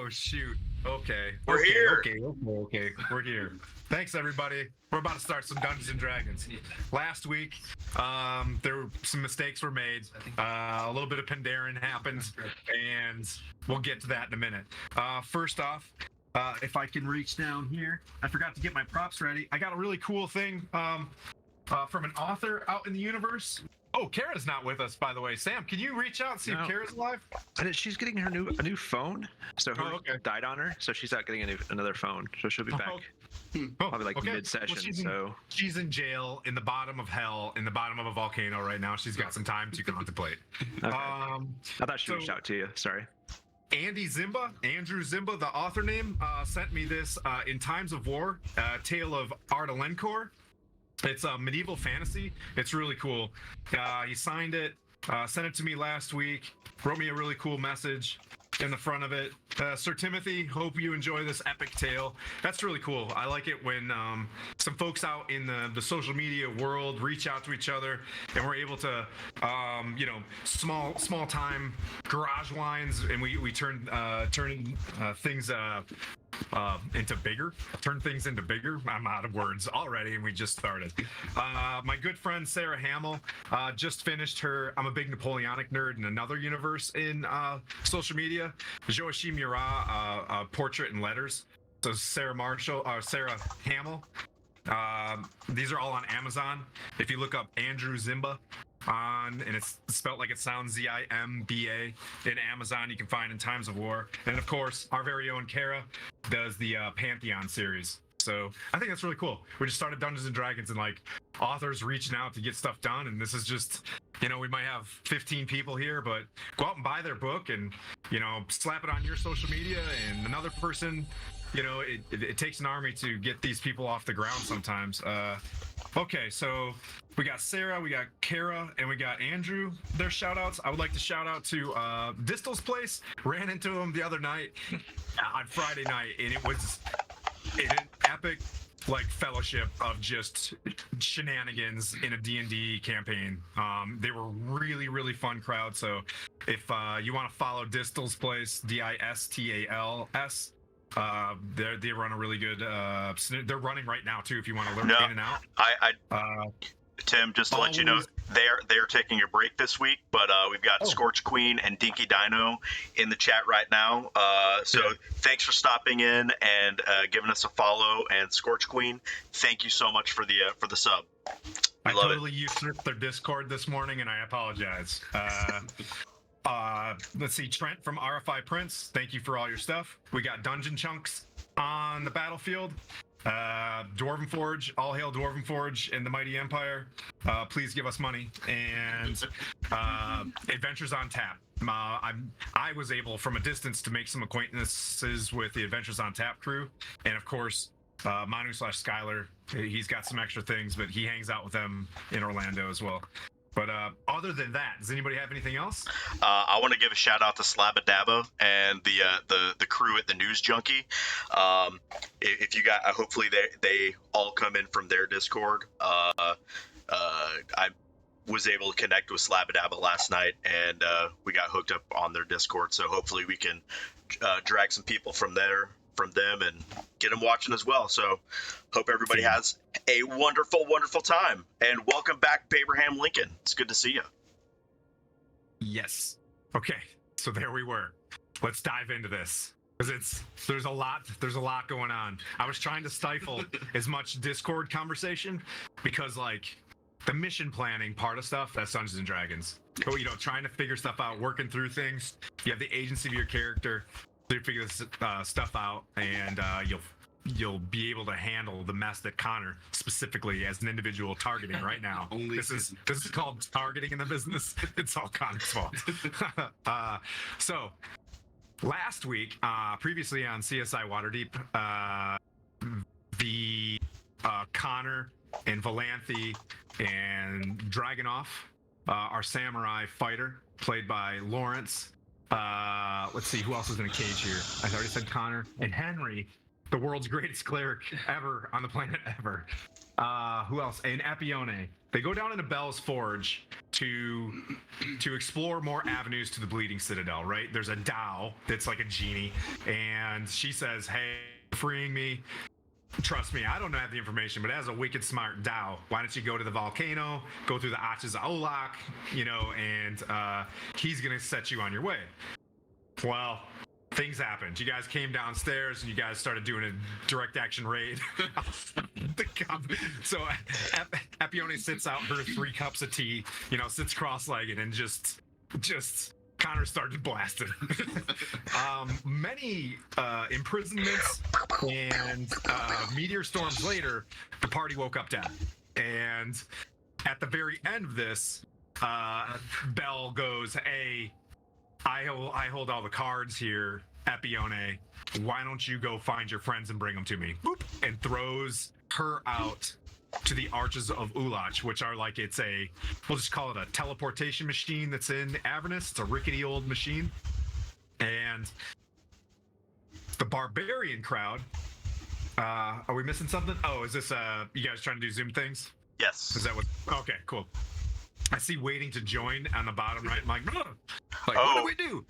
Oh shoot. Okay. We're here. Okay. We're here. Thanks everybody. We're about to start some Dungeons and Dragons. Last week, there were some mistakes were made. A little bit of Pandaren happened, and we'll get to that in a minute. First off, if I can reach down here, I forgot to get my props ready. I got a really cool thing from an author out in the universe. Oh, Kara's not with us, by the way. Sam, can you reach out and see if Kara's alive? She's getting a new phone, so her died on her, so she's not getting another phone, so she'll be back probably like mid-session. Well, she's in jail in the bottom of hell, in the bottom of a volcano right now. She's got some time to contemplate. Okay. I thought she reached out to you. Sorry. Andrew Zimba, the author name, sent me this In Times of War, Tale of Ardalencourt. It's a medieval fantasy. It's really cool. He signed it, sent it to me last week, wrote me a really cool message in the front of it. Sir Timothy, hope you enjoy this epic tale. That's really cool. I like it when some folks out in the social media world reach out to each other, and we're able to, small time garage lines, and we turn things into bigger. Turn things into bigger. I'm out of words already, and we just started. My good friend Sarah Hamill just finished her I'm a big Napoleonic nerd in another universe in social media. Joachim Murat, Portrait and Letters. So Sarah Hamill. These are all on Amazon. If you look up Andrew Zimba and it's spelled like it sounds, Zimba, in Amazon, you can find In Times of War. And of course, our very own Kara does the Pantheon series. So I think that's really cool. We just started Dungeons and Dragons, and like authors reaching out to get stuff done, and this is just, we might have 15 people here, but go out and buy their book and slap it on your social media, and another person. It takes an army to get these people off the ground sometimes. Okay, so we got Sarah, we got Kara, and we got Andrew. Their shout outs. I would like to shout out to Distal's place. Ran into him the other night on Friday night, and it was an epic fellowship of just shenanigans in a D&D campaign. They were really, really fun crowd. So if you want to follow Distal's place, Distals, they run a really good they're running right now too if you want to learn in and out. Tim, just to let you know, they're taking a break this week, but we've got Scorch Queen and Dinky Dino in the chat right now. Thanks for stopping in and giving us a follow. And Scorch Queen, thank you so much for the sub. I totally usurped their Discord this morning, and I apologize. Let's see, Trent from RFI Prince, thank you for all your stuff. We got Dungeon Chunks on the battlefield. Dwarven Forge, all hail Dwarven Forge and the Mighty Empire. Please give us money. And Adventures on Tap. I was able from a distance to make some acquaintances with the Adventures on Tap crew, and of course Manu/Skylar. He's got some extra things, but he hangs out with them in Orlando as well. But other than that, does anybody have anything else? I want to give a shout out to Slabadaba and the crew at the News Junkie. If you got, hopefully they all come in from their Discord. I was able to connect with Slabadaba last night, and we got hooked up on their Discord. So hopefully we can drag some people from them and get them watching as well. So hope everybody has a wonderful, wonderful time, and welcome back, Abraham Lincoln. It's good to see you. Yes. Okay. So there we were. Let's dive into this, because there's a lot going on. I was trying to stifle as much Discord conversation because the mission planning part of stuff, that's Dungeons and Dragons. But, trying to figure stuff out, working through things. You have the agency of your character. You figure this stuff out, and you'll be able to handle the mess that Connor specifically as an individual targeting right now. This is called targeting in the business. It's all Connor's fault. So last week, previously on CSI Waterdeep, the Connor and Valanthe and Dragonoff, our samurai fighter, played by Lawrence. Let's see, who else is in a cage here? I already said Connor. And Henry, the world's greatest cleric ever on the planet ever. who else? And Epione. They go down into Bell's Forge to explore more avenues to the Bleeding Citadel, right? There's a Dao that's like a genie, and she says, hey, freeing me. Trust me, I don't have the information, but as a wicked smart Dao, why don't you go to the volcano, go through the Arches of Olak, and he's going to set you on your way. Well, things happened. You guys came downstairs and you guys started doing a direct action raid. So Epione sits out her 3 cups of tea, sits cross-legged and just Connor started blasting. Many imprisonments and meteor storms later, the party woke up dead. And at the very end of this, Bell goes, hey, I hold all the cards here, Epione. Why don't you go find your friends and bring them to me? Boop, and throws her out to the Arches of Ulach, which are like, we'll just call it a teleportation machine that's in Avernus. It's a rickety old machine. And the barbarian crowd, are we missing something? Oh, is this, you guys trying to do Zoom things? Yes. Is that what, okay, cool. I see waiting to join on the bottom right. I'm like, what do we do?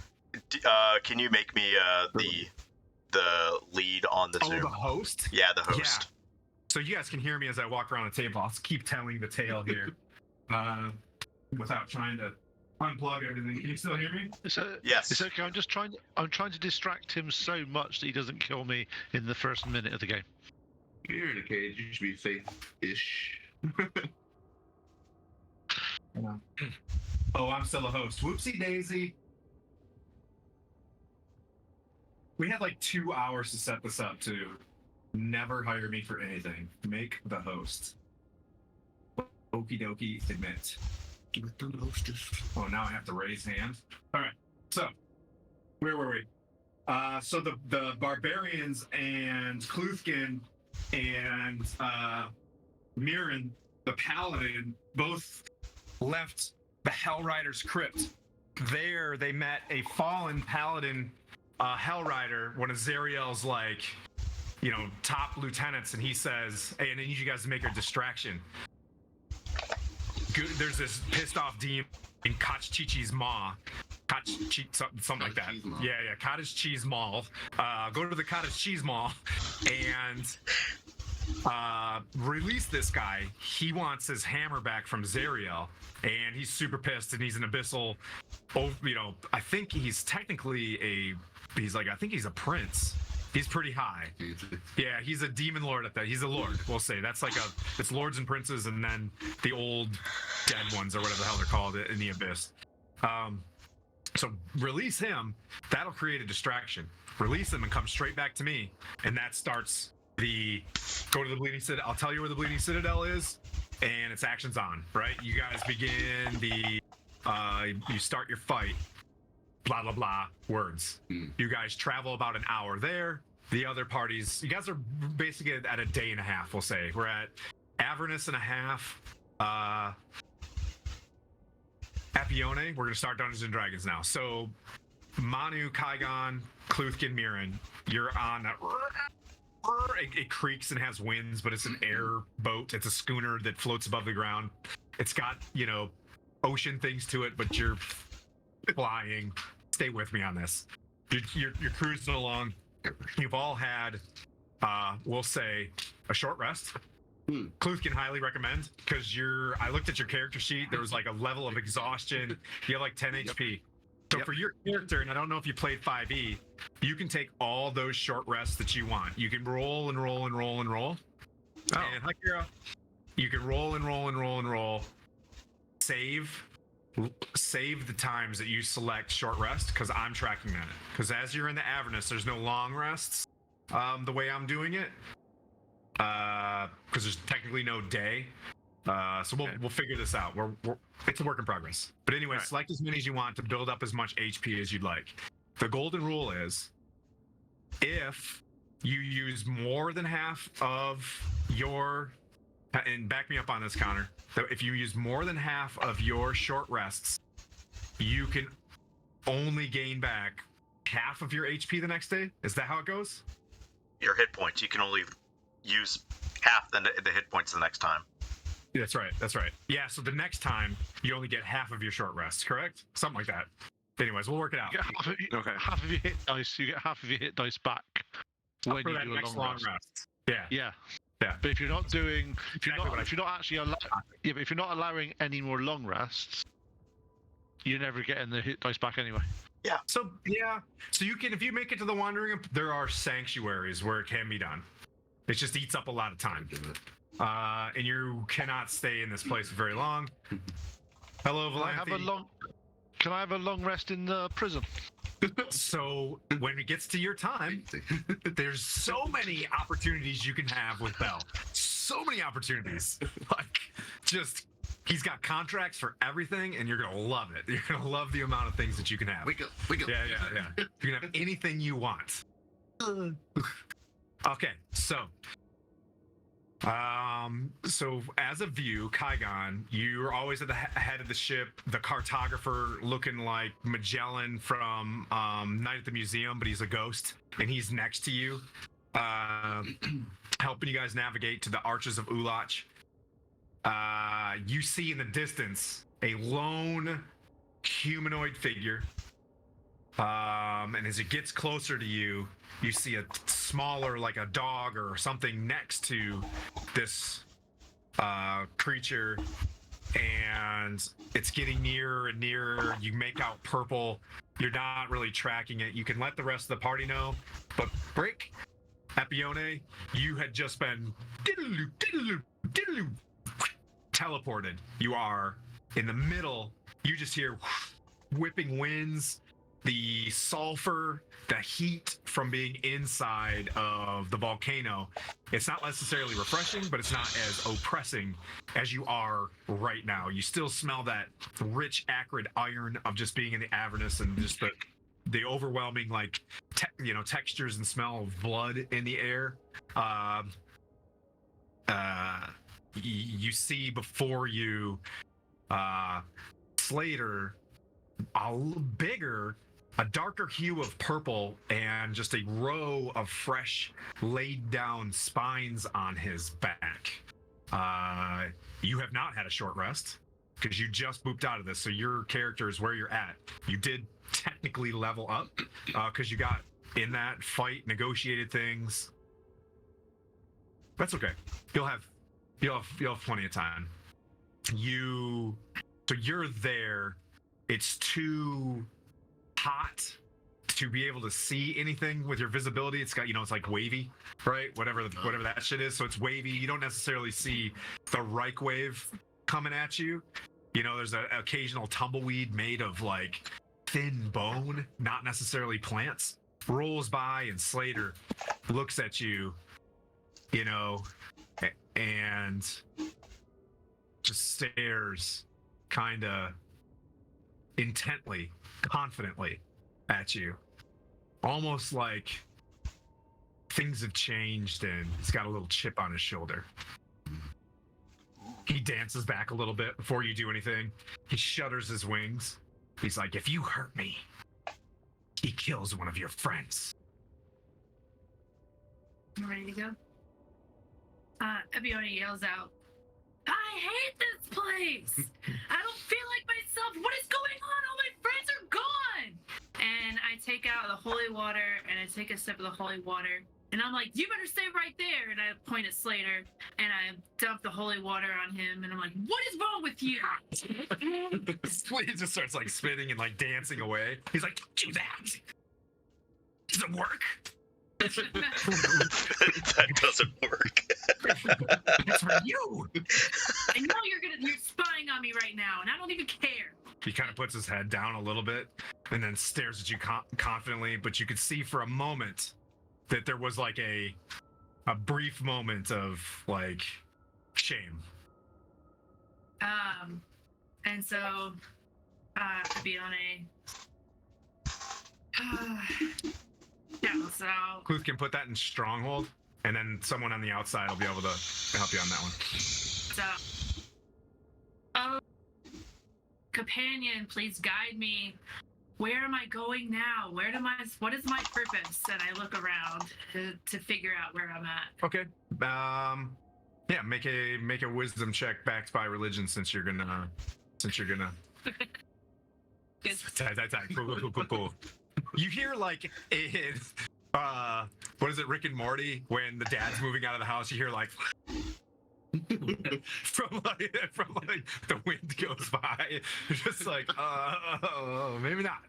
Can you make me the lead on the Zoom? Oh, the host? Yeah, the host. Yeah. So you guys can hear me as I walk around the table. I'll keep telling the tale here without trying to unplug everything. Can you still hear me? Yes. It's okay. I'm trying to distract him so much that he doesn't kill me in the first minute of the game. You're in a cage. You should be safe-ish. Oh, I'm still a host. Whoopsie daisy. We had like 2 hours to set this up too. Never hire me for anything. Make the host. Okie dokie, admit. Oh, now I have to raise hands. All right. So, where were we? So the barbarians and Kluthkin and Mirren, the paladin, both left the Hellrider's crypt. There, they met a fallen paladin, Hellrider, one of Zariel's top lieutenants, and he says, hey, I need you guys to make a distraction. There's this pissed off demon in Kachchichi's Maw. Something like that. Yeah, Cottage Cheese Mall. Go to the Cottage Cheese Mall and release this guy. He wants his hammer back from Zariel, and he's super pissed, and he's an abyssal. I think he's technically I think he's a prince. He's pretty high. Yeah, he's a demon lord at that. He's a lord, we'll say. That's it's lords and princes, and then the old dead ones, or whatever the hell they're called in the abyss. So release him. That'll create a distraction. Release him and come straight back to me, and that starts go to the Bleeding Citadel. I'll tell you where the Bleeding Citadel is, and its action's on. Right? You guys begin you start your fight. Blah blah blah words. You guys travel about an hour there. The other parties, you guys are basically at a day and a half, we'll say. We're at Avernus and a half. Epione, we're gonna start Dungeons and Dragons now. So Manu, Kaigon, Kluthkin, Mirren, you're on it creaks and has winds, but it's an air boat. It's a schooner that floats above the ground. It's got, ocean things to it, but you're flying. Stay with me on this. You're cruising along. You've all had, we'll say, a short rest. Kluth highly recommend, because I looked at your character sheet. There was like a level of exhaustion. You have like 10 HP. So for your character, and I don't know if you played 5e, you can take all those short rests that you want. You can roll and roll and roll and roll. Oh. And Hakira, you can roll and roll and roll and roll. Save the times that you select short rest, because I'm tracking that. Because as you're in the Avernus, there's no long rests the way I'm doing it. Because there's technically no day. So we'll figure this out. It's a work in progress. But anyway, select as many as you want to build up as much HP as you'd like. The golden rule is, if you use more than half of your, and back me up on this, Connor. So if you use more than half of your short rests, you can only gain back half of your HP the next day. Is that how it goes? Your hit points. You can only use half the hit points the next time. That's right. That's right. Yeah. So the next time you only get half of your short rest, correct? Something like that. Anyways, we'll work it out. You get half of your hit dice. You get half of your hit dice back when For you that do a next long rest. Yeah. Yeah. Yeah. But if you're not doing, if you're Exactly not actually but if you're not allowing any more long rests, you're never getting the hit dice back anyway. So you can, if you make it to the Wandering, there are sanctuaries where it can be done. It just eats up a lot of time, and you cannot stay in this place very long. Hello, Valanthe. Can I have a long rest in the prison? So when it gets to your time, there's so many opportunities you can have with Bell. So many opportunities. Like, just, he's got contracts for everything, and you're gonna love it. You're gonna love the amount of things that you can have. We go. Yeah. You can have anything you want. Okay, so as a view, Kaigon, you're always at the head of the ship, the cartographer looking like Magellan from Night at the Museum, but he's a ghost, and he's next to you, helping you guys navigate to the Arches of Ulach. You see in the distance a lone humanoid figure, and as it gets closer to you, you see a smaller, like a dog or something next to this creature, and it's getting nearer and nearer. You make out purple. You're not really tracking it. You can let the rest of the party know, but Brick, Epione, you had just been teleported. You are in the middle. You just hear whipping winds, the sulfur, the heat from being inside of the volcano. It's not necessarily refreshing, but it's not as oppressing as you are right now. You still smell that rich, acrid iron of just being in the Avernus, and just the overwhelming, like, textures and smell of blood in the air. You see before you Slater, a little bigger, a darker hue of purple, and just a row of fresh laid down spines on his back. You have not had a short rest because you just booped out of this, so your character is where you're at. You did technically level up because you got in that fight, negotiated things. That's okay. You'll have plenty of time. So you're there. It's too hot to be able to see anything with your visibility. It's got, it's like wavy, right? Whatever that shit is. So it's wavy. You don't necessarily see the Reich wave coming at you. There's an occasional tumbleweed made of like thin bone, not necessarily plants, rolls by, and Slater looks at you, and just stares kind of intently, confidently at you, almost like things have changed, and he's got a little chip on his shoulder. He dances back a little bit before you do anything. He shudders his wings. He's like, if you hurt me, he kills one of your friends. You ready to go? Epione yells out, I hate this place! I don't feel like myself! What is going on? All my friends are gone! And I take out the holy water, and I take a sip of the holy water, and I'm like, you better stay right there! And I point at Slater, and I dump the holy water on him, and I'm like, what is wrong with you? He just starts like spinning and like dancing away. He's like, don't do that! Does it work? That doesn't work. It's for you. I know you're spying on me right now, and I don't even care. He kind of puts his head down a little bit and then stares at you confidently, but you could see for a moment that there was like a brief moment of like shame. And so Epione so Cluth can put that in Stronghold, and then someone on the outside will be able to help you on that one. So, companion, please guide me. Where am I going now? What is my purpose? And I look around to figure out where I'm at. Okay. Yeah, make a wisdom check backed by religion since you're gonna. Good. Cool. You hear like it. What is it, Rick and Morty? When the dad's moving out of the house, you hear like from like the wind goes by. Just like, maybe not.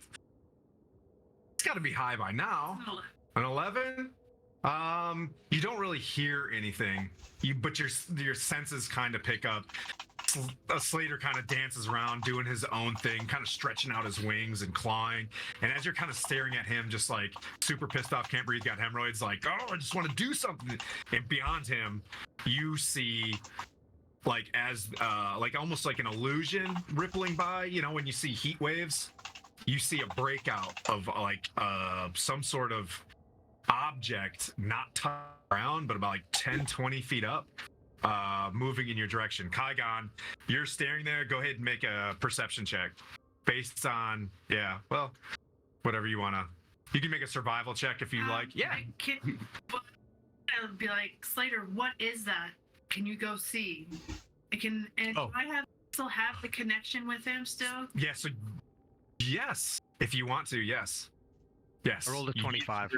It's got to be high by now. An 11. You don't really hear anything. But your senses kind of pick up. Slater kind of dances around doing his own thing, kind of stretching out his wings and clawing. And as you're kind of staring at him, just like super pissed off, can't breathe, got hemorrhoids, like, oh, I just want to do something. And beyond him, you see like like almost like an illusion rippling by, when you see heat waves, you see a breakout of like some sort of object, not around, but about like 10-20 feet up, moving in your direction. Kaigon, you're staring there. Go ahead and make a perception check based on, whatever you want to. You can make a survival check if you like. Yeah. I would be like, Slater, what is that? Can you go see? Do I still have the connection with him still? Yeah, so yes. If you want to, yes. Yes. I rolled a 25.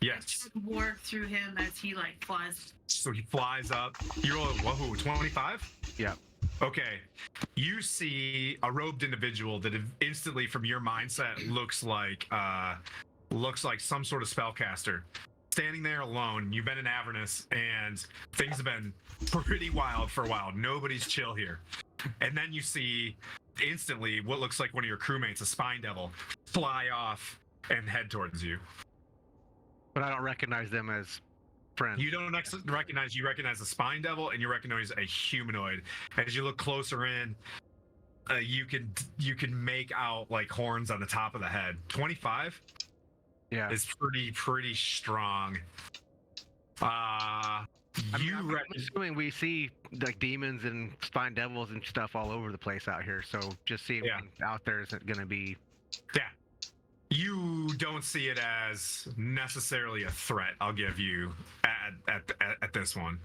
Yes. Warp through him as he like flies. So he flies up. You roll a 25? Yeah. Okay. You see a robed individual that instantly, from your mindset, looks like some sort of spellcaster. Standing there alone. You've been in Avernus, and things have been pretty wild for a while. Nobody's chill here. And then you see instantly what looks like one of your crewmates, a spine devil, fly off and head towards you. But I don't recognize them as friends. You don't recognize. You recognize the spine devil, and you recognize a humanoid. As you look closer in, you can make out like horns on the top of the head. 25. Yeah, is pretty strong. I'm assuming we see like demons and spine devils and stuff all over the place out here. So just seeing out there isn't going to be. Yeah. You don't see it as necessarily a threat, I'll give you, at this one.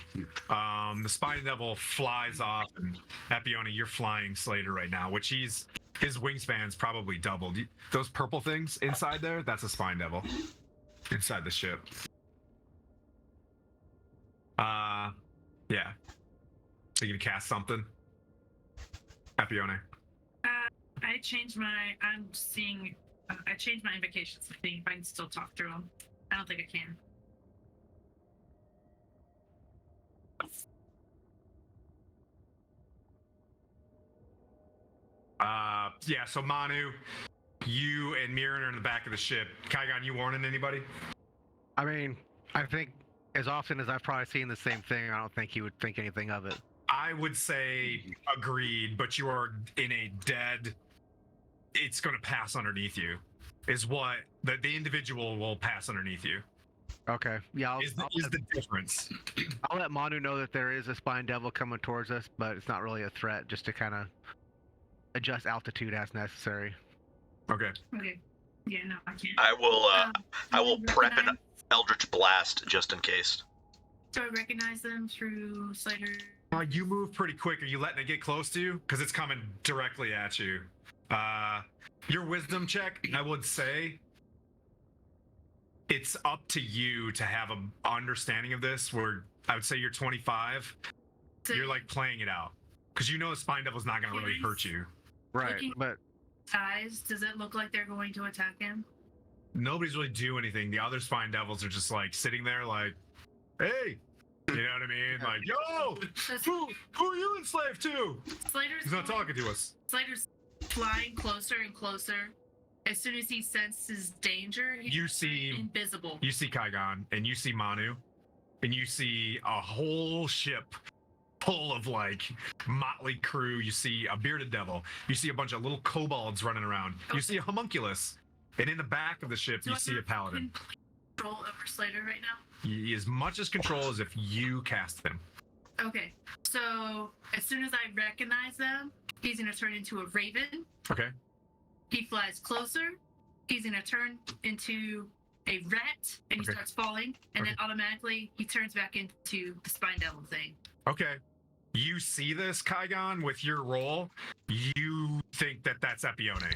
The spine devil flies off, and Epione, you're flying Slater right now, which his wingspan's probably doubled. Those purple things inside there, that's a spine devil inside the ship. Yeah. So you gonna cast something? Epione. I changed my invocations to see if I can still talk through them. I don't think I can. So Manu, you and Mirren are in the back of the ship. Kaigon, you warning anybody? I mean, I think as often as I've probably seen the same thing, I don't think he would think anything of it. I would say agreed, but you are in a dead... It's going to pass underneath you, is what the individual will pass underneath you. Okay. Yeah. Is the difference. I'll let Manu know that there is a spine devil coming towards us, but it's not really a threat, just to kind of adjust altitude as necessary. Okay. Okay. Yeah, no, I can't. I will prep an Eldritch Blast just in case. Do I recognize them through Slater? You move pretty quick. Are you letting it get close to you? Because it's coming directly at you. Your wisdom check, I would say, it's up to you to have an understanding of this, where I would say you're 25. So you're like playing it out. Because the spine devil's not going to really hurt you. Right, but... Eyes, does it look like they're going to attack him? Nobody's really doing anything. The other spine devils are just like sitting there like, hey, you know what I mean? Like, yo, who are you enslaved to? He's not talking to us. Slater's flying closer and closer. As soon as he senses danger, he's invisible. You see Kaigon, and you see Manu, and you see a whole ship full of like motley crew. You see a bearded devil. You see a bunch of little kobolds running around. Okay. You see a homunculus, and in the back of the ship, you see a paladin. Control over Slater right now? As much as control as if you cast him. Okay, so as soon as I recognize them, he's gonna turn into a raven. Okay. He flies closer. He's gonna turn into a rat, and he starts falling, and then automatically he turns back into the spine devil thing. Okay. You see this, Kaigon, with your roll. You think that that's Epione.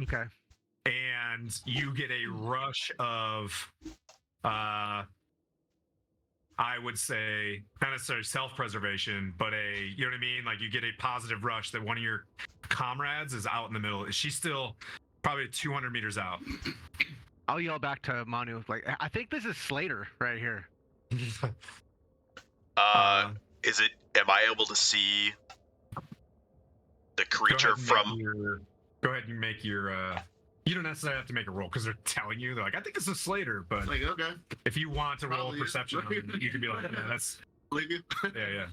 Okay. And you get a rush of, I would say, not necessarily self-preservation, but you know what I mean? Like you get a positive rush that one of your comrades is out in the middle. She's still probably 200 meters out. I'll yell back to Manu, like, I think this is Slater right here. Is it? Am I able to see the creature from? Go ahead and make your. You don't necessarily have to make a roll because they're telling you. They're like, I think this is Slater, but Like, okay. if you want to roll Probably is. perception, you could be like, yeah, that's. Believe you. Yeah.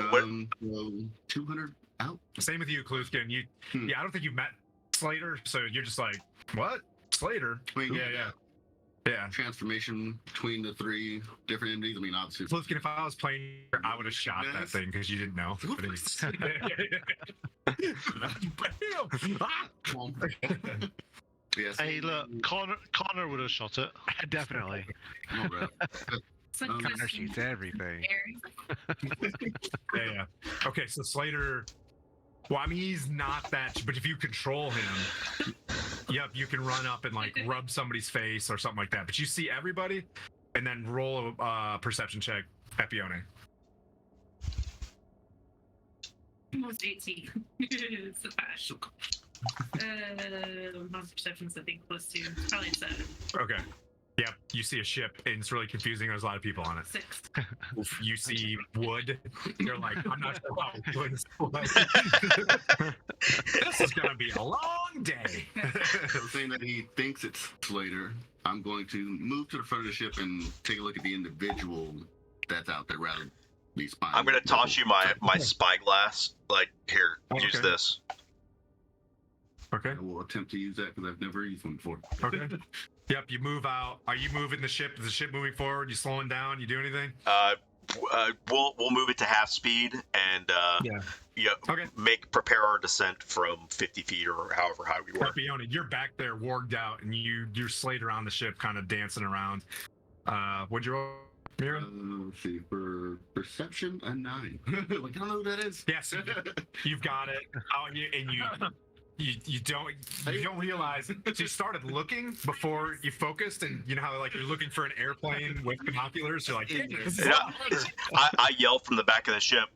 What? Well, 200 out. Same with you, Kluthkin. Hmm. Yeah, I don't think you've met Slater, so you're just like, what? Slater? I mean, Yeah. transformation between the 3 different entities. I mean, obviously. Kluthkin, if I was playing, I would have shot that thing because you didn't know. But Yes. Hey, look, Connor would have shot it. Definitely. It's like Connor Christmas shoots everything. Yeah. Okay, so Slater. Well, I mean, he's not that, but if you control him, yep, you can run up and like rub somebody's face or something like that. But you see everybody, and then roll a perception check, Epione. Almost 18. It's a pass. Most perceptions, I think, close to probably 7. Okay. Yep, you see a ship, and it's really confusing. There's a lot of people on it. 6. You see wood. You're like, I'm not sure how wood is. This is gonna be a long day. Saying that he thinks it's Slater, I'm going to move to the front of the ship and take a look at the individual that's out there rather than be spying. I'm gonna toss you my spyglass. Like, here, use Okay. this. Okay. I will attempt to use that because I've never used one before. Okay. Yep, you move out. Are you moving the ship? Is the ship moving forward? You slowing down? You do anything? We'll move it to half speed and Okay. prepare our descent from 50 feet or however high we were. Epione, you're back there, warged out, and you're Slater on the ship, kind of dancing around. What'd you roll, Mira? Let's see, for perception, a 9. Like, I don't know who that is. Yes, you've got it. Oh, you don't realize. So you started looking before you focused, and you know how like you're looking for an airplane with binoculars. You're like, I yell from the back of the ship,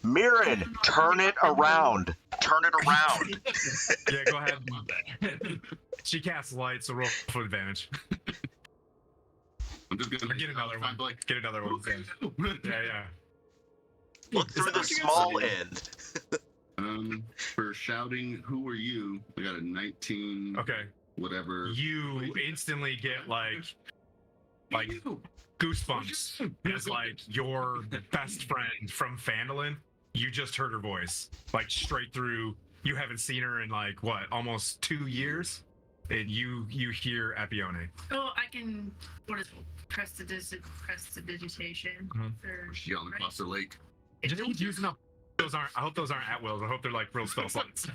Mirren, turn it around. Turn it around. Yeah, go ahead. She casts light, so roll for advantage. I'm just gonna Get another one. Like, Get another one. Yeah. Look through the small end. For shouting, who are you? I got a 19. Okay. Whatever. You instantly get like goosebumps. As like your best friend from Phandalin. You just heard her voice, like straight through. You haven't seen her in like what, almost 2 years, and you hear Epione. Oh, I can. What is it? Prestidigitation. Or, She's yelling across the lake. Just keep using up. Those aren't. I hope those aren't at wills. I hope they're like real spell slots.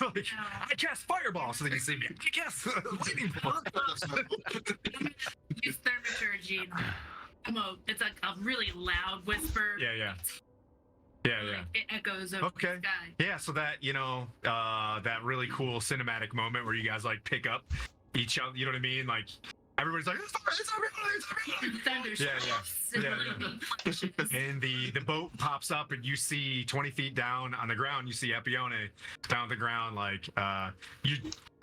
Like, I cast fireball so they can see me. I cast lightning bolt. Use thaumaturgy. It's like a really loud whisper. Yeah. It echoes over Okay. the sky. Yeah, so that, that really cool cinematic moment where you guys like pick up each other, you know what I mean? Like everybody's like, it's Thunderstorms. and the boat pops up and you see 20 feet down on the ground, you see Epione down on the ground, like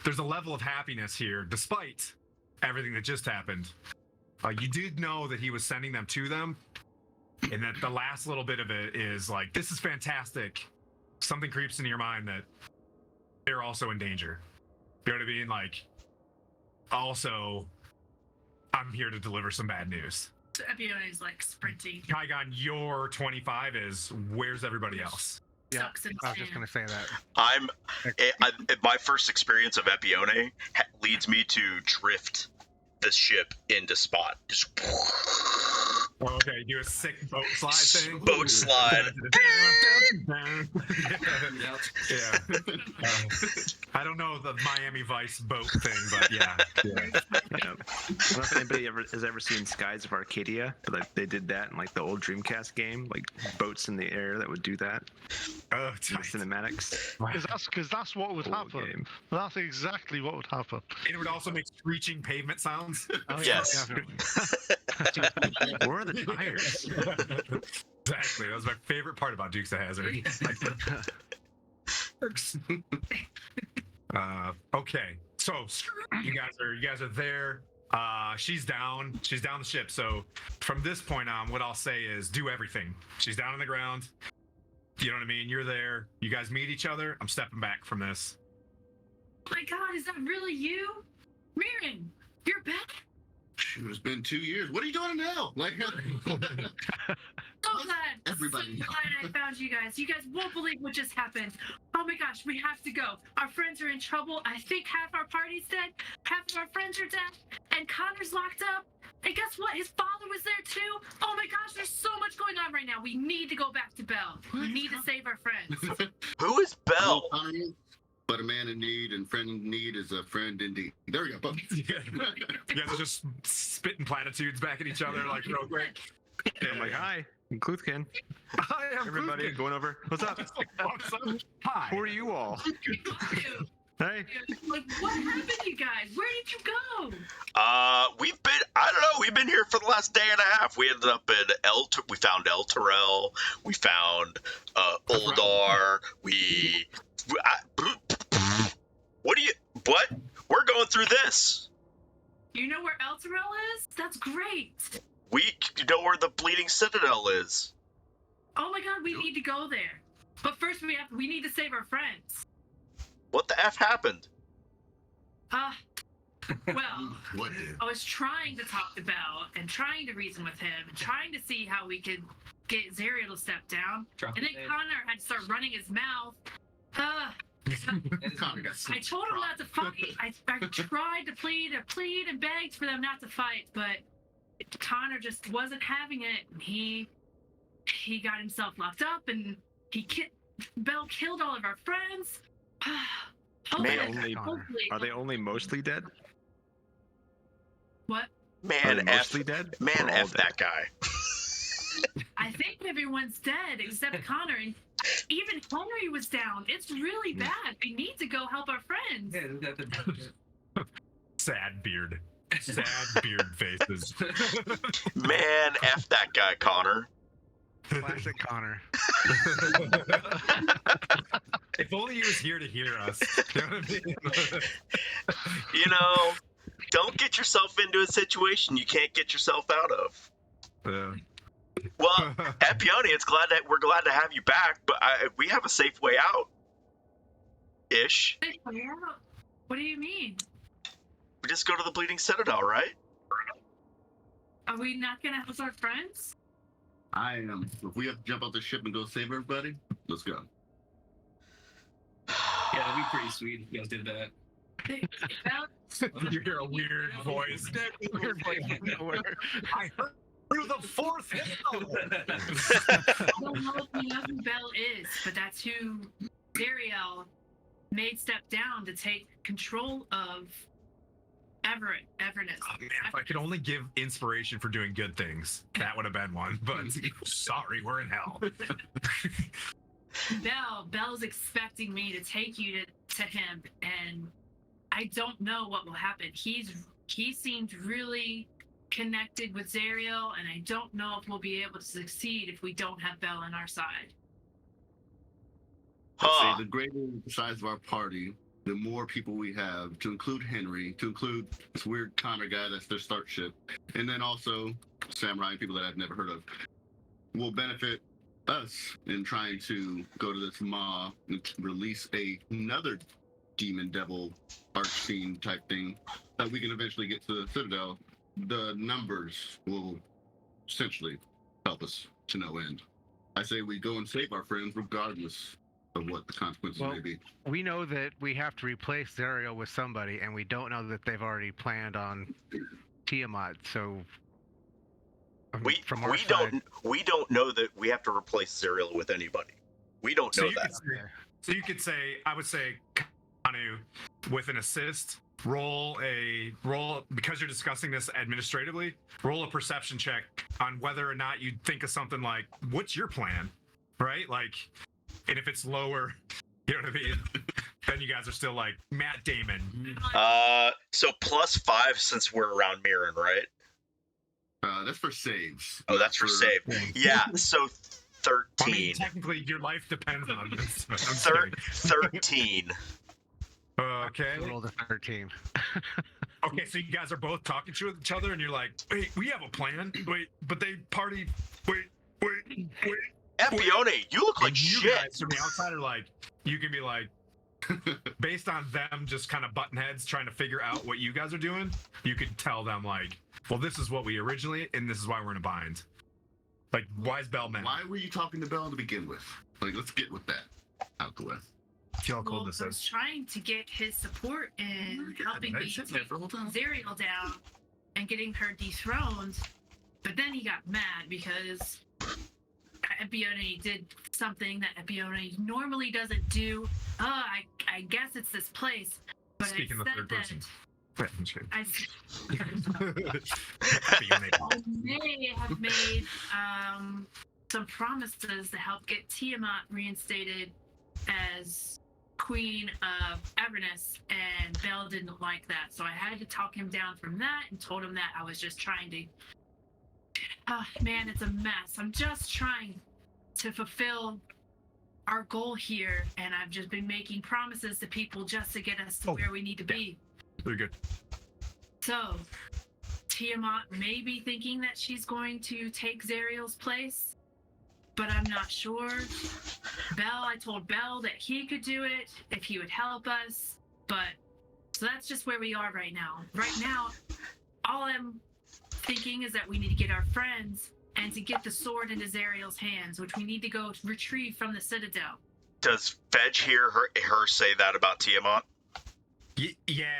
there's a level of happiness here despite everything that just happened. You did know that he was sending them to them, and that the last little bit of it is like, this is fantastic. Something creeps into your mind that they're also in danger. You know what I mean? Like, also, I'm here to deliver some bad news. So Epione is like sprinting. Kaigon, your 25 is, where's everybody else? Yeah, Sucks in I was just gonna say that. My first experience of Epione leads me to drift this ship into spot. Just Oh, okay, do a sick boat slide thing. boat slide. Yeah. I don't know the Miami Vice boat thing, but yeah. I don't know if anybody has ever seen Skies of Arcadia, but like they did that in like the old Dreamcast game, like boats in the air that would do that. Oh, The cinematics. Because that's what would Cool happen. game. That's exactly what would happen. It would also make screeching pavement sounds. Oh, Yes. Where are the tires? Exactly. That was my favorite part about Dukes of Hazzard. Okay, so you guys are there. She's down the ship. So from this point on, what I'll say is do everything. She's down on the ground. You know what I mean? You're there. You guys meet each other. I'm stepping back from this. Oh my God, is that really you? Mirren, you're back? Shoot, it's been 2 years. What are you doing now? Like, So glad. Everybody. So glad I found you guys. You guys won't believe what just happened. Oh my gosh, we have to go. Our friends are in trouble. I think half our party's dead. Half of our friends are dead. And Connor's locked up. And guess what? His father was there too. Oh my gosh, there's so much going on right now. We need to go back to Belle. We need to save our friends. Who is Belle? But a man in need and friend in need is a friend indeed. There we go. You guys are just spitting platitudes back at each other like real quick. I'm like, hi, I'm Cluthkin. Hi, I'm Everybody Cluthkin. going over. What's up? What's up? Hi. Who are you all? Hey. Like, what happened, you guys? Where did you go? We've been here for the last day and a half. We ended up in we found El Terrell. We found Uldar. What? We're going through this. You know where El Terrell is? That's great. We know where the Bleeding Citadel is. Oh my God, we need to go there. But first, we need to save our friends. What the F happened? Well, What did? I was trying to talk to Belle and trying to reason with him and trying to see how we could get Zariel to step down. And then Connor had to start running his mouth. Connor got I told him not to fight. I tried to plead and begged for them not to fight, but Connor just wasn't having it. And he got himself locked up, and Belle killed all of our friends. Are they only mostly dead? What? Are they Man, mostly dead? Or all F dead? that guy. I think everyone's dead except Connor, and even Henry was down. It's really bad. We need to go help our friends. Sad beard faces. Man, F that guy, Connor. Classic Connor. If only he was here to hear us. You know what I mean? Don't get yourself into a situation you can't get yourself out of. Yeah. Well, Epione, we're glad to have you back, but we have a safe way out. Ish. What do you mean? We just go to the Bleeding Citadel, right? Are we not gonna help our friends? I am. If we have to jump off the ship and go save everybody, let's go. Yeah, that'd be pretty sweet if you guys did that. You hear a weird voice. I heard through the fourth hill. I don't know if you know who Belle is, but that's who Zariel made step down to take control of Avernus. Oh, man, if I could only give inspiration for doing good things, that would have been one. But sorry, we're in hell. Belle's expecting me to take you to him, and I don't know what will happen. He seemed really connected with Zariel, and I don't know if we'll be able to succeed if we don't have Belle on our side. I'd say the greater the size of our party, the more people we have, to include Henry, to include this weird Connor guy that's their start ship, and then also samurai people that I've never heard of, will benefit us in trying to go to this maw and release another demon devil arch-scene type thing that we can eventually get to the Citadel. The numbers will essentially help us to no end. I say we go and save our friends regardless of what the consequences may be. We know that we have to replace Zariel with somebody, and we don't know that they've already planned on Tiamat. So we don't know that we have to replace Zariel with anybody. We don't know that. So you could say, I would say, Anu, with an assist, roll because you're discussing this administratively, roll a perception check on whether or not you think of something like, what's your plan? Right? Like, and if it's lower, you know what I mean? Then you guys are still like Matt Damon. So +5 since we're around Mirren, right? That's for saves. Oh, that's for save. Yeah, so 13. I mean, technically, your life depends on this. I'm just Thir- kidding. 13. Okay. I rolled a 13. Okay, so you guys are both talking to each other, and you're like, wait, we have a plan. Wait, but they party. Wait. Epione, you look like And you shit. guys from the outside are like, you can be like, based on them just kind of button heads trying to figure out what you guys are doing, you could tell them like, well, this is what we originally, and this is why we're in a bind. Like, why is Bell mad? Why were you talking to Bell to begin with? Like, let's get with that out the way. See how cold Well, this I was is. trying to get his support in helping me take Zerial down and getting her dethroned, but then he got mad because Epione did something that Epione normally doesn't do. I guess it's this place. But Speaking I the said third that person. I Epione. may have made some promises to help get Tiamat reinstated as Queen of Avernus, and Bell didn't like that. So I had to talk him down from that and told him that I was just trying to. Man, it's a mess. I'm just trying to fulfill our goal here, and I've just been making promises to people just to get us to where we need to be. Very good. So, Tiamat may be thinking that she's going to take Zerial's place, but I'm not sure. I told Bell that he could do it if he would help us, but so that's just where we are right now. Right now, all I'm thinking is that we need to get our friends and to get the sword into Zerial's hands, which we need to go retrieve from the Citadel. Does Fedge hear her say that about Tiamat? Yeah,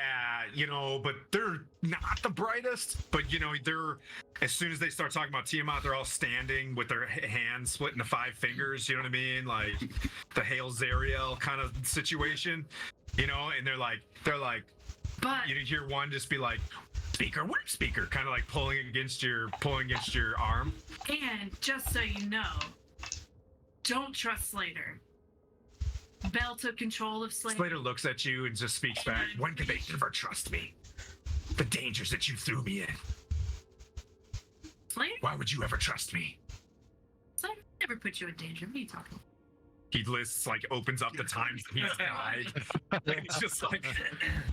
but they're not the brightest. But they're, as soon as they start talking about Tiamat, they're all standing with their hands split into 5 fingers. You know what I mean? Like the Hail Zeriel kind of situation. And they're like, But you hear one just be like, "Speaker, where's Speaker?" Kind of like pulling against your arm. and just so you know, don't trust Slater. Bell took control of Slater. Slater looks at you and just speaks back. When could they ever trust me? The dangers that you threw me in. Slater? Why would you ever trust me? Slater never put you in danger. What are you talking about? He lists, opens up the times he's died. And it's just like,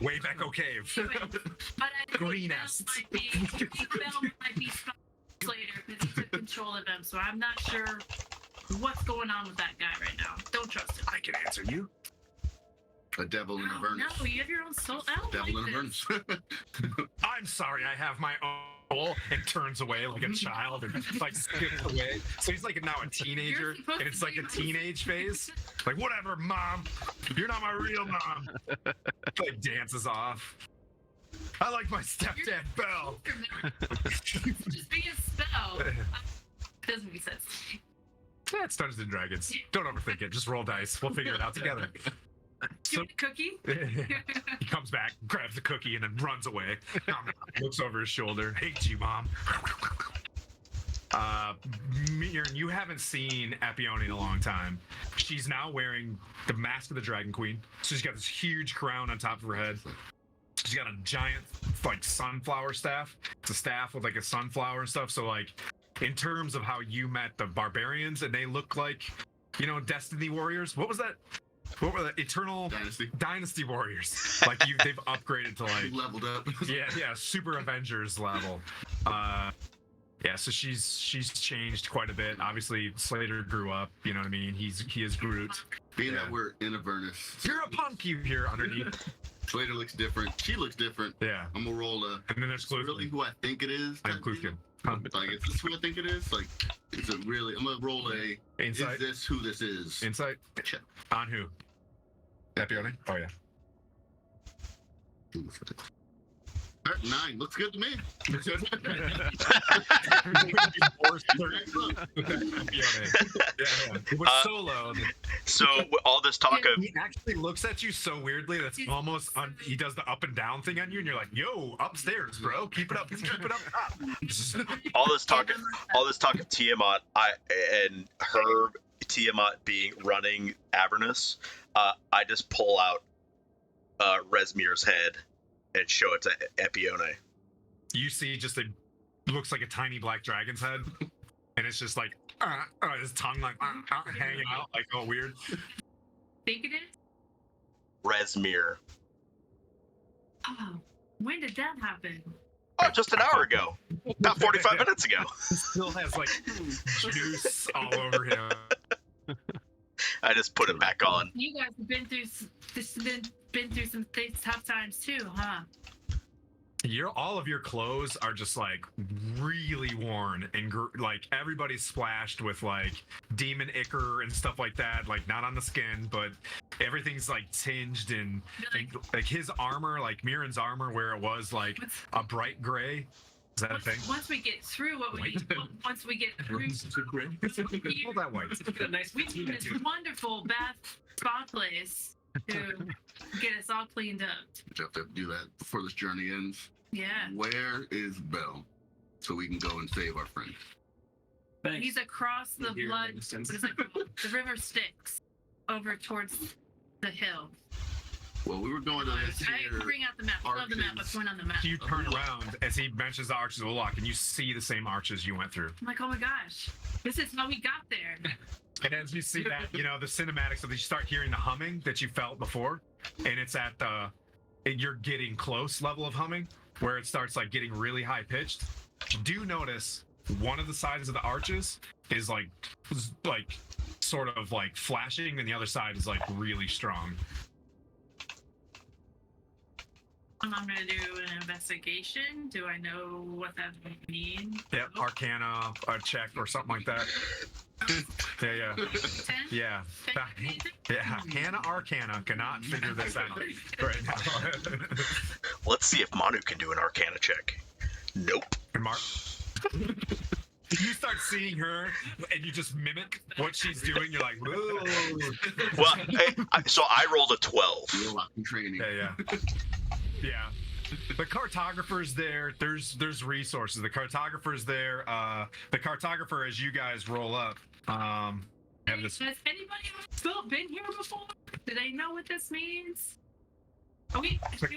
way back cave. Anyway, but I think Green Bell ass. Bell might be Slater because he took control of him, so I'm not sure what's going on with that guy right now. Don't trust him. I can answer you. A devil in No, Avernus. no, you have your own soul. I don't Devil like in this. Avernus. I'm sorry, I have my own soul, and turns away like a child and skips away. So he's now a teenager, supposed and it's to like a be- teenage phase. Like, whatever, mom. You're not my real mom. Dances off. I like my stepdad, Bell. Just be a spell. Doesn't make sense. Yeah, it's Dungeons and Dragons. Don't overthink it. Just roll dice. We'll figure it out together. Do you want a cookie? He comes back, grabs the cookie, and then runs away. Looks over his shoulder. Hates you, Mom. Mirren, you haven't seen Epione in a long time. She's now wearing the mask of the Dragon Queen. So she's got this huge crown on top of her head. She's got a giant, sunflower staff. It's a staff with, a sunflower and stuff. So, in terms of how you met the barbarians, and they look like, Destiny Warriors. What was that? What were the Eternal Dynasty Warriors? They've upgraded to Leveled up. yeah, Super Avengers level. Yeah, so she's changed quite a bit. Obviously, Slater grew up. You know what I mean? He is Groot. Being Yeah. that we're in Avernus, You're a punk, you hear underneath. Slater looks different. She looks different. Yeah, I'm gonna roll a. and then there's Really, Cluthkin. who I think it is? I'm Cluthkin. Huh? Is this who I think it is? Is it really? I'm gonna roll a. Insight. Is this who this is? Insight. Check. On who? Epione? Oh yeah. 9 looks good to me. With Solo, So all this talk of he actually looks at you so weirdly that's almost he does the up and down thing on you, and you're like, "Yo, upstairs, bro, keep it up, keep it up top." all this talk of Tiamat, and her Tiamat being running Avernus, I just pull out Resmir's head and show it to Epione. You see, just looks like a tiny black dragon's head, and it's just like his tongue like hanging out like all weird. Think it is? Resmir. Oh, when did that happen? Oh, just an hour ago. About 45 minutes ago. He still has like juice all over him. I just put it back on. You guys have been through some tough times too, huh? All of your clothes are just like really worn and like everybody's splashed with like demon ichor and stuff like that, like not on the skin, but everything's like tinged and like his armor, like Mirren's armor, where it was like a bright gray. Is that a thing? Once we get through once we get through All that white. we need this wonderful bath spa place to get us all cleaned up. You have to do that before this journey ends. Yeah. Where is Bell? So we can go and save our friend. Thanks. He's across the Here, blood. makes sense. What is it called? The river Styx, over towards the hill. Well, we were going to this I here. bring out the map. I love the map. What's going on the map? You turn around as he mentions the arches of Ulak, and you see the same arches you went through. I'm like, oh my gosh, this is how we got there. And as you see that, the cinematics of you start hearing the humming that you felt before, and it's at you're getting close level of humming, where it starts like getting really high pitched. You do notice one of the sides of the arches is like sort of like flashing, and the other side is like really strong. I'm gonna do an investigation. Do I know what that means? Yep, Arcana, a check or something like that. Yeah. 10? Yeah. Yeah. Hannah Arcana cannot figure this out right now. Let's see if Manu can do an Arcana check. Nope. And Mark, you start seeing her, and you just mimic what she's doing. You're like, whoa. Well, so I rolled a 12. Real lock and training. Yeah. Yeah. The cartographer's there. There's resources. The cartographer's there. The cartographer, as you guys roll up, have this. Has anybody still been here before? Do they know what this means? Can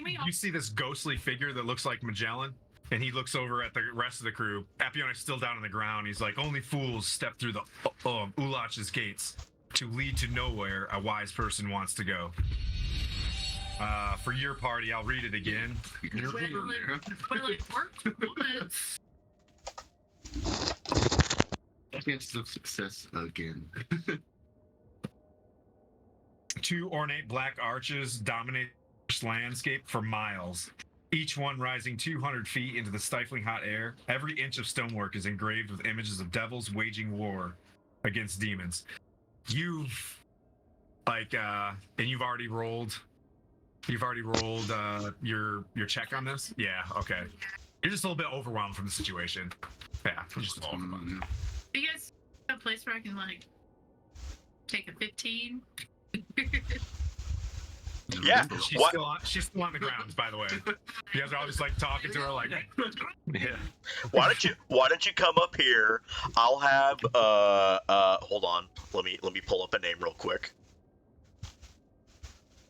we all... You see this ghostly figure that looks like Magellan, and he looks over at the rest of the crew. Apione's still down on the ground. He's like, only fools step through the Ulach's gates. To lead to nowhere, a wise person wants to go. For your party, I'll read it again. Well, it worked once. Chances of success again. 2 ornate black arches dominate the landscape for miles, each one rising 200 feet into the stifling hot air. Every inch of stonework is engraved with images of devils waging war against demons. You've already rolled your check on this? Yeah, okay. You're just a little bit overwhelmed from the situation. Yeah, you're just overwhelmed. Do you guys have a place where I can take a 15? Yeah. She's still on the grounds, by the way. You guys are always talking to her Yeah. Why don't you come up here? I'll have hold on. Let me pull up a name real quick.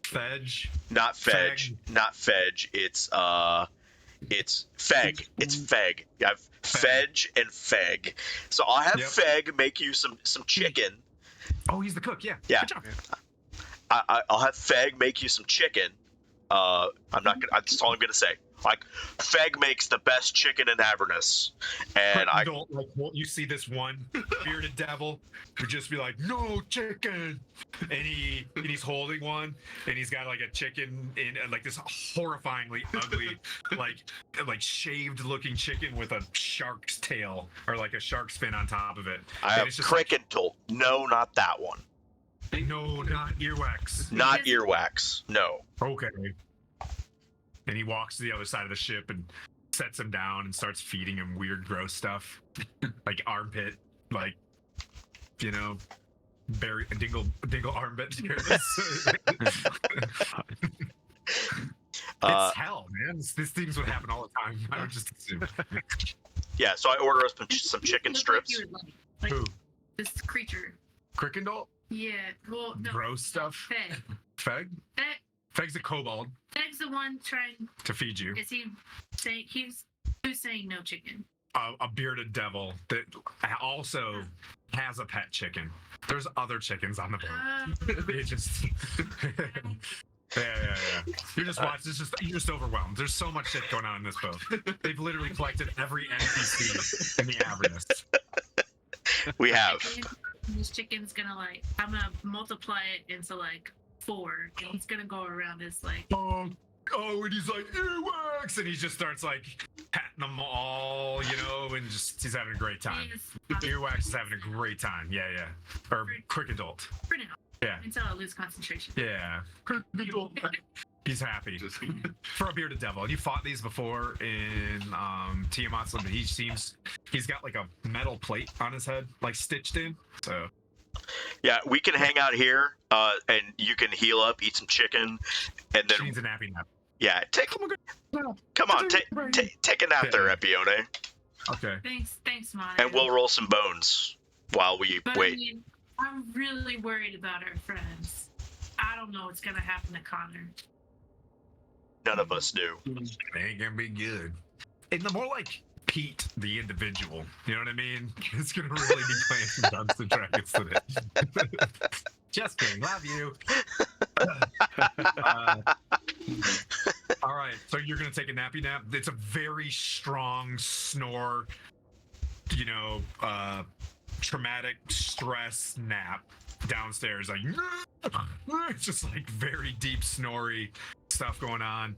Fedge. Not Fedge. Not Fedge. It's Feg. It's Feg. You have Fedge and Feg. So I'll have Feg make you some chicken. Oh, he's the cook. Yeah. Yeah. Good job. I'll have Feg make you some chicken. I'm not gonna. That's all I'm gonna say. Feg makes the best chicken in Avernus, and you see this one bearded devil who just be like, "No chicken," and he's holding one, and he's got a chicken in this horrifyingly ugly, like shaved looking chicken with a shark's tail or a shark's fin on top of it. I have Krickentool. No, not that one. No, not earwax. Not earwax. No. Okay. and he walks to the other side of the ship and sets him down and starts feeding him weird, gross stuff, like armpit, like dingle armpit. It's hell, man. These things would happen all the time. I would just assume. Yeah, so I order us some chicken Look strips. Like you would like Who? this creature. Crickendall? Yeah. Well, no. Gross stuff? Feg. Feg? Feg's a kobold Feg's the one trying. to feed you. Is he saying who's saying no chicken? A bearded devil that also has a pet chicken. There's other chickens on the boat. They just yeah. You're just watching. You're just overwhelmed. There's so much shit going on in this boat. They've literally collected every NPC in the Avernus. We have. This chicken's gonna I'm gonna multiply it into 4, and he's gonna go around as oh, and he's like earwax, and he just starts patting them all, and he's having a great time. Earwax is having a great time. Yeah. Or quick adult. For now. Yeah. Until I lose concentration. Yeah. He's happy. For a bearded devil. You fought these before in Tiamat's, but he's got a metal plate on his head, stitched in. So yeah, we can hang out here, and you can heal up, eat some chicken, and then she needs a nappy nap. Yeah, come on, take a nap there, Epione. Okay. Thanks, Maya. And we'll roll some bones while we wait. I mean, I'm really worried about our friends. I don't know what's gonna happen to Connor. None of us do. It ain't gonna be good. It's more like Pete, the individual. You know what I mean? It's gonna really be playing some Dungeons and Dragons today. Just kidding. Love you. All right. So you're gonna take a nappy nap. It's a very strong snore. Traumatic stress nap downstairs. It's just very deep snory stuff going on.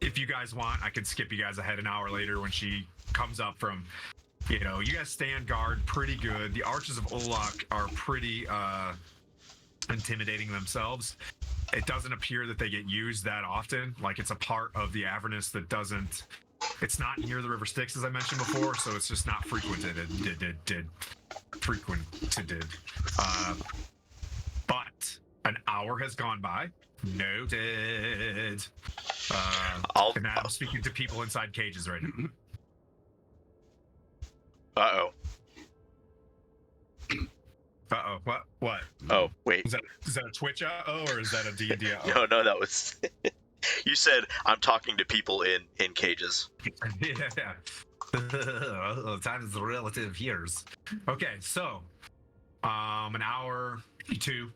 If you guys want, I could skip you guys ahead an hour later when she comes up from, you guys stand guard pretty good. The Archers of Olak are pretty intimidating themselves. It doesn't appear that they get used that often. It's a part of the Avernus that doesn't. It's not near the River Styx, as I mentioned before, so it's just not frequented. But an hour has gone by. Noted. And I'm speaking to people inside cages right now. Uh-oh. What? Oh, wait. Is that a Twitch or is that a D&D? No, that was... You said, I'm talking to people in cages. Yeah. Time is relative years. Okay, so, an hour, 2,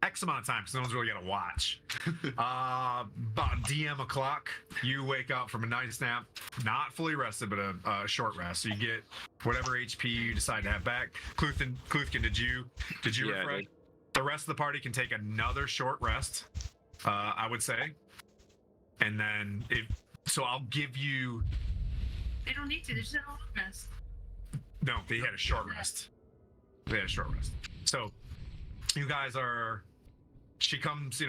X amount of time, because no one's really gonna watch. About DM o'clock, you wake up from a nice nap, not fully rested, but a short rest. So you get whatever HP you decide to have back. Cluthkin, did you refresh? The rest of the party can take another short rest, I would say. And then I'll give you. They don't need to. They just had a long rest. No, they had a short rest. So you guys are. She comes,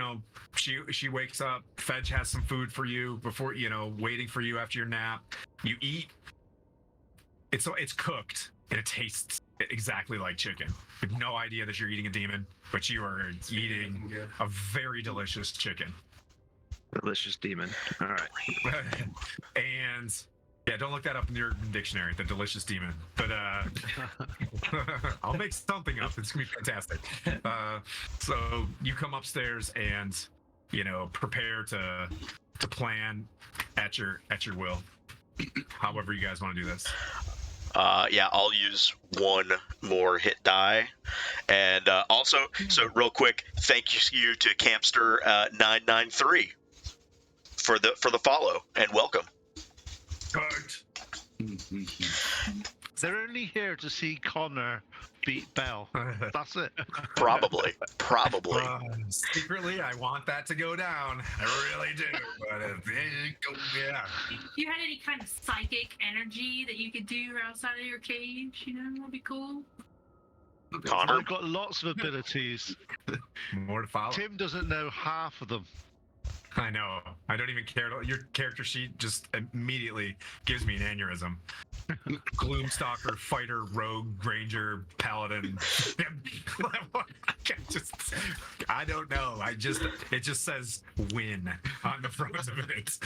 she wakes up. Fedge has some food for you before, waiting for you after your nap. You eat. It's cooked and it tastes exactly like chicken. You have no idea that you're eating a demon, but you are eating a very delicious chicken. Delicious demon. All right. And yeah, don't look that up in your dictionary, the delicious demon. But I'll make something up. It's gonna be fantastic. So you come upstairs and prepare to plan at your will. However you guys want to do this. Yeah, I'll use one more hit die, and also, so real quick, thank you to Campster 993 for the follow and welcome. They're only here to see Connor beat Bell. That's it. Probably. Secretly, I want that to go down. I really do. But yeah. If you had any kind of psychic energy that you could do outside of your cage, that'd be cool. Connor? I've got lots of abilities. More to follow. Tim doesn't know half of them. I know. I don't even care. Your character sheet just immediately gives me an aneurysm. Gloomstalker, fighter, rogue, ranger, paladin. I don't know. It just says win on the front of it.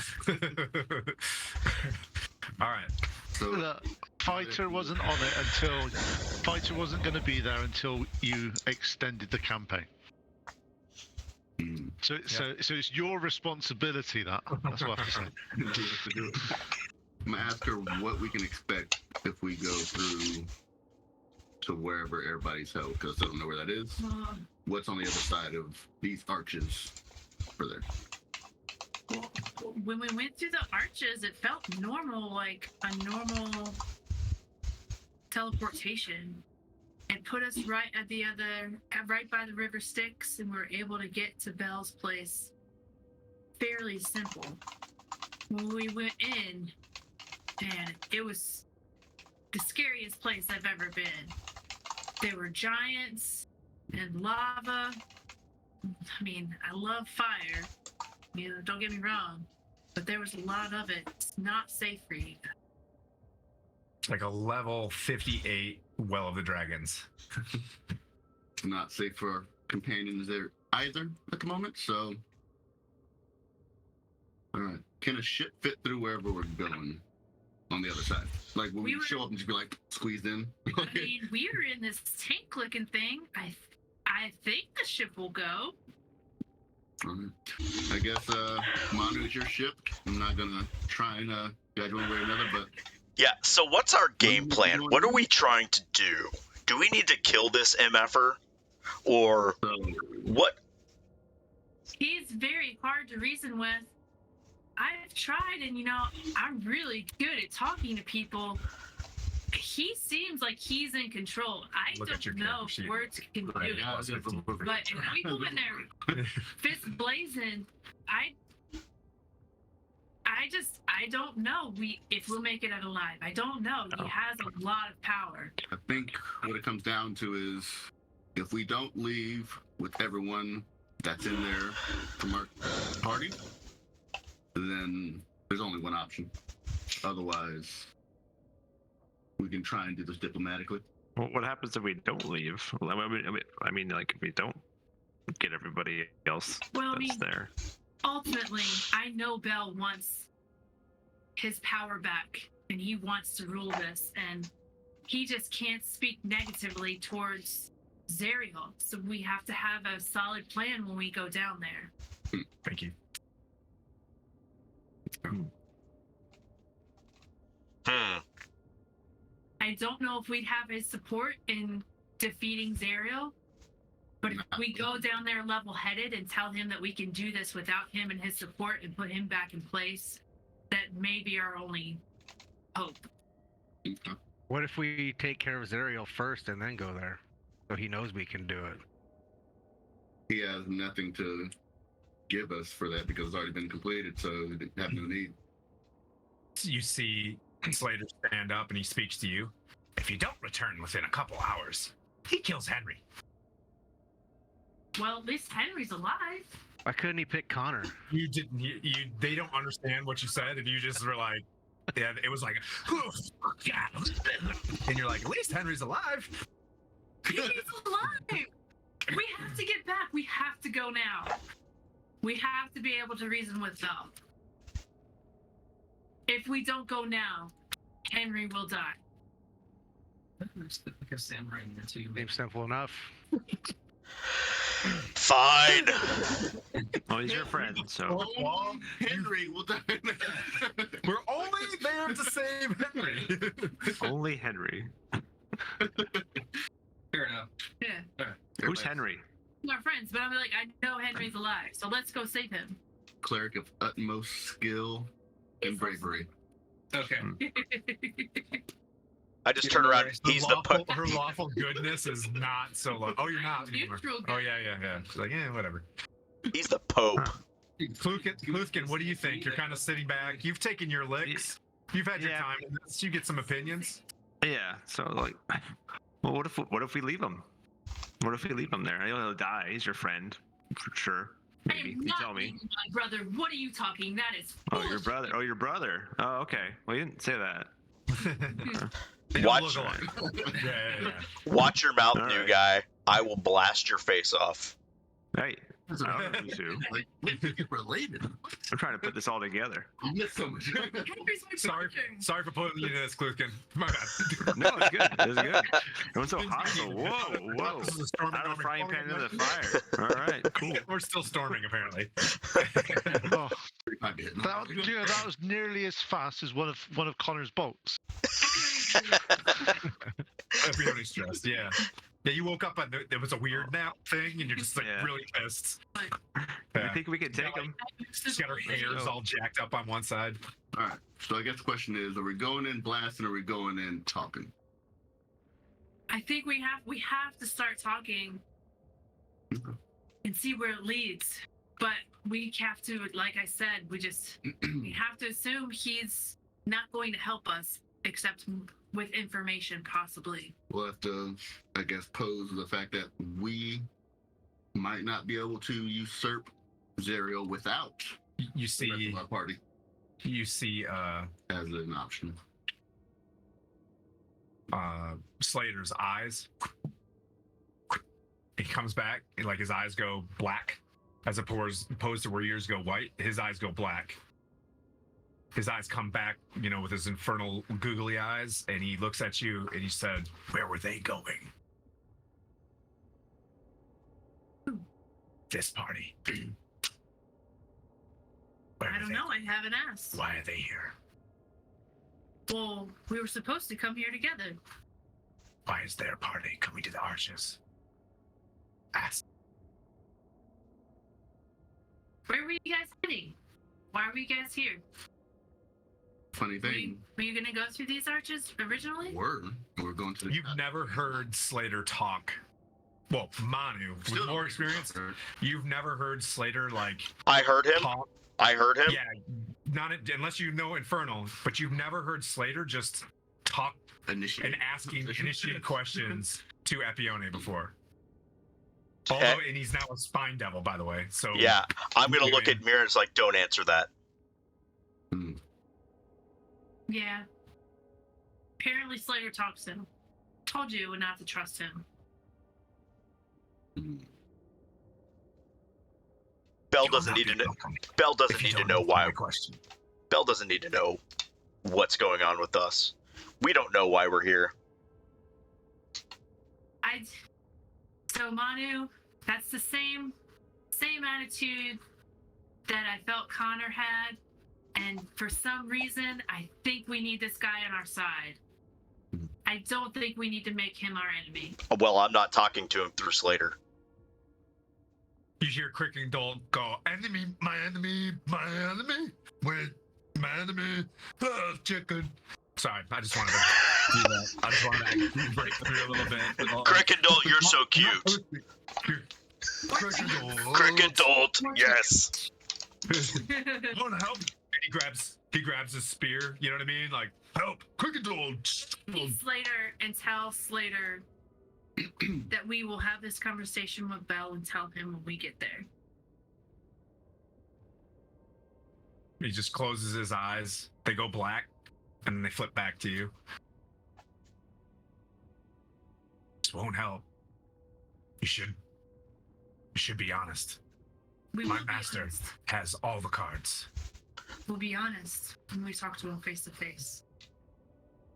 All right. So The fighter wasn't on it until fighter wasn't going to be there until you extended the campaign. So it's your responsibility that's what I have to say. I'm gonna ask her what we can expect if we go through to wherever everybody's held, because I don't know where that is. What's on the other side of these arches for there? When we went through the arches, it felt normal, like a normal teleportation. It put us right by the river Styx, and we were able to get to Belle's place fairly simple. When we went in, and it was the scariest place I've ever been. There were giants and lava. I mean, I love fire. Don't get me wrong, but there was a lot of it. It's not safe for you. It's like a level 58 Well of the Dragons. It's not safe for our companions there either at the moment, so. Alright. Can a ship fit through wherever we're going on the other side? Like, when we show up and just be like, squeezed in? I mean, we were in this tank looking thing. I think the ship will go. I guess, Manu's your ship. I'm not gonna try and guide you one way or another, but. Yeah, so what's our game plan? What are we trying to do? Do we need to kill this MFer? Or what? He's very hard to reason with. I've tried, and I'm really good at talking to people. He seems like he's in control. I don't know if words can do it. But if we go in there fist blazing, I don't know if we'll make it out alive. I don't know. He has a lot of power. I think what it comes down to is if we don't leave with everyone that's in there from our party, then there's only one option. Otherwise, we can try and do this diplomatically. What happens if we don't leave? I mean, like, if we don't get everybody else that's there. Ultimately, I know Bell wants his power back, and he wants to rule this, and he just can't speak negatively towards Zariel. So we have to have a solid plan when we go down there. Thank you. I don't know if we'd have his support in defeating Zariel, but if we go down there level-headed and tell him that we can do this without him and his support and put him back in place, that may be our only hope. What if we take care of Zariel first and then go there, so he knows we can do it? He has nothing to give us for that because it's already been completed, so we didn't have no need. You see Slater stand up and he speaks to you. If you don't return within a couple hours, he kills Henry. Well, at least Henry's alive. Why couldn't he pick Connor? You didn't. They don't understand what you said, and you just were like, yeah. It was like, oh, God. And you're like, at least Henry's alive. He's alive. We have to get back. We have to go now. We have to be able to reason with them. If we don't go now, Henry will die. There's like a samurai in there too. Seems simple enough. Fine. Oh, he's your friend, so. Well, Henry will die. We're only there to save Henry. Only Henry. Fair enough. Yeah. Who's Henry? We're friends, but I'm like, I know Henry's alive, so let's go save him. Cleric of utmost skill and bravery. Okay. I just turn around. He's the Pope. Her lawful goodness is not so low. Oh, you're not anymore. Neutral Oh, yeah. She's like, yeah, whatever. He's the Pope. Kluthkin, what do you think? You're kind of sitting back. You've taken your licks. You've had your Yeah. time in this. You get some opinions. Yeah. So like, well, what if we leave him? What if we leave him there? He'll die. He's your friend, for sure. I Maybe. am You not tell me. leaving my brother. What are you talking? That is Oh, your foolish. brother. Oh, your brother. Oh, okay. Well, you didn't say that. They don't Watch- look alike. Yeah. Watch your mouth, All new right. guy. I will blast your face off. Hey, I don't know you two. Like, we think it's related. I'm trying to put this all together. You missed so much. Henry's my Sorry, brother. sorry for putting you in this, Klukin. My bad. No, it's good. It's good. Everyone's so hostile. Whoa. This is a storming Out of the army. frying pan into the fire. All right, cool. We're still storming, apparently. Oh, I did. that was nearly as fast as one of Connor's boats. Everybody's stressed. Yeah. Yeah, you woke up and there was a weird nap thing, and you're just like Yeah. really pissed. I Yeah. think we could take them. She's got her hairs all jacked up on one side. All right. So I guess the question is: are we going in blasting, or are we going in talking? I think we have to start talking and see where it leads. But we have to, like I said, we have to assume he's not going to help us except with information, possibly. We'll have to, I guess, pose the fact that we might not be able to usurp Zerial without You the rest see, of our party as an option. Slater's eyes. He comes back, and like his eyes go black, as opposed to where yours go white. His eyes go black. His eyes come back, with his infernal googly eyes, and he looks at you and he said, "Where were they going?" This party. Where I are don't they? know. I haven't asked. Why are they here? Well, we were supposed to come here together. Why is their party coming to the arches? Ask. Where were you guys heading? Why were you guys here? Funny thing, Were you gonna go through these arches originally? we're going to the You've never heard Slater talk. Well, Manu, with Still more don't experience, heard. you've never heard Slater I heard him. talk. I heard him. Yeah, unless you know Infernal, but you've never heard Slater just talk initiate and asking initiate questions to Epione before. Eh. Although, and he's now a spine devil, by the way. So Yeah, I'm gonna look at Mira and it's like, don't answer that. Hmm. Yeah. Apparently Slater talks to him. Told you not to trust him. Hmm. Bell You will doesn't not need be to know. welcome Bell doesn't if you need to don't know answer why. my question. Bell doesn't need to know what's going on with us. We don't know why we're here. So Manu, that's the same attitude that I felt Connor had, and for some reason, I think we need this guy on our side. I don't think we need to make him our enemy. Well, I'm not talking to him through Slater. You hear Cricking Dolt go, "Enemy, my enemy, my enemy. Wait, my enemy. Oh, chicken." Sorry, I just wanted to do that. I just wanted to break through a little bit. Crickendole, you're so cute. Crickendole. Crickendole, yes. I want to help. And he grabs his spear. You know what I mean? Like, help, Crickendole. Meet Slater and tell Slater that we will have this conversation with Bell and tell him when we get there. He just closes his eyes. They go black, and then they flip back to you. This won't help. You should be honest. We My will be master honest. has all the cards. We'll be honest when we talk to him face to face.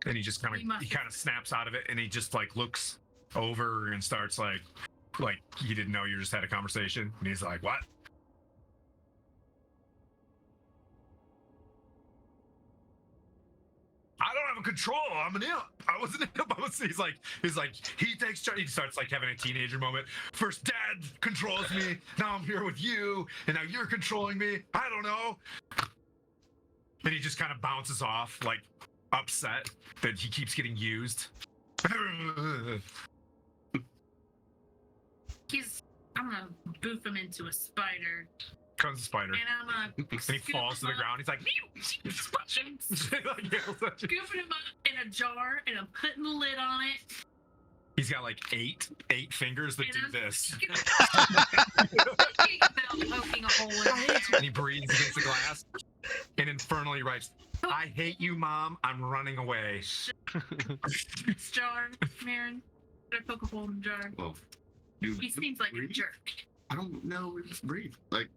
And he just kind We must- of snaps out of it, and he just like looks over and starts like you didn't know you just had a conversation. And he's like, "What?" I don't have a control. I'm an imp. I wasn't an imp. He's like, he takes charge. He starts like having a teenager moment. First dad controls me. Now I'm here with you. And now you're controlling me. I don't know. And he just kind of bounces off, like upset that he keeps getting used. I'm gonna boof him into a spider. Comes the spider. And I'm gonna And he falls to the ground. He's like, scooping him up in a jar and I'm putting the lid on it. He's got like eight fingers that do this. Poking a hole in there. And he breathes against the glass and infernally writes, "I hate you, Mom. I'm running away." Jar, Marin. Should I poke a hole in the jar? Well, you He seems like a breathe? jerk. I don't know. Just breathe. Like,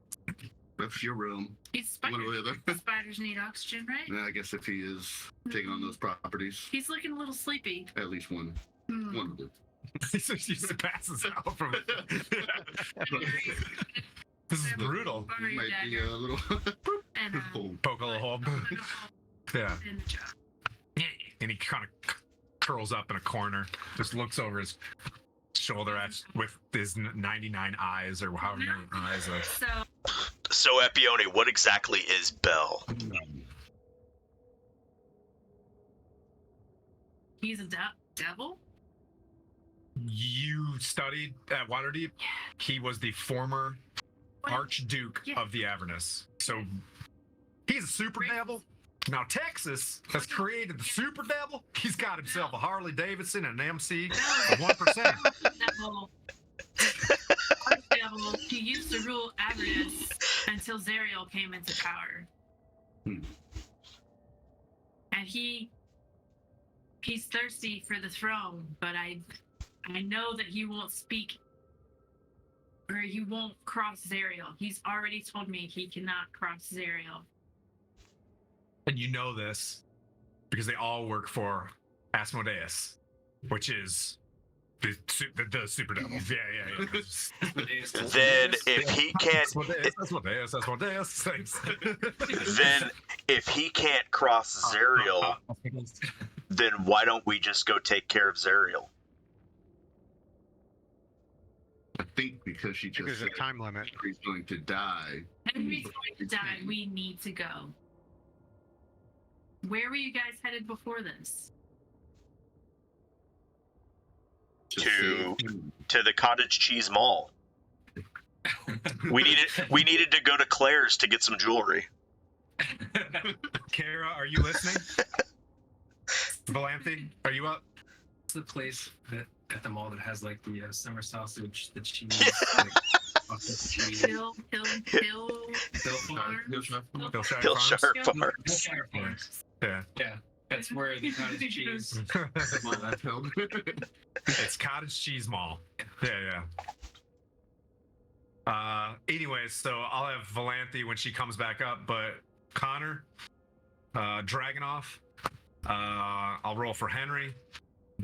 that's your room. He's One or the spiders. other. Spiders need oxygen, right? And I guess if he is taking on those properties, He's looking a little sleepy. at least one Hmm. of them. So she just passes out from it. This is brutal. Borrow your Might be dagger a little. and hole. Poke a little hole. Yeah. in the jar. And he kind of curls up in a corner, just looks over his shoulder at with his 99 eyes or however many eyes. So So, Epione, what exactly is Bell? he's a devil? You studied at Waterdeep. He was the former Archduke Yeah. of the Avernus. So he's a super devil. Now Texas has created the super devil. He's got himself a Harley Davidson and an MC of 1%. Devil. Devil. He used to rule Avernus until Zariel came into power. Hmm. And he's thirsty for the throne, but I know that he won't speak or he won't cross Zariel. He's already told me he cannot cross Zariel. And you know this because they all work for Asmodeus, which is the super devil. Yeah. Then, if he can't, Asmodeus. Thanks. then if he can't cross Zariel, then why don't we just go take care of Zariel? I think because she just There's a said time limit. he's going to die. Henry's going to die. We need to go. Where were you guys headed before this? To the Cottage Cheese Mall. We needed to go to Claire's to get some jewelry. Kara, are you listening? Valanthe, are you up? It's the place at the mall that has like the summer sausage, the cheese, Yeah. like, sausage cheese. Hill Farm. Hillshire Hillshire Farms? Farm. Hillshire Farms. Yeah. Yeah, that's where the cottage cheese. It's Cottage Cheese Mall. Yeah. Anyways, so I'll have Valanthe when she comes back up, but Connor, Dragonoff, I'll roll for Henry.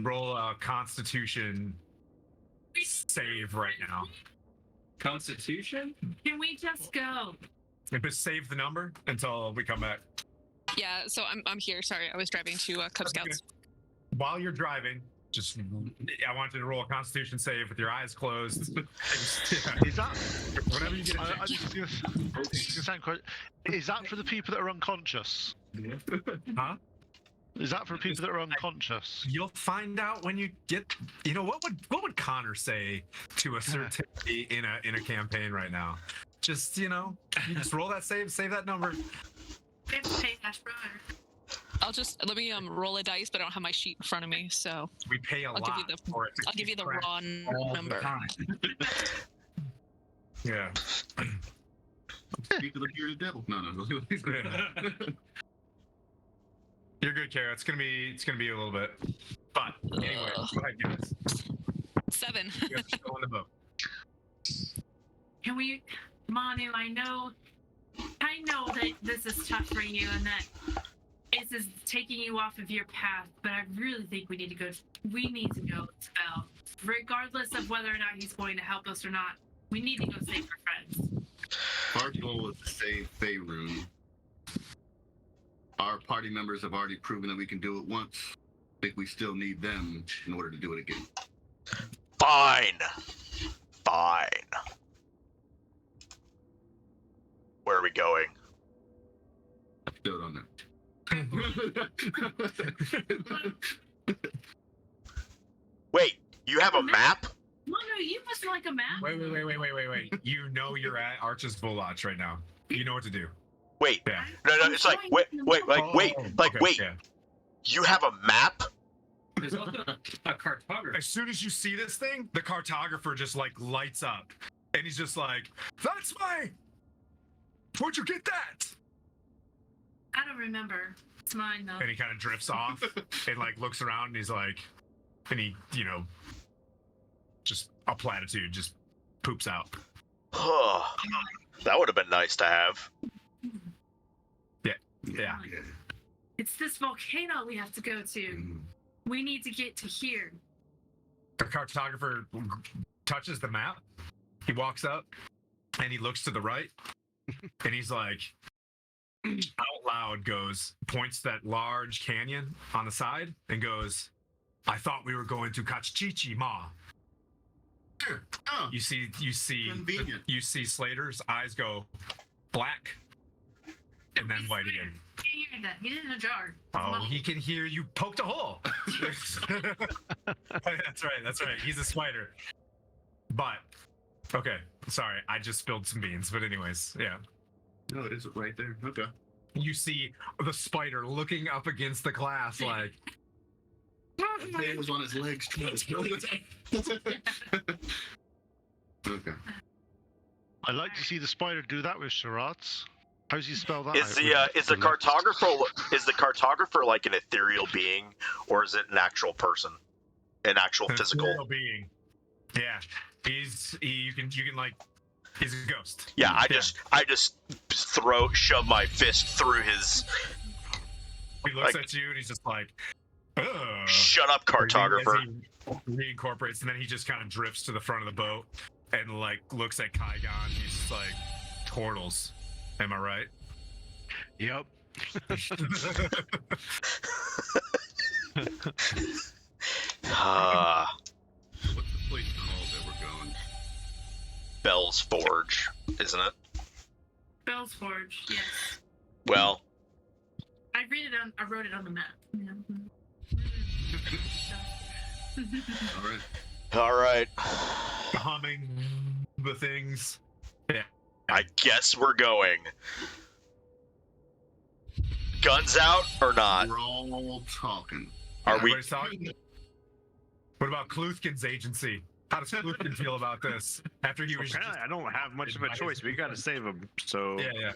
Roll a Constitution save right now. Constitution? Can we just go? And just save the number until we come back. Yeah, so I'm here. Sorry, I was driving to Cub Scouts. While you're driving, just I want you to roll a Constitution save with your eyes closed. Is that? Whatever you get. I just gonna sound quite. Is that for the people that are unconscious? Huh? Is that for people that are unconscious? You'll find out when you get. You know what would Connor say to a certificate in a campaign right now? Just you just roll that save that number. We have to pay Ash Brother. I'll just let me roll a dice, but I don't have my sheet in front of me, so We pay a I'll lot give you the- for it. to I'll give you keep the track raw all the number. time. Yeah. Speak of the bearded devil. No. You're good, Kara. It's gonna be a little bit. But anyway, go ahead, guys. 7. You have to go on the boat. Can we, Manu? I know that this is tough for you and that this is taking you off of your path, but I really think we need to go to Bell. Regardless of whether or not he's going to help us or not, we need to go save our friends. Our goal is to save Faerun. Our party members have already proven that we can do it once. I think we still need them in order to do it again. Fine. Where are we going? Still don't know. Wait, you have a map? Manu, you must like a map. Wait. You know you're at Arch's Volach right now. You know what to do. Wait. Yeah. No, it's like wait. Okay, You have a map? There's also a cartographer. As soon as you see this thing, the cartographer just like lights up, and he's just like, "That's my. Where'd you get that?" I don't remember. It's mine though. And he kind of drifts off and like looks around, and he's like, and he, just a platitude, just poops out. That would have been nice to have. Yeah. It's this volcano we have to go to. We need to get to here. The cartographer touches the map. He walks up and he looks to the right, and he's like, out loud points that large canyon on the side and goes, "I thought we were going to Kachichi Ma." Oh, You see convenient. you see Slater's eyes go black and then white again. Can't hear that. He's in a jar. Oh, he can hear you poked a hole. That's right. He's a spider. But okay, sorry, I just spilled some beans. But anyways, yeah. No, it is right there. Okay. You see the spider looking up against the glass like, Man was on his legs trying to kill it. Okay. I like to see the spider do that with charades. How does he spell that? Is the cartographer like an ethereal being, or is it an actual person, an actual physical? ethereal being. Yeah, he's a ghost. Yeah, I just shove my fist through his. He looks like- at you and he's just like, ugh. Shut up, cartographer. As he reincorporates, and then he just kind of drifts to the front of the boat and like looks at Kaigon. He's just like, "Turtles, am I right?" Yep. What's the place called that we're going? Bell's Forge, isn't it? Bell's Forge. Yes. Well, I wrote it on the map. Yeah. All right. all right. The humming, the things. I guess we're going. Guns out or not? We're all talking. Are we? Everybody's talking? What about Kluthkin's agency? How does Kluthkin feel about this? After he was Apparently, I don't have much of a choice. We got to save him. So, yeah.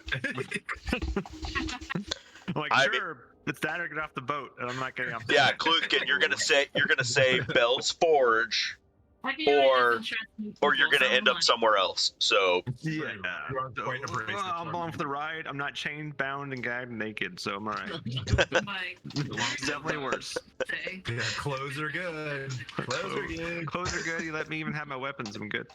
I'm like, I mean- sure, it's that or get off the boat, and I'm not getting off the Yeah, boat. Kluthkin, you're gonna say Bell's Forge, or you're gonna end up somewhere else. So Yeah. You are quite abrasive. I'm on for the ride. I'm not chained, bound, and gagged, naked, so I'm alright. It's definitely worse. Yeah, clothes are good. Clothes are good. Clothes are good. You let me even have my weapons. I'm good.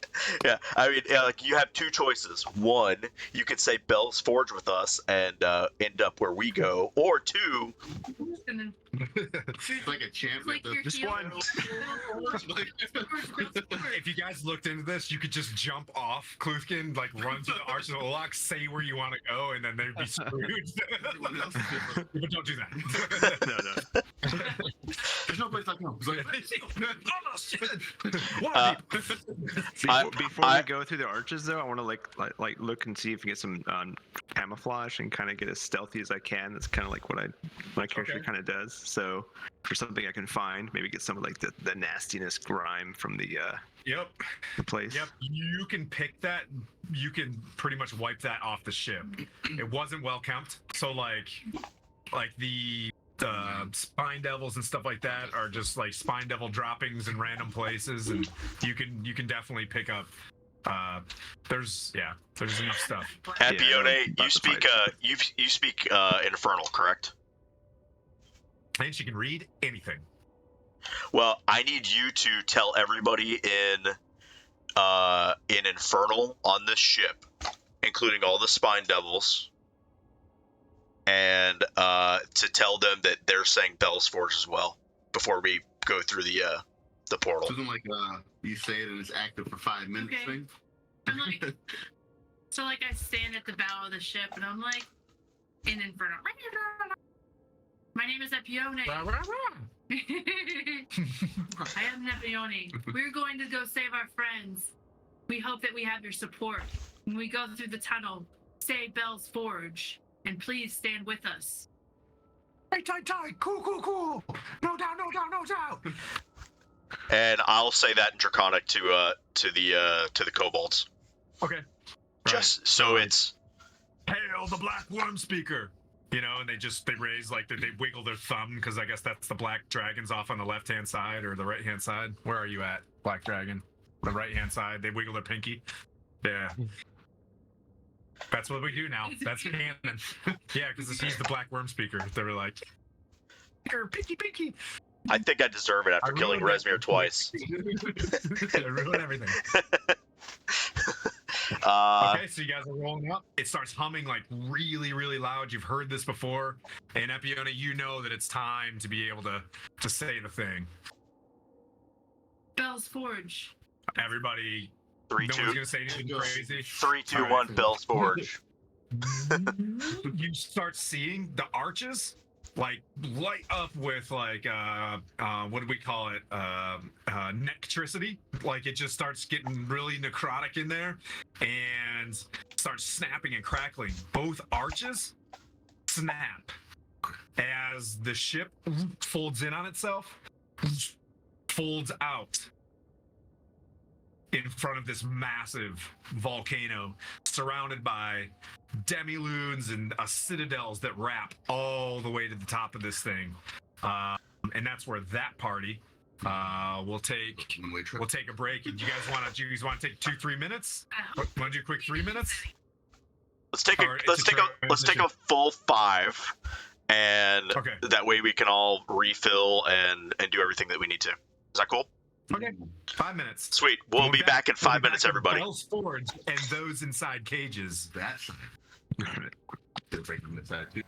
yeah, I mean, like you have two choices. One, you could say Bell's Forge with us and end up where we go, or two, It's like a champ Like with your Just heel- one. If you guys looked into this, you could just jump off Kluthkin, like run to the Arch of the Lock, say where you want to go, and then they'd be screwed. Everyone else is different. But don't do that. No. There's no place like home. It's like, Oh, shit. Before we go through the arches, though, I want to like look and see if we get some camouflage and kind of get as stealthy as I can. That's kind of like what my character Okay. kind of does. So for something I can find, maybe get some of like the nastiness grime from the Yep. place. Yep. You can pick that. You can pretty much wipe that off the ship. It wasn't well kept, so like the spine devils and stuff like that are just like spine devil droppings in random places, and you can definitely pick up. There's enough stuff. Apione, about you to speak fight. you speak Infernal, correct? And she can read anything. Well, I need you to tell everybody in Infernal on this ship, including all the spine devils, and to tell them that they're saying Bell's Forge as well before we go through the portal. Something like you say it and it's active for 5 minutes Okay. thing. I'm like, so like I stand at the bow of the ship and I'm like, in Inferno. My name is Epione. I am Nepione. We're going to go save our friends. We hope that we have your support. When we go through the tunnel, say Bell's Forge, and please stand with us. Tight. Cool. No doubt. And I'll say that in Draconic to the kobolds. Okay. Just so it's Hail the Black Worm Speaker. You know, and they raise like they wiggle their thumb because I guess that's the black dragons off on the left hand side or the right hand side. Where are you at, Black Dragon? The right hand side. They wiggle their pinky. Yeah. That's what we do now. That's canon. Yeah, because he's the Black Worm Speaker. They were like, pinky. I think I deserve it after killing Rezmir twice. I ruined everything. Okay, so you guys are rolling up. It starts humming like really, really loud. You've heard this before. And Epiona, you know that it's time to be able to say the thing. Bell's Forge. Everybody, 3, no 2, one's gonna say anything crazy. 3, 2, 1, Bell's Forge. You start seeing the arches like light up with like what do we call it, nectricity. Like it just starts getting really necrotic in there and starts snapping and crackling. Both arches snap as the ship folds in on itself, folds out in front of this massive volcano surrounded by demi-lunes and citadels that wrap all the way to the top of this thing. And that's where that party we'll take a break. And you guys want to take 2-3 minutes? Want to do a quick 3 minutes? Let's take a full 5, and that way we can all refill and do everything that we need to. Is that cool? Okay, 5 minutes. Sweet. We'll be back in 5 minutes, everybody. Bell's Forge and those inside cages. That's the breaking the side too.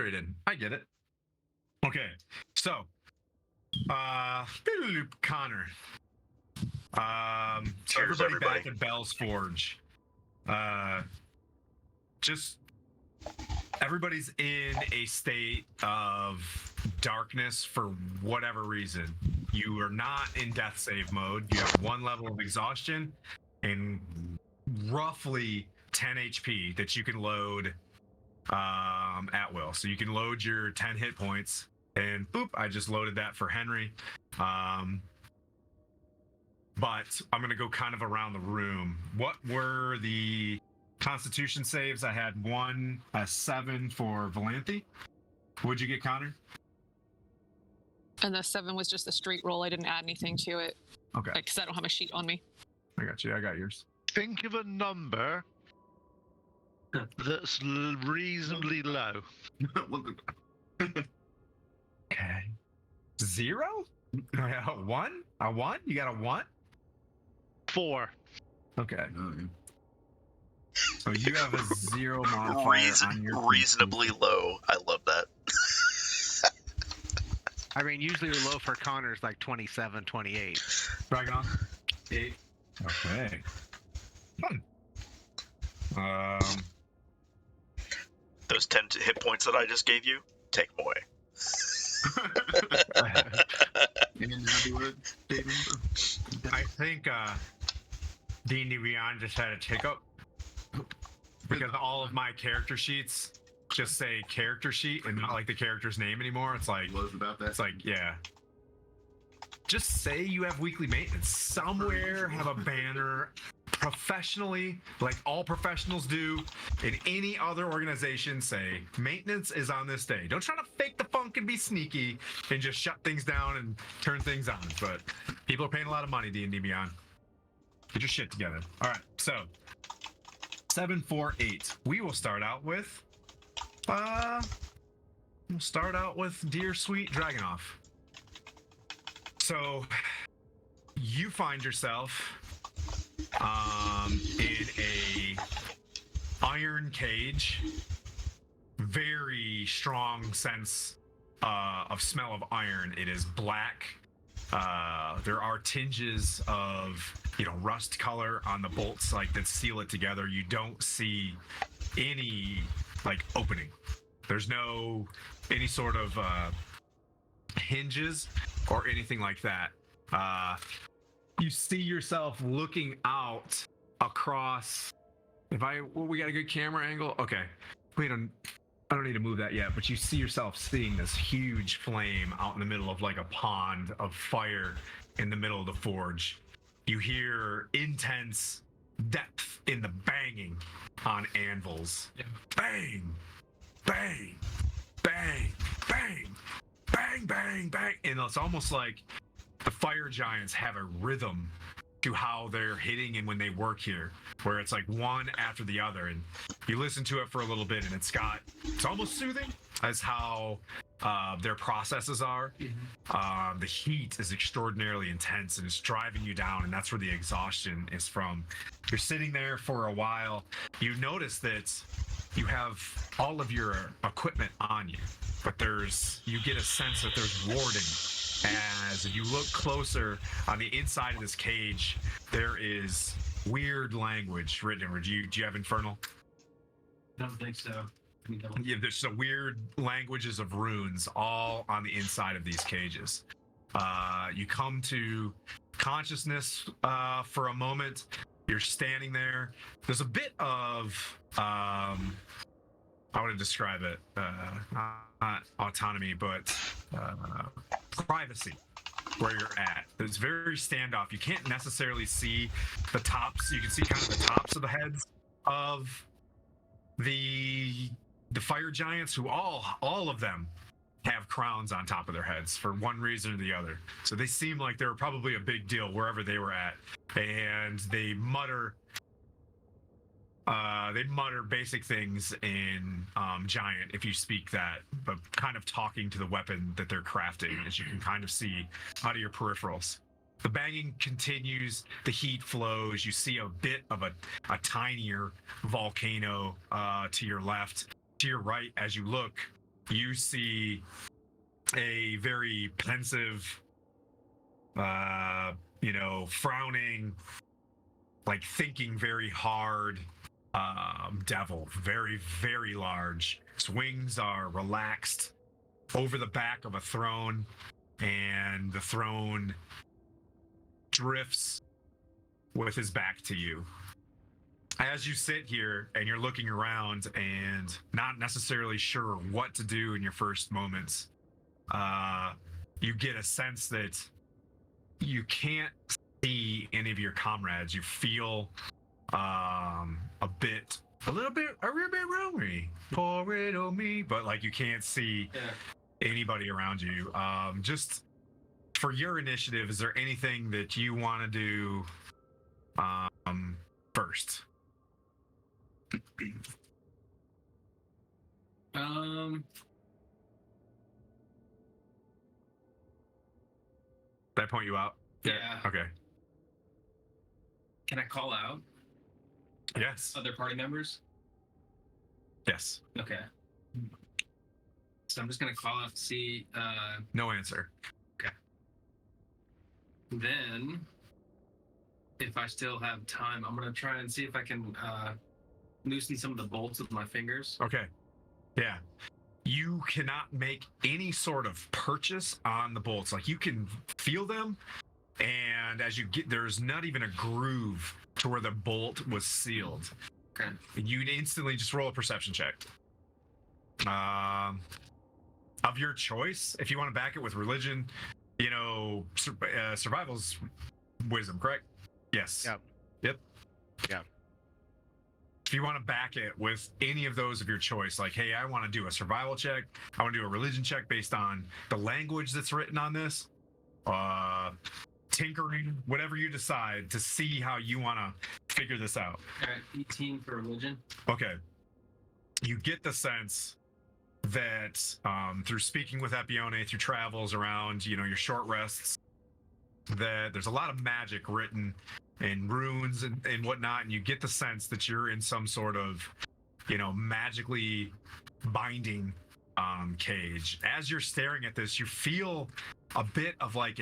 frustrated. I get it. Okay, so Connor. So Cheers, everybody everybody. back at Bell's Forge. Just everybody's in a state of darkness for whatever reason. You are not in death save mode. You have 1 level of exhaustion and roughly 10 HP that you can load at will. So you can load your 10 hit points, and boop, I just loaded that for Henry. But I'm gonna go kind of around the room. What were the Constitution saves? I had 1, a 7 for Valanthe. What'd you get, Connor? And the 7 was just a straight roll. I didn't add anything to it. Okay, Because I don't have a sheet on me. I got you. I got yours. Think of a number that's reasonably low. Okay. 0? 1? A 1? You got a 1? 4. Okay. So you have a 0 modifier on your Reasonably low. I love that. I mean, usually the low for Connor is like 27, 28. Dragon on. 8. Okay. Fun. Those 10 hit points that I just gave you, take them away. And happy word, David. I think D&D Beyond just had a hiccup because all of my character sheets just say character sheet and not like the character's name anymore. It's like, Was about that. it's like, yeah. Just say you have weekly maintenance. Somewhere have a banner professionally, like all professionals do in any other organization, say maintenance is on this day. Don't try to fake the funk and be sneaky and just shut things down and turn things on. But people are paying a lot of money, D&D Beyond. Get your shit together. All right, so 7, 4, 8. We will start out with dear sweet Dragonoff. So you find yourself in a iron cage, very strong sense of smell of iron. It is black. There are tinges of rust color on the bolts like that seal it together. You don't see any like opening. There's no any sort of hinges or anything like that. You see yourself looking out across. We got a good camera angle. Okay, I don't need to move that yet, but you see yourself seeing this huge flame out in the middle of like a pond of fire in the middle of the forge. You hear intense depth in the banging on anvils. Yeah. Bang, bang, bang, bang, bang, bang, bang. And it's almost like the fire giants have a rhythm to how they're hitting and when they work here, where it's like one after the other, and you listen to it for a little bit and it's almost soothing as how their processes are. The heat is extraordinarily intense and it's driving you down, and that's where the exhaustion is from. You're sitting there for a while. You notice that you have all of your equipment on you, but you get a sense that there's warding. As you look closer on the inside of this cage, there is weird language written over. Do you have Infernal? Don't think so. Yeah, there's some weird languages of runes all on the inside of these cages. You come to consciousness for a moment. You're standing there. There's a bit of I want to describe it, not autonomy, but privacy where you're at. It's very standoff. You can't necessarily see the tops. You can see kind of the tops of the heads of the fire giants, who all of them have crowns on top of their heads for one reason or the other. So they seem like they were probably a big deal wherever they were at, and they mutter basic things in giant if you speak that, but kind of talking to the weapon that they're crafting, as you can kind of see out of your peripherals. The banging continues, the heat flows. You see a bit of a tinier volcano to your left. To your right, as you look, you see a very pensive, frowning, like thinking very hard devil, very, very large. His wings are relaxed over the back of a throne, and the throne drifts with his back to you. As you sit here and you're looking around and not necessarily sure what to do in your first moments, you get a sense that you can't see any of your comrades. You feel a little bit roomy. Pour it on me, but like you can't see anybody around you. Just for your initiative, is there anything that you want to do first? Did I point you out? Yeah. Okay. Can I call out Yes. other party members? Yes. Okay. So I'm just gonna call out to see. No answer. Then, if I still have time, I'm gonna try and see if I can loosen some of the bolts with my fingers. Okay. Yeah. You cannot make any sort of purchase on the bolts. Like you can feel them, and as you get, there's not even a groove to where the bolt was sealed. Okay. And you'd instantly just roll a perception check. Of your choice, if you want to back it with religion, survival's wisdom, correct? Yes. Yep. If you want to back it with any of those of your choice, like, hey, I want to do a survival check, I want to do a religion check based on the language that's written on this, tinkering, whatever you decide to see how you want to figure this out. All right, 18 for religion. Okay. You get the sense that through speaking with Epione, through travels around, your short rests, that there's a lot of magic written in runes and whatnot, and you get the sense that you're in some sort of, magically binding cage. As you're staring at this, you feel a bit of like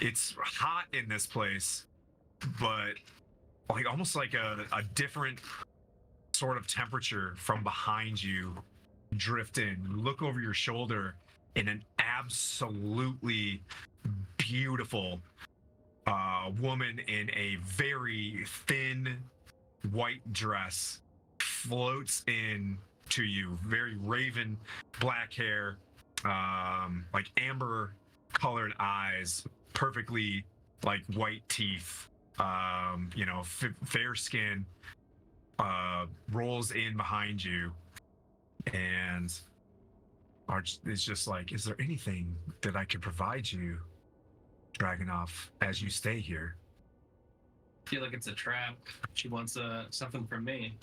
it's hot in this place, but like almost like a different sort of temperature from behind you drift in. Look over your shoulder, and an absolutely beautiful woman in a very thin white dress floats in to you. Very raven black hair, like amber colored eyes, perfectly like white teeth, fair skin, rolls in behind you and is just like, is there anything that I can provide you, Dragonov, as you stay here? I feel like it's a trap. She wants something from me.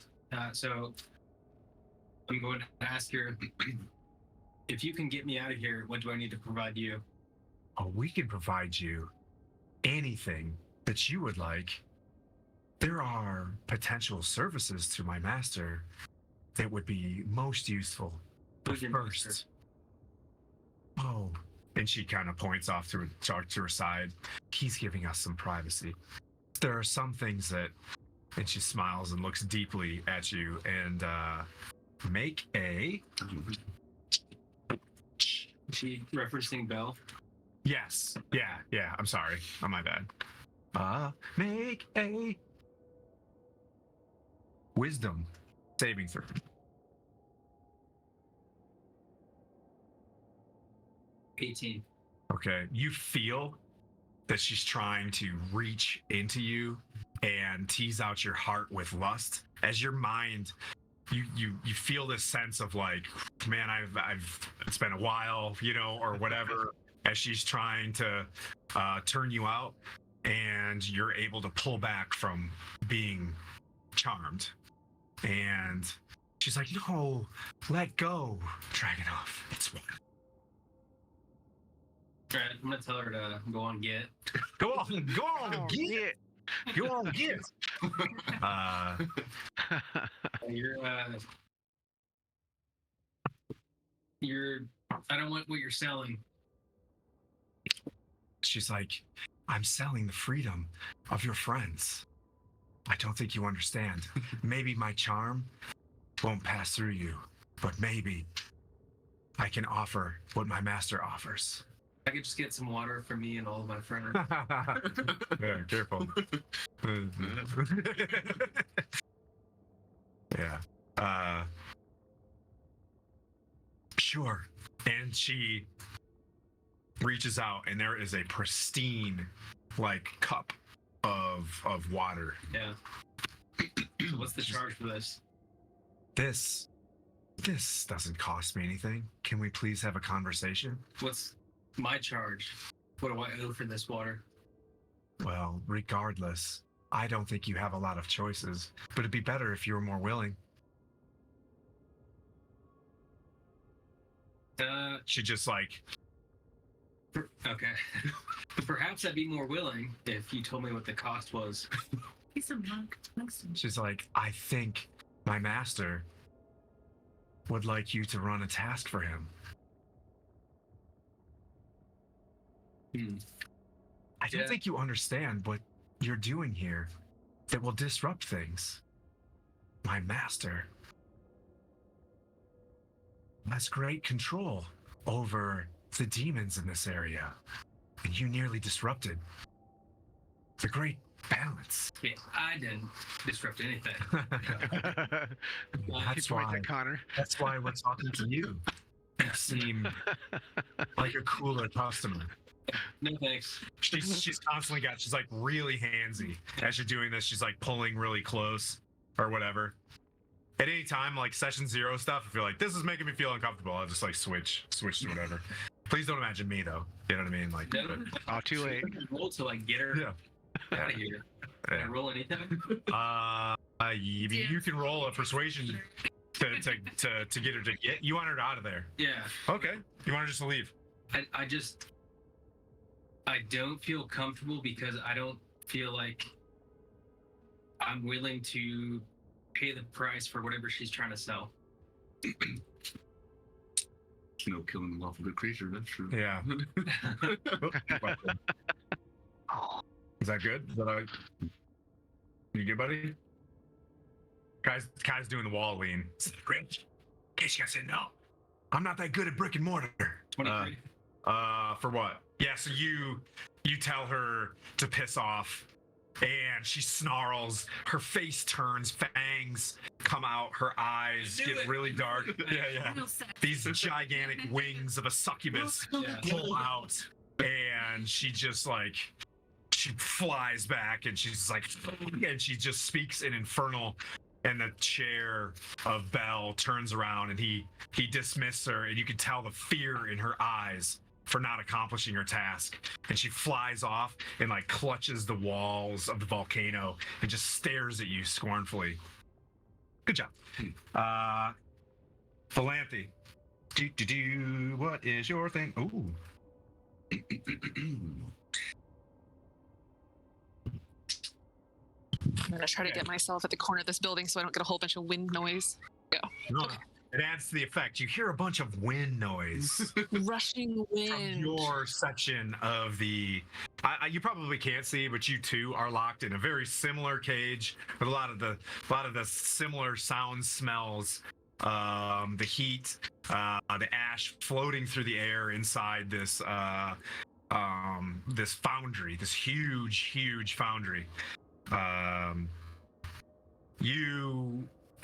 So I'm going to ask her, if you can get me out of here, what do I need to provide you? Oh, we can provide you anything that you would like. There are potential services to my master that would be most useful. But Who's your first, master? oh, and she kind of points off to her side. He's giving us some privacy. There are some things that, and she smiles and looks deeply at you and make a. She referencing Belle? Yes. Yeah. I'm sorry. Oh, my bad. Make a wisdom saving throw. $18. Okay. You feel that she's trying to reach into you and tease out your heart with lust. As your mind, you feel this sense of like, man, it's been a while, or whatever. As she's trying to turn you out, and you're able to pull back from being charmed. And she's like, no, let go, Dragonov. It's fine. All right, I'm going to tell her to go on get. Go on, get. Go on, get. You're I don't want what you're selling. She's like, I'm selling the freedom of your friends. I don't think you understand. Maybe my charm won't pass through you, but maybe I can offer what my master offers. I could just get some water for me and all of my friends. Yeah, careful. Yeah. Sure. And she reaches out, and there is a pristine, like, cup of water. Yeah. So what's the charge for this? This doesn't cost me anything. Can we please have a conversation? What's my charge? What do I owe for this water? Well, regardless, I don't think you have a lot of choices, but it'd be better if you were more willing. She just like, Okay. Perhaps I'd be more willing if you told me what the cost was. He's a monk. she's like, I think my master would like you to run a task for him. I don't think you understand what you're doing here that will disrupt things. My master has great control over the demons in this area, and you nearly disrupted the great balance. Yeah, I didn't disrupt anything. That's Keep right why. there, Connor. That's why we're talking to you. You seem like a cooler customer. No thanks. She's constantly she's like really handsy as you're doing this. She's like pulling really close or whatever. At any time, like session 0 stuff, if you're like, this is making me feel uncomfortable, I'll just like switch to whatever. Please don't imagine me though. You know what I mean? Like, No. Oh, too late. Roll to like get her out of here. Can I roll anything? You can roll a persuasion to get her to get. You want her out of there? Yeah. Okay. You want her just to leave? I don't feel comfortable because I don't feel like I'm willing to pay the price for whatever she's trying to sell. No killing a lawful good creature, that's true. Yeah. Is that good? Is that all right? You good, buddy? Kai's doing the wall lean. Great. In case you guys didn't know, I'm not that good at brick and mortar. 23. For what? Yeah, so you tell her to piss off, and she snarls, her face turns, fangs come out, her eyes get really dark. Yeah. These gigantic wings of a succubus pull out, and she just like, she flies back, and she's like, and she just speaks in infernal, and the chair of Bell turns around, and he dismisses her, and you can tell the fear in her eyes for not accomplishing her task, and she flies off and like clutches the walls of the volcano and just stares at you scornfully. Good job. Philanthropy. What is your thing? Ooh. I'm gonna try to get myself at the corner of this building so I don't get a whole bunch of wind noise. No, it adds to the effect. You hear a bunch of wind noise Rushing from wind. your section of the. You probably can't see, but you two are locked in a very similar cage with a lot of the similar sounds, smells, the heat, the ash floating through the air inside this this foundry, this huge foundry.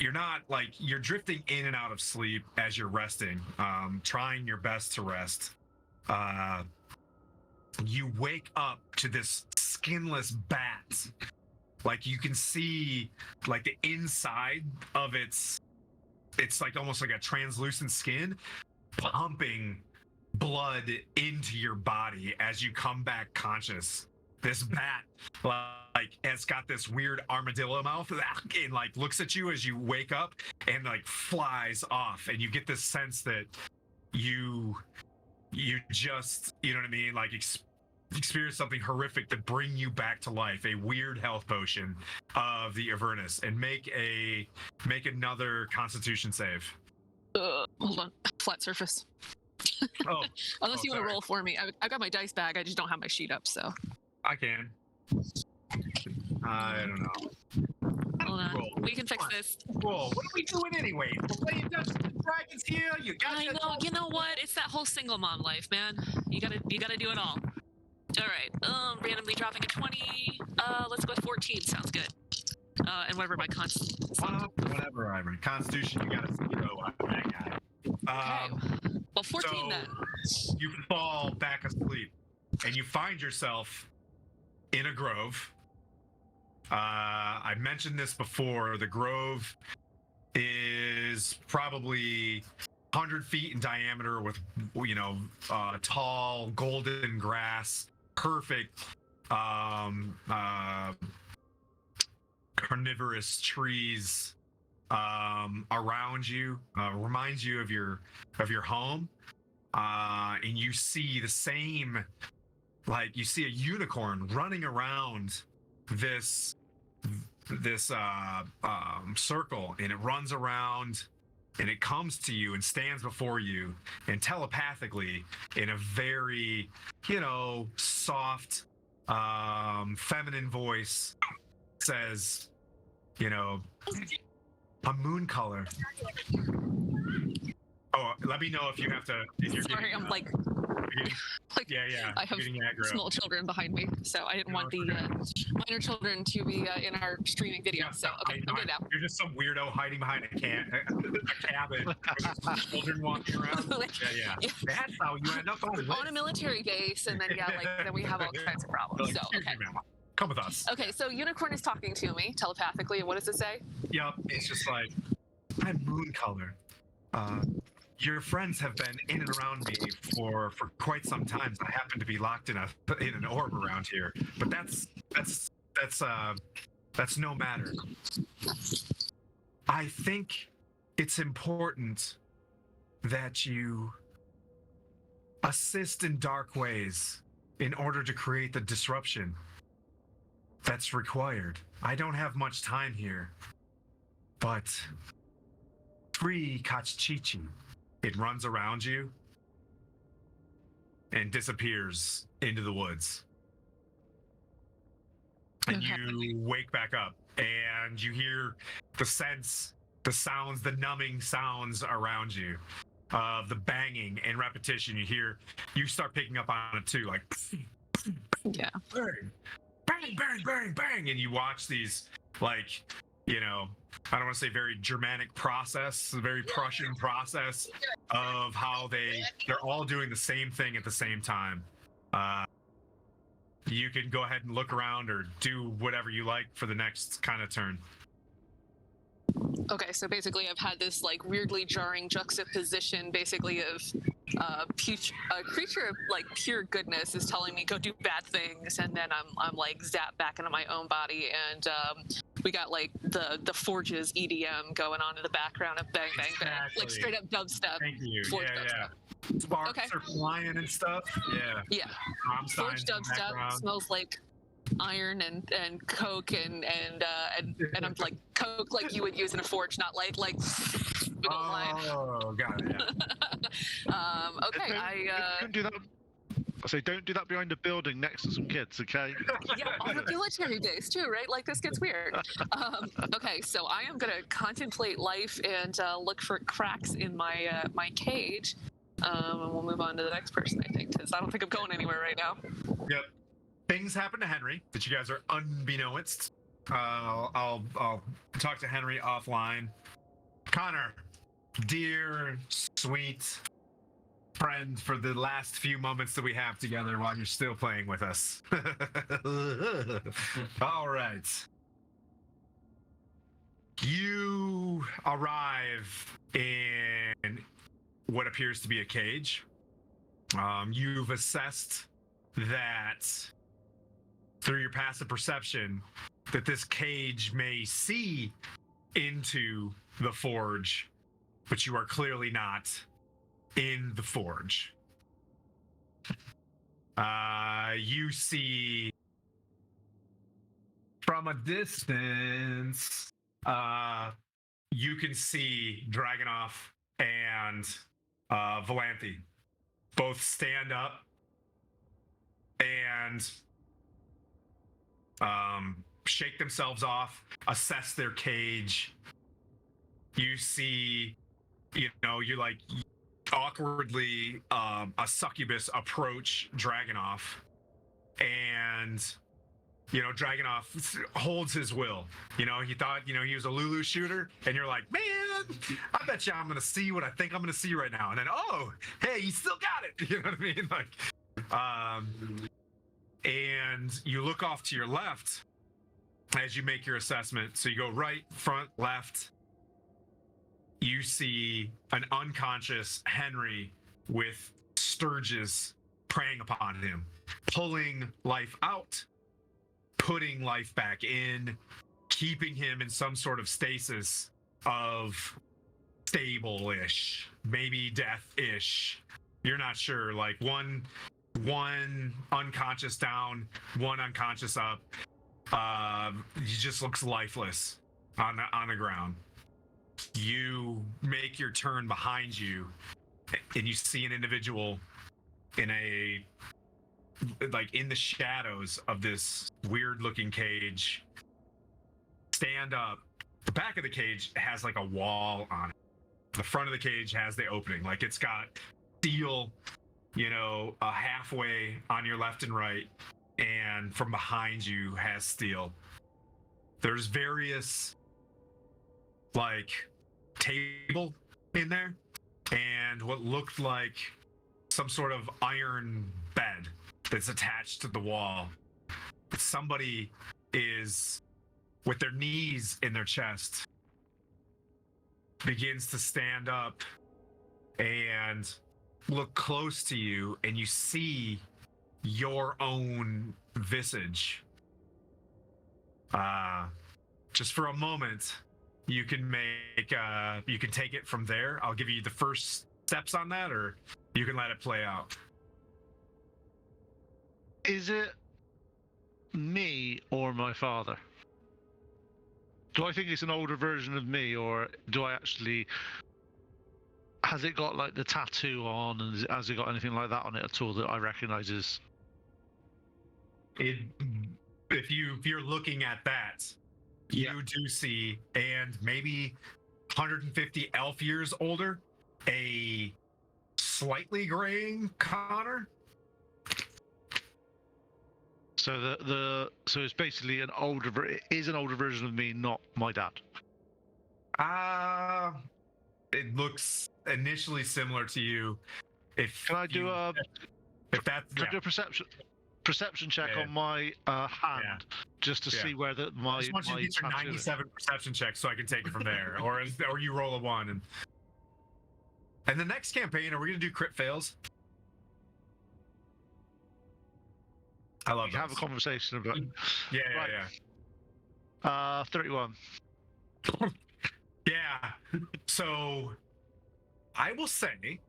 You're not like, you're drifting in and out of sleep as you're resting, trying your best to rest. You wake up to this skinless bat. Like you can see like the inside of it's like almost like a translucent skin pumping blood into your body as you come back conscious. This bat like has got this weird armadillo mouth and like looks at you as you wake up and like flies off, and you get this sense that you just, you know what I mean, like experience something horrific to bring you back to life, a weird health potion of the Avernus, and make another Constitution save. Hold on. Flat surface. Oh, Unless Oh, you want to sorry. roll for me. I got my dice bag. I just don't have my sheet up, so. I can. I don't know. Hold on. Roll. We can fix Come on. this. Whoa, what are we doing anyway? We're playing Dungeons and Dragons here. You got I know. You know what? It's that whole single mom life, man. You gotta do it all. All right. Randomly dropping a 20. Let's go with 14. Sounds good. And whatever my Whatever, Ivory. Constitution, you got a 0 on that guy. Okay. Well, 14 so then. You fall back asleep, and you find yourself in a grove. I mentioned this before. The grove is probably 100 feet in diameter with, tall golden grass, perfect carnivorous trees around you. Reminds you of your home, and you see the same, like you see a unicorn running around this circle, and it runs around and it comes to you and stands before you, and telepathically, in a very soft feminine voice, says, a moon color. Oh, let me know if you have to. If you're Sorry, getting, I'm like yeah. I have getting aggro. small children behind me, so I didn't want the minor children to be in our streaming video. Yeah, So okay, I'm good now. You're just some weirdo hiding behind a cabin with some children walking around. Yeah. That's how you end up on a military base, and then then we have all kinds of problems. So okay. Come with us. Okay, so unicorn is talking to me telepathically, and what does it say? Yep, it's just like, I'm moon color. Your friends have been in and around me for quite some time. I happen to be locked in an orb around here, but that's no matter. I think it's important that you assist in dark ways in order to create the disruption that's required. I don't have much time here, but free Kachchichi. It runs around you and disappears into the woods. And you wake back up and you hear the sounds, the numbing sounds around you of the banging and repetition. You start picking up on it too, like yeah, bang, and you watch these, I don't want to say very Germanic process, a very Prussian process of how they're all doing the same thing at the same time. You can go ahead and look around or do whatever you like for the next kind of turn. Okay, so basically I've had this weirdly jarring juxtaposition basically of a creature of pure goodness is telling me go do bad things, and then I'm zapped back into my own body, and we got the Forges EDM going on in the background of bang bang bang, Exactly. Straight up dubstep. Thank you. Forge Yeah. dubstep. Sparks are flying and stuff. Yeah. Forge dubstep smells like iron and coke and I'm coke like you would use in a forge, not like Oh, got it. Yeah. Okay, Don't do that. I say, don't do that behind a building next to some kids, okay? yeah, on a military base too, right? This gets weird. Okay, so I am gonna contemplate life and look for cracks in my my cage. And we'll move on to the next person, I think, because I don't think I'm going anywhere right now. Yep. Things happen to Henry that you guys are unbeknownst. I'll talk to Henry offline. Connor, dear, sweet friend, for the last few moments that we have together while you're still playing with us. All right. You arrive in what appears to be a cage. You've assessed that through your passive perception that this cage may see into the forge, but you are clearly not in the forge. You see from a distance, you can see Dragonoff and Valanthi, both stand up and shake themselves off, assess their cage. You see, you like awkwardly a succubus approach Dragonoff, and Dragonoff holds his will. He thought, he was a Lulu shooter, and you're like, man, I bet you I'm gonna see what I think I'm gonna see right now. And then, oh, hey, you still got it. You know what I mean? Like, and you look off to your left as you make your assessment. So you go right, front, left. You see an unconscious Henry with Sturges preying upon him, pulling life out, putting life back in, keeping him in some sort of stasis of stable-ish, maybe death-ish. You're not sure. Like one unconscious down, one unconscious up. He just looks lifeless on the ground. You make your turn behind you, and you see an individual in in the shadows of this weird looking cage stand up. The back of the cage has like a wall on it. The front of the cage has the opening. Like it's got steel, halfway on your left and right, and from behind you has steel. There's various table in there and what looked like some sort of iron bed that's attached to the wall. Somebody is with their knees in their chest, begins to stand up and look close to you, and you see your own visage. Just for a moment, you can take it from there. I'll give you the first steps on that, or you can let it play out. Is it me or my father? Do I think it's an older version of me, or do I actually... Has it got the tattoo on, and has it got anything like that on it at all that I recognize as... If you're looking at that, you do see, and maybe 150 elf years older, a slightly graying Connor. So so it's basically an older version of me, not my dad. It looks initially similar to you. Can I do a perception check on my hand, just to see where my... I just want you to get your 97 perception check so I can take it from there, or you roll a 1. And the next campaign, are we going to do crit fails? I love have a conversation about it. Yeah. 31. Yeah. So I will say,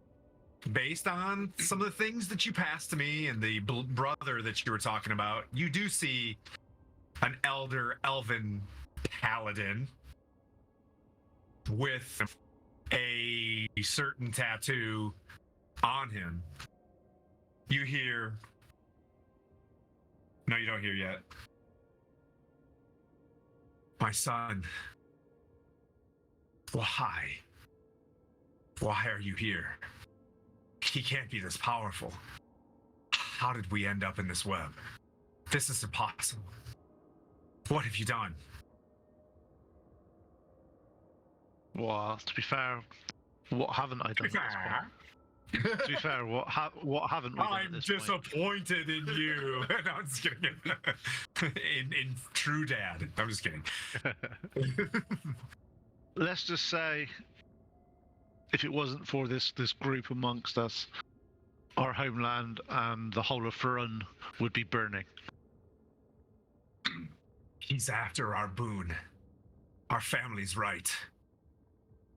based on some of the things that you passed to me and the brother that you were talking about, you do see an elder elven paladin with a certain tattoo on him. You hear... No, you don't hear yet. My son. Why? Why are you here? He can't be this powerful. How did we end up in this web? This is impossible. What have you done? Well, to be fair, what haven't I done at this point? To be fair, what haven't we done I'm at this point? disappointed in you. No, I'm just kidding. in true dad. I'm just kidding. Let's just say, if it wasn't for this group amongst us, our homeland and the whole of Furun would be burning. He's after our boon. Our family's right.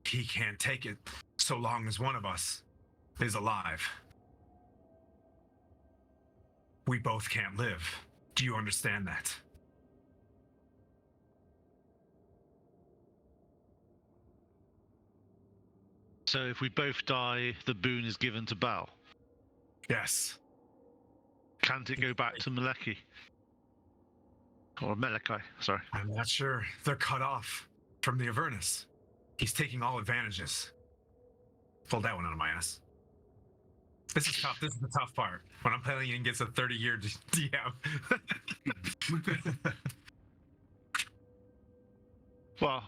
He can't take it so long as one of us is alive. We both can't live. Do you understand that? So if we both die, the boon is given to Bal. Yes. Can't it go back to Maleki? Or Melekai, sorry. I'm not sure. They're cut off from the Avernus. He's taking all advantages. Pulled that one out of my ass. This is tough. This is the tough part. When I'm playing and gets a 30-year DM. Well,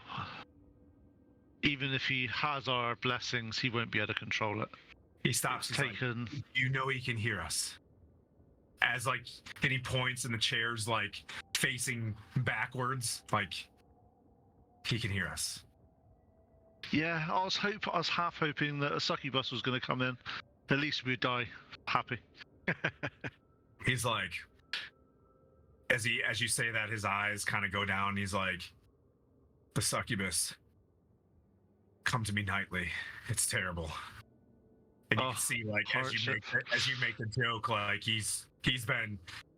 even if he has our blessings, he won't be able to control it. He stops. He's Taken. Like, you know he can hear us. As like, and he points and the chair's like facing backwards. Like, he can hear us. Yeah, I was half hoping that a succubus was going to come in. At least we'd die happy. He's like, as you say that, his eyes kind of go down. He's like, the succubus come to me nightly. It's terrible. And you can see, like, as you make the joke, like he's been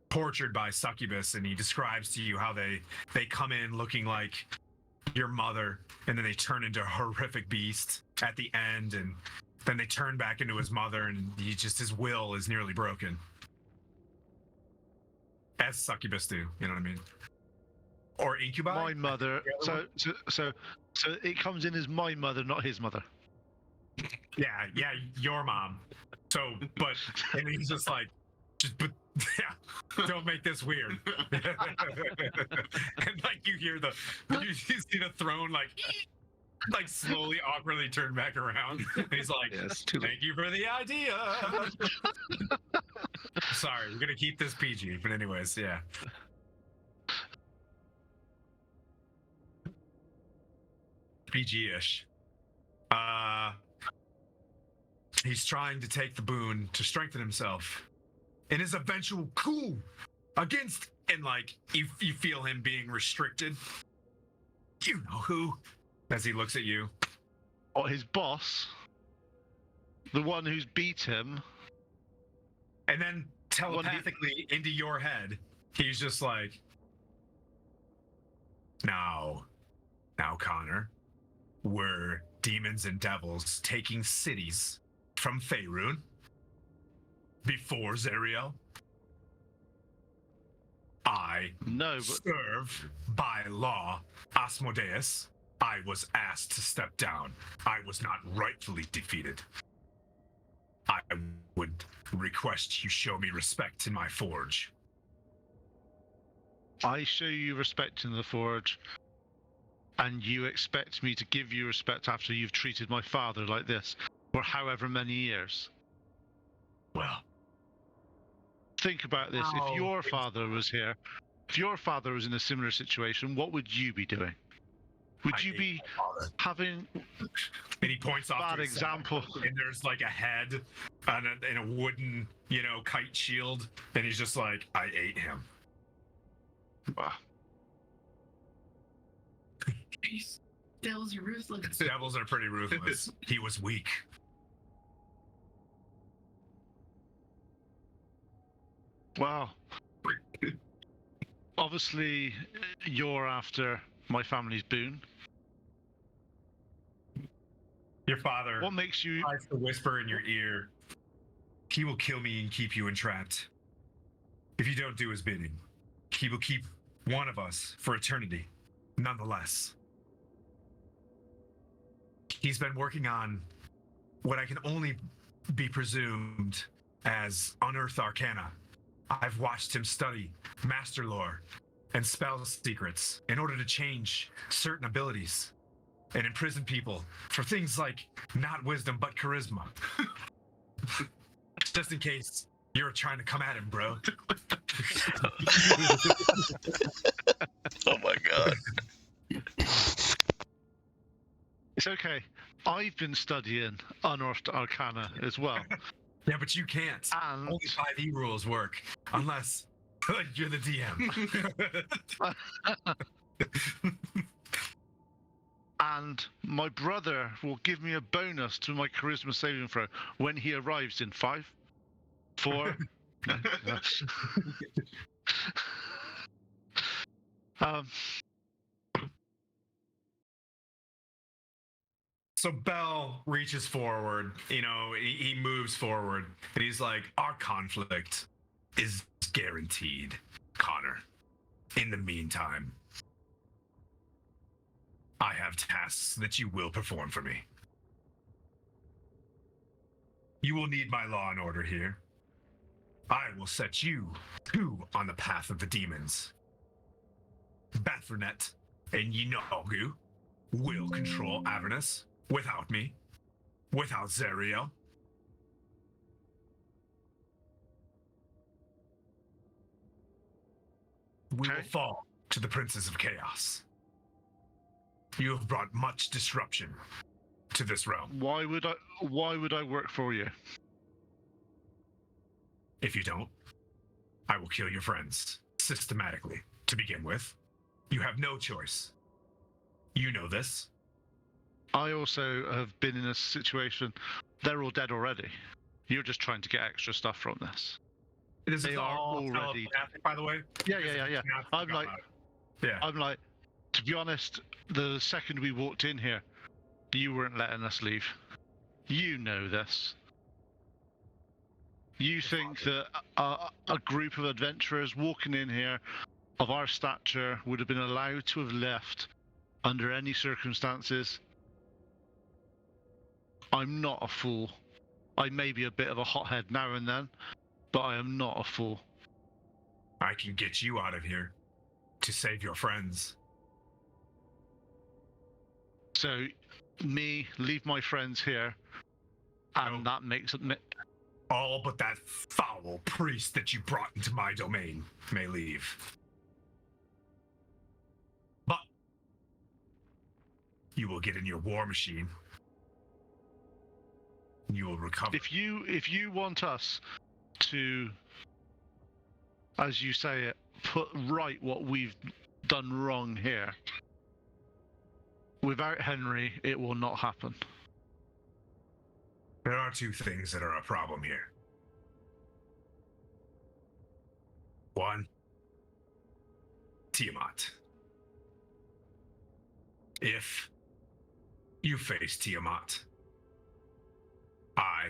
tortured by succubus, and he describes to you how they come in looking like your mother, and then they turn into a horrific beast at the end, and then they turn back into his mother, and his will is nearly broken. As succubus do, you know what I mean? Or incubi? My mother. So it comes in as my mother, not his mother. Yeah, your mom. So, and he's just like, don't make this weird. And like you see the throne like slowly, awkwardly turn back around. And he's like, Yes, thank you for the idea. Sorry, we're gonna keep this PG, but anyways, yeah. PG-ish. He's trying to take the boon to strengthen himself in his eventual coup against, and like you feel him being restricted. You know who? As he looks at you. Or his boss, the one who's beat him. And then telepathically into your head, he's just like, now, Connor, were demons and devils taking cities from Faerun before Zeriel? I serve by law Asmodeus. I was asked to step down. I was not rightfully defeated. I would request you show me respect in my forge. I show you respect in the forge, and you expect me to give you respect after you've treated my father like this for however many years. Well, think about this. If your father was here, if your father was in a similar situation, what would you be doing? Would you be having? And he points off bad example. And there's like a head and a wooden, kite shield, and he's just like, I ate him. Wow. Devils are ruthless. Devils are pretty ruthless. He was weak. Wow. Obviously, you're after my family's boon. Your father what makes you tries to whisper in your ear, he will kill me and keep you entrapped. If you don't do his bidding, he will keep one of us for eternity, nonetheless. He's been working on what I can only be presumed as unearthed arcana. I've watched him study master lore and spell secrets in order to change certain abilities and imprison people for things like not wisdom but charisma. Just in case you're trying to come at him, bro. Oh my god. It's okay. I've been studying unearthed arcana as well. Yeah, but you can't. And only 5e rules work unless you're the DM. And my brother will give me a bonus to my charisma saving throw when he arrives in 5, 4. So Bell reaches forward, he moves forward, and he's like, our conflict is guaranteed, Connor. In the meantime, I have tasks that you will perform for me. You will need my law and order here. I will set you two on the path of the demons. Baphomet and Yinogu will control Avernus without me, without Zeriel. We will fall to the Princes of Chaos. You have brought much disruption to this realm. Why would I work for you? If you don't, I will kill your friends systematically to begin with. You have no choice. You know this. I also have been in a situation. They're all dead already. You're just trying to get extra stuff from this. This They is are all already, telepathic, by the way. Yeah. I'm like, yeah. I'm like, to be honest, the second we walked in here, you weren't letting us leave. You know this. You think that a group of adventurers walking in here of our stature would have been allowed to have left under any circumstances? I'm not a fool. I may be a bit of a hothead now and then, but I am not a fool. I can get you out of here to save your friends. So, me, leave my friends here, and that makes it... All but that foul priest that you brought into my domain may leave. But you will get in your war machine. You will recover. If you want us to, as you say it, put right what we've done wrong here, without Henry, it will not happen. There are two things that are a problem here. One, Tiamat. If you face Tiamat, I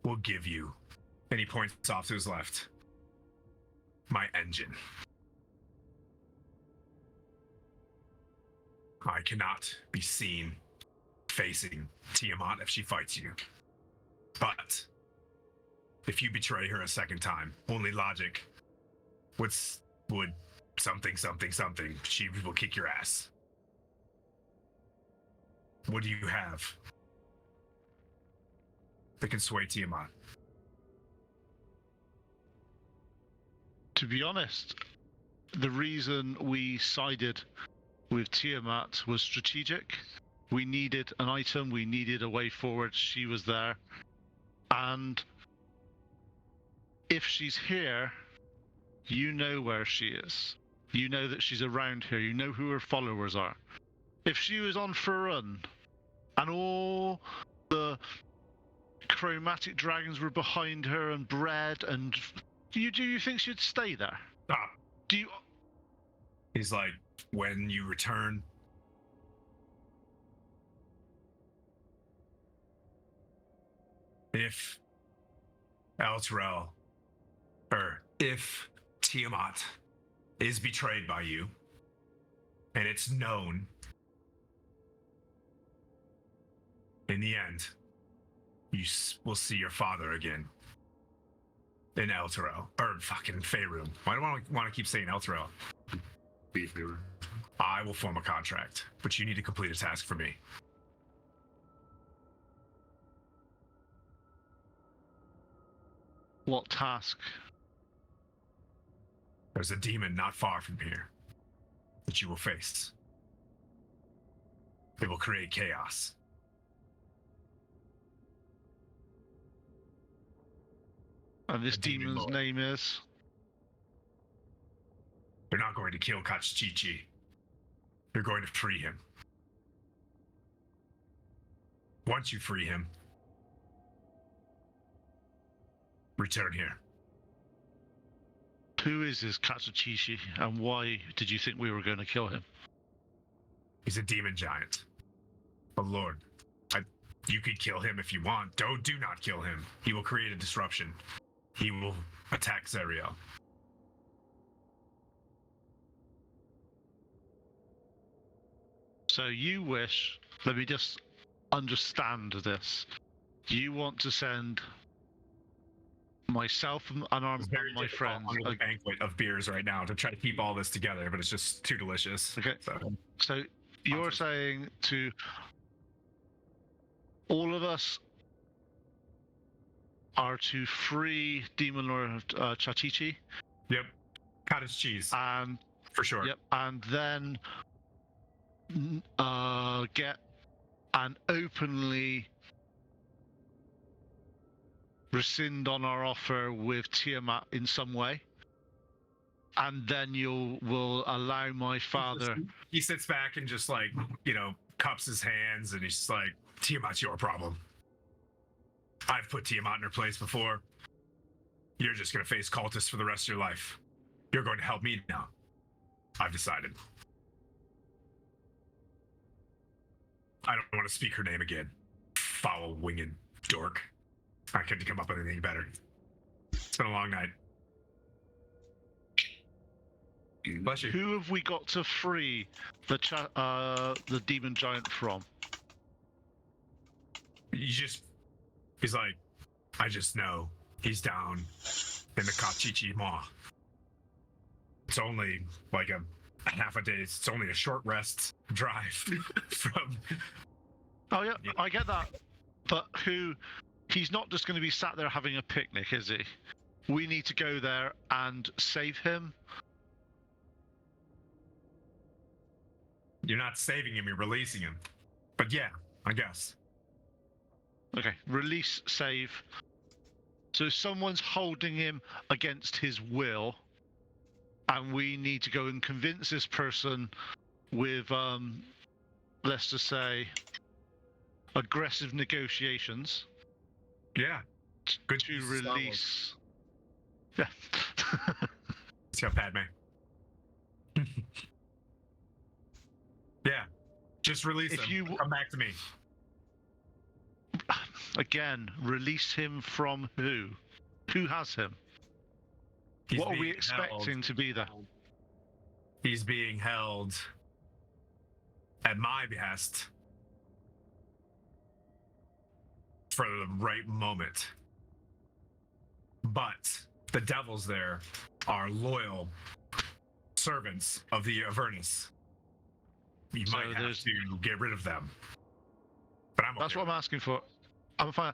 will give you, and he points off to his left, my engine. I cannot be seen facing Tiamat if she fights you. But if you betray her a second time, only logic would something, she will kick your ass. What do you have that can sway Tiamat? To be honest, the reason we sided with Tiamat was strategic. We needed an item, we needed a way forward, she was there. And if she's here, you know where she is. You know that she's around here, you know who her followers are. If she was on Farun, and all the chromatic dragons were behind her and bread, and do you think she'd stay there? Do you? He's like, when you return, if Elturel, or if Tiamat is betrayed by you, and it's known, in the end, you will see your father again in Elturel, or fucking Faerun. Why do I want to keep saying Elturel? Beef River. I will form a contract, but you need to complete a task for me. What task? There's a demon not far from here that you will face. It will create chaos. And this demon's name is? You're not going to kill Kachichi. You're going to free him. Once you free him, return here. Who is this Katsuchishi, and why did you think we were going to kill him? He's a demon giant. Oh Lord, you could kill him if you want. Do not kill him. He will create a disruption. He will attack Zeriel. So you wish, let me just understand this. You want to send myself and It's very my difficult friends. under the banquet of beers right now to try to keep all this together, but it's just too delicious. Okay. So you're saying to all of us are to free Demon Lord Chachichi. Yep. Cottage cheese. And for sure. Yep. And then get and openly rescind on our offer with Tiamat in some way. And then will allow my father. He sits back and just like, cups his hands and he's just like, Tiamat's your problem. I've put Tiamat in her place before. You're just going to face cultists for the rest of your life. You're going to help me now. I've decided. I don't want to speak her name again. Foul-winged dork. I couldn't come up with anything better. It's been a long night. Bless you. Who have we got to free the demon giant from? He's like, I just know he's down in the Kachichi Maw. It's only like a half a day. It's only a short rest drive from. Oh yeah, I get that. But he's not just going to be sat there having a picnic, is he? We need to go there and save him. You're not saving him, you're releasing him. But yeah, I guess. Okay, release, save. So someone's holding him against his will, and we need to go and convince this person with, let's just say, aggressive negotiations. Yeah. Good to release. Yeah. It's got Padme. Yeah. Just release him. Come back to me. Again, release him from who? Who has him? What are we expecting to be there? He's being held at my behest for the right moment. But the devils there are loyal servants of the Avernus. You might have to get rid of them. But That's what I'm asking for. I'm fine.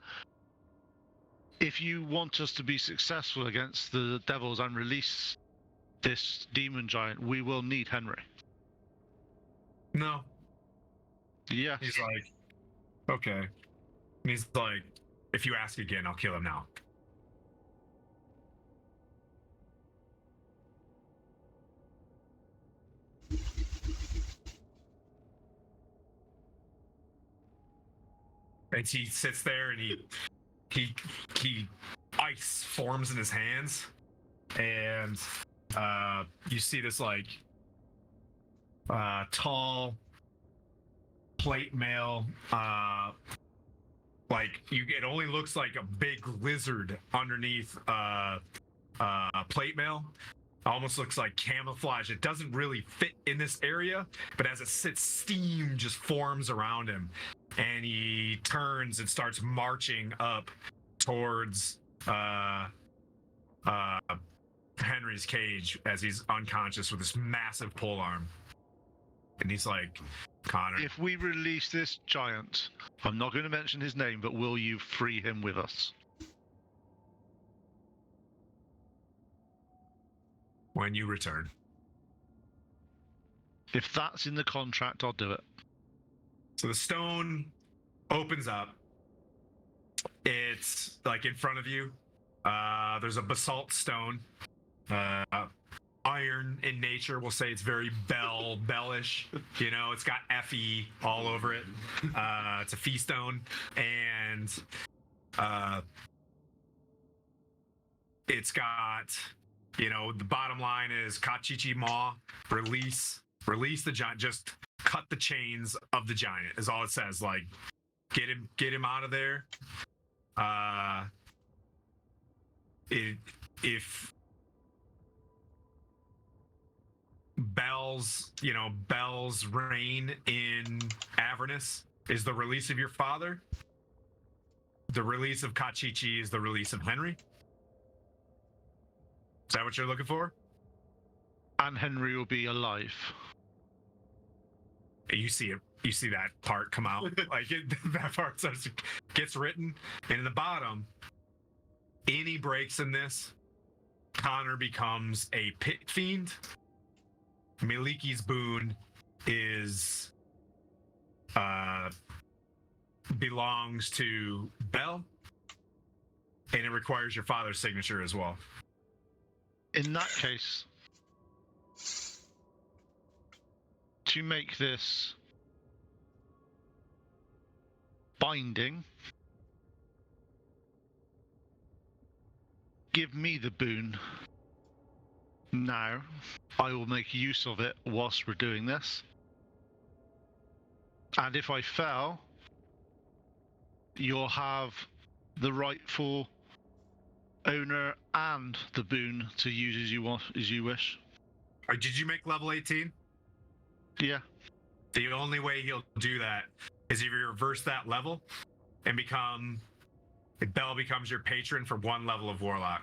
If you want us to be successful against the devils and release this demon giant, we will need Henry. No. Yeah. He's like, okay. And he's like, if you ask again, I'll kill him now. And he sits there and he ice forms in his hands, and you see this like tall plate mail, it only looks like a big lizard underneath plate mail. Almost looks like camouflage. It doesn't really fit in this area, but as it sits, steam just forms around him, and he turns and starts marching up towards Henry's cage as he's unconscious with this massive pole arm. And he's like, Connor, if we release this giant, I'm not going to mention his name, but will you free him with us? When you return. If that's in the contract, I'll do it. So the stone opens up. It's like in front of you. There's a basalt stone. Iron in nature. We'll say it's very bellish. It's got Fe all over it. It's a fee stone. And it's got... the bottom line is Kachichi Ma, release Release the giant. Just cut the chains of the giant. Is all it says. Like, get him out of there. If Bell's reign in Avernus is the release of your father, the release of Kachichi is the release of Henry. Is that what you're looking for? And Henry will be alive. You see it. You see that part come out. That part gets written, and in the bottom, any breaks in this, Connor becomes a pit fiend. Miliki's boon is belongs to Bell, and it requires your father's signature as well. In that case, to make this binding, give me the boon now. I will make use of it whilst we're doing this. And if I fail, you'll have the rightful owner and the boon to use as you wish. Did you make level 18? Yeah. The only way he'll do that is if you reverse that level and Bell becomes your patron for 1 level of Warlock.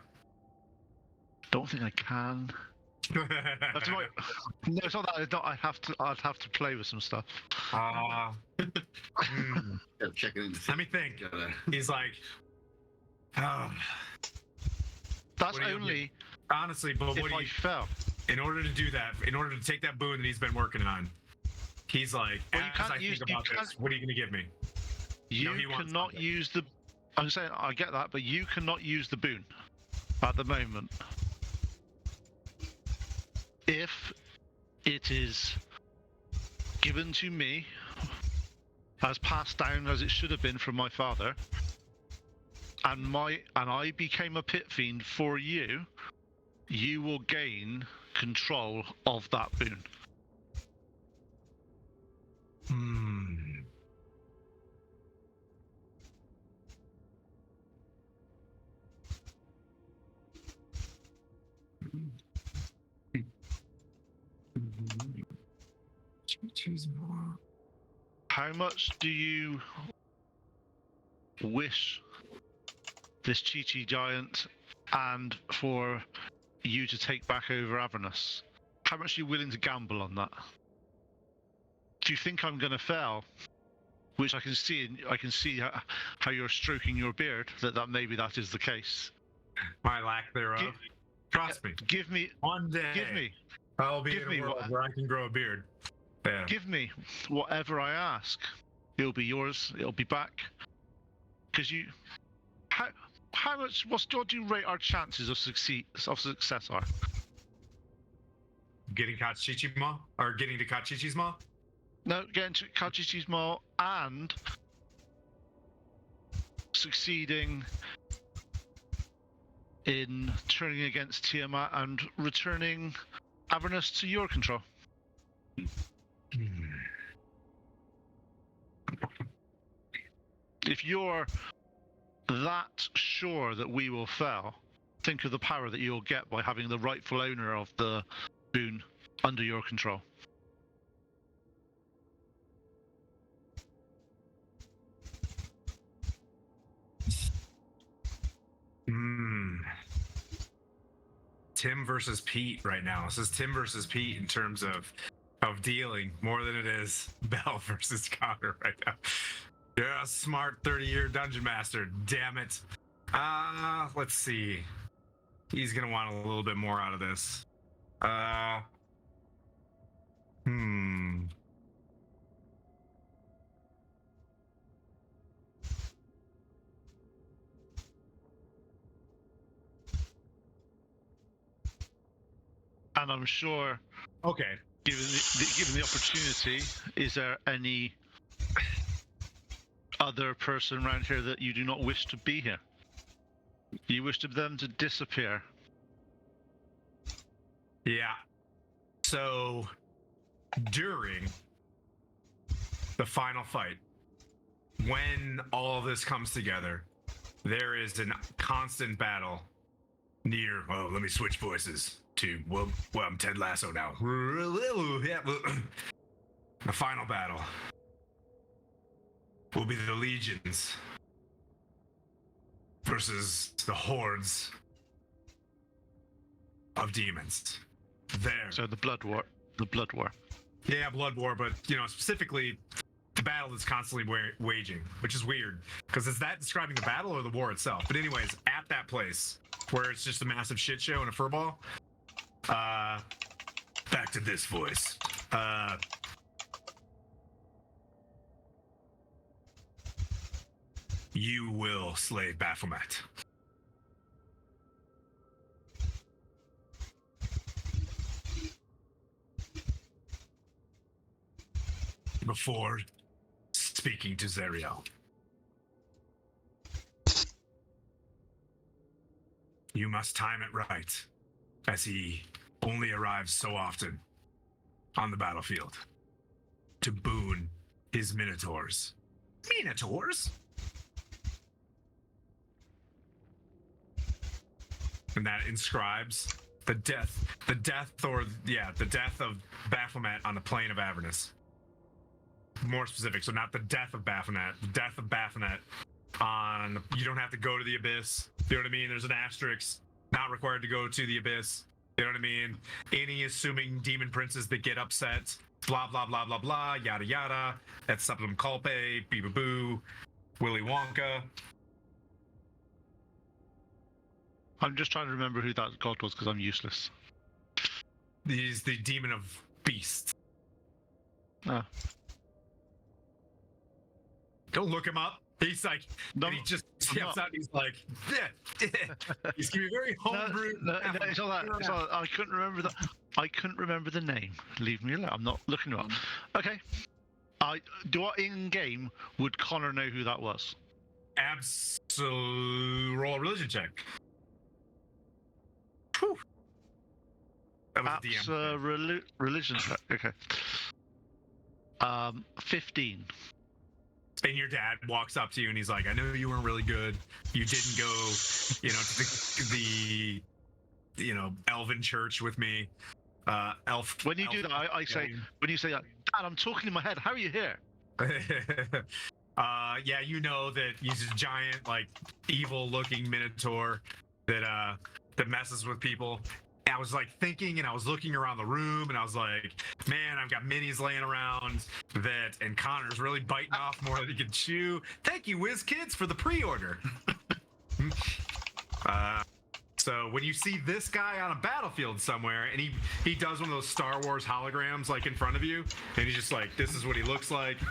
Don't think I can. That's right. No, it's not that. I'd have to play with some stuff. Checking in. Let me think. He's like, that's only honestly, but if I fell. In order to do that, in order to take that boon that he's been working on, he's like, well, as I think about this, what are you going to give me? You cannot use the. I'm saying I get that, but you cannot use the boon at the moment. If it is given to me as passed down as it should have been from my father, and I became a pit fiend for you, you will gain control of that boon. Choose more. How much do you wish this Chi-Chi giant and for you to take back over Avernus? How much are you willing to gamble on that? Do you think I'm going to fail? Which I can see how you're stroking your beard, that maybe that is the case. My lack thereof. Trust me. Give me one day. Give me. I'll be in a world where I can grow a beard. Yeah. Give me whatever I ask. It'll be yours. It'll be back. Because you, how much? What do you rate our chances of success are? Getting Kachichi's Maw, or getting to Kachichi's Maw? No, getting to Kachichi's Maw and succeeding in turning against Tiamat and returning Avernus to your control. If you're that sure that we will fail, think of the power that you'll get by having the rightful owner of the boon under your control. Tim versus Pete right now. This is Tim versus Pete in terms of dealing more than it is Bell versus Connor right now. Yeah, smart 30-year dungeon master. Damn it. Let's see. He's gonna want a little bit more out of this. And I'm sure. Okay. Given the opportunity, is there any other person around here that you do not wish to be here? You wish them to disappear? Yeah. So during the final fight, when all of this comes together, there is a constant battle near. Oh, let me switch voices to. Well, I'm Ted Lasso now. The final battle will be the legions versus the hordes of demons. There. So the blood war. The blood war. Yeah, blood war, but specifically the battle that's constantly waging, which is weird because is that describing the battle or the war itself? But anyways, at that place where it's just a massive shit show and a furball. Back to this voice. You will slay Baphomet. Before speaking to Zeriel. You must time it right, as he only arrives so often on the battlefield to boon his minotaurs. Minotaurs? And that inscribes the death of Baphomet on the plain of Avernus. More specific, so not the death of Baphomet, the death of Baphomet on, you don't have to go to the abyss, you know what I mean? There's an asterisk, not required to go to the abyss, you know what I mean? Any assuming demon princes that get upset, blah, blah, blah, blah, blah, yada, yada, that's Septum Culpe, Beep-a-boo, Willy Wonka. I'm just trying to remember who that god was because I'm useless. He's the demon of beasts. Ah. Go look him up. He's like, No, and he just steps out and he's like, he's gonna be very homebrew. No, it's all that. It's all that. I couldn't remember that. I couldn't remember the name. Leave me alone. I'm not looking it up. Okay. In game would Connor know who that was? Absolute roll a religion check. Whew. That was a DM. Religion check. Okay. 15. And your dad walks up to you and he's like, I know you weren't really good. You didn't go, to the elven church with me. When you do that, I say, when you say that, Dad, I'm talking in my head. How are you here? Yeah, you know that he's a giant, like, evil-looking minotaur that messes with people. I was like thinking, and I was looking around the room, and I was like, man, I've got minis laying around and Connor's really biting off more than he can chew. Thank you, WizKids, for the pre-order. So when you see this guy on a battlefield somewhere, and he does one of those Star Wars holograms like in front of you, and he's just like, this is what he looks like.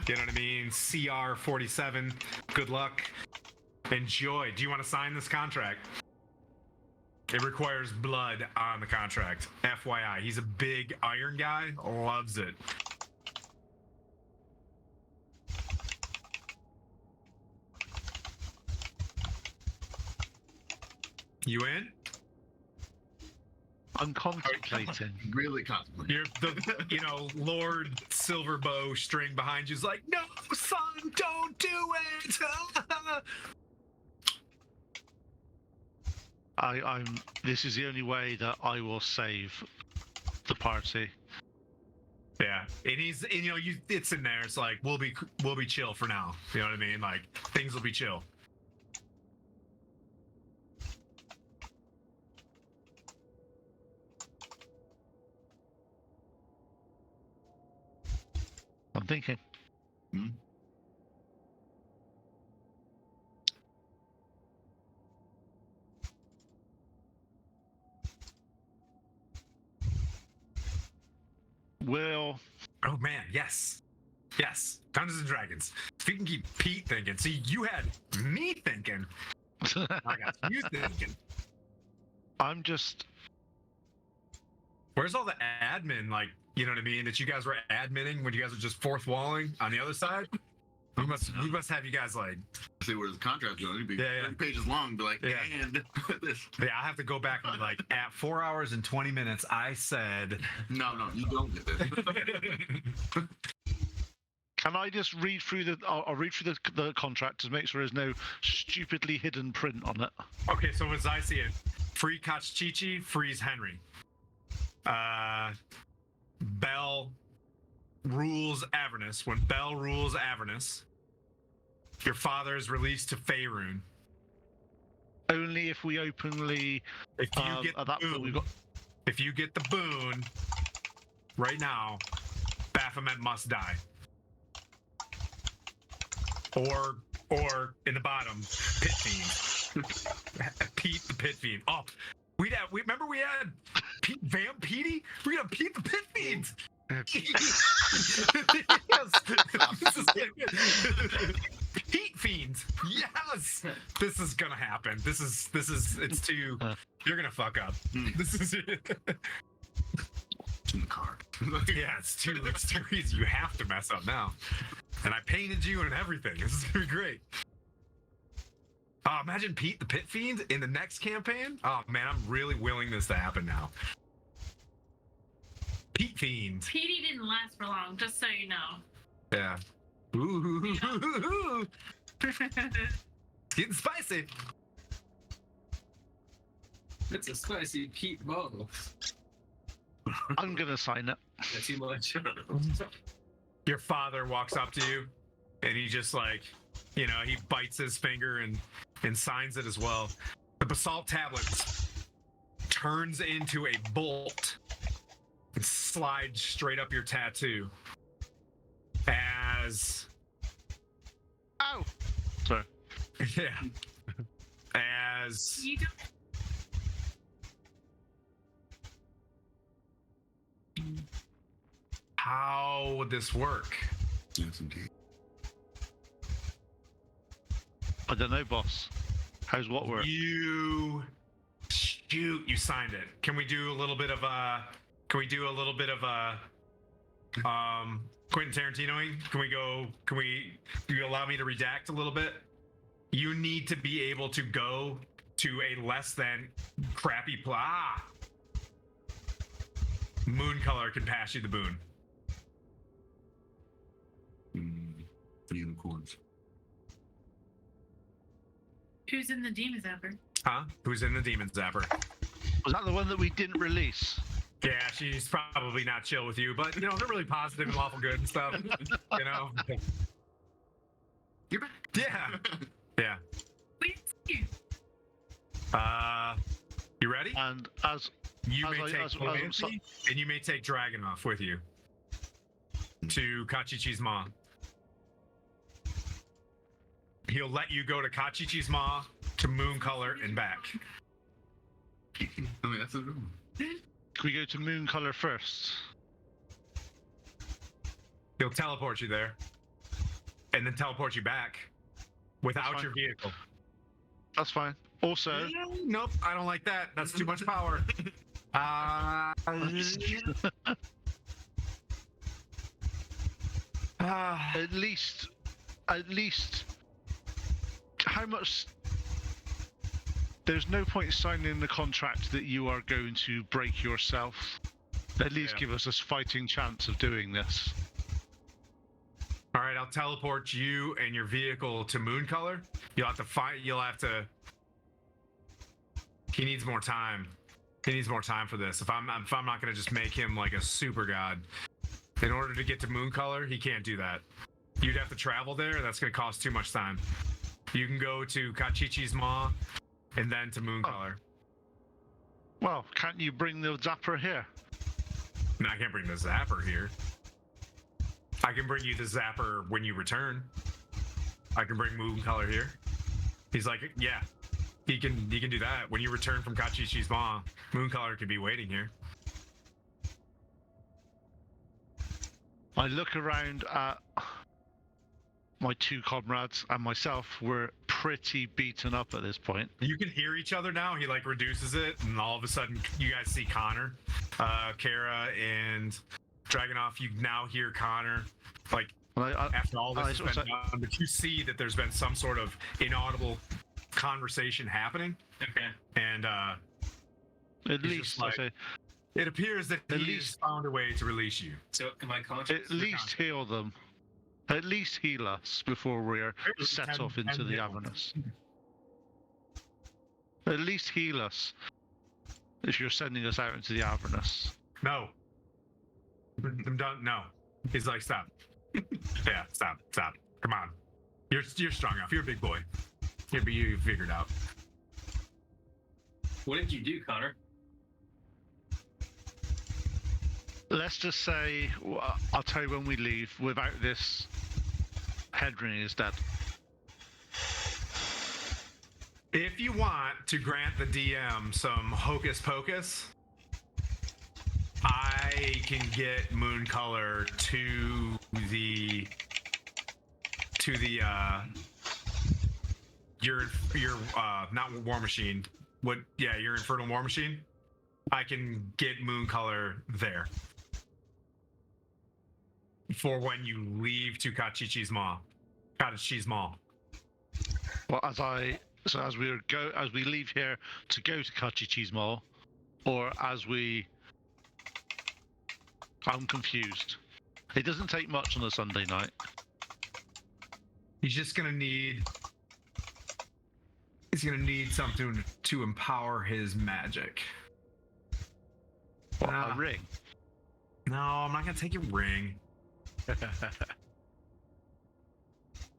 You know what I mean? CR-47. Good luck. Enjoy. Do you want to sign this contract? It requires blood on the contract. FYI, he's a big iron guy. Loves it. You in? I'm contemplating. Really contemplating. You're Lord Silverbow string behind you's like, no, son, don't do it. This is the only way that I will save the party. Yeah, it's in there. It's like we'll be chill for now. You know what I mean? Like things will be chill. I'm thinking. Well. Oh man, yes. Dungeons and Dragons. If you can keep Pete thinking. See, you had me thinking. I got you thinking. I'm just. Where's all the admin, like, you know what I mean, that you guys were adminning when you guys were just fourth walling on the other side? We must have you guys like see where the contract's going. It'd be Yeah, yeah. 30 pages long. Be like, Yeah. and this. Yeah, I have to go back and be like, at 4 hours and 20 minutes, I said. No, you don't get this. Can I just read through I'll read through the contract to make sure there's no stupidly hidden print on it. Okay, so as I see it, free Kachichi, freeze Henry. Bell rules Avernus. When Bell rules Avernus, your father is released to Faerun. Only if we openly. If you get at the that point, we've boon, got. if you get the boon, right now, Baphomet must die. Or in the bottom, Pit Fiend. Pete the Pit Fiend. Oh, remember we had Pete Petey? We got Pete the Pit Fiend. Yes. Pete Fiend. Yes. This is gonna happen. This is it's too you're gonna fuck up. This is In the car. yeah, it's too easy. You have to mess up now. And I painted you and everything. This is gonna be great. Imagine Pete the Pit Fiend in the next campaign. Oh man, I'm really willing this to happen now. Pete Fiend. Petey didn't last for long, just so you know. Yeah. Ooh. It's getting spicy. It's a spicy Pete Mo. I'm gonna sign it. That's too much. Your father walks up to you, and he just like, he bites his finger and signs it as well. The basalt tablet turns into a bolt and slides straight up your tattoo. As Ow! Sorry. yeah, as You don't. how would this work? Yes, indeed. I don't know, boss. How's what work? You signed it. Can we do a little bit of Quentin Tarantinoing? Do you allow me to redact a little bit? You need to be able to go to a less than crappy Moon Color can pass you the boon. Unicorns. Who's in the Demon Zapper? Huh? Who's in the Demon Zapper? Was that the one that we didn't release? Yeah, she's probably not chill with you, but they're really positive and lawful good and stuff. You're back. Yeah. Yeah. We didn't see you. You ready? And as You As may I- take as- Buoyancy, and you may take Dragonoff with you to Kachichi's Maw. He'll let you go to Kachichi's Maw, to Moon Color, and back. I mean, that's a good one. can we go to Moon Color first? He'll teleport you there, and then teleport you back without fine. your vehicle. That's fine. Also, Nope, I don't like that. That's too much power. at least, how much? There's no point signing the contract that you are going to break yourself. At least Yeah. give us a fighting chance of doing this. All right, I'll teleport you and your vehicle to Moon Color. You'll have to fight. He needs more time. He needs more time for this. If I'm not gonna just make him like a super god, in order to get to Moon Color, he can't do that. You'd have to travel there. That's gonna cost too much time. You can go to Kachichi's Maw, and then to Moon Color. Well, can't you bring the Zapper here? No, I can't bring the Zapper here. I can bring you the Zapper when you return. I can bring Moon Color here. He's like, yeah, he can do that. When you return from Kachichi's Maw, Moon Color can be waiting here. I look around at my two comrades and myself. We're pretty beaten up at this point. You can hear each other now. He like reduces it, and all of a sudden you guys see Connor, Kara, and Dragonoff. You now hear Connor like After all this has been also- done, but you see that there's been some sort of inaudible conversation happening, Okay. and At he's least just like, I say, it appears that At he's least- found a way to release you. So am I conscious? at least heal them. At least heal us before we're set off into the Avernus. At least heal us if you're sending us out into the Avernus. No. I'm done. No. He's like, stop. Yeah, stop. Come on. You're strong enough. You're a big boy. You figured out. What did you do, Connor? Let's just say, I'll tell you when we leave. Without this, Henry is dead. If you want to grant the DM some hocus pocus, I can get Moon Color to the your not War Machine. What? Yeah, your Infernal War Machine. I can get Moon Color there for when you leave to Kachichi's Mall. Kachichi's Mall. Well, as we leave here to go to Kachichi's Mall, or as I'm confused. It doesn't take much on a Sunday night. He's just gonna need. He's gonna need something to empower his magic. What, a ring? No, I'm not gonna take your ring.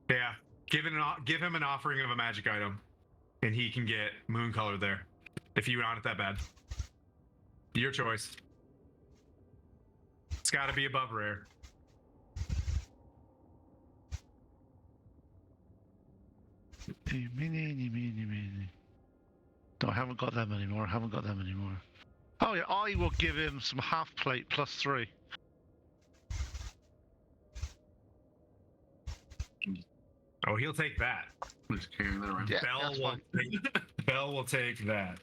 Yeah, give him an offering of a magic item, and he can get Moon Color there. If you want it that bad, your choice. It's got to be above rare. No, I haven't got them anymore. Oh yeah, I will give him some half plate +3. Oh, he'll take that. Just carrying that around. Yeah, Bell will take that.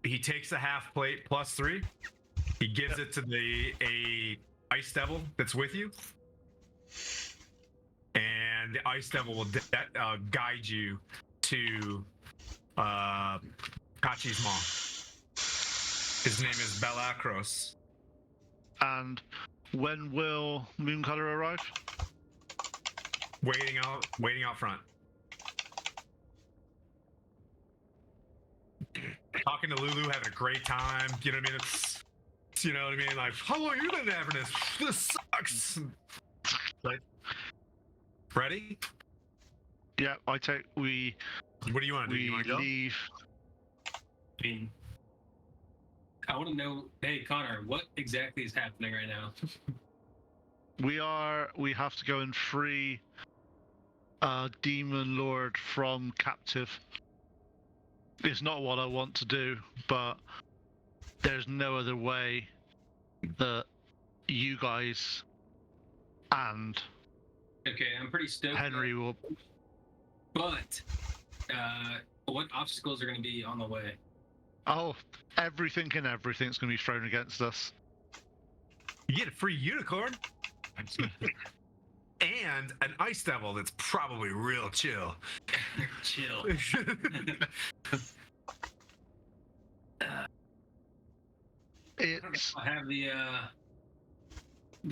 He takes a half plate +3. He gives it to a ice devil that's with you, and the ice devil will guide you to Kachi's Mall. His name is Belacros. And when will Mooncolor arrive? Waiting out front. Talking to Lulu, having a great time. You know what I mean? It's you know what I mean? Like, how long you been in Avernus? This sucks. Like, ready? Yeah, What do you want to do? You want to go? leave. I mean, I want to know. Hey, Connor, what exactly is happening right now? We have to go and free Demon Lord from captive. It's not what I want to do, but there's no other way that you guys and Okay, I'm pretty stoked. Henry will. But what obstacles are going to be on the way? Oh, everything's going to be thrown against us. You get a free unicorn. And an ice devil that's probably real chill. Chill. It's I have the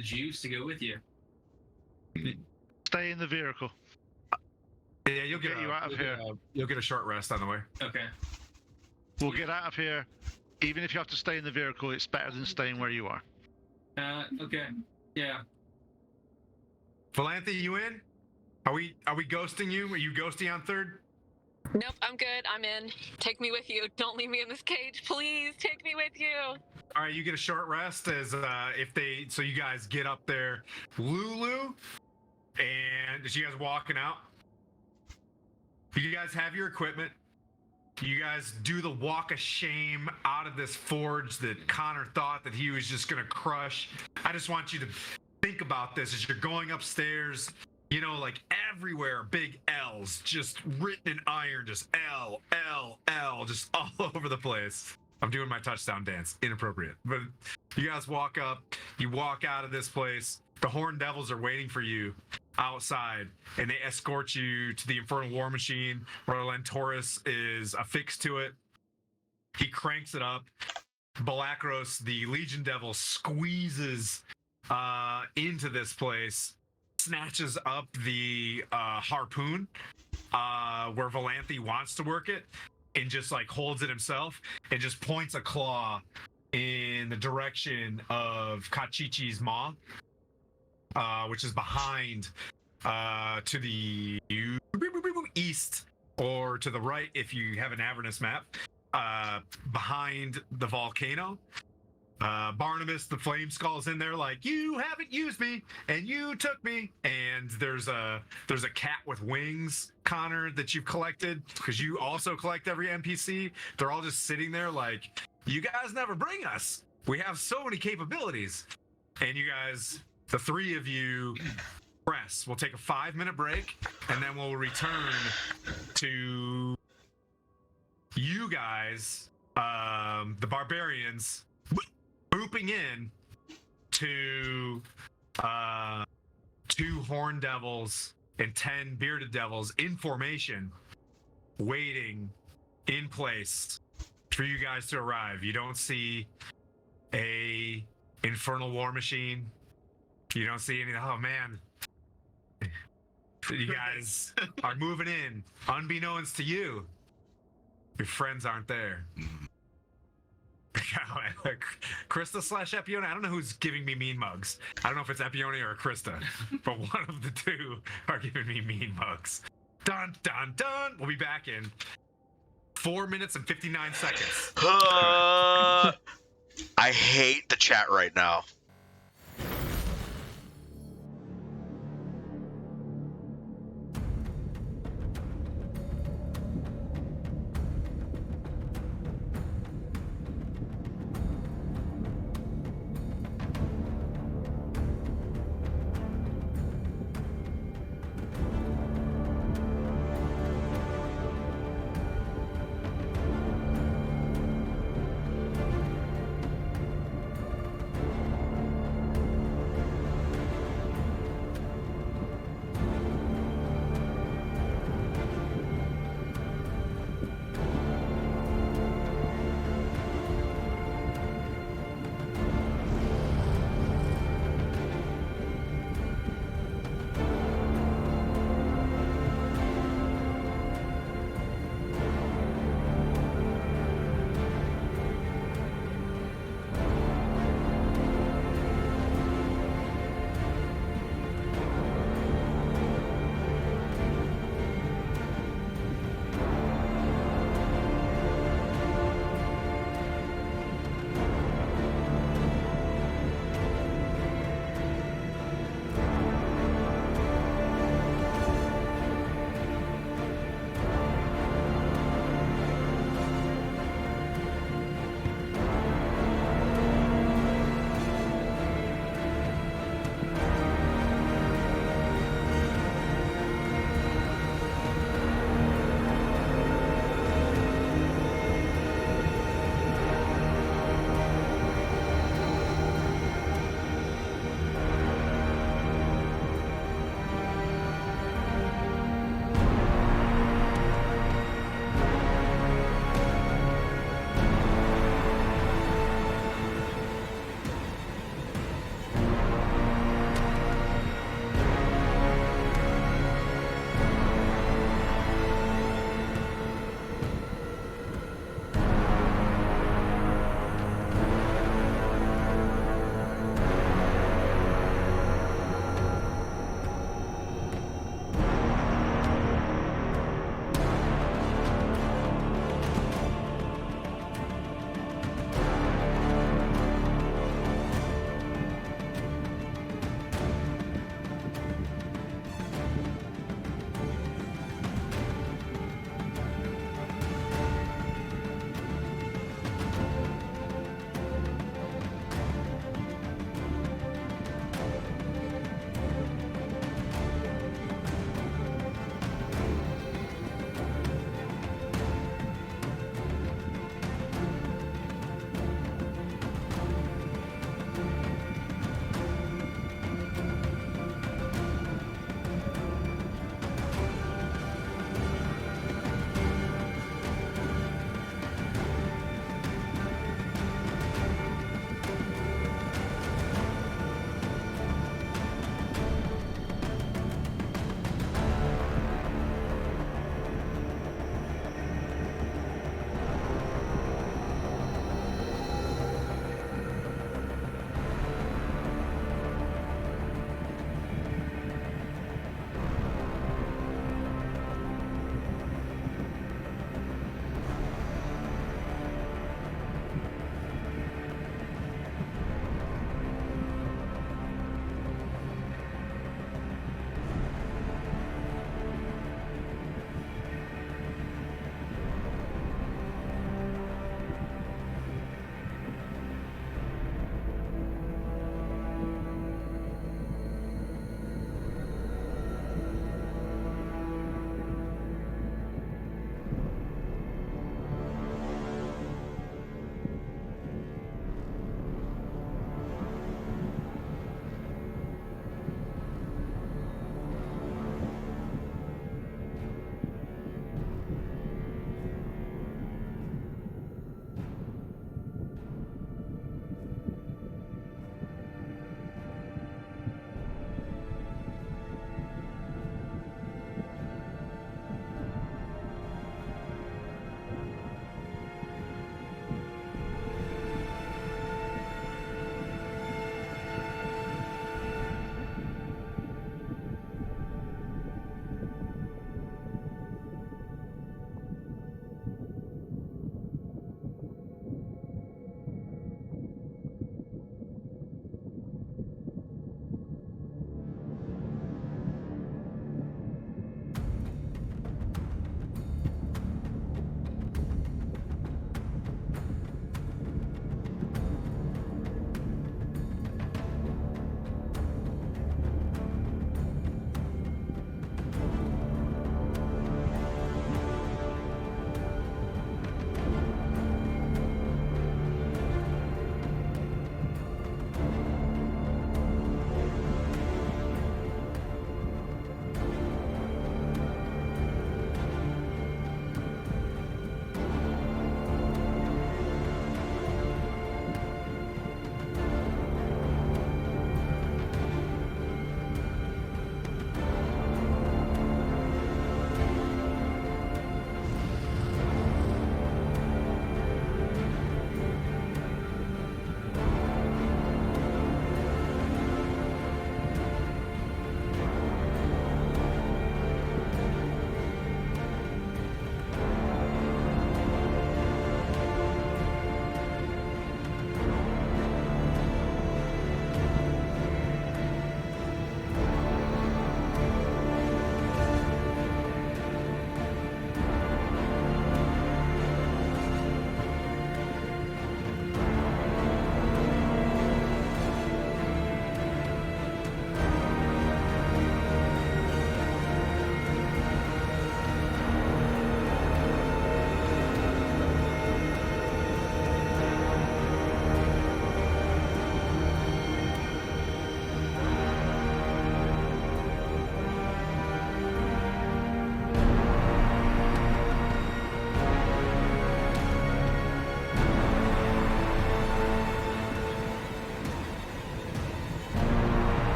juice to go with you. stay in the vehicle. Yeah, you'll get you out of here. You'll get a short rest on the way. Okay. We'll get out of here. Even if you have to stay in the vehicle, it's better than staying where you are. Okay. Yeah. Valanthe, you in? Are we ghosting you? Are you ghosting on third? Nope, I'm good. I'm in. Take me with you. Don't leave me in this cage. Please take me with you. All right, you get a short rest as so you guys get up there. Lulu, and as you guys walking out, you guys have your equipment. You guys do the walk of shame out of this forge that Connor thought that he was just gonna crush. I just want you to think about this as you're going upstairs. You know, like everywhere, big L's just written in iron, just L, L, L, just all over the place. I'm doing my touchdown dance. Inappropriate. But you guys walk up. You walk out of this place. The Horned Devils are waiting for you outside, and they escort you to the Infernal War Machine, where Lentoris is affixed to it. He cranks it up. Balakros, the Legion Devil, squeezes into this place, snatches up the harpoon where Valanthe wants to work it, and just like holds it himself and just points a claw in the direction of Kachichi's maw, which is behind to the east, or to the right if you have an Avernus map, behind the volcano. Barnabas the Flame Skull's in there like, you haven't used me and you took me. And there's a cat with wings, Connor, that you've collected because you also collect every NPC. They're all just sitting there like, you guys never bring us. We have so many capabilities. And you guys, the three of you, press. We'll take a 5-minute break and then we'll return to you guys, the barbarians, booping in to 2 Horned Devils and 10 Bearded Devils in formation, waiting in place for you guys to arrive. You don't see a Infernal War Machine. You don't see any. Oh man, you guys are moving in unbeknownst to you. Your friends aren't there. Krista / Epione. I don't know who's giving me mean mugs. I don't know if it's Epione or Krista, but one of the two are giving me mean mugs. Dun dun dun. We'll be back in 4 minutes and 59 seconds. I hate the chat right now.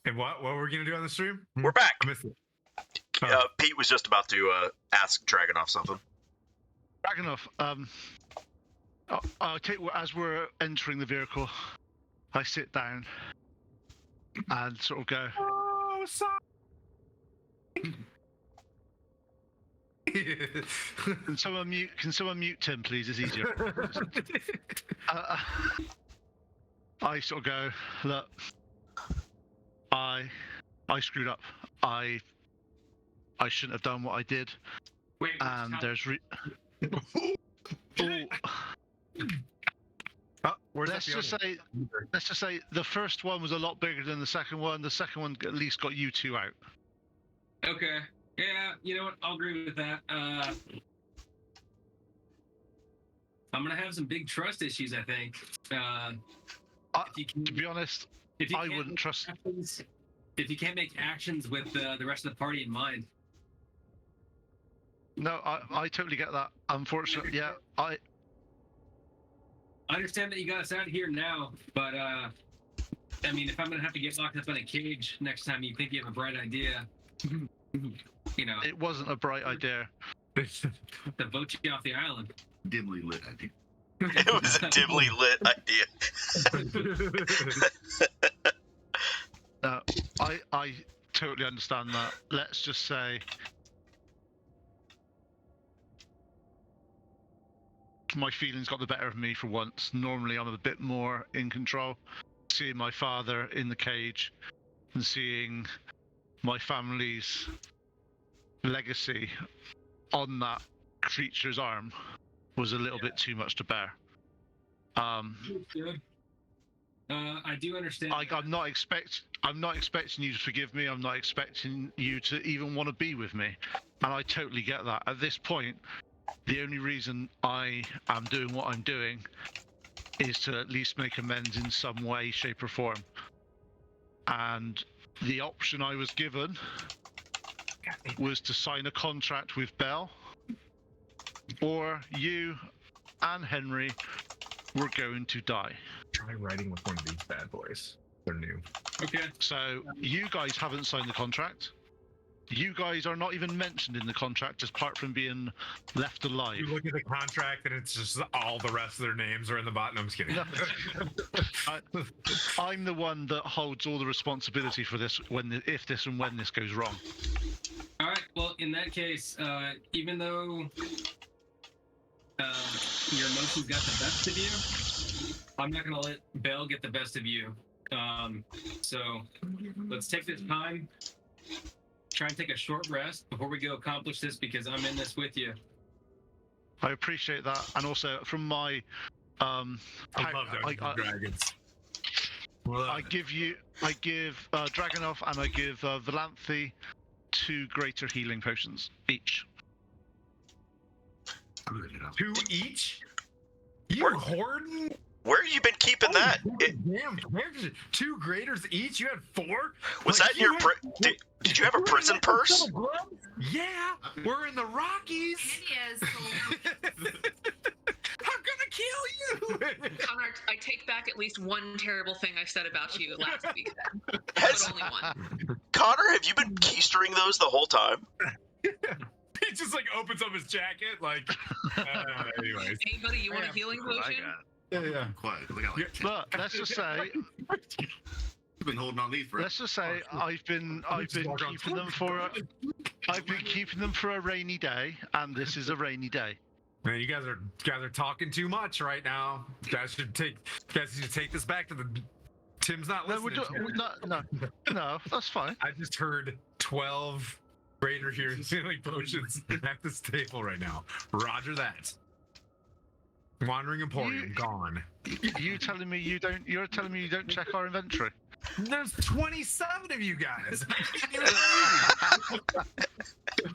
And what were we gonna do on the stream? We're back. I missed it. Pete was just about to ask Dragonoff something. Dragonoff, I'll take as we're entering the vehicle, I sit down and sort of go. Oh, sorry. Can someone mute Tim, please? It's easier. I sort of go, look, I screwed up. I shouldn't have done what I did. Wait, And there's let's just say the first one was a lot bigger than the second one. The second one at least got you two out. Okay. Yeah, you know what? I'll agree with that. I'm gonna have some big trust issues, I think. To be honest, I wouldn't trust. If you can't make actions with the rest of the party in mind. No, I totally get that. Unfortunately, yeah, I understand that you got us out here now, but I mean, if I'm gonna have to get locked up in a cage next time you think you have a bright idea, you know, it wasn't a bright idea. to vote you off the island. Dimly lit idea. It was a dimly lit idea. I totally understand that. Let's just say my feelings got the better of me for once. Normally I'm a bit more in control. Seeing my father in the cage and seeing my family's legacy on that creature's arm was a little bit too much to bear. Good. I do understand. I'm not expecting you to forgive me. I'm not expecting you to even want to be with me, and I totally get that. At this point, the only reason I am doing what I'm doing is to at least make amends in some way, shape, or form. And the option I was given was to sign a contract with Bell, or you and Henry were going to die. Try writing with one of these bad boys. They're new. Okay. So you guys haven't signed the contract. You guys are not even mentioned in the contract, just apart from being left alive. You look at the contract and it's just all the rest of their names are in the bottom. No, I'm just kidding. No. I'm the one that holds all the responsibility for this if this and when this goes wrong. All right. Well, in that case, even though your emotions got the best of you, I'm not gonna let Bell get the best of you. So let's take this time. Try and take a short rest before we go accomplish this, because I'm in this with you. I appreciate that, and also from my I love Dungeons and Dragons. I give Dragonoff and I give Valanthe 2 greater healing potions each. 2 each? You Where- hoarding? Where have you been keeping that? Damn, 2 graders each? You had 4? Was that your did you have a prison purse? Yeah, we're in the Rockies. I'm gonna kill you. Connor, I take back at least one terrible thing I said about you last week then. Has- But only one. Connor, have you been keystering those the whole time? He just like opens up his jacket, like. Anyways. Hey, buddy, you want a healing potion? Yeah. Quiet. We got like But let's just say, We've been holding on these for. let's just say I've been keeping them for a rainy day, and this is a rainy day. Man, you guys are talking too much right now. You guys should take this back to the. Tim's not No, listening. no, that's fine. I just heard 12 greater healing potions at this table right now. Roger that. Wandering Emporium gone. You're telling me you don't check our inventory? There's 27 of you guys.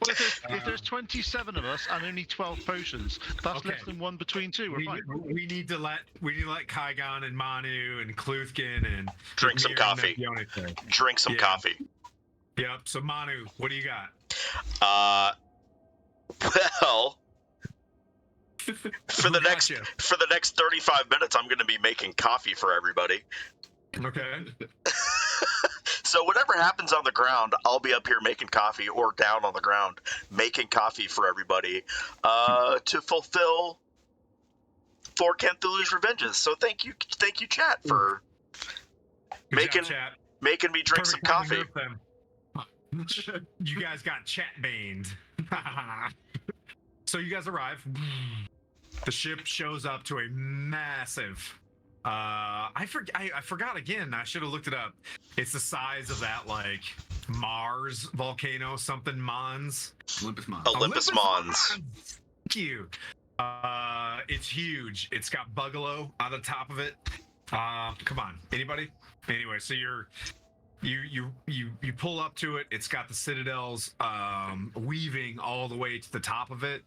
Well, if there's 27 of us and only 12 potions, that's Okay. less than 1 between 2. We're fine. We need to let Kaigon and Manu and Kluthkin and Drink some Mir and coffee. Fiona say. Drink some Yeah. coffee. Yep. So Manu, what do you got? Well, for the Gotcha. next 35 minutes, I'm going to be making coffee for everybody. Okay. So whatever happens on the ground, I'll be up here making coffee, or down on the ground making coffee for everybody, to fulfill for Cthulhu's revenges. So thank you, chat, for Good job, chat. making me drink Perfect some time to coffee. nerf them. You guys got chat baned. So you guys arrive. The ship shows up to a massive. I forgot again. I should have looked it up. It's the size of that like Mars volcano, something Mons. Olympus Mons. Olympus Mons. Thank you. It's huge. It's got bungalow on the top of it. Come on, anybody? Anyway, so you pull up to it. It's got the citadels weaving all the way to the top of it.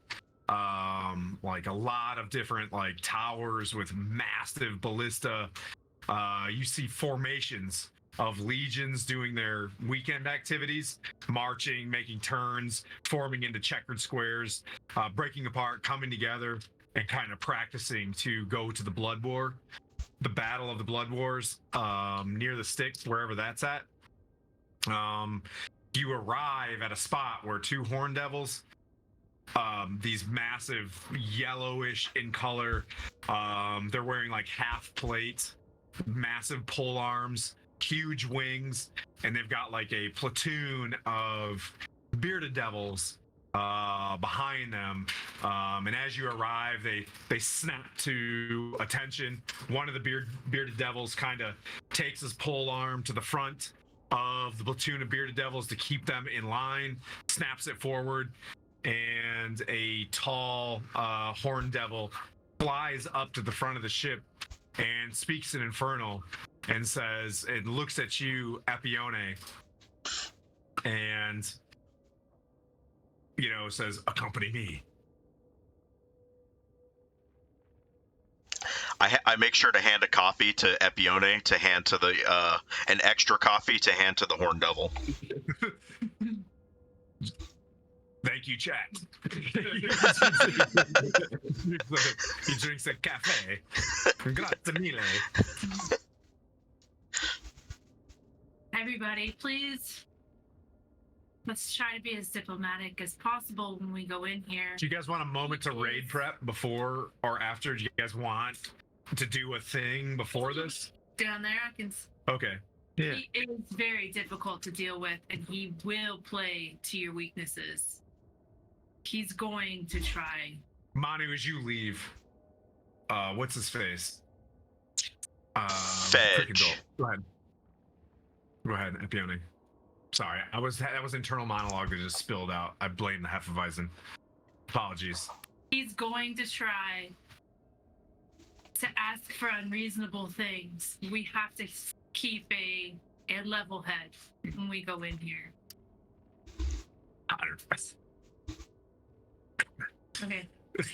Like a lot of different like towers with massive ballista. You see formations of legions doing their weekend activities, marching, making turns, forming into checkered squares, breaking apart, coming together, and kind of practicing to go to the Blood War, the Battle of the Blood Wars, near the Styx, wherever that's at. You arrive at a spot where two horn devils, these massive yellowish in color, they're wearing like half plates, massive pole arms, huge wings, and they've got like a platoon of bearded devils behind them, and as you arrive, they snap to attention. One of the bearded devils kind of takes his pole arm to the front of the platoon of bearded devils to keep them in line, snaps it forward, and a tall horn devil flies up to the front of the ship and speaks in Infernal and says, it looks at you, Epione, and says, accompany me. I make sure to hand a coffee to Epione to hand to the an extra coffee to hand to the horn devil. Thank you, chat. He drinks a cafe. Grazie mille. Everybody, please. Let's try to be as diplomatic as possible when we go in here. Do you guys want a moment to raid prep before or after? Do you guys want to do a thing before this? Down there, I can. Okay. Yeah. He is very difficult to deal with, and he will play to your weaknesses. He's going to try. Manu, as you leave, what's his face? Fedge. Go ahead, Epione. Sorry, that was internal monologue that just spilled out. I blame the Hefeweizen. Apologies. He's going to try to ask for unreasonable things. We have to keep a level head when we go in here. 100%. Okay.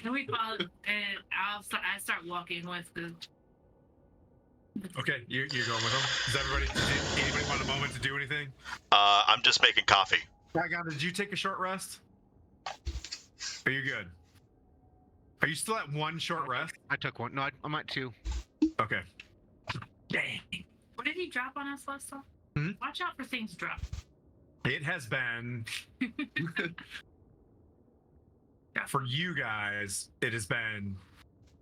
Then we follow, and I start walking with the. Okay, you're going with him. Does anybody want a moment to do anything? I'm just making coffee. Dagon, did you take a short rest? Are you good? Are you still at one short rest? I took one. No, I'm at two. Okay. Dang. What did he drop on us last time? Watch out for things drop. It has been for you guys. It has been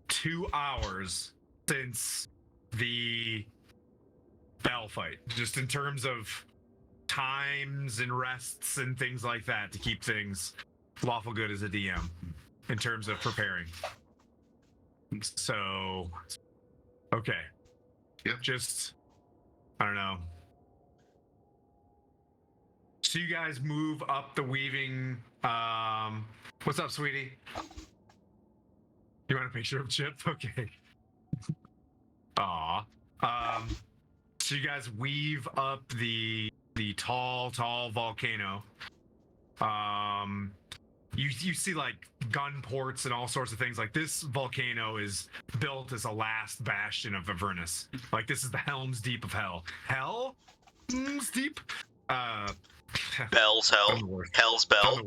2 hours since the bell fight, just in terms of times and rests and things like that to keep things lawful good as a DM in terms of preparing. So, okay. Yep. Just, I don't know. So you guys move up the weaving. What's up, sweetie? You want a picture of Chip? Okay. Aw. So you guys weave up the tall volcano. You see like gun ports and all sorts of things. Like this volcano is built as a last bastion of Avernus. Like this is the Helm's Deep of hell. Helm's Deep? Bell's hell. Hell's bell.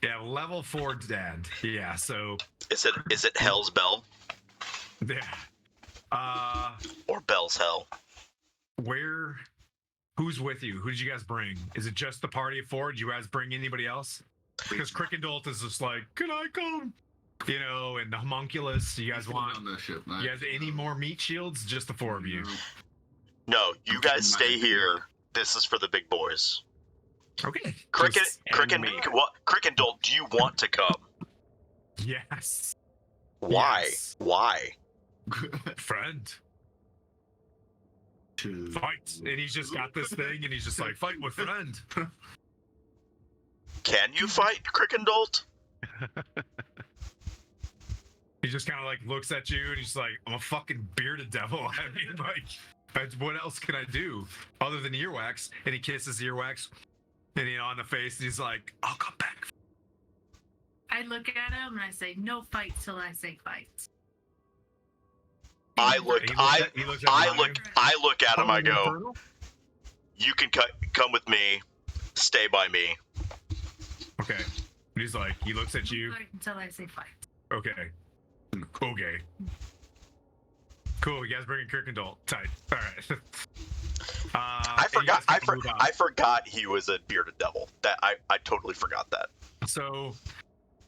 Yeah, level 4 dad. Yeah, so Is it Hell's bell? yeah. Or Bell's hell? Where who's with you? Who did you guys bring? Is it just the party of 4? Did you guys bring anybody else? Because Crickendolt is just like, can I come? You know, and the homunculus. You guys want? On that ship, You guys any more meat shields? Just the 4 of you. No, you guys stay here. This is for the big boys. Okay. Crickendolt, do you want to come? Yes. Why? Yes. Why? Friend. Fight. And he's just got this thing, and he's just like, fight with friend. Can you fight, Crickendolt? He just kind of like looks at you, and he's like, I'm a fucking bearded devil. I mean, like, what else can I do other than earwax? And he kisses earwax, and on the face, he's like, I'll come back. I look at him and I say, no fight till I say fight. I look at him. I go, Infernal? you can come with me. Stay by me. Okay. And he's like, he looks at you. Fight until I say fight. Okay. Okay. Cool. You guys bringing Kirkendall. Tight. All right. I forgot he was a bearded devil. That I totally forgot that. So,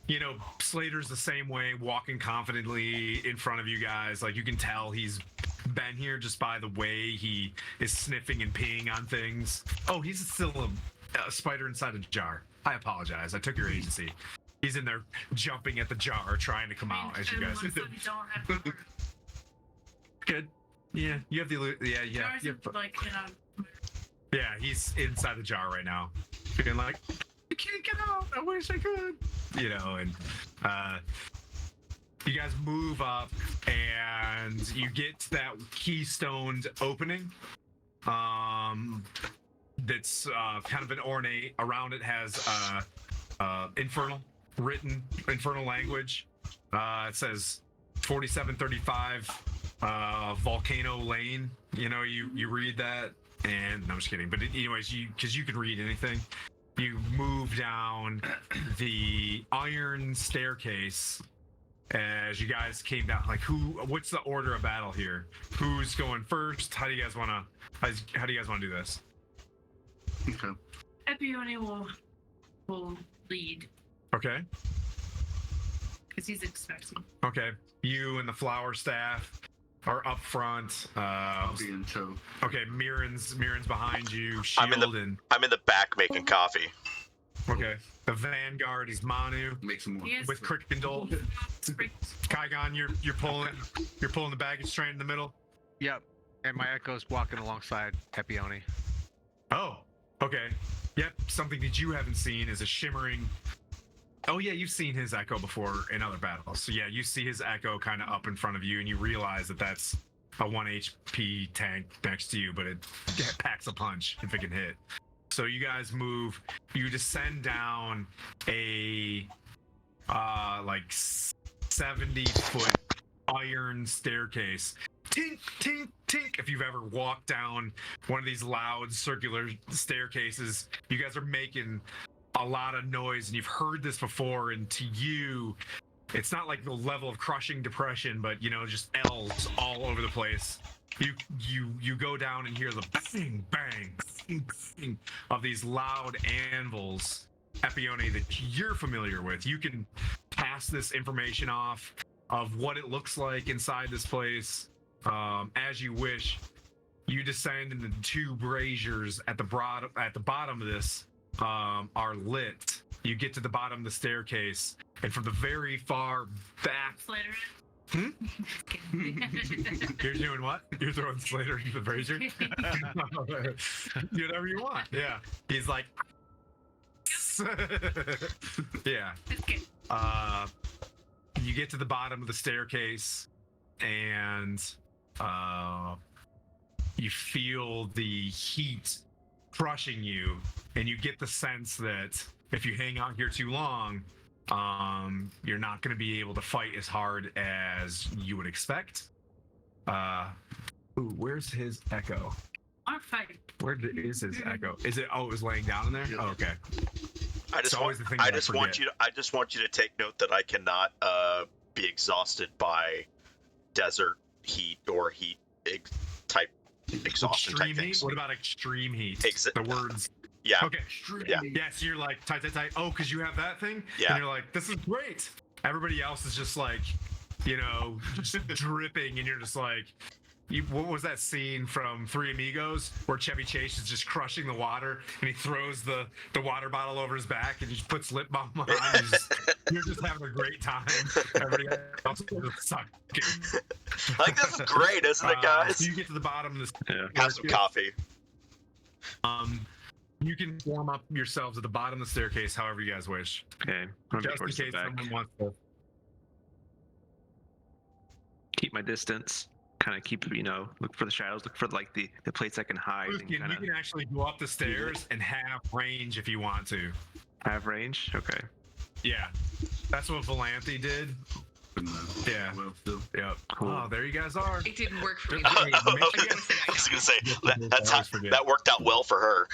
you know, Slater's the same way, walking confidently in front of you guys. Like, you can tell he's been here just by the way he is sniffing and peeing on things. Oh, he's still a spider inside a jar. I apologize. I took your agency. He's in there jumping at the jar, trying to come out, as you guys. Good. Yeah, you have the. Yeah. You have, like, you know. yeah, he's inside the jar right now. Feeling like, I can't get out. I wish I could. You know, and you guys move up, and you get to that keystoned opening. That's kind of an ornate. Around it has infernal language. It says 4735 Volcano Lane. You know, you read that, and no, I'm just kidding. But anyways, because you can read anything, you move down the iron staircase. As you guys came down, like, what's the order of battle here? Who's going first? How do you guys want to do this? Okay. Epione will lead Okay. because he's expecting. Okay. You and the flower staff are up front. I'll be in tow. Okay. Mirren's behind you. I'm in Shield the back making coffee. okay. The vanguard is Manu Make some more. with Crickendall. Kygon, you're pulling the baggage train in the middle. Yep. And my Echo's walking alongside Epione. Oh. Okay. Yep. Something that you haven't seen is a shimmering. Oh yeah, you've seen his echo before in other battles. So yeah, you see his echo kind of up in front of you, and you realize that that's a 1 HP tank next to you, but it packs a punch if it can hit. So you guys move. You descend down a like 70-foot iron staircase. Tink, tink, tink. If you've ever walked down one of these loud circular staircases, you guys are making a lot of noise, and you've heard this before, and to you, it's not like the level of crushing depression, but, you know, just L's all over the place. You go down and hear the bang, bang, bang, bang of these loud anvils, Epione, that you're familiar with. You can pass this information off of what it looks like inside this place as you wish. You descend, and the 2 braziers at the bottom of this are lit. You get to the bottom of the staircase, and from the very far back. Slater. You're doing what? You're throwing Slater into the brazier? Whatever you want. Yeah. He's like. Yeah. You get to the bottom of the staircase, and you feel the heat crushing you, and you get the sense that if you hang out here too long, you're not going to be able to fight as hard as you would expect. Where's his echo? I'm fighting. Where is his echo? Is it? Oh, it was laying down in there. Yeah. Oh, okay. I just want you to take note that I cannot be exhausted by desert heat or heat type exhaustion Extreme type heat? things. What about extreme heat? Exa- The words. Yeah. Okay. Yeah. Yeah, so you're like tight. Oh, because you have that thing? Yeah. And you're like, this is great. Everybody else is just like, just dripping, and you're just like, what was that scene from Three Amigos where Chevy Chase is just crushing the water and he throws the water bottle over his back and he just puts lip balm on? You're just having a great time. Everybody else is just sucking. Like, this is great, isn't it, guys? So you get to the bottom of this. Yeah. Have some coffee. You can warm up yourselves at the bottom of the staircase however you guys wish. Okay. I'm gonna be Just in towards the case back. someone wants to. Keep my distance. Kind of keep, look for the shadows. Look for like the place I can hide. And You kind of can actually go up the stairs and have range if you want to. have range. Okay. Yeah. That's what Valanthe did. Yeah. Well, still. Yep. Cool. Oh, there you guys are. It didn't work for me. I was gonna say that worked out well for her.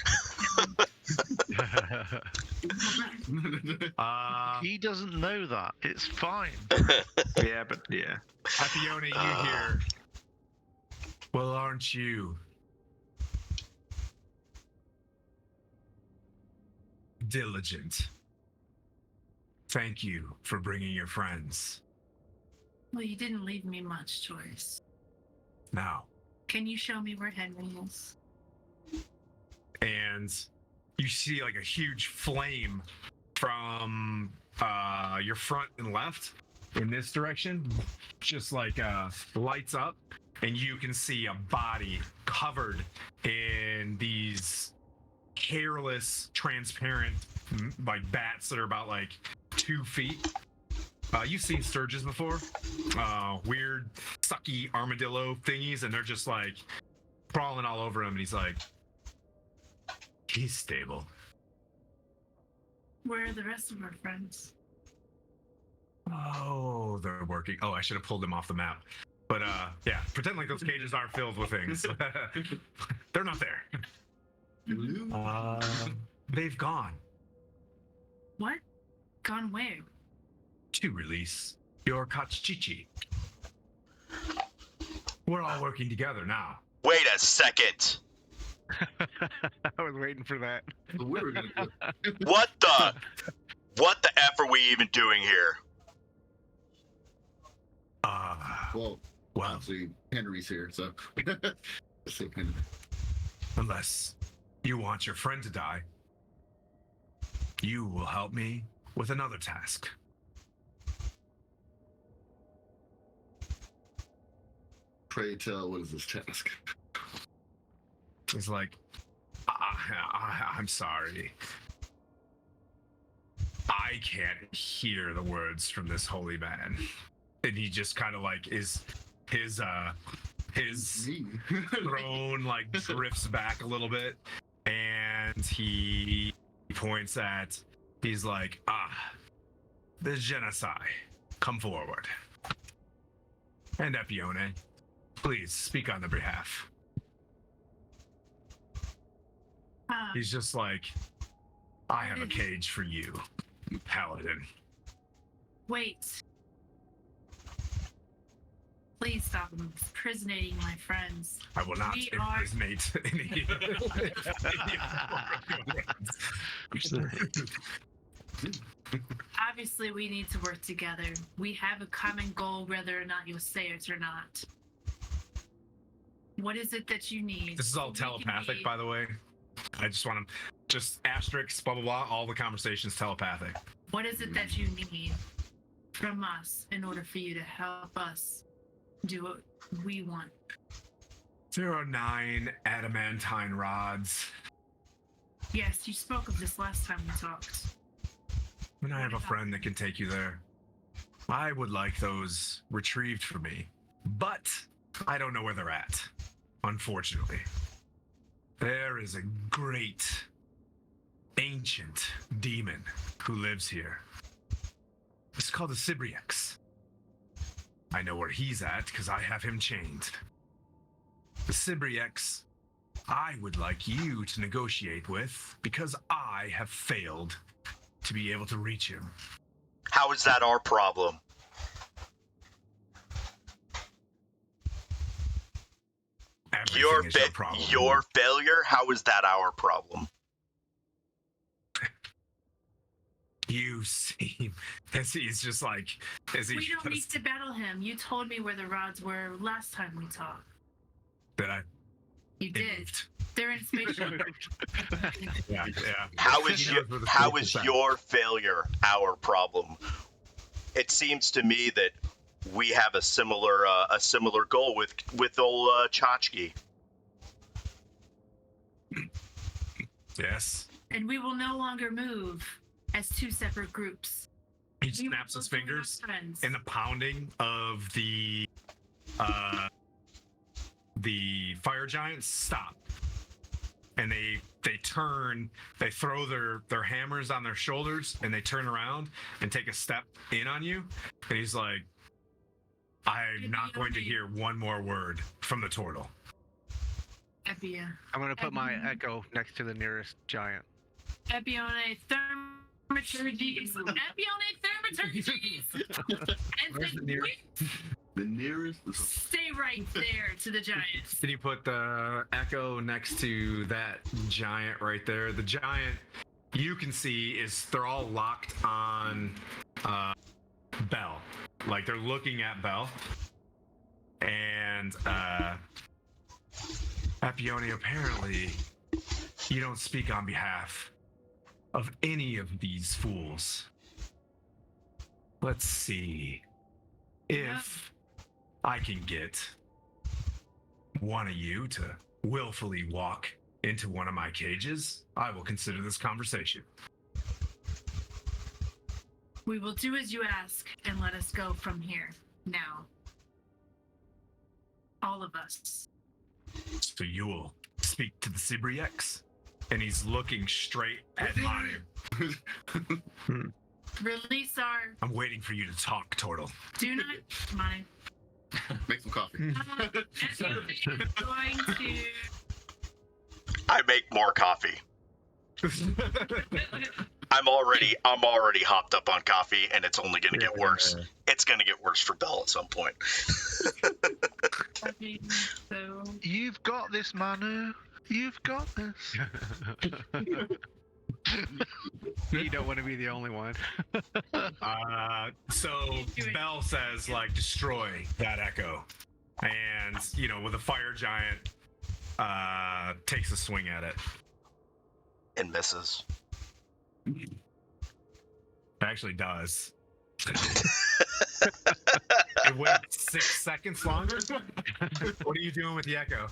He doesn't know that. It's fine. Yeah, but yeah. Apione, you hear. Well, aren't you diligent? Thank you for bringing your friends. Well, you didn't leave me much choice. Now, Can you show me where Henry is? and you see like a huge flame from your front and left in this direction, just like lights up, and you can see a body covered in these hairless, transparent, like bats that are about like 2 feet. You've seen sturges before, weird, sucky armadillo thingies, and they're just like crawling all over him. And he's like, he's stable. Where are the rest of our friends? Oh, they're working. Oh, I should have pulled them off the map. But yeah, pretend like those cages aren't filled with things. They're not there. They've gone What? Gone where? to release your Kachichi. We're all working together now. Wait a second. I was waiting for that. We were gonna do What the F are we even doing here? well, Well, obviously Henry's here, so let's say Henry. unless you want your friend to die, you will help me with another task. Pray tell, what is this task? He's like, I'm sorry. I can't hear the words from this holy man. And he just kind of like his Me. throne like drifts back a little bit, and he points at, he's like, the genocide, come forward. And Epione, please speak on their behalf. He's just like, I have a cage for you, paladin. Wait. Please stop imprisonating my friends. I will not We are- impersonate any. Obviously, we need to work together. We have a common goal, whether or not you'll say it or not. What is it that you need? This is all We can telepathic, be- by the way. I just want to, just asterisks, blah, blah, blah. All the conversation's telepathic. What is it that you need from us in order for you to help us do what we want? There are 9 adamantine rods, Yes, you spoke of this last time we talked. and I have a friend that can take you there. I would like those retrieved for me, but I don't know where they're at, unfortunately. There is a great, ancient demon who lives here. It's called the Sibriex. I know where he's at because I have him chained. The Sibriex, I would like you to negotiate with because I have failed to be able to reach him. How is that our problem? Everything Your is your problem. your failure. How is that our problem? You seem as he's just like as he We don't need just, to battle him. You told me where the rods were last time we talked. that I You did. moved. They're in spaceship. Yeah. How is He your knows where the how spaceship's is at. your failure our problem? It seems to me that we have a similar goal with old Chachki. Yes. And we will no longer move as two separate groups. He We snaps will his join our fingers, friends. and the pounding of the fire giants stop, and they turn. They throw their hammers on their shoulders, and they turn around and take a step in on you. And he's like, "I'm not going to hear one more word from the turtle." Epia. I'm gonna put my echo next to the nearest giant. Epione thaumaturgies. Epione thaumaturgies. And Where's the then nearest? The nearest. stay right there to the giants. Can you put the echo next to that giant right there? The giant you can see is they're all locked on Bell. Like they're looking at Bell. And Appione, apparently you don't speak on behalf of any of these fools. Let's see if I can get one of you to willfully walk into one of my cages. I will consider this conversation. We will do as you ask and let us go from here now. All of us. So you will speak to the Sibriex, and he's looking straight at Manu. Release our. I'm waiting for you to talk, Turtle. Do not. Manu. Make some coffee. Going to. I make more coffee. I'm already hopped up on coffee, and it's only going to get worse. It's going to get worse for Bell at some point. So. You've got this, Manu. You've got this. You don't want to be the only one. So Bell says, like, destroy that echo. And, you know, with a fire giant, takes a swing at it. And misses. It actually does. It went 6 seconds longer. What are you doing with the echo?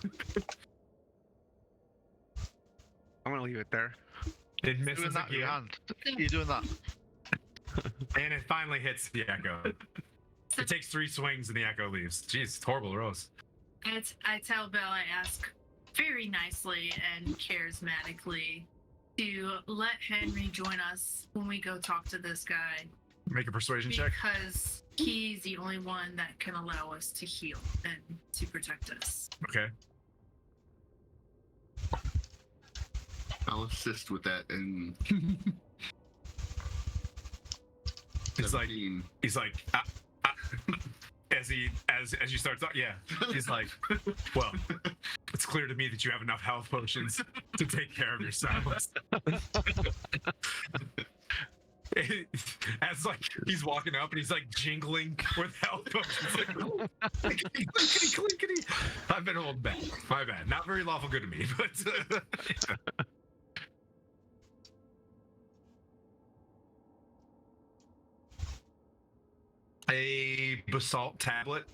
I'm gonna leave it there. It Doing misses that with your again, hand. You're doing that. and it finally hits the echo. It takes 3 swings, and the echo leaves. Jeez, it's horrible, Rose. I tell Belle, I ask very nicely and charismatically to let Henry join us when we go talk to this guy. Make a persuasion check. Because he's the only one that can allow us to heal and to protect us. Okay. I'll assist with that. And It's like 17. he's like as you start talking. Yeah, he's like, well, it's clear to me that you have enough health potions to take care of yourselves. As like he's walking up and he's like jingling with health potions, like clinkety, clinkety, clinkety. I've been holding back. My bad. Not very lawful good to me, but. A basalt tablet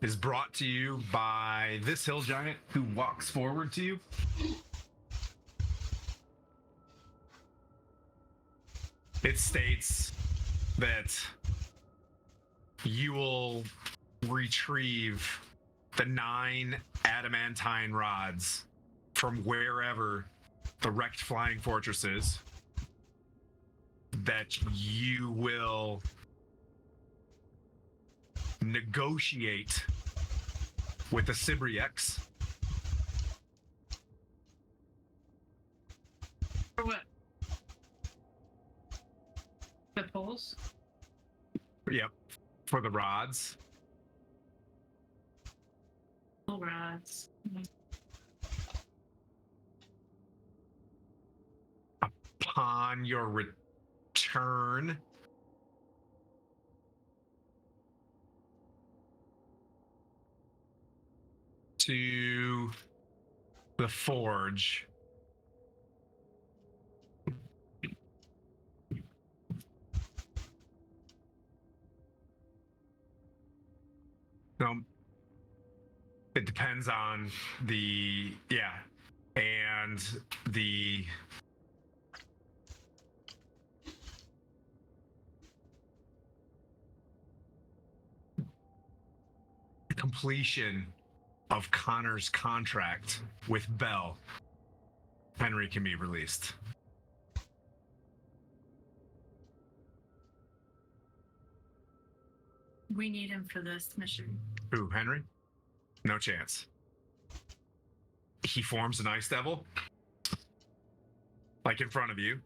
is brought to you by this hill giant who walks forward to you. It states that you will retrieve the 9 adamantine rods from wherever the wrecked flying fortress is. That you will negotiate with the Sibriex. For what? The poles? Yep. For the rods. Pole rods. upon your return, to the forge, it depends on the and the completion of Connor's contract with Bell. Henry can be released. We need him for this mission. Who, Henry? No chance. He forms an ice devil, like in front of you.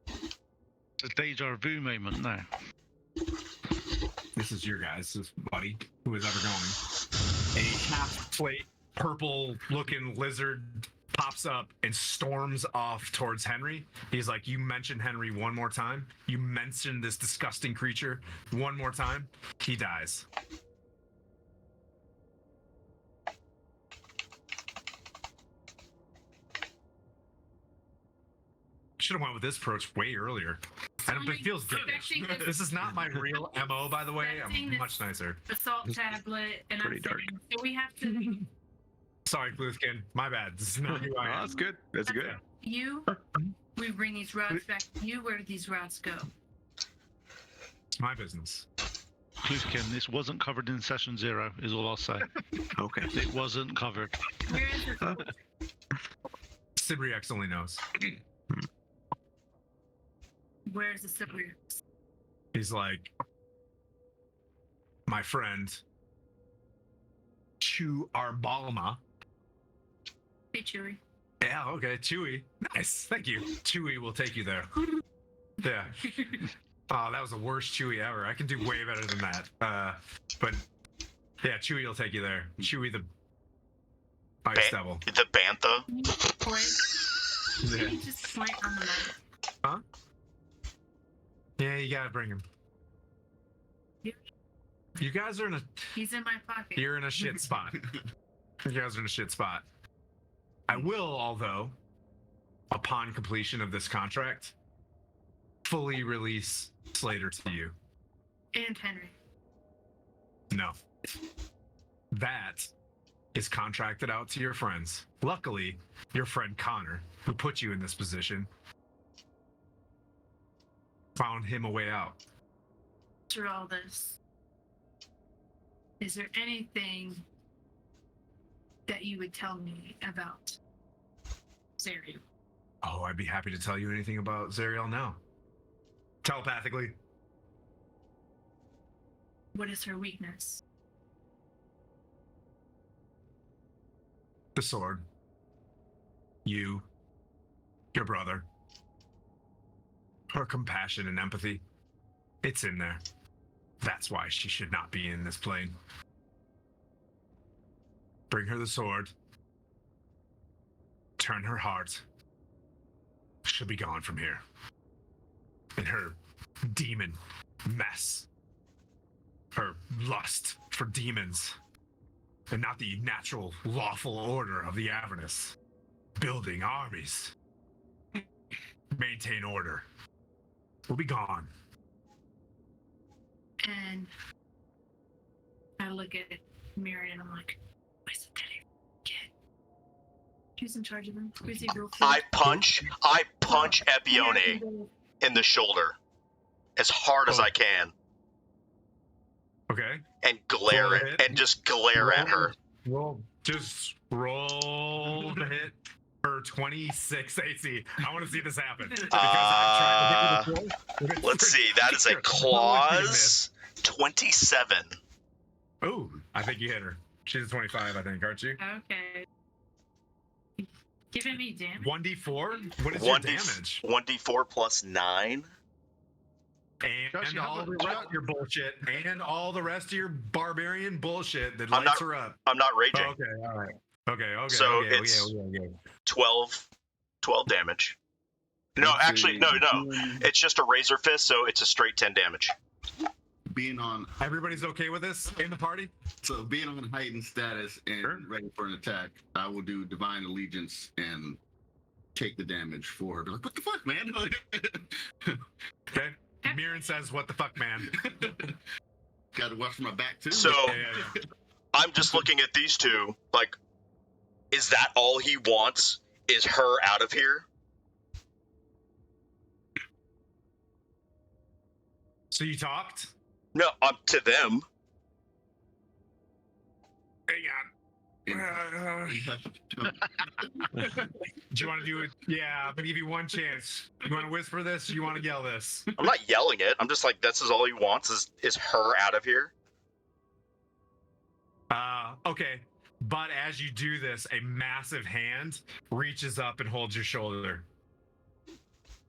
It's a deja vu moment now. This is your guys' buddy, who is ever going. A half-plate, purple-looking lizard pops up and storms off towards Henry. He's like, you mentioned Henry one more time. You mentioned this disgusting creature one more time. He dies. Should have went with this approach way earlier. And it feels good. This is not my real MO, by the way. I'm much nicer. Assault tablet, and Pretty I'm dark. saying, so we have to. Sorry, Blueskin. My bad. This is not who I Oh, am. that's good. That's good. You, we bring these routes back to you. Where do these routes go? It's my business. Pluskin, this wasn't covered in session 0, is all I'll say. Okay. It wasn't covered. Where is it? Sibriex only knows. Where is the Cyprian? He's like, my friend, Chu Arbalma. Hey, Chewy. Yeah, okay, Chewy. Nice, thank you. Chewy will take you there. Yeah. Oh, that was the worst Chewy ever. I can do way better than that. But yeah, Chewy will take you there. Chewy the Ice Devil. The Bantha. Can you point? Yeah. Can you just point on the map? Huh? Yeah, you gotta bring him. Yeah. You guys are in a He's in my pocket. You're in a shit spot. You guys are in a shit spot. I will, although, upon completion of this contract, fully release Slater to you. And Henry. No. That is contracted out to your friends. Luckily, your friend Connor, who put you in this position, found him a way out. Through all this, is there anything that you would tell me about Zariel? Oh, I'd be happy to tell you anything about Zariel now. Telepathically. What is her weakness? The sword. You. Your brother. Her compassion and empathy. It's in there. That's why she should not be in this plane. Bring her the sword. Turn her heart. She'll be gone from here. And her demon mess. Her lust for demons. And not the natural, lawful order of the Avernus. Building armies. Maintain order. We'll be gone. And I look at Mary and I'm like, where's the teddy kid? Who's in charge of him? Who's he real I punch Epione in the shoulder as hard as I can Okay. and glare Roll a it hit. and just glare at her. Roll. Just roll to hit her 26 AC. I want to see this happen. Because I've tried to hit you before. Let's see. That is a clause 27. Ooh, I think you hit her. She's a 25, I think, aren't you? Okay. Giving me damage? 1d4? What is your damage? 1d4 plus 9. And all the rest of your bullshit. And all the rest of your barbarian bullshit that I'm lights not- her up. I'm not raging. Okay, all right. Okay. So okay, it's okay. 12 damage. No, Let's actually, see, no. being- It's just a razor fist, so it's a straight 10 damage. Being on Everybody's okay with this in the party? being on heightened status and ready for an attack, I will do Divine Allegiance and take the damage for. They're like, what the fuck, man? Okay. Mirren says, "What the fuck, man?" Got to watch for my back too. So Yeah. I'm just looking at these two. Like, is that all he wants? Is her out of here? So you talked? No, to them. Hang on. Do you want to do it? Yeah, I'm gonna give you one chance. You want to whisper this? Or you want to yell this? I'm not yelling it. I'm just like, this is all he wants is her out of here. Okay. But as you do this, a massive hand reaches up and holds your shoulder.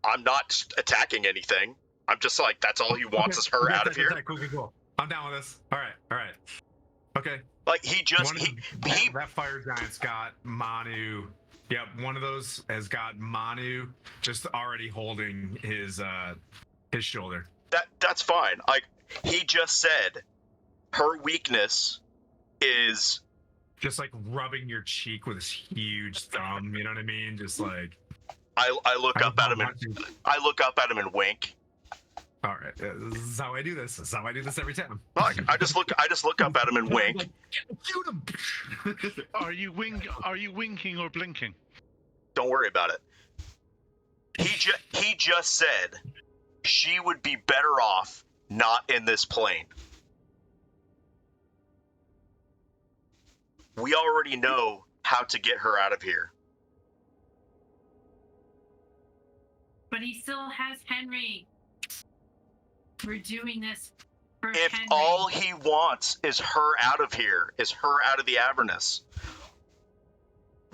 I'm not attacking anything. I'm just like, that's all he wants is her out of here. Okay, cool. I'm down with this. All right. Okay. Like he just that fire giant's got Manu. Yep, one of those has got Manu just already holding his shoulder. That's fine. Like he just said, her weakness is just like rubbing your cheek with his huge thumb. You know what I mean? Just like I look up at him and wink. All right, this is how I do this. This is how I do this every time. Like, I just look up at him and wink. Shoot him! Are you winking or blinking? Don't worry about it. He just said she would be better off not in this plane. We already know how to get her out of here. But he still has Henry. We're doing this for If Henry. all he wants is her out of here, is her out of the Avernus,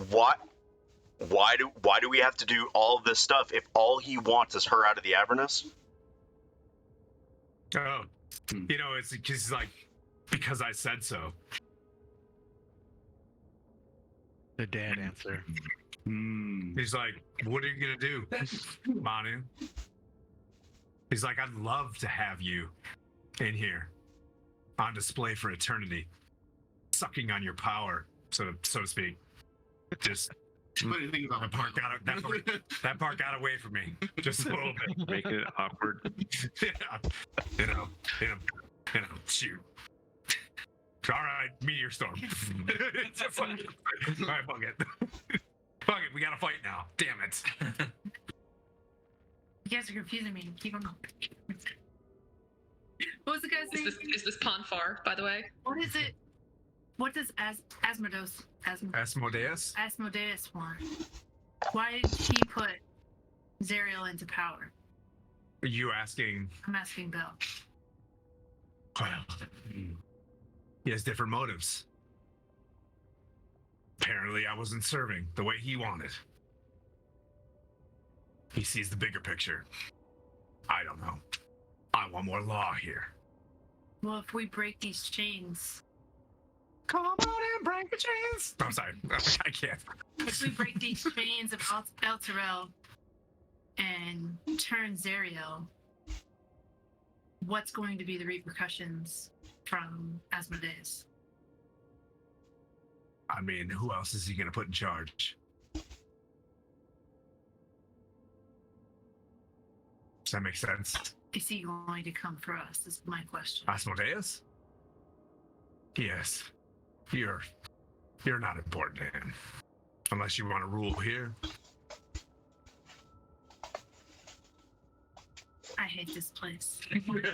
why do we have to do all of this stuff if all he wants is her out of the Avernus? Oh, you know, it's just like because I said so. The dad answer. He's like, "What are you gonna do, Manu?" He's like, "I'd love to have you in here on display for eternity, sucking on your power, so to speak." Just Funny thing about that part got away from me just a little bit. Make it awkward. Yeah. You know, shoot. All right, meteor storm. It's a fuck. All right, fuck it. Fuck it, we gotta fight now. Damn it. You guys are confusing me. Keep on going. What was the guy's name? Is this Ponfar, by the way? What is it? What does Asmodeus want? Why did he put Zariel into power? Are you asking? I'm asking Bill. Well, he has different motives. Apparently, I wasn't serving the way he wanted. He sees the bigger picture. I don't know. I want more law here. Well, if we break these chains, Come on and break the chains. I'm sorry. I can't. if we break these chains of El Terrell and turn Zariel, what's going to be the repercussions from Asmodeus? I mean, who else is he going to put in charge? Does that make sense? Is he going to come for us? Is my question. Asmodeus? Yes. You're not important to him. Unless you want to rule here. I hate this place. Going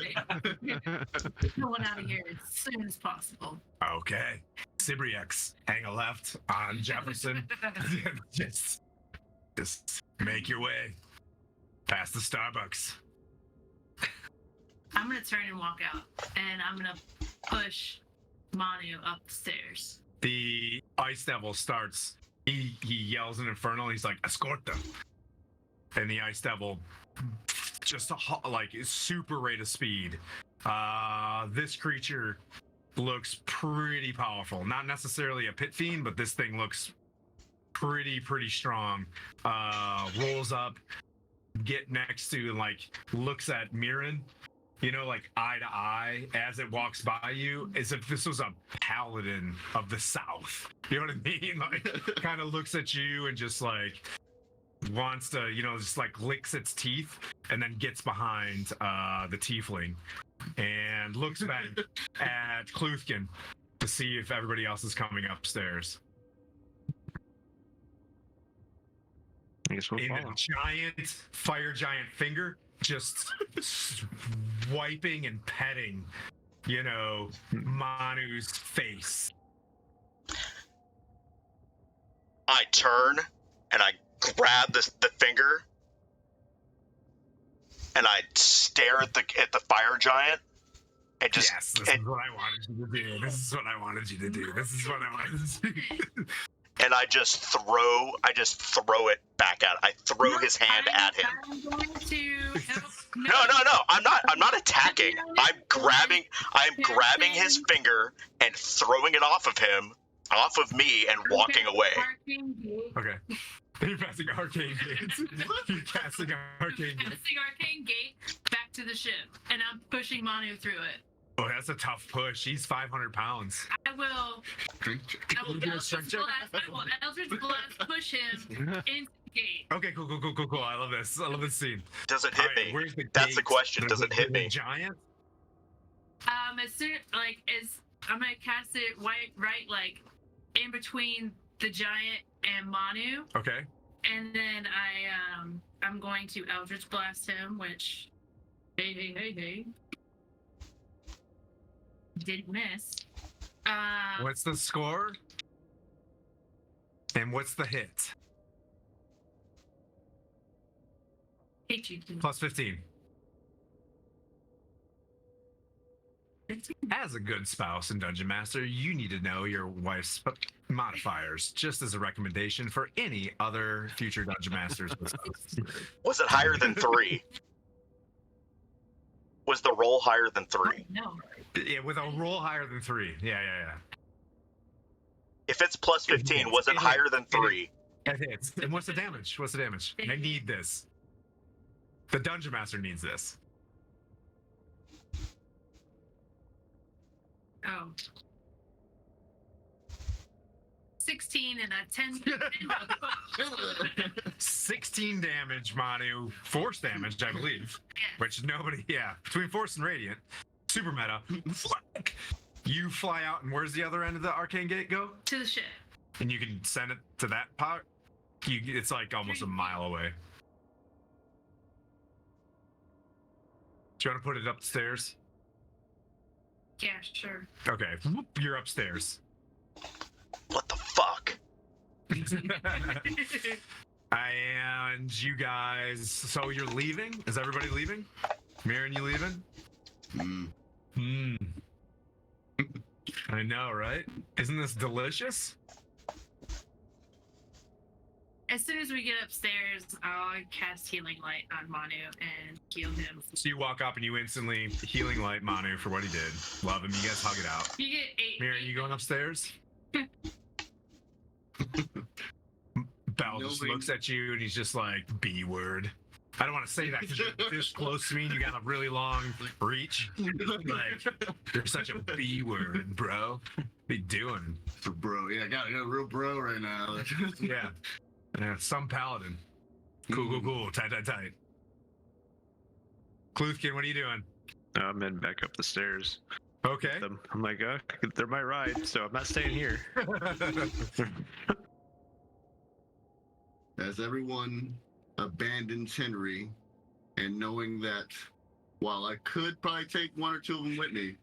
out of here as soon as possible. Okay. Sibriex, hang a left on Jefferson. just make your way past the Starbucks. I'm gonna turn and walk out, and I'm gonna push Manu up the stairs. The Ice Devil starts. He yells an infernal. He's like, "Escort them!" And the Ice Devil, just like super rate of speed. This creature looks pretty powerful. Not necessarily a pit fiend, but this thing looks pretty strong. Rolls up, get next to and like looks at Mirren, you know, like eye to eye as it walks by you, as if this was a paladin of the South. You know what I mean? Like, kind of looks at you and just like wants to, you know, just like licks its teeth and then gets behind the tiefling and looks back at Kluthkin to see if everybody else is coming upstairs. I guess we'll In follow. a giant fire giant finger, just wiping and petting, you know, Manu's face. I turn and I grab the finger and I stare at the fire giant and just Yes, this is what I wanted you to do. This is what I wanted you to do. This is what I wanted to do. and I just throw it back at. I throw his hand at him. I'm going to. No. I'm not attacking. I'm grabbing his finger and throwing it off of me, and walking away. Okay. You're passing arcane gates. You're casting arcane gates. Casting arcane gate back to the ship, and I'm pushing Manu through it. Oh, that's a tough push. He's 500 pounds. I will Do a strength check? Eldritch Blast push him into the gate. Okay, cool. I love this. I love this scene. Does it hit All right, me? where's the That's the gate? question. Does it hit The me? giant? As soon I'm gonna cast it right like in between the giant and Manu, Okay. and then I'm going to Eldritch Blast him, which hey. Didn't miss. What's the score? And what's the hit? Hate you. Plus 15. As a good spouse and dungeon master, you need to know your wife's modifiers, just as a recommendation for any other future dungeon masters. Was it higher than 3? Was the roll higher than 3? No. Yeah, with a roll higher than 3. Yeah. If it's plus 15, was it higher than 3? It hits. And what's the damage? I need this. The dungeon master needs this. Oh. 16 and a 10. 16 damage, Manu. Force damage, I believe. Which nobody, between Force and Radiant. Super meta. You fly out, and where's the other end of the arcane gate go? To the ship. And you can send it to that part? It's like almost a mile away. Do you want to put it upstairs? Yeah, sure. Okay, you're upstairs. What the fuck? And you guys, so you're leaving? Is everybody leaving? Mirren, you leaving? I know, right? Isn't this delicious? As soon as we get upstairs, I'll cast Healing Light on Manu and heal him. So you walk up and you instantly healing light Manu for what he did. Love him. You guys hug it out. You get 8. Mirren, you going upstairs? Bell just looks at you and he's just like, B word. I don't want to say that because you're this close to me and you got a really long reach. Like, you're such a B word, bro. What are you doing? For bro, yeah, I got a real bro right now. Yeah, some paladin. Cool. Tight. Kluthkin, what are you doing? I'm heading back up the stairs. Okay. I'm like, they're my ride, so I'm not staying here. As everyone abandons Henry, and knowing that while I could probably take 1 or 2 of them with me,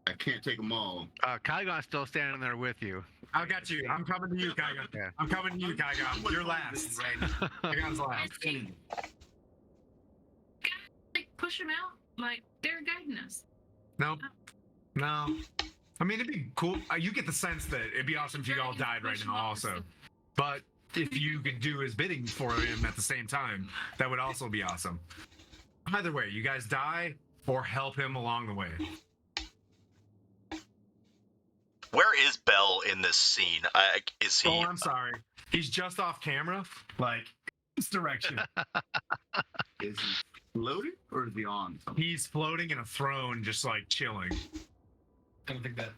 I can't take them all. Kaigon's still standing there with you. I got you. I'm coming to you, Kaigon. Yeah. I'm coming to you, Kaigon. You're last. Kaigon's last. Like, push him out. Like, they're guiding us. No. I mean, it'd be cool. You get the sense that it'd be awesome if you all died right now also. But if you could do his bidding for him at the same time, that would also be awesome. Either way, you guys die or help him along the way. Where is Bell in this scene? Is he? Oh, I'm sorry. He's just off camera. Like, this direction. Is he floating or is he on something? He's floating in a throne, just like chilling. I don't think that.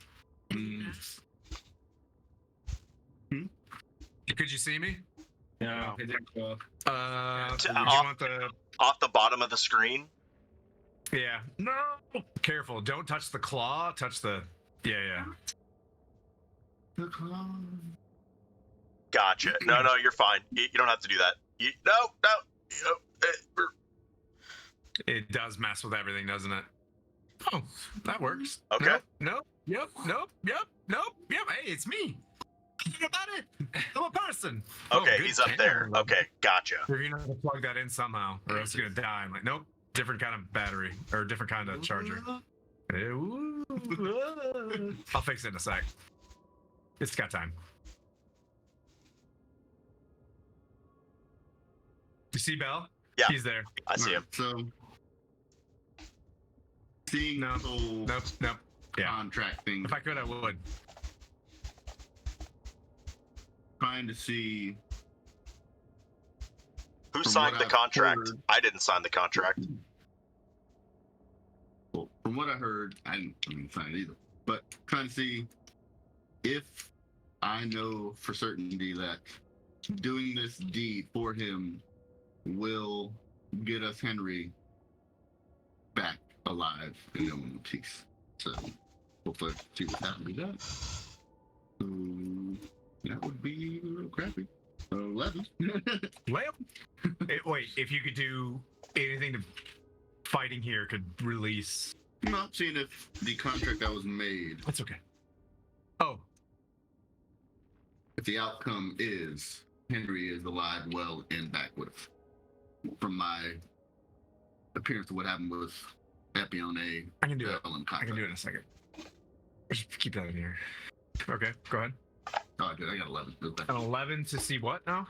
Could you see me? No, it didn't go up. Do you off- want the? Off the bottom of the screen. Yeah. No. Careful! Don't touch the claw. Touch the. Yeah. The claw. Gotcha. No, you're fine. You don't have to do that. No. It does mess with everything, doesn't it? Oh, that works. Okay. Nope. Yep. Hey, it's me. Think about it. I'm a person. Okay, good he's up there. camera. Okay, gotcha. You're gonna have to plug that in somehow, or else you're gonna die. I'm like, nope. Different kind of battery or different kind of charger. Ooh. I'll fix it in a sec. It's got time. You see Bell? Yeah. He's there. I see him. So, seeing No. the whole Nope. Yeah. contract thing, If I could, I would. trying to see Who From signed what the I've contract? heard- I didn't sign the contract. well, from what I heard, I didn't sign it either. But trying to see if I know for certainty that doing this deed for him will get us Henry back alive and in one piece. So hopefully see what happens with that. So that would be a little crappy. 11. Well, wait. If you could do anything to fighting here, could release. Not seeing if the contract that was made, That's okay. Oh, if the outcome is Henry is alive, well, and back with us. From my appearance of what happened with Epione, I can do it. Bell, and I can do it in a second. Just keep that in here. Okay, go ahead. Oh, I did. I got 11. An 11 to see what now?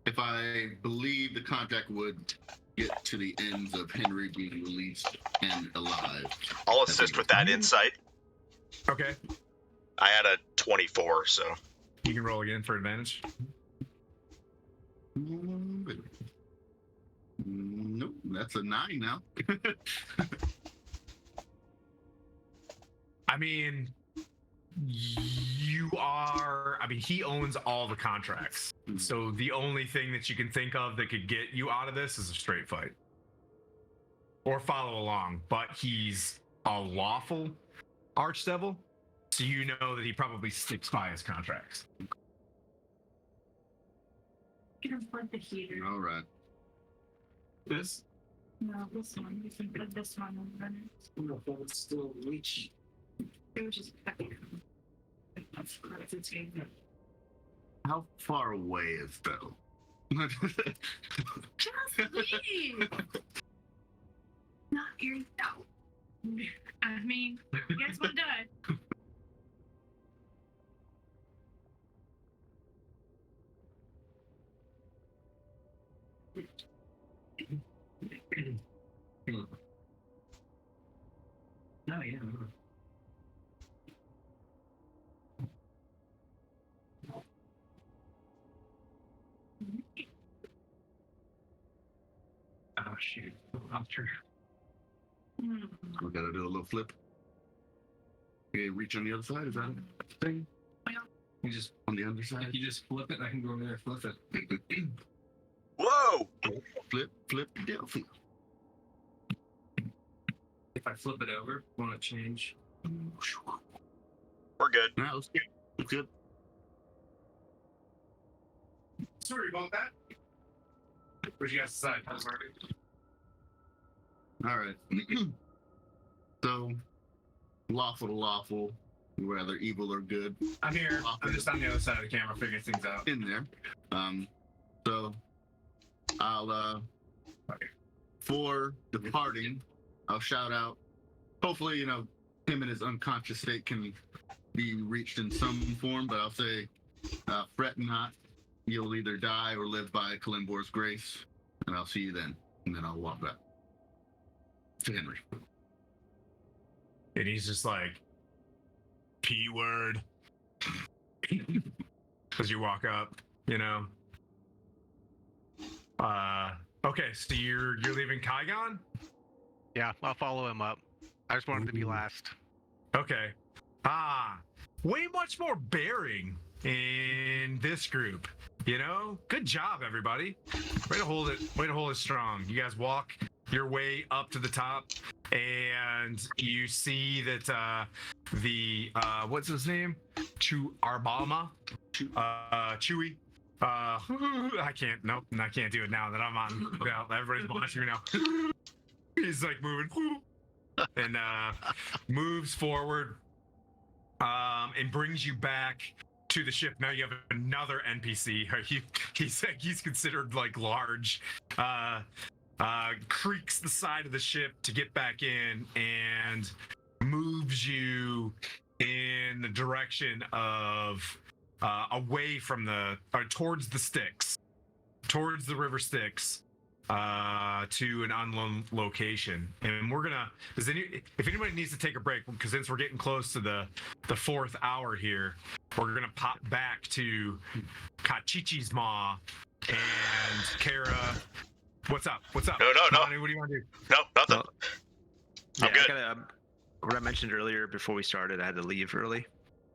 If I believe the contract would get to the ends of Henry being released and alive. I'll assist with that insight. Okay, I had a 24, so you can roll again for advantage. Nope, that's a 9 now. I mean, he owns all the contracts. So the only thing that you can think of that could get you out of this is a straight fight. Or follow along. But he's a lawful archdevil, so you know that he probably sticks by his contracts. You can plug the heater. All right. This? No, this one. You can put this one and run it. I don't know if it's still reach. It was just that's correct. It's good. How far away is Bell? Just leave. Not your out. I mean, you guys want to die? No, yeah. Oh shoot! After We gotta do a little flip. Okay, reach on the other side. Is that a thing? you just On the underside? if you just flip it, I can go over there and flip it. whoa! Flip, Delphi. If I flip it over, want to change? We're good. Now let's get. Let's get. Sorry about that. Where'd you guys decide? All right. So, lawful to lawful, whether evil or good, I'm here. I'm just on the other side of the camera figuring things out. in there. So I'll for departing, I'll shout out. Hopefully, him in his unconscious state can be reached in some form, but I'll say, fret not. You'll either die or live by Kalimbor's grace, and I'll see you then. And then I'll walk back to Henry. And he's just like, P word. As you walk up, Okay, so you're leaving Kygon? Yeah, I'll follow him up. I just wanted to be last. Okay. Way much more bearing in this group. You know? Good job, everybody. Way to hold it strong. You guys walk your way up to the top, and you see that what's his name? Arbama? Chewy. I can't do it now that I'm on. Well, everybody's watching me now. He's like moving and moves forward and brings you back to the ship. Now you have another NPC. He's considered like large. Creaks the side of the ship to get back in and moves you in the direction of away from towards the Styx, towards the River Styx, to an unknown location. And we're gonna, if anybody needs to take a break, because since we're getting close to the 4th hour here, we're gonna pop back to Kachichi's Ma and Kara. What's up? No. Monty, what do you want to do? No, nothing. Well, I'm good. What I mentioned earlier before we started, I had to leave early.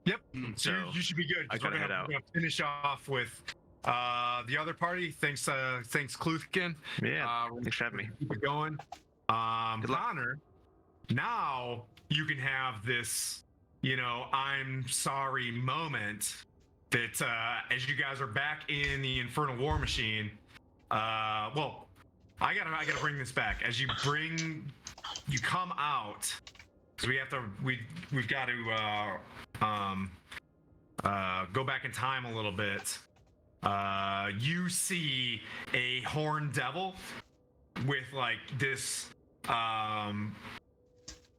Yep. So you should be good. I gotta head out. We're gonna finish off with the other party. Thanks, Kluthkin. Yeah. Thanks for having me. Keep it going. Good luck. Connor, now you can have this, I'm sorry moment that as you guys are back in the Infernal War Machine. Well, I gotta bring this back. As you come out, so we've got to go back in time a little bit. You see a horned devil with like this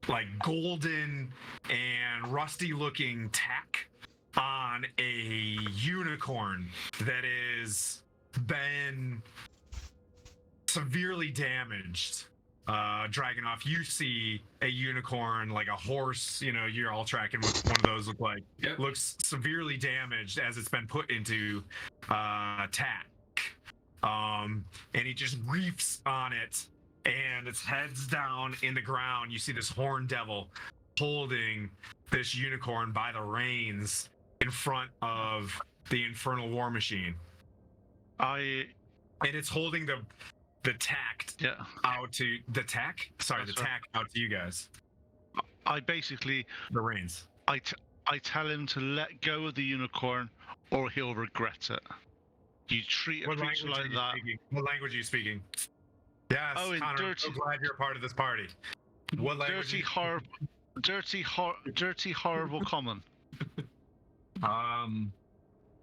like golden and rusty looking tack on a unicorn that is been severely damaged. Dragging off, you see a unicorn, like a horse, you're all tracking what one of those look like. Yep. Looks severely damaged as it's been put into tack. And he just reefs on it, and its head's down in the ground. You see this horned devil holding this unicorn by the reins in front of the Infernal War Machine. And it's holding the tack out to the tack. Sorry, the tack out to you guys. I basically the reins. I tell him to let go of the unicorn, or he'll regret it. You treat a creature like that. What language are you speaking? Yes, in Connor, I'm so glad you're a part of this party. What language? Dirty, horrible common. I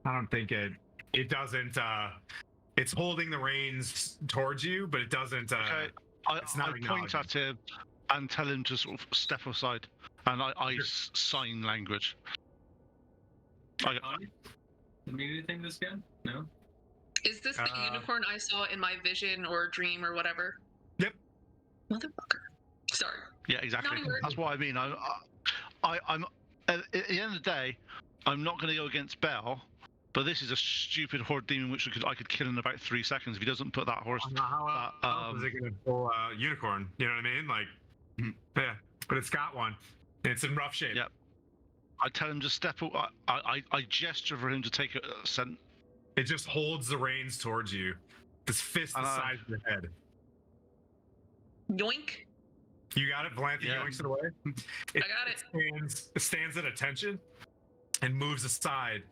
don't think it doesn't. It's holding the reins towards you, but it doesn't. Okay. I point at him and tell him to sort of step aside, and I sign language. Did we need anything this good? No. Is this the unicorn I saw in my vision or dream or whatever? Yep. Motherfucker. Sorry. Yeah, exactly. Naughty word. That's what I mean. I'm at the end of the day, I'm not going to go against Bell. But this is a stupid horde demon which I could kill in about 3 seconds if he doesn't put that horse. How else is it gonna pull a unicorn? You know what I mean? Like, yeah. But it's got one. And it's in rough shape. Yep. I tell him to step up. I gesture for him to take a scent. It just holds the reins towards you. This fist the size of your head. Yoink. You got it. Valanthe yoinks it away. I got it. It stands at attention and moves aside,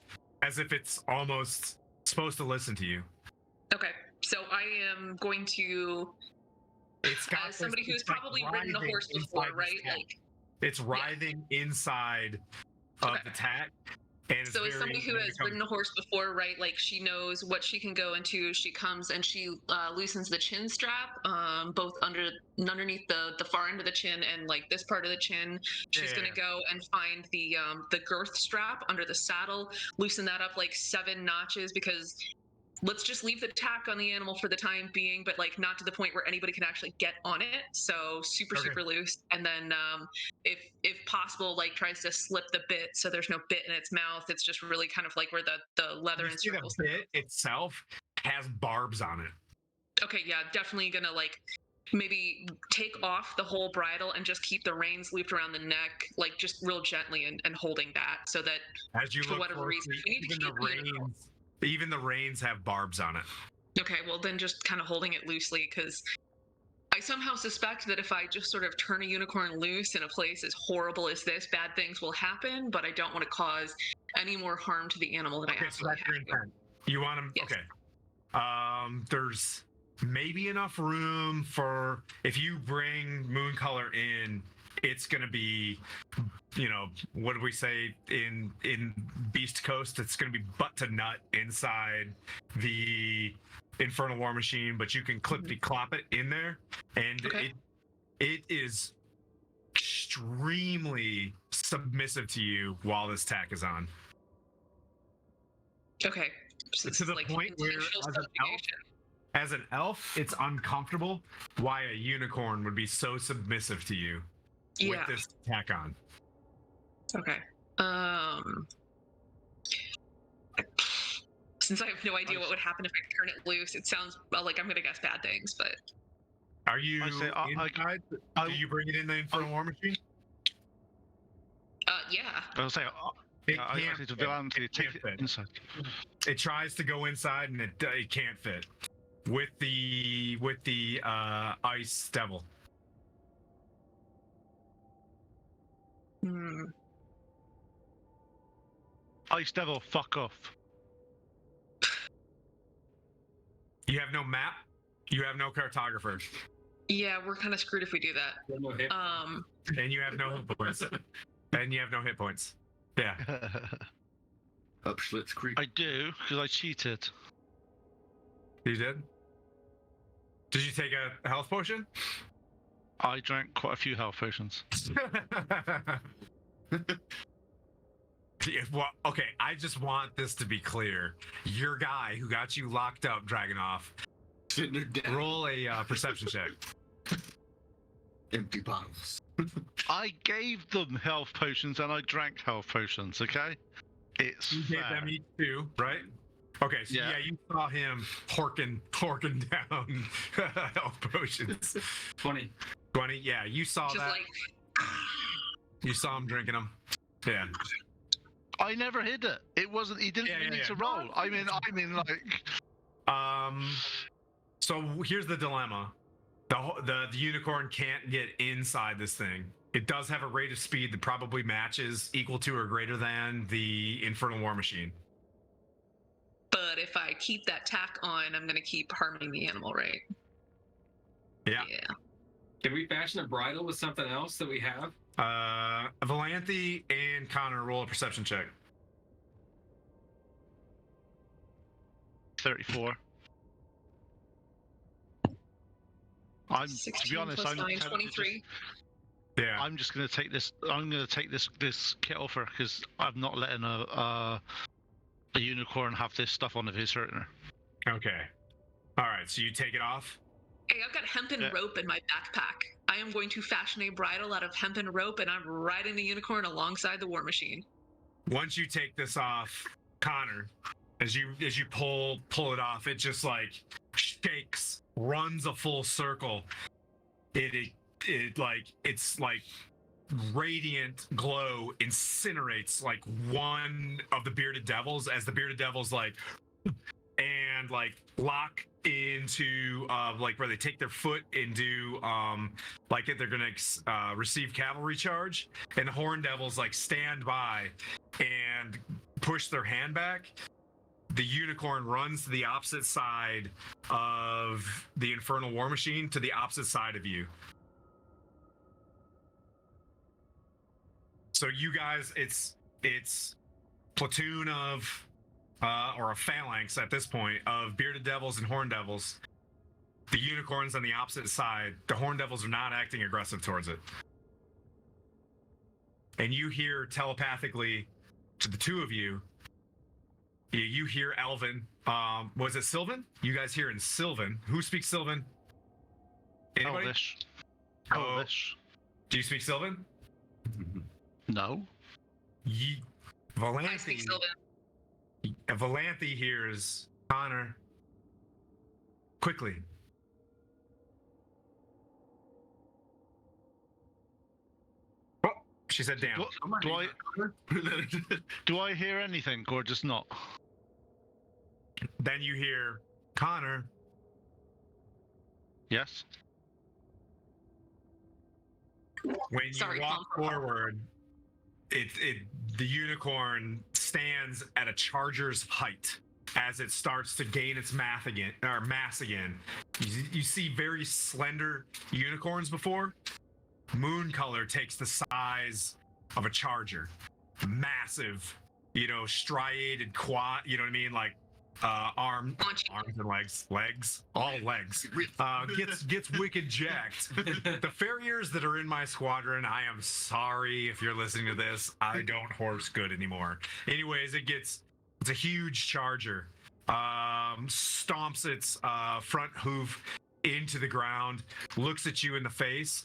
as if it's almost supposed to listen to you. Okay, so I am going to, as somebody who's probably ridden a horse before, right? Like, it's writhing inside of the tack. And so as somebody who has ridden a horse before, right? Like, she knows what she can go into. She comes and she loosens the chin strap, both underneath the far end of the chin and like this part of the chin. She's gonna go and find the girth strap under the saddle, loosen that up like 7 notches, because let's just leave the tack on the animal for the time being, but like not to the point where anybody can actually get on it. So super loose. And then if possible, like tries to slip the bit so there's no bit in its mouth. It's just really kind of like where the leather and circles. The bit itself has barbs on it. Okay, yeah, definitely gonna like maybe take off the whole bridle and just keep the reins looped around the neck, like just real gently and holding that so that As you for look whatever reason, closely, we need to keep the unicorn. even the reins have barbs on it. Okay, well then just kind of holding it loosely because I somehow suspect that if I just sort of turn a unicorn loose in a place as horrible as this, bad things will happen, but I don't want to cause any more harm to the animal than I Okay, so absolutely that's your have to. intent. You want him? Yes. Okay. There's maybe enough room for if you bring Moon Color in, it's gonna be, what did we say in Beast Coast? It's gonna be butt to nut inside the Infernal War Machine, but you can clippity-clop it in there, and Okay. it is extremely submissive to you while this tack is on. Okay. So To the like point where, intentional as an elf, subjugation. as an elf, it's uncomfortable why a unicorn would be so submissive to you with Yeah. this tack on. Okay. Since I have no idea what would happen if I turn it loose, it sounds like I'm gonna guess bad things, but Are you I say, inside? Do you bring it in the Infernal War Machine? yeah. I'll say, It I can't say to fit. Valenti, It take can't it fit. inside. It tries to go inside and it can't fit with the ice devil. Hmm. Ice Devil, fuck off. You have no map. You have no cartographer, Yeah, we're kind of screwed if we do that. No hit. and you have no hit points. And you have no hit points. Yeah. Up Schlitz Creek. I do, because I cheated. You did? Did you take a health potion? I drank quite a few health potions. Well, okay, I just want this to be clear. Your guy who got you locked up, Dragonoff, Sitting there down. roll a perception check. Empty bottles. I gave them health potions and I drank health potions, okay? It's You gave fair. them each two, right? Okay, so yeah, you saw him horking down health potions. 20. 20, yeah, you saw Just that. like You saw him drinking them. Yeah. I never hid it. It wasn't. He didn't even need to roll. I mean, like. So here's the dilemma. The unicorn can't get inside this thing. It does have a rate of speed that probably matches, equal to, or greater than the Infernal War Machine. but if I keep that tack on, I'm gonna keep harming the animal, right? Yeah. Yeah. Can we fashion a bridle with something else that we have? Valanthe and Connor roll a perception check. 34. To 16 be honest, plus I'm 9, tempted to 23. Yeah. I'm just gonna take this. I'm gonna take this kit off her because I'm not letting a unicorn have this stuff on if he's hurting her. Okay. All right. So you take it off. Hey, I've got hempen rope in my backpack. I am going to fashion a bridle out of hempen rope, and I'm riding the unicorn alongside the war machine. Once you take this off, Connor, as you pull it off, it just like shakes, runs a full circle. It's like radiant glow incinerates like one of the bearded devils as the bearded devils like and like lock into like where they take their foot and do like they're gonna receive cavalry charge, and the horn devils like stand by and push their hand back. The unicorn runs to the opposite side of the Infernal War Machine, to the opposite side of you. So you guys, it's platoon of or a phalanx at this point of bearded devils and horn devils. The unicorn's on the opposite side. The horn devils are not acting aggressive towards it. And you hear telepathically to the two of you, you hear Elven. Was it Sylvan? You guys hear in Sylvan. Who speaks Sylvan? Anybody? Elvish. Oh, Elvish. do you speak Sylvan? No. I speak Sylvan. Valanthe hears Connor. Quickly, She said down. Do I hear anything or just not? Then you hear Connor. Yes. When you Sorry, walk Tom. forward, the unicorn stands at a charger's height as it starts to gain its mass again. You see very slender unicorns before. Moon color takes the size of a charger. Massive, striated quad, you know what I mean? Like arms and legs, all legs. Gets wicked jacked. The farriers that are in my squadron, I am sorry if you're listening to this. I don't horse good anymore. Anyways, it's a huge charger. Stomps its front hoof into the ground, looks at you in the face,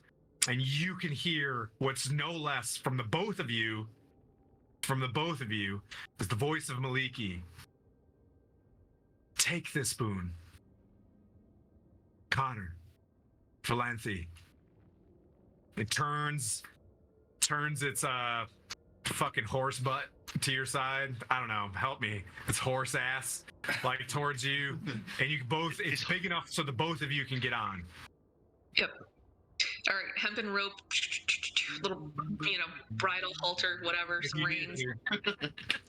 and you can hear what's no less from the both of you is the voice of Maliki. Take this boon. Connor. Philanthropy. It turns its fucking horse butt to your side. I don't know, help me. It's horse ass like towards you. And you both, it's big enough so the both of you can get on. Yep. All right, hempen rope, little, bridle, halter, whatever, some reins.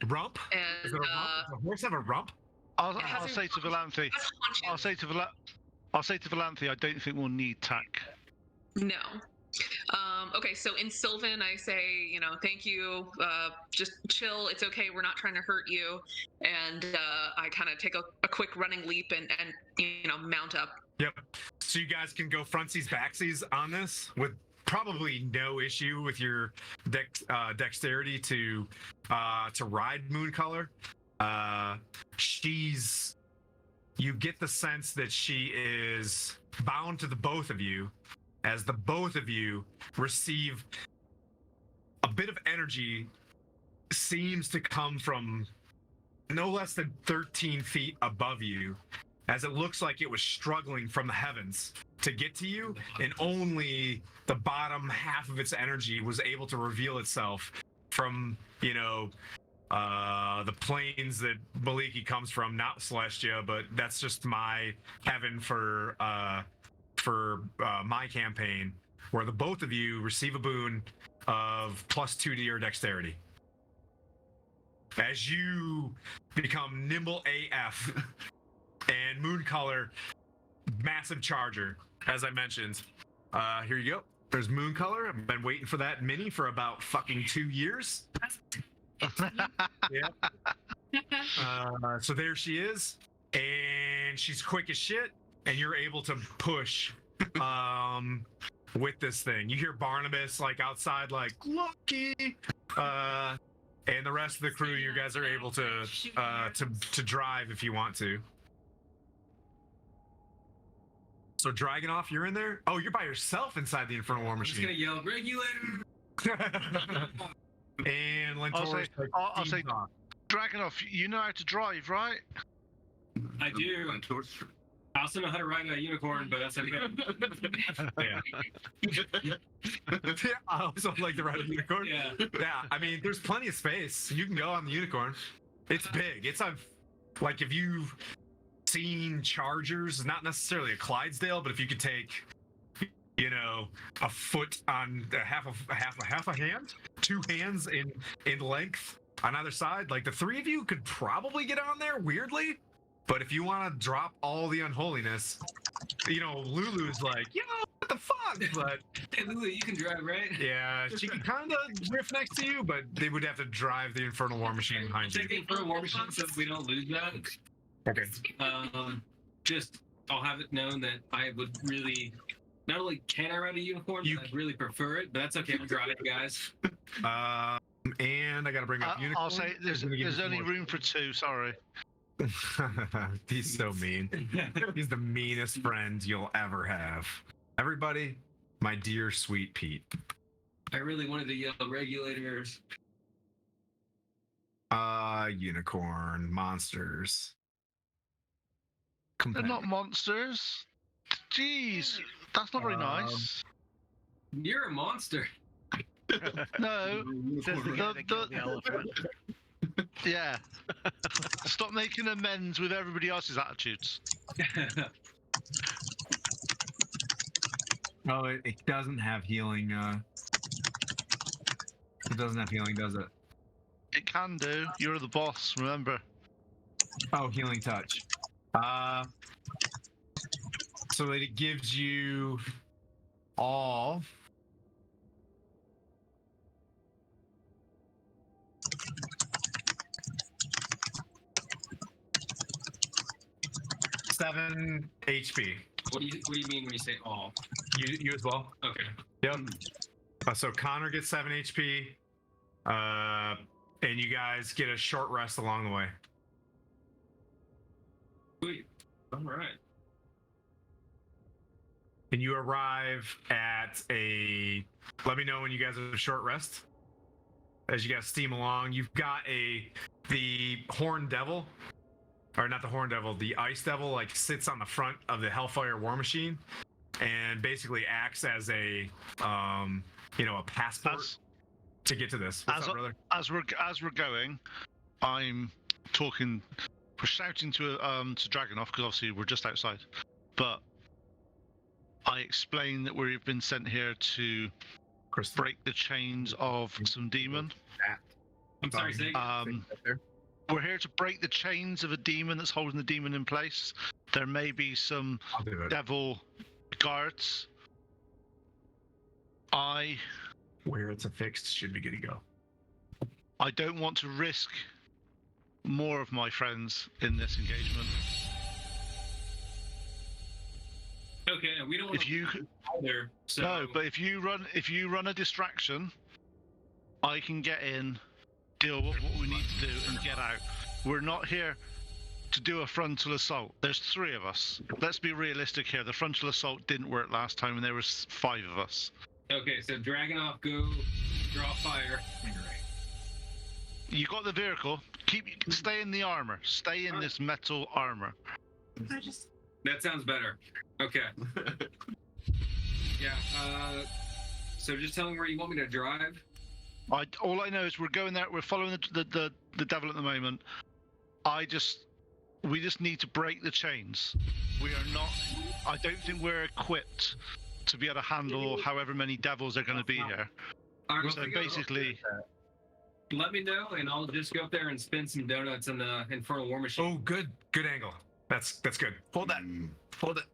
Rump? And Is it a rump? Does a horse have a rump? I'll say to Valanthe. I'll say to Valanthe. I don't think we'll need tack. No. Okay, so in Sylvan, I say, thank you. Just chill. It's okay. We're not trying to hurt you. And I kind of take a quick running leap and mount up. Yep. So you guys can go frontsies, backsies on this with probably no issue with your dexterity to ride Mooncolor. You get the sense that she is bound to the both of you, as the both of you receive a bit of energy seems to come from no less than 13 feet above you, as it looks like it was struggling from the heavens to get to you, and only the bottom half of its energy was able to reveal itself from, the planes that Maliki comes from, not Celestia, but that's just my heaven for my campaign, where the both of you receive a boon of +2 to your dexterity. As you become nimble AF, and Mooncolor, massive charger, as I mentioned. Here you go. There's Mooncolor. I've been waiting for that mini for about fucking 2 years. Yeah. So there she is, and she's quick as shit, and you're able to push with this thing. You hear Barnabas outside, Lucky, and the rest of the crew. You guys are able to drive if you want to. So Dragonoff, you're in there? Oh, you're by yourself inside the Infernal War Machine. I'm just gonna yell, regulator! And Lentor's I'll say, Dragonoff, you know how to drive, right? I do. I also know how to ride a unicorn, but that's okay. Yeah. I also like to ride a unicorn. Yeah. Yeah, I mean, there's plenty of space. You can go on the unicorn. It's big. It's if you've seen chargers, not necessarily a Clydesdale, but if you could take a foot on half a hand, 2 hands in length on either side, the 3 of you could probably get on there weirdly. But if you want to drop all the unholiness, Lulu's what the fuck? But hey, Lulu, you can drive, right? yeah, she can kind of drift next to you, but they would have to drive the Infernal War Machine behind you. Take the Infernal War Machine so we don't lose that. Okay. I'll have it known that I would really, not only can I ride a unicorn, but I really prefer it. But that's okay. I'll drive it, guys. And I got to bring up unicorn. I'll say there's only room for 2. Sorry. He's so mean. He's the meanest friend you'll ever have. Everybody, my dear sweet Pete. I really wanted to yell regulators. Unicorn, monsters. They're not monsters. Jeez, that's not very nice. You're a monster. No, Says the guy that killed the elephant. yeah. Stop making amends with everybody else's attitudes. Oh, it doesn't have healing. It doesn't have healing, does it? It can do. You're the boss, remember. Oh, healing touch. So it gives you all. Seven HP. What do you mean when you say all? You as well. Okay. Yep. So Connor gets 7 HP, and you guys get a short rest along the way. Sweet. All right. And you arrive at a. Let me know when you guys have a short rest. As you guys steam along, you've got the Horned Devil, or not the Horned Devil, the Ice Devil, like sits on the front of the Hellfire War Machine, and basically acts as a a passport to get to this. What's up, brother? As we're going, I'm talking. We're shouting to Dragonoff because obviously we're just outside. But I explain that we've been sent here to break the chains of some demon. I'm sorry, say we're here to break the chains of a demon that's holding the demon in place. There may be some devil guards. Where it's affixed should be good to go. I don't want to risk more of my friends in this engagement. Okay, we don't want to either. So... No, but if you run a distraction, I can get in, deal with what we need to do, and get out. We're not here to do a frontal assault. There's 3 of us. Let's be realistic here. The frontal assault didn't work last time, and there was 5 of us. Okay, so Dragonoff, go draw fire. You got the vehicle. Stay in the armor. Stay in this metal armor. That sounds better. Okay. Yeah. So just tell me where you want me to drive. All I know is we're going there. We're following the devil at the moment. We just need to break the chains. We are not. I don't think we're equipped to be able to handle however many devils are going to be here. So basically, let me know, and I'll just go up there and spin some donuts in the Infernal War Machine. Oh, good angle. That's good. Hold that. Hold it.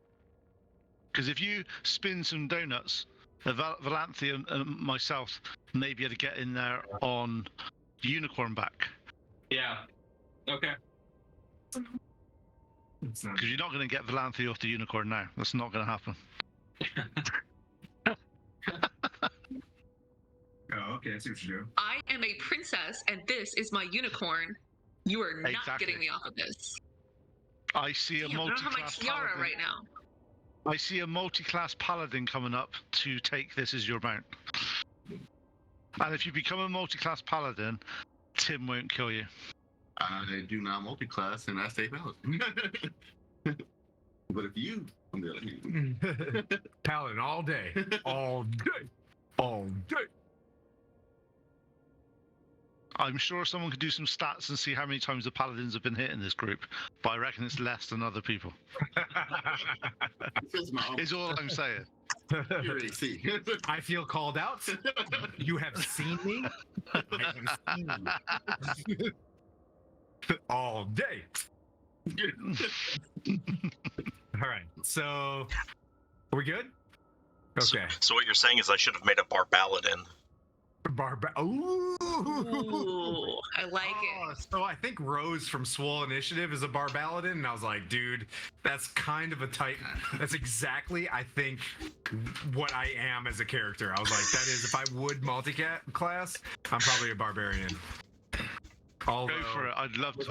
Because if you spin some donuts, Valanthi and myself may be able to get in there on Unicorn back. Yeah. Okay. Because you're not going to get Valanthi off the Unicorn now. That's not going to happen. Oh, okay. I see what you do. I am a princess, and this is my unicorn. You are not Exactly. getting me off of this. I see a Damn, I don't have my multi-class tiara paladin. right now. I see a multi-class paladin coming up to take this as your mount. And if you become a multi-class paladin, Tim won't kill you. I do not multi-class, and I stay valid. But if you, on the other hand, Paladin all day. All day. All day. I'm sure someone could do some stats and see how many times the paladins have been hit in this group, but I reckon it's less than other people. Is all I'm saying. I feel called out. You have seen me. I have seen you. All day. All right. So, are we good? Okay. So what you're saying is I should have made a Barbaladin. Ooh, I like it. So I think Rose from Swole Initiative is a Barbaladin, and I was like, dude, that's kind of a tight. That's exactly, I think, what I am as a character. I was like, that is, if I would multi-class, I'm probably a barbarian. Although, Go for it. I'd love to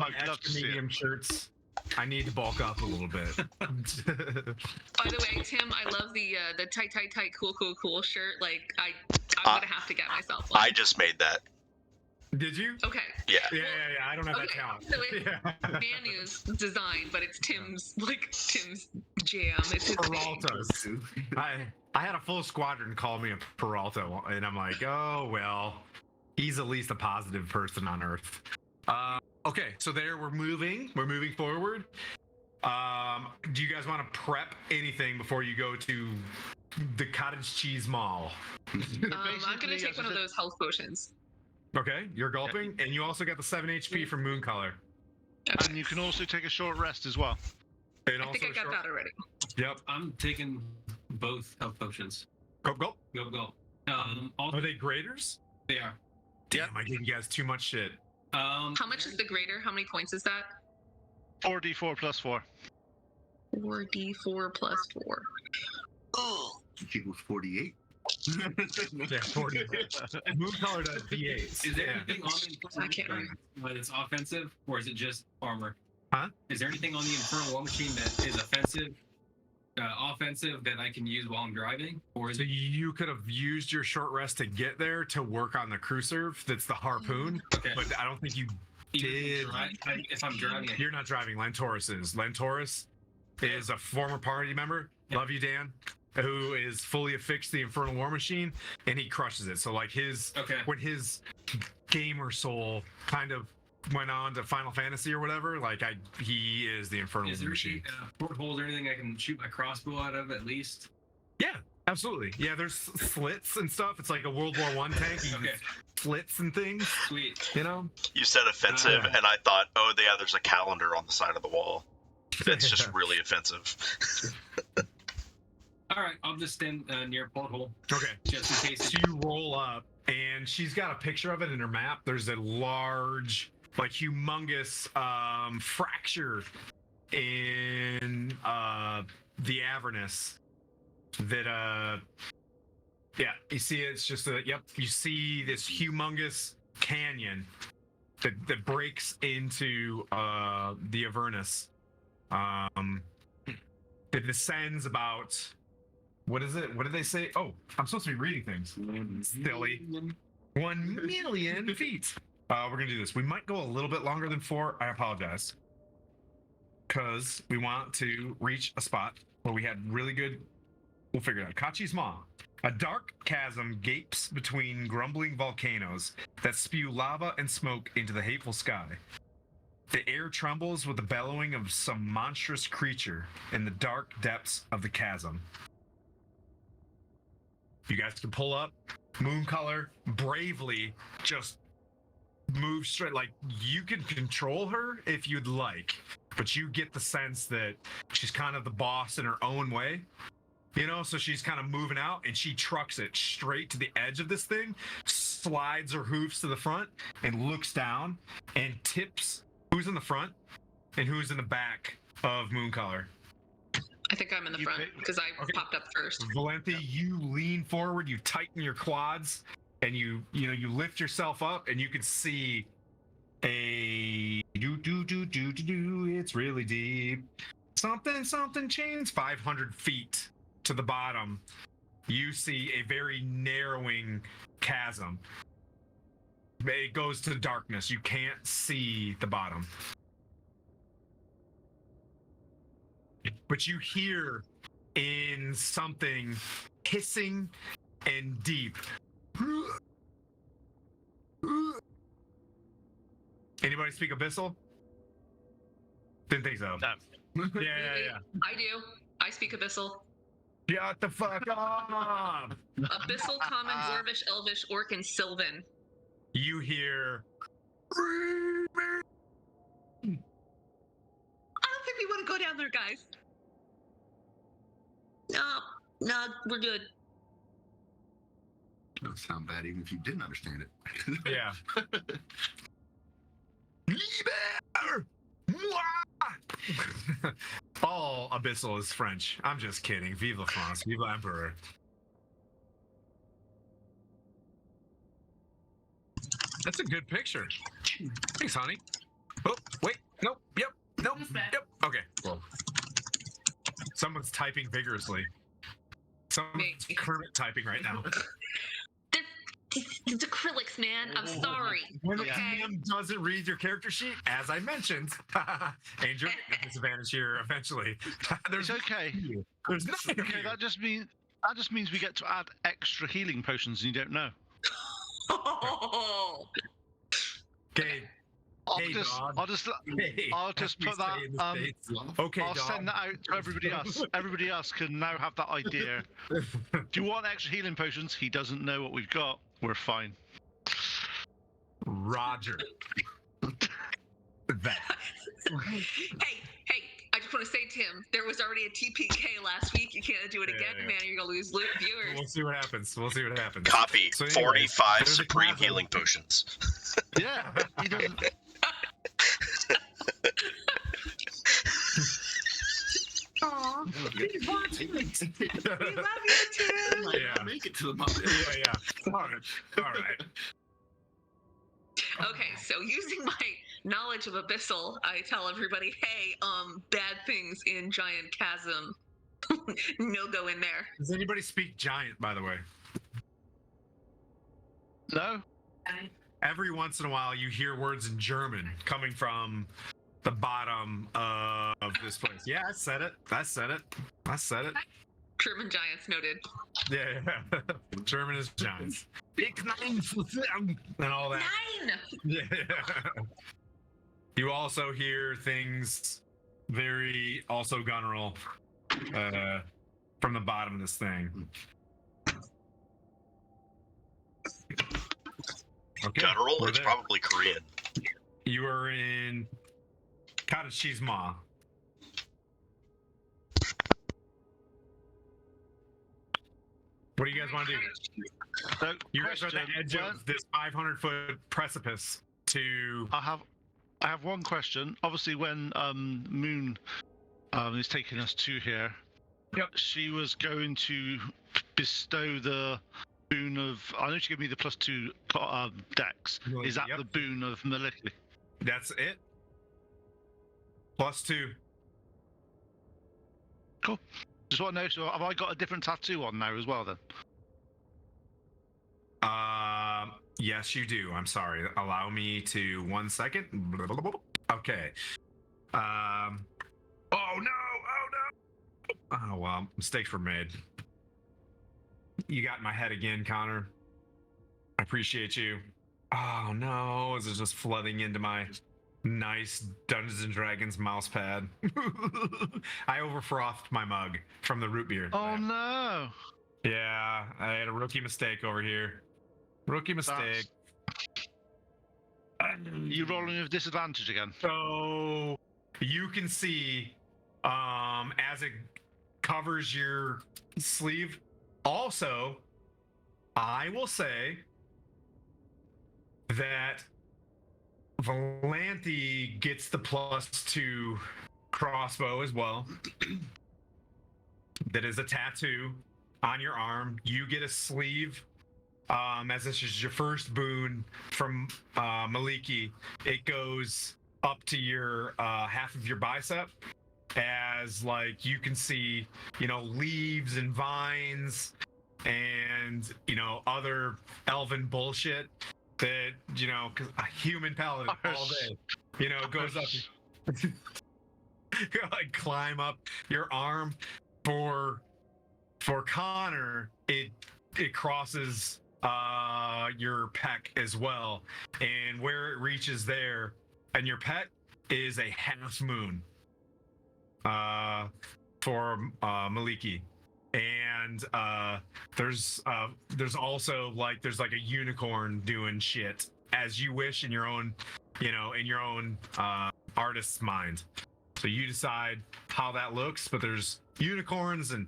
see medium it. shirts. I need to bulk up a little bit. By the way, Tim, I love the tight, cool shirt. Like I'm gonna have to get myself one. I just made that. Did you? Okay. Yeah. Yeah. I don't have that Okay, talent. so it's Yeah. Manu's design, but it's Tim's jam. It's his thing. Peralta's. I had a full squadron call me a Peralta, and I'm like, oh well, he's at least a positive person on Earth. Okay, so there we're moving forward. Do you guys want to prep anything before you go to the Cottage Cheese Mall? I'm gonna Basically, take as one I of said- those health potions. Okay, you're gulping, and you also got the 7 HP from Moon Color. Okay. And you can also take a short rest as well. And I think I got that already. Yep. I'm taking both health potions. Go. Go. All Are they graders? they are. Damn, I gave you guys too much shit. How much is the grader? How many points is that? 4d4 plus 4. 4d4 plus 4. Oh. Equals 48. Yeah, 40. Moon Color does D8s. Is there Yeah. anything on the I can't remember. whether it's offensive or is it just armor? Huh? Is there anything on the Infernal War Machine that is offensive that I can use while I'm driving? Or is So it you could have used your short rest to get there to work on the crew serve. That's the harpoon, okay? but I don't think you Even did. if I'm driving it. You're not driving. Lentorus is. Lentorus is a former party member. Yeah. Love you, Dan. Who is fully affixed to the Infernal War Machine, and he crushes it. So like Okay. when his gamer soul kind of went on to Final Fantasy or whatever, he is the Infernal Is there Machine. any portholes or anything I can shoot my crossbow out of at least? Yeah, absolutely. Yeah, there's slits and stuff. It's like a World War One tank. You Okay. slits and things. Sweet. You know. You said offensive, Yeah. and I thought, oh, yeah, there's a calendar on the side of the wall. That's just really offensive. All right, I'll just stand near a porthole Okay. just in case. So you roll up, and she's got a picture of it in her map. There's a large, humongous fracture in the Avernus that you see it's just you see this humongous canyon that breaks into the Avernus. That descends about, what is it? What did they say? Oh, I'm supposed to be reading things. Silly. 1 million feet. We're gonna do this. We might go a little bit longer than 4. I apologize. Because we want to reach a spot where we had really good. We'll figure it out. Kachi's Maw. A dark chasm gapes between grumbling volcanoes that spew lava and smoke into the hateful sky. The air trembles with the bellowing of some monstrous creature in the dark depths of the chasm. You guys can pull up. Moon Color bravely just moves straight. You can control her if you'd like, but you get the sense that she's kind of the boss in her own way. So she's kind of moving out, and she trucks it straight to the edge of this thing, slides her hoofs to the front, and looks down and tips who's in the front and who's in the back of Moon Color. I think I'm in the front because I popped up first. Valenti, you lean forward, you tighten your quads, and you lift yourself up, and you can see a it's really deep. Something chains 500 feet to the bottom. You see a very narrowing chasm. It goes to darkness. You can't see the bottom. But you hear in something hissing and deep. Anybody speak Abyssal? Didn't think so. No. Yeah. I do. I speak Abyssal. Shut the fuck up! Abyssal, Common, Dwarvish, Elvish, Orc, and Sylvan. You hear. I don't think we want to go down there, guys. No, we're good. Doesn't sound bad even if you didn't understand it. Yeah. All Abyssal is French. I'm just kidding. Vive la France. Vive l'Empereur. That's a good picture. Thanks, honey. Oh, wait. Nope. Yep. Nope. Yep. Okay. Well, someone's typing vigorously. Someone's Kermit typing right now. It's acrylics, man. I'm sorry. When the Okay. DM doesn't read your character sheet, as I mentioned, Angel, at disadvantage here eventually. It's okay. There's nothing Okay, here. that just means we get to add extra healing potions, and you don't know. Oh. Okay. Hey, dog. I'll just Hey, I'll just as we put that. say in the States. Okay, I'll dog. send that out to everybody else. Everybody else can now have that idea. Do you want extra healing potions? He doesn't know what we've got. We're fine. Roger. That. Hey, I just want to say, Tim, there was already a TPK last week. You can't do it again, Yeah. man. You're going to lose viewers. We'll see what happens. Copy So anyways, 45 there's a supreme chasm. healing potions. Yeah, he doesn't. Aw. We love you, Tim. Yeah. Make it to the moment. Yeah. All right. Okay, so using my knowledge of Abyssal, I tell everybody, hey, bad things in Giant Chasm. No go in there. Does anybody speak giant, by the way? No. Every once in a while, you hear words in German coming from the bottom of this place. Yeah, I said it. German Giants noted. Yeah. German is giants. And all that. 9! Yeah. You also hear things very also guttural from the bottom of this thing. Okay. Guttural? we're It's there. probably Korean. You are in Cottage Cheese Ma. What do you guys want to do? So, You guys are at the question, edge of this 500-foot precipice to. I have one question. Obviously, when Moon is taking us to here, Yep. she was going to bestow the boon of. I know she gave me the +2 dex. Is that Yep. the boon of Maliki? That's it. +2. Cool. Just want to know. So, have I got a different tattoo on now as well? Then. Yes, you do. I'm sorry. Allow me to 1 second. Okay. Oh no! Oh well, mistakes were made. You got in my head again, Connor. I appreciate you. Oh no, is it just flooding into my nice Dungeons and Dragons mouse pad? I overfrothed my mug from the root beer. Oh no! Yeah, I had a rookie mistake over here. Rookie mistake. You rolling with disadvantage again? So you can see as it covers your sleeve. Also, I will say that Volanthi gets the +2 crossbow as well. That is a tattoo on your arm. You get a sleeve. As this is your first boon from Maliki, it goes up to your half of your bicep. As like you can see, leaves and vines and other elven bullshit that cause a human paladin all day, goes up, like climb up your arm. For Connor, it crosses your pec as well, and where it reaches there, and your pec is a half moon for Maliki, and there's also there's a unicorn doing shit as you wish in your own artist's mind. So you decide how that looks, but there's unicorns and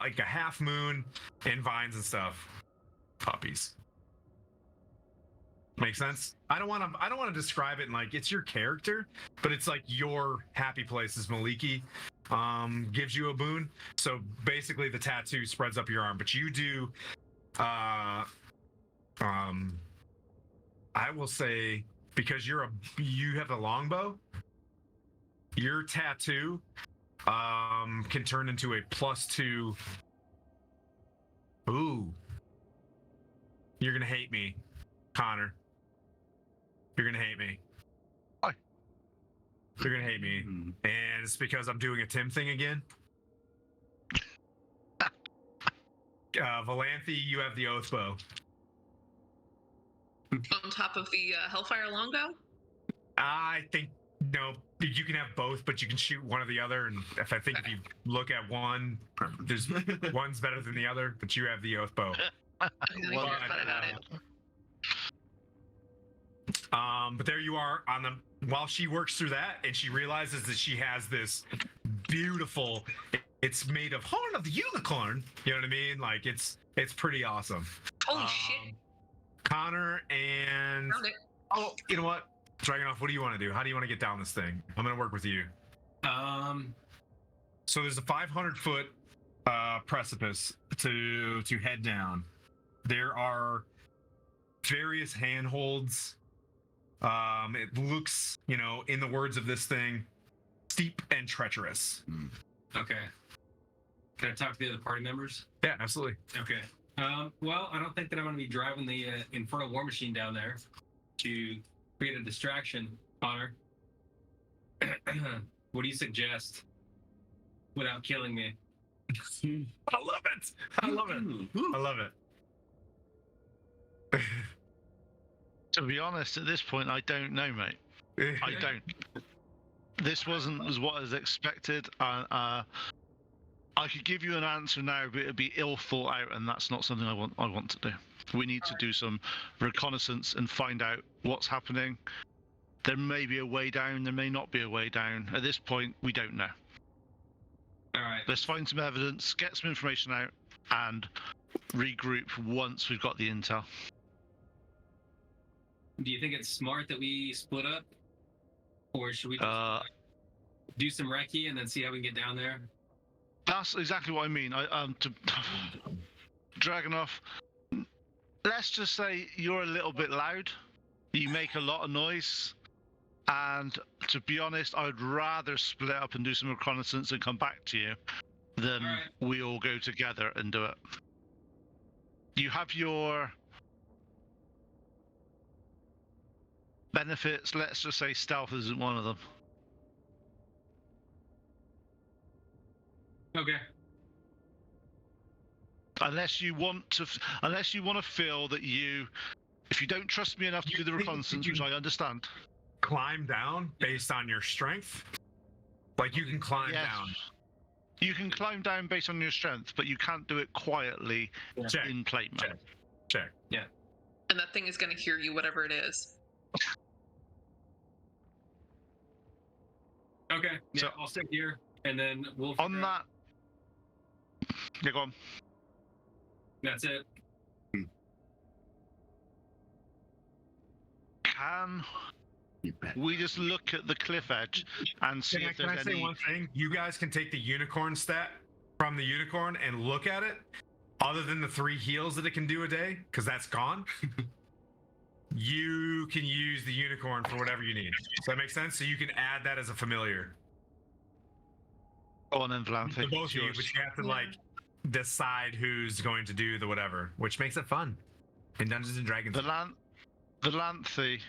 like a half moon and vines and stuff. Puppies. Make sense? I don't want to describe it in it's your character, but it's like your happy place is Maliki gives you a boon. So basically the tattoo spreads up your arm, but you do I will say, because you have the longbow, your tattoo can turn into a +2. Ooh. You're gonna hate me, Connor. You're gonna hate me. Why? You're gonna hate me, and it's because I'm doing a Tim thing again. Valanthe, you have the oath bow. On top of the Hellfire longbow? I think no, you can have both, but you can shoot one or the other. And if you look at one, there's one's better than the other, but you have the oath bow. Okay, let me think about it. But there you are on the while she works through that, and she realizes that she has this beautiful. It's made of horn of the unicorn. You know what I mean? Like it's pretty awesome. Holy shit! Connor and Found it. oh, you know what? Dragonoff, what do you want to do? How do you want to get down this thing? I'm gonna work with you. So there's a 500-foot precipice to head down. There are various handholds. It looks, in the words of this thing, steep and treacherous. Okay. Can I talk to the other party members? Yeah, absolutely. Okay. Well, I don't think that I'm going to be driving the Infernal War Machine down there to create a distraction, Connor. What do you suggest without killing me? I love it. I love it. I love it. To be honest, at this point, I don't know, mate. I don't. This wasn't as what I was expected. I could give you an answer now, but it'd be ill thought out, and that's not something I want to do. We need to do some reconnaissance and find out what's happening. There may be a way down, there may not be a way down. At this point, we don't know. All right. Let's find some evidence, get some information out, and regroup once we've got the intel. Do you think it's smart that we split up? Or should we just do some recce and then see how we can get down there? That's exactly what I mean. To Dragonoff, let's just say you're a little bit loud. You make a lot of noise. And to be honest, I'd rather split up and do some reconnaissance and come back to you than we all go together and do it. You have your benefits. Let's just say stealth isn't one of them. Okay. Unless you want to feel that if you don't trust me enough to do the reconnaissance, which I understand. Climb down based on your strength? Like you can climb down. You can climb down based on your strength, but you can't do it quietly in plate mode. Check. Yeah. And that thing is going to hear you, whatever it is. Okay. Yeah, So, I'll sit here, and then we'll. On that. Yeah, go on. That's it. Can we just look at the cliff edge and see if there's Can I say one thing? You guys can take the unicorn stat from the unicorn and look at it. Other than the 3 heals that it can do a day, because that's gone. You can use the unicorn for whatever you need. Does that make sense? So you can add that as a familiar. Go on then, Valanthe. For both of you, but you have to decide who's going to do the whatever, which makes it fun in Dungeons and Dragons. Valanthe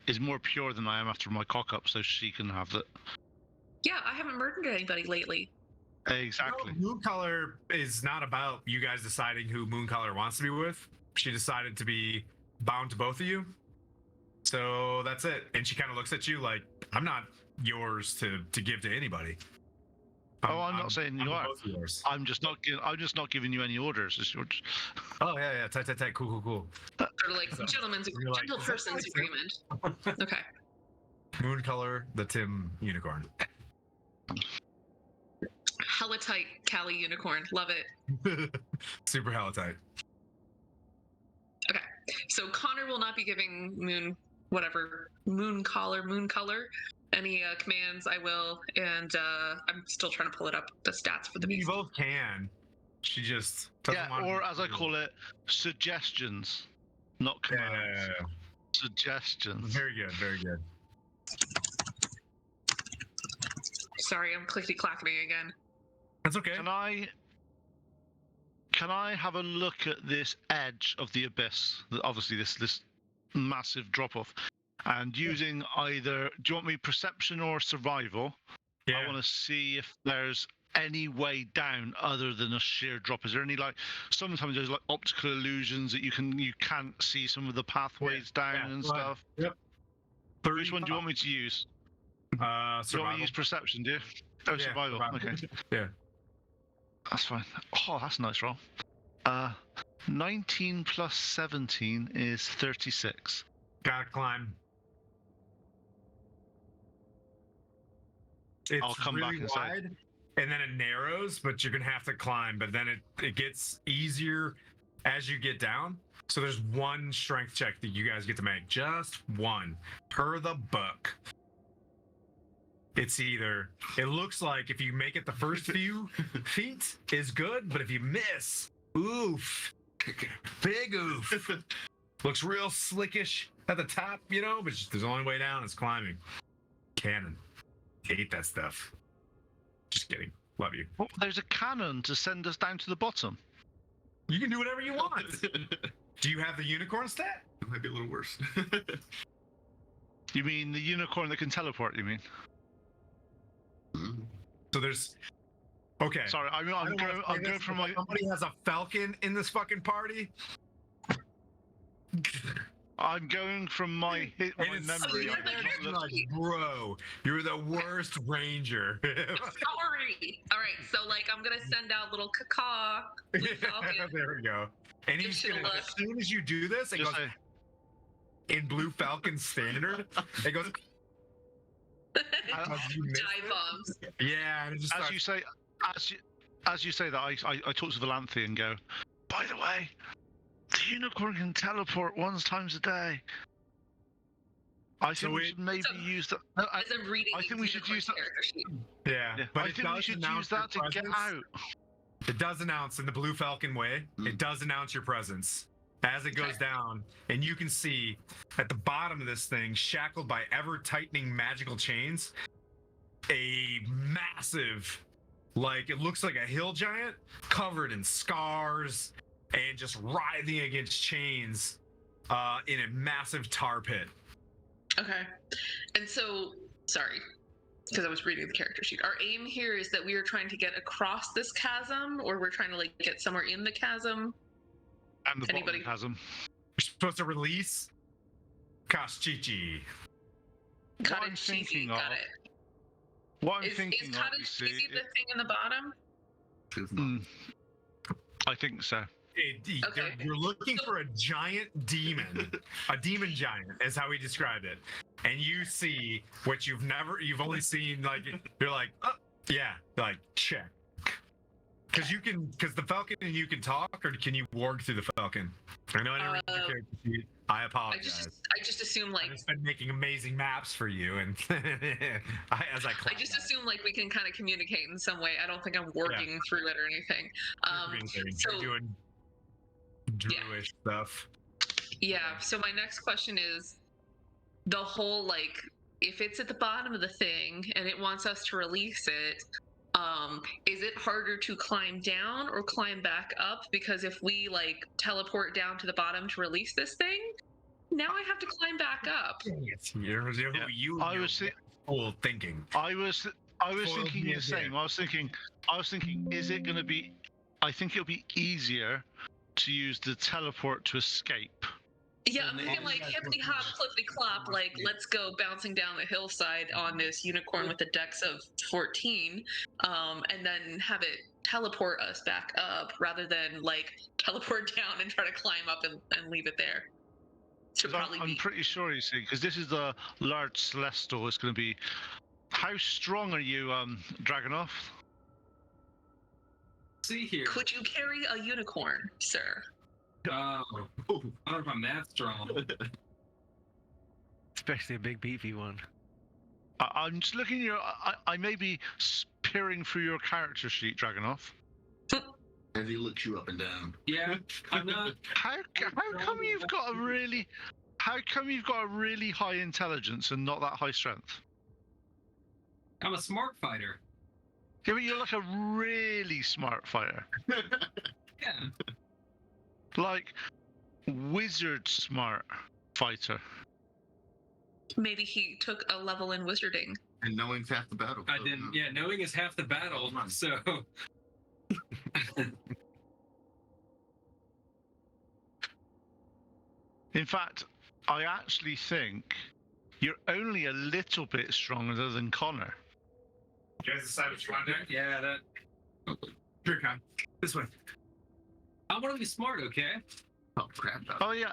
is more pure than I am after my cock up, so she can have that. Yeah, I haven't murdered anybody lately. Exactly. No, Mooncolor is not about you guys deciding who Mooncolor wants to be with. She decided to be bound to both of you. So that's it. And she kind of looks at you like, I'm not yours to give to anybody. I'm not saying you are. I'm just not giving you any orders. Oh yeah, tight. Cool. Sort of like gentle person's agreement. Okay. Mooncolor, the Tim unicorn. Hella tight, Callie unicorn. Love it. Super hella tight. Okay. So Connor will not be giving Mooncolor any commands. I will, and I'm still trying to pull it up, the stats for the beast. You both can. She just doesn't want or as I call it, suggestions, not commands. Yeah. Suggestions. Very good. Sorry, I'm clickety-clacketing again. That's okay. Can I have a look at this edge of the abyss? Obviously, this massive drop off, and using either. Do you want me perception or survival? Yeah. I want to see if there's any way down other than a sheer drop. Is there any sometimes there's like optical illusions that you can't see some of the pathways down and stuff. Yep. Which one do you want me to use? Survival. Do you want me to use perception, do you? Oh, Yeah, survival. Okay. Yeah. That's fine. Oh, that's a nice roll. 19 plus 17 is 36. Gotta climb. It's I'll come really back and say. wide, and then it narrows, but you're gonna have to climb. But then it gets easier as you get down. So there's one strength check that you guys get to make, just one per the book. It's either, it looks like if you make it the first few feet is good, but if you miss, oof, big oof. Looks real slickish at the top, but there's the only way down is climbing. Cannon. Hate that stuff. Just kidding. Love you. Oh, there's a cannon to send us down to the bottom. You can do whatever you want. Do you have the unicorn stat? It might be a little worse. You mean the unicorn that can teleport, you mean? So there's... Okay. Sorry, I'm going from my... Somebody has a falcon in this fucking party? I'm going from my memory. Like, bro, you're the worst ranger. Sorry. All right, so I'm gonna send out little caca. There we go. And he's gonna, as soon as you do this, it goes in Blue Falcon standard. It goes. Dive bombs. Yeah, and it just as you say that, I talk to Valanthe and go, by the way, the unicorn can teleport once times a day. I think we should maybe use that. No, I think we should use that. Yeah, but I think we should use that to get out. It does announce in the Blue Falcon way. It does announce your presence as it goes down, and you can see at the bottom of this thing, shackled by ever-tightening magical chains, a massive, it looks like a hill giant covered in scars and just writhing against chains in a massive tar pit. Okay. And so, sorry, because I was reading the character sheet. Our aim here is that we are trying to get across this chasm, or we're trying to get somewhere in the chasm. And the bottom of the chasm. You're supposed to release Kaschichi. Got it, cheesy, got it. What I'm thinking is cheesy the thing in the bottom? I think so. Okay. You're looking for a giant demon, a demon giant, is how he described it. And you see what you've only seen, you're like, oh, yeah, check. Because the Falcon and you can talk, or can you warg through the Falcon? I know I didn't read your character sheet. I apologize. I just assume I've just been making amazing maps for you, and I just assume we can kind of communicate in some way. I don't think I'm working through it or anything. You're doing Druish stuff. Yeah. So my next question is, the whole if it's at the bottom of the thing and it wants us to release it, is it harder to climb down or climb back up? Because if we teleport down to the bottom to release this thing, now I have to climb back up. I was thinking. I was thinking the same. I was thinking, is it going to be? I think it'll be easier to use the teleport to escape. Yeah, I'm thinking hippity hop, flippity clop, let's go bouncing down the hillside on this unicorn with a dex of 14, and then have it teleport us back up rather than teleport down and try to climb up and leave it there. I'm pretty sure, you see, because this is the large celestial. It's going to be. How strong are you, Dragonoff? See here. Could you carry a unicorn, sir? I don't know if I'm that strong. Especially a big beefy one. I'm just looking at your. I may be peering through your character sheet, Dragonoff. As he looks you up and down. Yeah, I'm not. How come you've got a really? How come you've got a really high intelligence and not that high strength? I'm a smart fighter. Yeah, but you're a really smart fighter. Yeah, Yeah. Like, wizard smart fighter. Maybe he took a level in wizarding. And knowing's half the battle. I didn't. Yeah, knowing is half the battle. So. In fact, I actually think you're only a little bit stronger than Connor. You guys decide what you want to do? Yeah, that. Here, Con. This way. I want to be smart, okay? Oh, crap. Oh yeah.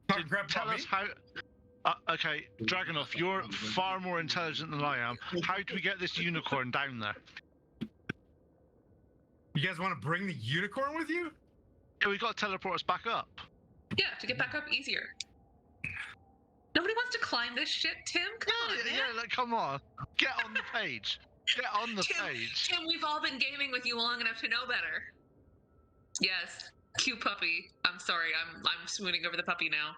Talk crap Tell about us me? how. Okay, Dragonoff, you're far more intelligent than I am. How do we get this unicorn down there? You guys want to bring the unicorn with you? Yeah, we got to teleport us back up. Yeah, to get back up easier. Nobody wants to climb this shit, Tim. Come on, man. Yeah, like, come on. Get on the page. Get on the page. Tim, we've all been gaming with you long enough to know better. Yes, cute puppy. I'm sorry, I'm swooning over the puppy now.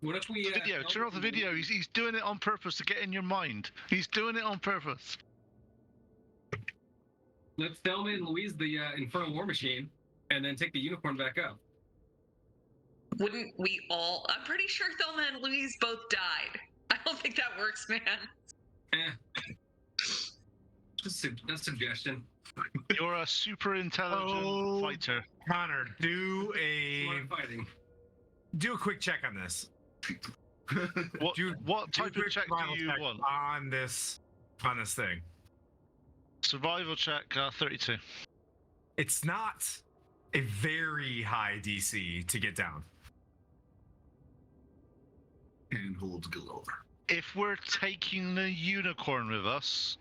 What if we? Video. Turn off the video. He's doing it on purpose to get in your mind. He's doing it on purpose. Let's Thelma and Louise the Infernal War Machine, and then take the unicorn back up. Wouldn't we all? I'm pretty sure Thelma and Louise both died. I don't think that works, man. Just a suggestion. You're a super intelligent fighter. Connor, do a quick check on this. What type of check do you want? On this thing? Survival check 32. It's not a very high DC to get down. Handholds galore. If we're taking the unicorn with us,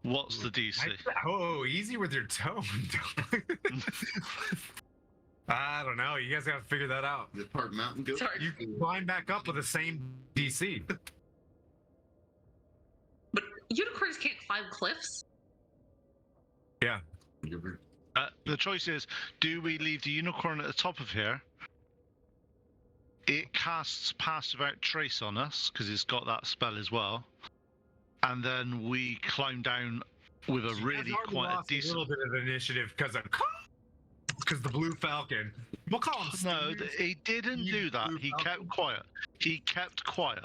what's the DC? Easy with your tone. I don't know. You guys got to figure that out. Is it part mountain goat? Sorry. You can climb back up with the same DC. But unicorns can't climb cliffs. Yeah. The choice is, do we leave the unicorn at the top of here? It casts Pass Without Trace on us, because it's got that spell as well. And then we climb down with a really quite a decent... a little bit of initiative because the Blue Falcon. We'll call him No, Steve. he didn't do that. He kept quiet. He kept quiet.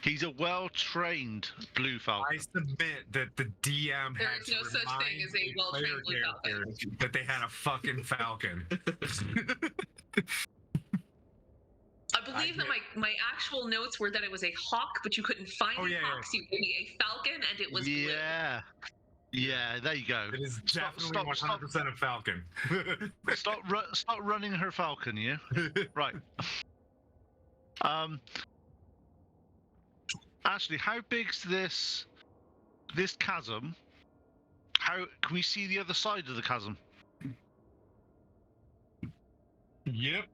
He's a well-trained Blue Falcon. I submit that the DM There had is to no such thing remind as a well-trained Blue Falcon. characters that they had a fucking falcon. I believe that my actual notes were that it was a hawk, but you couldn't find a hawk, so you gave me a falcon, and it was blue. Yeah, there you go. It is definitely 100% a falcon. Stop running her falcon, you. Right. Actually, how big's this chasm? How can we see the other side of the chasm? Yep.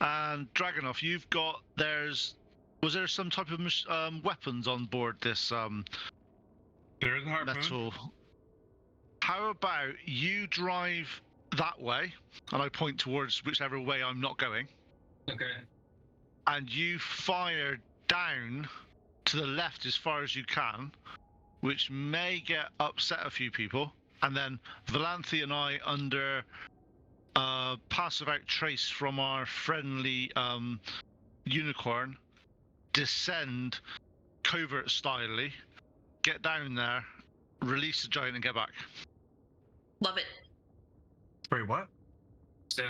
And Dragonoff, you've got was there some type of weapons on board this There is a harpoon. metal? How about you drive that way, and I point towards whichever way I'm not going, Okay. and you fire down to the left as far as you can, which may get upset a few people, and then Valanthi and I, under Pass Without Trace from our friendly unicorn, descend covert stylely, get down there, release the giant, and get back. Love it. Wait, what? So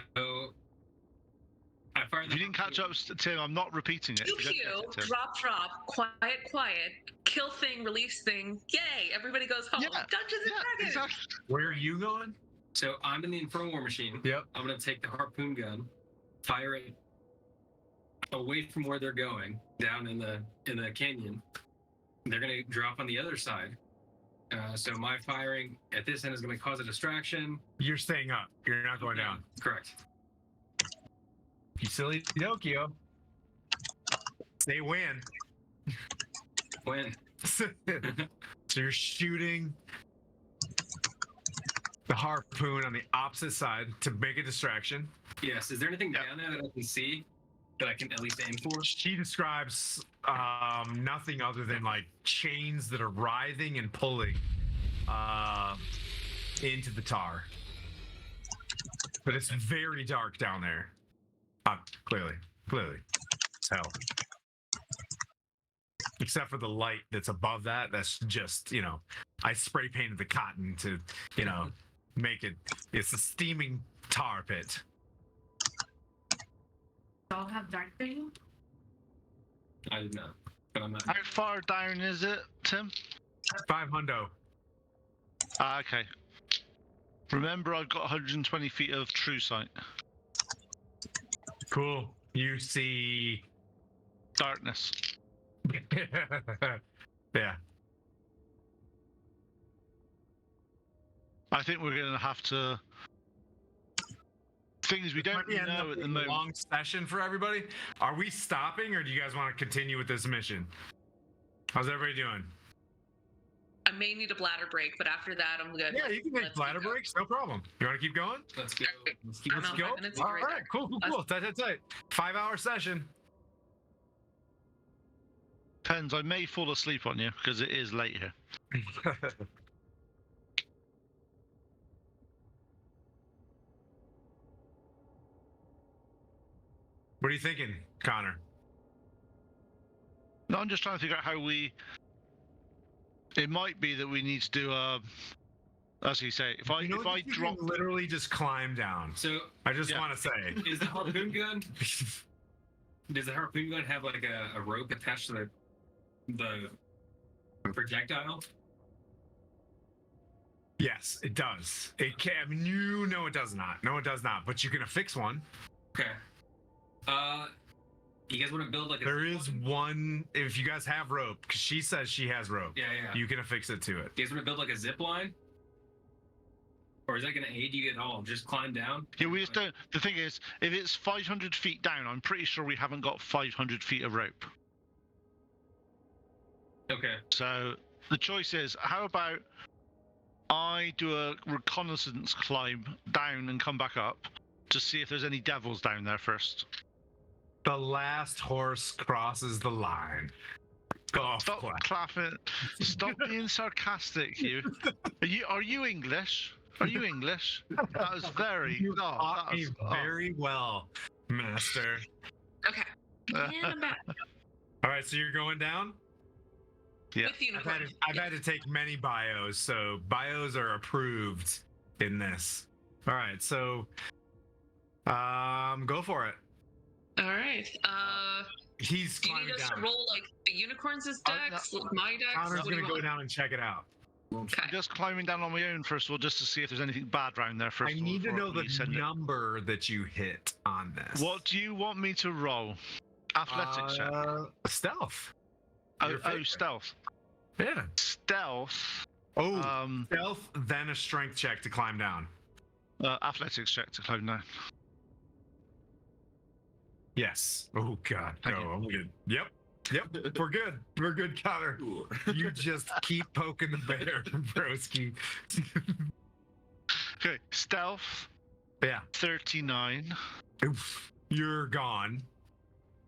I fired If you didn't catch up, Tim, I'm not repeating it. Pew If you pew, don't get it, Tim. drop, quiet, kill thing, release thing. Yay! Everybody goes home. Yeah, Dungeons and Dragons. exactly. Where are you going? So I'm in the Infernal War Machine. Yep. I'm gonna take the harpoon gun, fire it away from where they're going, down in the canyon. They're gonna drop on the other side. So my firing at this end is gonna cause a distraction. You're staying up. You're not going down. Correct. You silly Pinocchio. They win. When? So you're shooting the harpoon on the opposite side to make a distraction. Yes. Is there anything Yep. down there that I can see that I can at least aim for? She describes nothing other than like chains that are writhing and pulling into the tar. But it's very dark down there. Clearly. It's hell. Except for the light that's above that. That's just, I spray painted the cotton to, make it. It's a steaming tar pit. Y'all have dark vision? I did not. But I'm not. How far down is it, Tim? 500. Okay. Remember, I've got 120 feet of true sight. Cool. You see Darkness. Yeah. I think we're going to have to. Things we don't Might be know at the a moment. long session for everybody. Are we stopping, or do you guys want to continue with this mission? How's everybody doing? I may need a bladder break, but after that, I'm good. Yeah, you can take bladder breaks, no problem. You want to keep going? Let's go. Let's out go. 5 minutes, All be right right, back. cool. Tight. 5-hour session. Depends. I may fall asleep on you because it is late here. What are you thinking, Connor? No, I'm just trying to figure out how we. It might be that we need to do as you say, if I drop, can literally just climb down. So I just Yeah. want to say, is the harpoon gun? Does the harpoon gun have like a rope attached to the projectile? yes, it does. It can. I mean, it does not. No, it does not. But you can affix one. Okay. You guys want to build like a? There is one. If you guys have rope, because she says she has rope, Yeah. you can affix it to it. You guys want to build like a zip line? Or is that going to aid you at all? Just climb down? yeah, we just don't. The thing is, if it's 500 feet down, I'm pretty sure we haven't got 500 feet of rope. Okay. So the choice is, how about I do a reconnaissance climb down and come back up to see if there's any devils down there first. The last horse crosses the line. Golf Stop clap. clapping. Stop being sarcastic, you. Are you English? Are you English? That was very. You no, taught that me was, very well, master. Okay. And I'm back. All right, so you're going down? Yeah. With the unicorn. I've had to take many bios, so bios are approved in this. All right, so go for it. All right. He's Do you climbing need us to down. roll like the unicorns' decks, my decks? Connor's What do you gonna go want? down and check it out. Okay. I'm just climbing down on my own first of all, just to see if there's anything bad around there. First I of all, need to before know the we send it. number that you hit on this. What do you want me to roll? Athletics check. Stealth. your Oh, favorite. stealth. Yeah. Stealth. Oh, stealth, then a strength check to climb down. Athletics check to climb down. Yes. Oh God. Thank No, you. I'm good. Yep. We're good. We're good, Connor. You just keep poking the bear, broski. Okay, stealth. Yeah. 39. Oof. You're gone.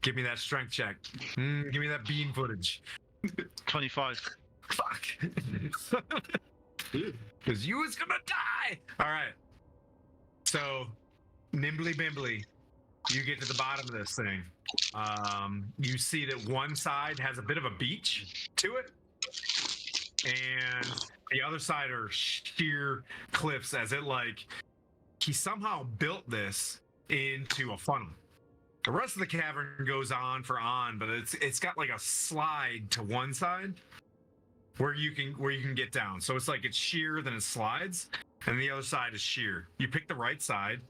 Give me that strength check. Give me that bean footage. 25. Fuck. Because you was gonna die. All right. So, nimbly bimbly, you get to the bottom of this thing. You see that one side has a bit of a beach to it, and the other side are sheer cliffs. As it he somehow built this into a funnel. The rest of the cavern goes on, but it's got like a slide to one side where you can get down. So it's like it's sheer, then it slides, and the other side is sheer. You pick the right side,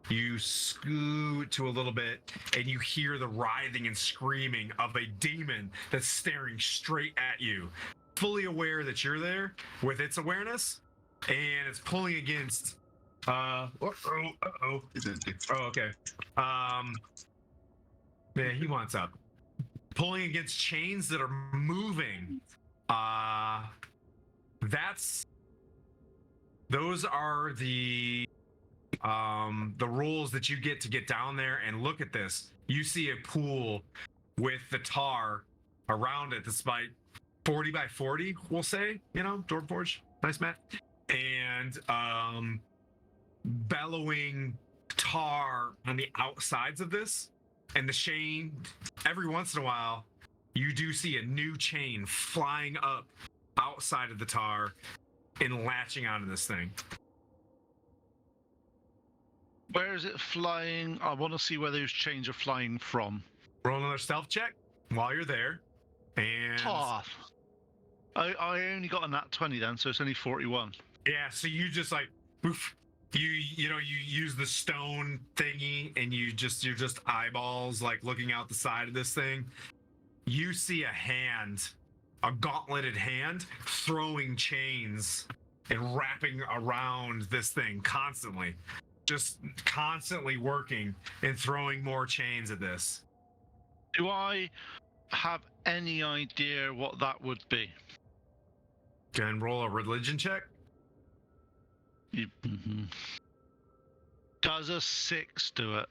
you scoot to a little bit, and you hear the writhing and screaming of a demon that's staring straight at you, fully aware that you're there with its awareness, and it's pulling against. Oh, okay. Yeah, he wants up. Pulling against chains that are moving. Those are the rules that you get to get down there and look at this. You see a pool with the tar around it that's by 40 by 40, we'll say, Door Forge. Nice, Matt. And and bellowing tar on the outsides of this, and the chain. Every once in a while, you do see a new chain flying up outside of the tar and latching onto this thing. Where is it flying? I want to see where those chains are flying from. Roll another stealth check while you're there. And I only got a nat 20 then, so it's only 41. yeah, so you just like oof, you use the stone thingy, and you're just eyeballs like looking out the side of this thing. You see a hand, a gauntleted hand, throwing chains and wrapping around this thing constantly, just constantly working and throwing more chains at this. Do I have any idea what that would be? Can roll a religion check. Does a 6 do it?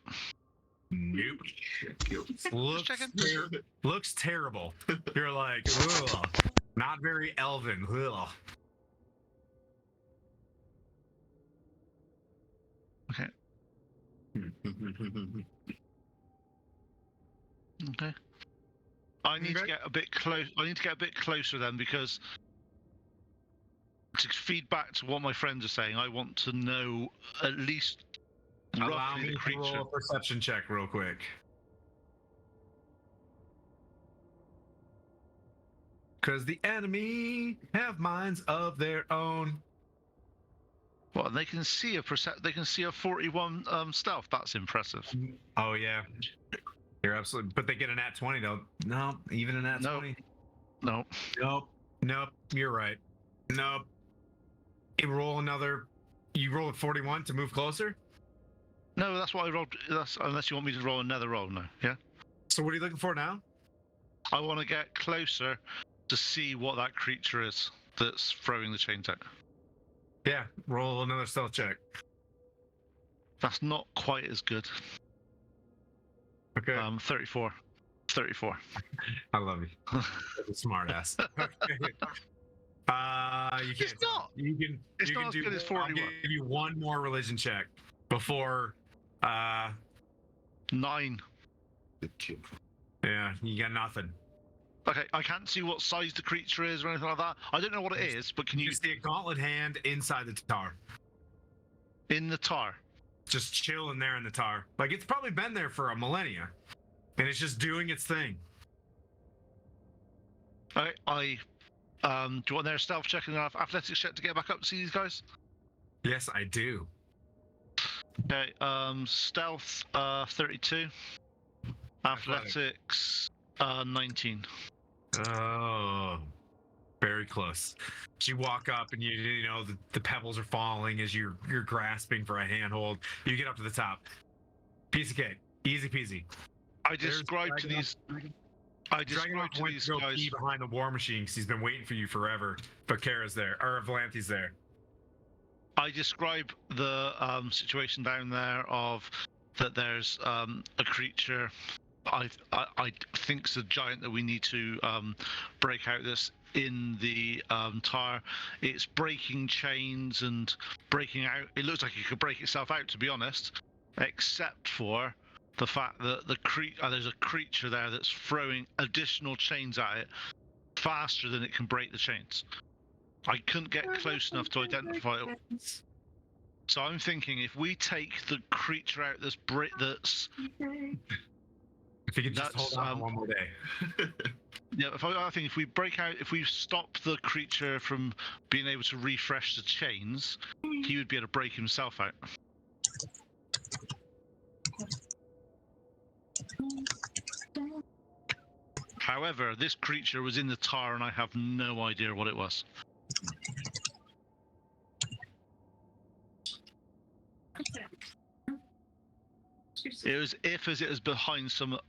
Nope. checking. Looks terrible. You're like, ugh, not very elven. Ugh. Okay. Okay. I need to get a bit close. I need to get a bit closer then, because to feed back to what my friends are saying, I want to know at least Allow roughly me the to creature. roll a perception check real quick. Because the enemy have minds of their own. Well, they can see They can see a 41 stealth. That's impressive. Oh yeah, you're absolutely. But they get a nat 20 though. No, even a nat 20. No. Nope. You're right. Nope. You roll another. You roll a 41 to move closer. No, that's what I rolled. That's unless you want me to roll another roll now. Yeah. So what are you looking for now? I want to get closer to see what that creature is that's throwing the chains out. Yeah, roll another stealth check. That's not quite as good. Okay. 34. 34. I love you. Smart ass. Okay. You can't. It's not. You can. It's you not can as do. good as I'll 41. give you one more religion check before. 9. Yeah, you got nothing. Okay, I can't see what size the creature is or anything like that. I don't know what it is, but can you see a gauntlet hand inside the tar? In the tar? Just chilling there in the tar. Like it's probably been there for a millennia, and it's just doing its thing. Okay, do you want their stealth check and athletics check to get back up to see these guys? Yes, I do. Okay, stealth 32, athletics 19. Oh, very close. So you walk up, and you know the pebbles are falling as you're grasping for a handhold. You get up to the top. Piece of cake, easy peasy. I described to these guys. Key behind the war machine because he's been waiting for you forever. But Kara's there, or Valanthi's there. I describe the situation down there of that there's a creature. I think it's a giant that we need to break out this in the tar. It's breaking chains and breaking out. It looks like it could break itself out, to be honest, except for the fact that there's a creature there that's throwing additional chains at it faster than it can break the chains. I couldn't get close enough to identify it. So I'm thinking if we take the creature out that's If you could just hold on one more day. Yeah, I think if we stop the creature from being able to refresh the chains, he would be able to break himself out. However, this creature was in the tar and I have no idea what it was. It was as it was behind some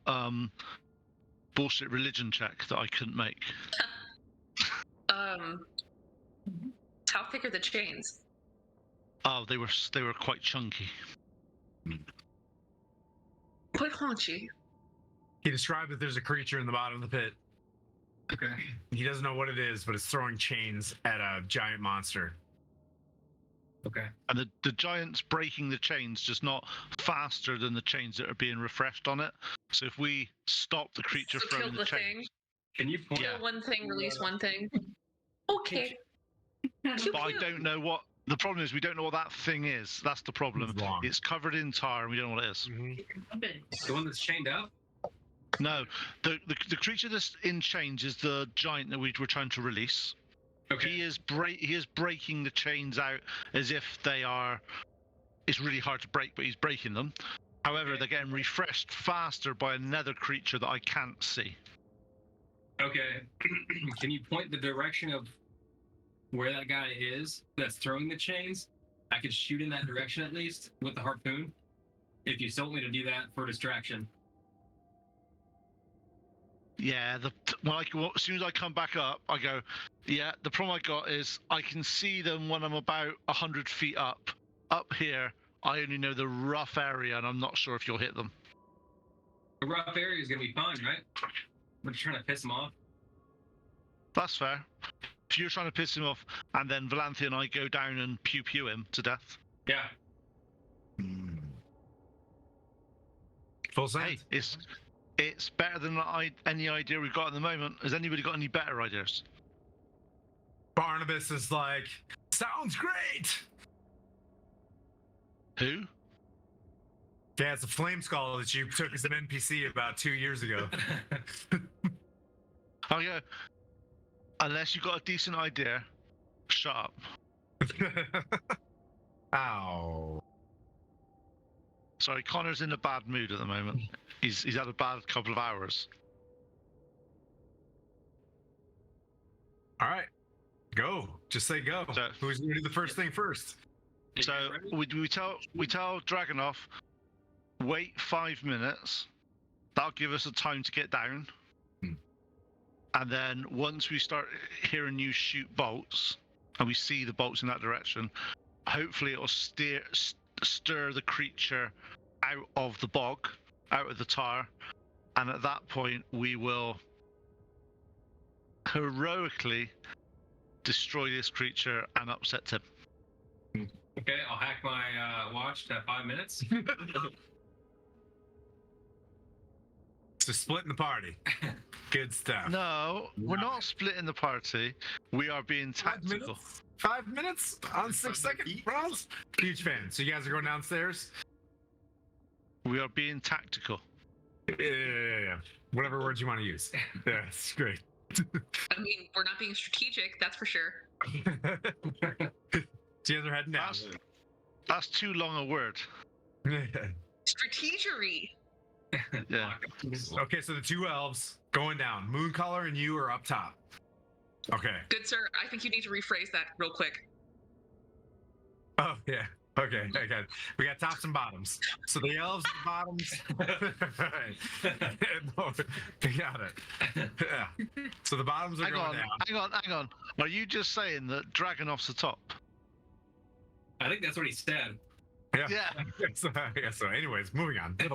bullshit religion check that I couldn't make. How thick are the chains? Oh, they were quite chunky. Quite haunchy. He described that there's a creature in the bottom of the pit. Okay. He doesn't know what it is, but it's throwing chains at a giant monster. Okay. And the giant's breaking the chains, just not faster than the chains that are being refreshed on it. So if we stop the creature So kill throwing the the thing. chains, Can you point? Kill one thing, release one thing. Okay. but I don't know what the problem is. We don't know what that thing is. That's the problem. It's long. It's covered in tar, and we don't know what it is. The one that's chained up? No, the creature that's in chains is the giant that we were trying to release. Okay. He is breaking the chains out as if they are. It's really hard to break, but he's breaking them. However, Okay. they're getting refreshed faster by another creature that I can't see. Okay. Can you point the direction of where that guy is that's throwing the chains? I could shoot in that direction at least with the harpoon. If you still want me to do that for distraction. Yeah, as soon as I come back up, I go, yeah, the problem I got is I can see them when I'm about 100 feet up. Up here, I only know the rough area, and I'm not sure if you'll hit them. The rough area is going to be fine, right? We're just trying to piss him off. That's fair. If you're trying to piss him off, and then Valanthe and I go down and pew him to death. Yeah. Full send. Hey, it's better than any idea we've got at the moment. Has anybody got any better ideas? Barnabas is like, sounds great. Who? Yeah, it's a flame skull that you took as an NPC about 2 years ago. Oh yeah. Unless you got a decent idea, shut up. Ow. Sorry, Connor's in a bad mood at the moment. He's had a bad couple of hours. All right, go. Just say go. So- Who's gonna do the first thing first? So we tell Dragonoff, wait 5 minutes. That'll give us a time to get down. And then once we start hearing you shoot bolts, and we see the bolts in that direction, hopefully it'll stir the creature out of the bog, out of the tar, and at that point we will heroically destroy this creature and upset him. Okay, I'll hack my watch to 5 minutes. So splitting the party. Good stuff. No, we're not splitting the party. We are being 5 tactical. minutes? 5 minutes on 6-second rounds? Huge fan. So you guys are going downstairs? We are being tactical. Yeah. Whatever words you want to use. Yeah, it's great. I mean, we're not being strategic, that's for sure. So you guys are heading down. That's too long a word. Strategery. Yeah. Okay, so the two elves going down. Mooncaller and you are up top. Okay. Good sir, I think you need to rephrase that real quick. Oh, yeah. Okay, I got it. We got tops and bottoms. So the elves and the bottoms. No, we got it. Yeah. So the bottoms are Hang going down. on. Are you just saying that Dragonoff's the top? I think that's what he said. Yeah. So anyways, moving on. I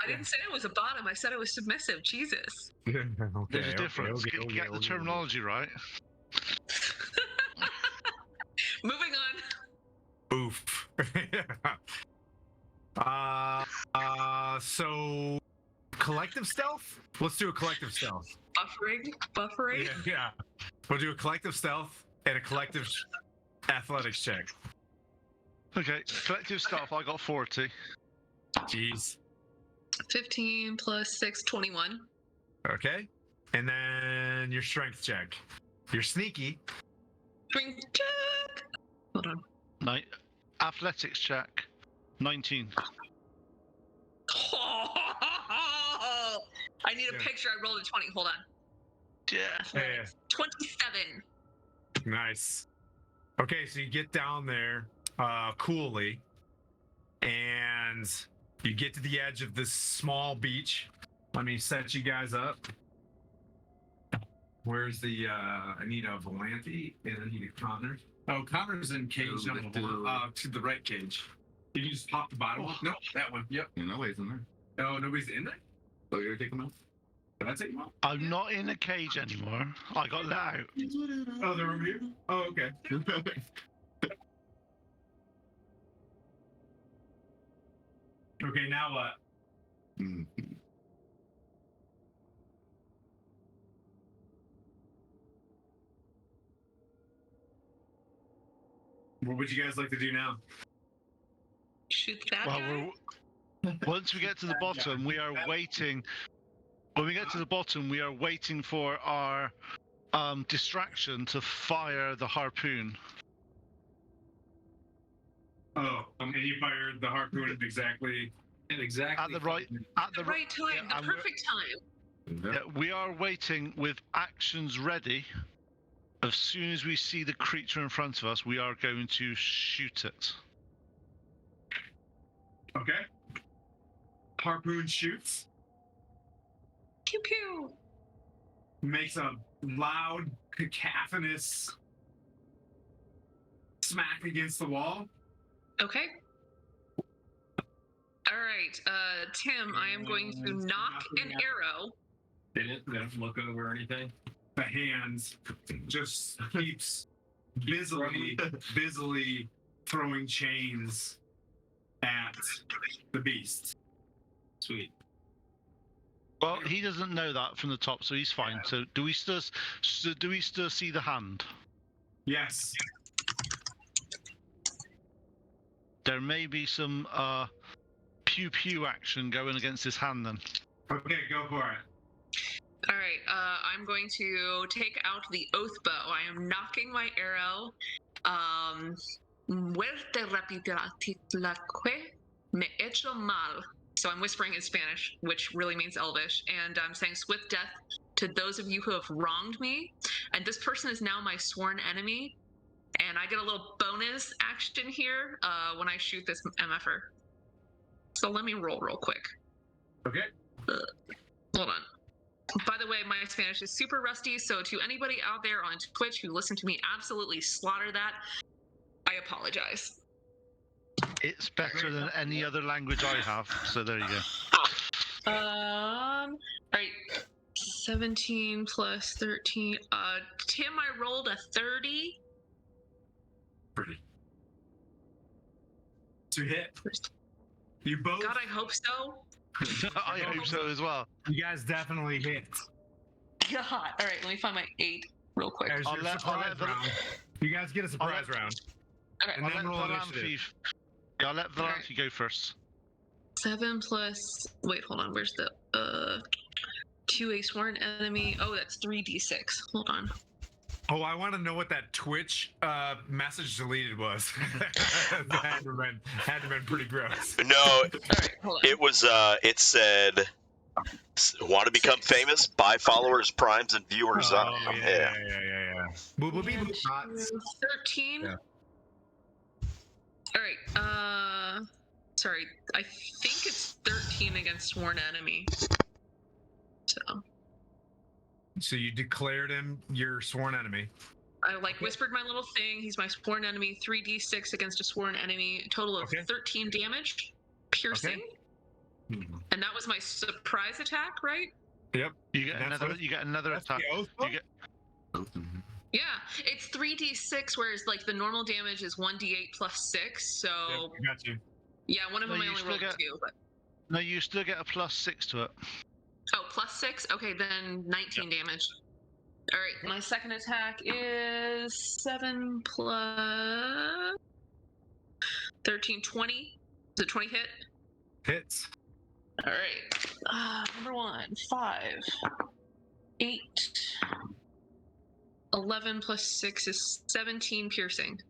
didn't say it was a bottom, I said it was submissive. Jesus. There's a difference. Get the terminology right. Moving on. Oof. So collective stealth? Let's do a collective stealth. Buffering. Yeah. We'll do a collective stealth and a collective athletics check. Okay, collective stuff. I got 40. Jeez. 15 plus 6, 21. Okay. And then your strength check. You're sneaky. Strength check. Hold on. Athletics check. 19. I need a picture. I rolled a 20. Hold on. Yeah. 27. Nice. Okay, so you get down there coolly, and you get to the edge of this small beach. Let me set you guys up. Where's the I need a Volante and I need a Connor. Oh, Connor's in cage number 1, to the right cage. You can just pop the bottom one. No, that one. Yep. Yeah, nobody's in there. Oh, nobody's in there? Oh, you're taking them out? Did I take them out? I'm not in a cage anymore. I got let out. Oh, they're over here? Oh, okay. Okay, now what? Mhm. What would you guys like to do now? Shoot that Well, guy. once we get to the bottom, we are waiting. When we get to the bottom, we are waiting for our distraction to fire the harpoon. Oh, and you fired the harpoon exactly. At the right Right time, yeah, the and we're- perfect time. Yep. Yeah, we are waiting with actions ready. As soon as we see the creature in front of us, we are going to shoot it. Okay. Harpoon shoots, Pew pew. makes a loud, cacophonous smack against the wall. Okay. All right, Tim, I am going to knock an arrow. They didn't look over or anything. The hands just keeps busily throwing chains at the beast. Sweet. Well, he doesn't know that from the top, so he's fine. So do we still see the hand? Yes. There may be some pew pew action going against his hand then. Okay, go for it. All right, I'm going to take out the oath bow. I am knocking my arrow. Muerte rapiditlaque me hecho mal. So I'm whispering in Spanish, which really means Elvish, and I'm saying swift death to those of you who have wronged me. And this person is now my sworn enemy. And I get a little bonus action here when I shoot this MFer. So let me roll real quick. Okay. Hold on. By the way, my Spanish is super rusty, so to anybody out there on Twitch who listened to me absolutely slaughter that, I apologize. It's better than any other language I have, so there you go. All right. 17 plus 13. Tim, I rolled a 30. Pretty. To hit. You both. God, I hope so. I hope so as well. You guys definitely hit. God. All right, let me find my 8 real quick. There's I'll your let- surprise I'll let the- round. You guys get a surprise let- round. Okay. And I'll then let roll initiative. Valamphi. Yeah, I'll let Valamphi go first. 7 plus. Wait, hold on. Where's the 2 a sworn enemy? Oh, that's 3d6. Hold on. Oh, I want to know what that Twitch message deleted was. That had to have been pretty gross. No, All right, hold on. it was. It said, "Want to become famous? Buy followers, primes, and viewers." Oh, yeah. Boop, boop, beep, boop, bots. 13. Yeah. All right. Sorry. I think it's 13 against sworn enemy. So So you declared him your sworn enemy. I whispered my little thing. He's my sworn enemy. 3d6 against a sworn enemy. A total of Okay. 13 damage, piercing. And that was my surprise attack, right? Yep. You get That's another. what- You get another That's attack. the oath You book? get. Yeah, it's 3d6, whereas the normal damage is 1d8 plus 6. So Yep, I got you. yeah, one of No, them I you only still rolled get- 2. But No, you still get a +6 to it. oh, plus 6. Okay, then 19 damage. All right, my second attack is 7 plus 13, 20. Is it 20 hit? Hits. All right. Number 1, 5, 8, 11 plus 6 is 17 piercing.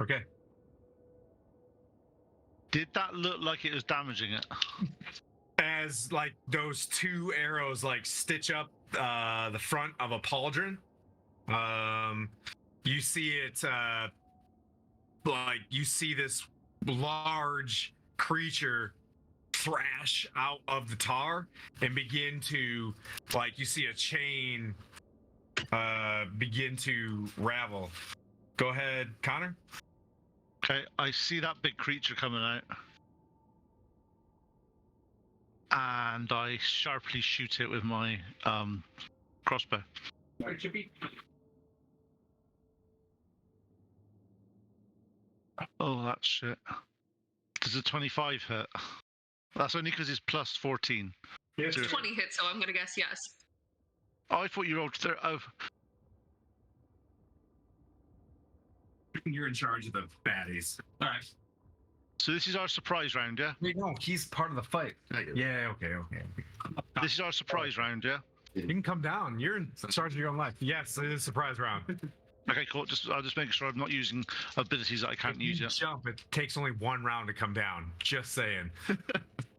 Okay. Did that look like it was damaging it? As like those 2 arrows like stitch up the front of a pauldron, you see it like you see this large creature thrash out of the tar and begin to, like, you see a chain begin to ravel. Go ahead, Connor. Okay, I see that big creature coming out. And I sharply shoot it with my crossbow. Oh, that's shit. Does a 25 hit? That's only because it's plus 14. Yes. 20 hits, so I'm gonna guess yes. Oh, I thought you rolled. Oh, You're in charge of the baddies. All right. so this is our surprise round, yeah? Wait, no, he's part of the fight. Yeah, okay. This is our surprise round, yeah? You can come down. You're in charge of your own life. Yes, it is a surprise round. Okay, cool. I'll just make sure I'm not using abilities that I can't If you use yet. jump, it takes only one round to come down. Just saying.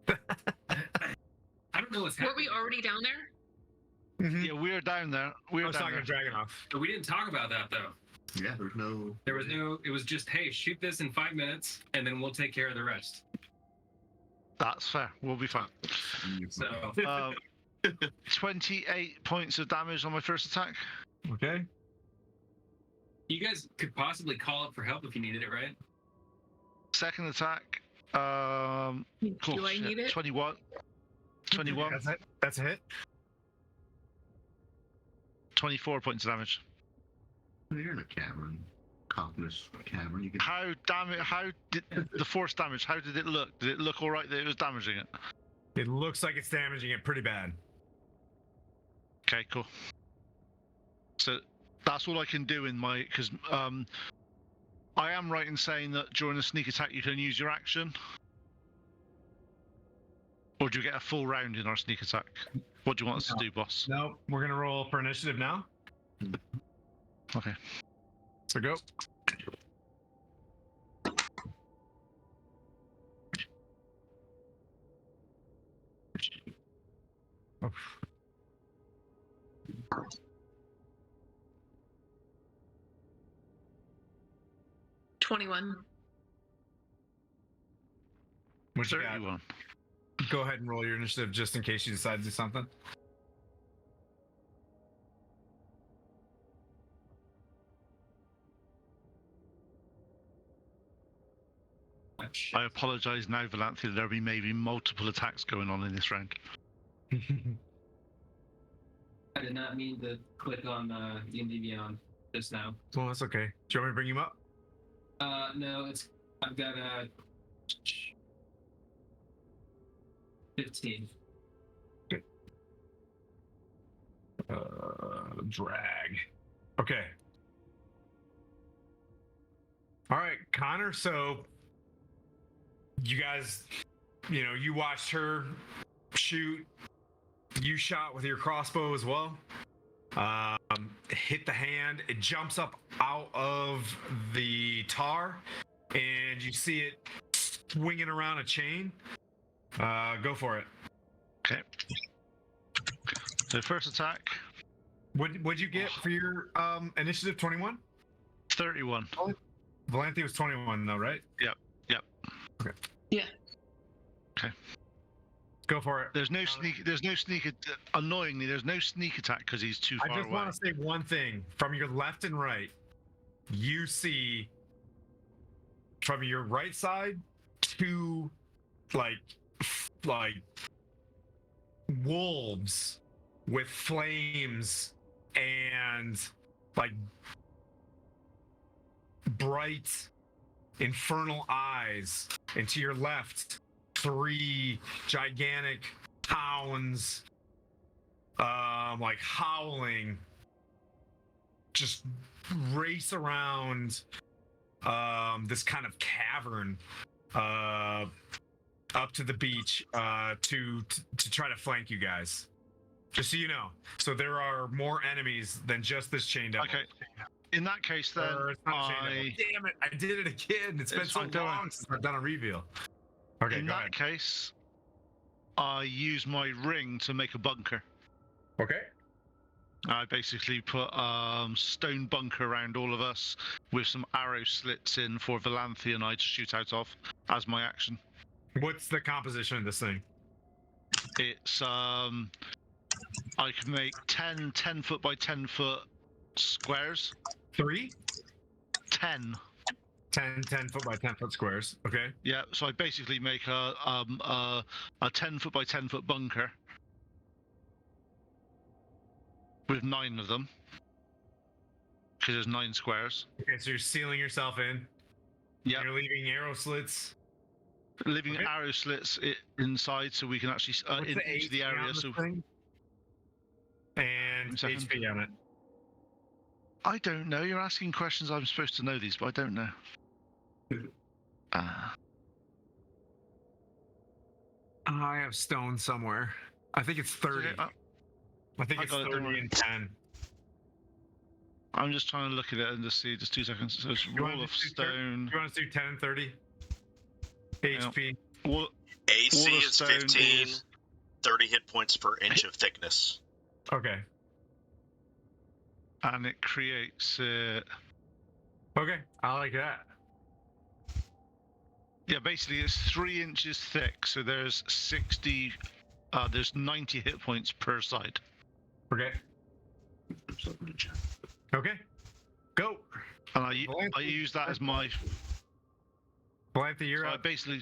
I don't know what's Were happening. we already down there? Yeah, we're down there. I We're was down talking there. to Dragonoff. We didn't talk about that though. Yeah, there's no. There was no. It was just, hey, shoot this in 5 minutes, and then we'll take care of the rest. That's fair. We'll be fine. So 28 points of damage on my first attack. Okay. you guys could possibly call up for help if you needed it, right? Second attack. Cool. Do I need it? 21. 21. That's a hit. 24 points of damage. You're in a cavern. Cockness cavern. You can. How did the force damage? How did it look? Did it look all right that it was damaging it? It looks like it's damaging it pretty bad. Okay, cool. So that's all I can do in my because I am right in saying that during a sneak attack you can use your action, or do you get a full round in our sneak attack? What do you want us to do, boss? No, we're gonna roll for initiative now. Okay. So go. Oh. $21. What you got? 31. Go ahead and roll your initiative just in case you decide to do something. I apologise now, Valanthia. There'll be maybe multiple attacks going on in this round. I did not mean to click on D&D Beyond just now. Well, that's okay. Do you want me to bring him up? No, I've got 15. Drag. Okay. All right, Connor. So you guys, you watched her shoot. You shot with your crossbow as well. Hit the hand. It jumps up out of the tar, and you see it swinging around a chain. Go for it. Okay. So first attack, What'd you get for your initiative? 21. 31. Valanthi was 21 though, right? Yep. Okay. Yeah. Okay. Go for it. There's no sneak. Annoyingly, there's no sneak attack because he's too far I just away. want to say one thing. From your left and right, you see from your right side two like wolves with flames and like bright infernal eyes, and to your left 3 gigantic hounds like howling just race around this kind of cavern up to the beach to try to flank you guys, just so you know. So there are more enemies than just this chain devil. Okay. In that case, then Or it's not a chain devil. Damn it, I did it again. It's been so fine, don't long worry. since I've done a reveal. Okay, in go that ahead. case, I use my ring to make a bunker. Okay. I basically put stone bunker around all of us with some arrow slits in for Valanthi and I to shoot out of as my action. What's the composition of this thing? It's I can make 10 foot by 10 foot squares. 3? 10. 10 foot by 10 foot squares. Okay. Yeah, so I basically make a 10 foot by 10 foot bunker with 9 of them because there's 9 squares. Okay, so you're sealing yourself in. Yeah. You're leaving arrow slits. Leaving Okay. arrow slits inside so we can actually What's into the HP on area. this So thing? And 1 second. HP on it. I don't know. You're asking questions. I'm supposed to know these, but I don't know. I have stone somewhere. I think it's 30. Okay, I think I it's got it, don't 30 worry. and 10. I'm just trying to look at it and just see. Just 2 seconds. So it's You wall want of to do thir- stone. You want to do 10 and 30? HP. Wall, AC Wall of is stone 15, is- 30 hit points per inch of thickness. Okay. and it creates. Okay. I like that. Yeah, basically it's 3 inches thick. So there's 60. There's 90 hit points per side. Okay. Okay. Go. And I use that as my. Valanthe, you're So I up. basically.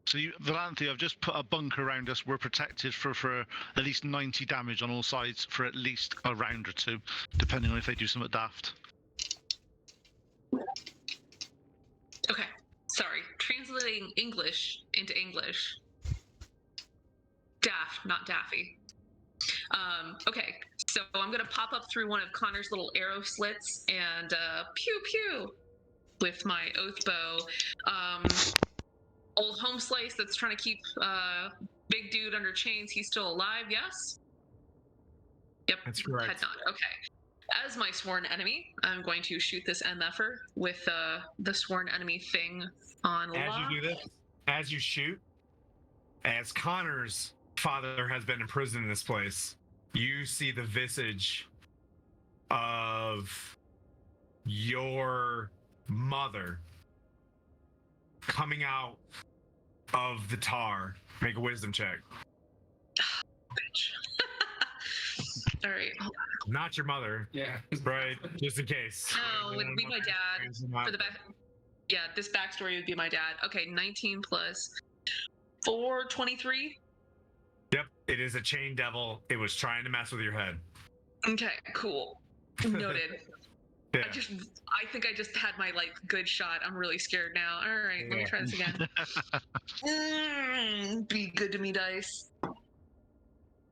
So Valanthe, I've just put a bunker around us. We're protected for at least 90 damage on all sides for at least a round or two, depending on if they do something daft. Okay, sorry. Translating English into English. Daft, not Daffy. Okay, so I'm gonna pop up through one of Connor's little arrow slits and pew pew with my oath bow. Old home slice that's trying to keep big dude under chains. He's still alive, yes? Yep. That's correct. Had not. Okay. As my sworn enemy, I'm going to shoot this MFer with the sworn enemy thing on As lock. you do this, as you shoot, as Connor's father has been imprisoned in this place, you see the visage of your mother coming out of the tar. Make a wisdom check. Bitch. All right. Not your mother, Yeah. right? Just in case. No, it would be my dad. For the back. Yeah, this backstory would be my dad. Okay, 19 plus 4, 23. Yep, it is a chain devil. It was trying to mess with your head. Okay, cool. Noted. Yeah. I think I just had my good shot. I'm really scared now. All right, let me try this again. Be good to me, dice.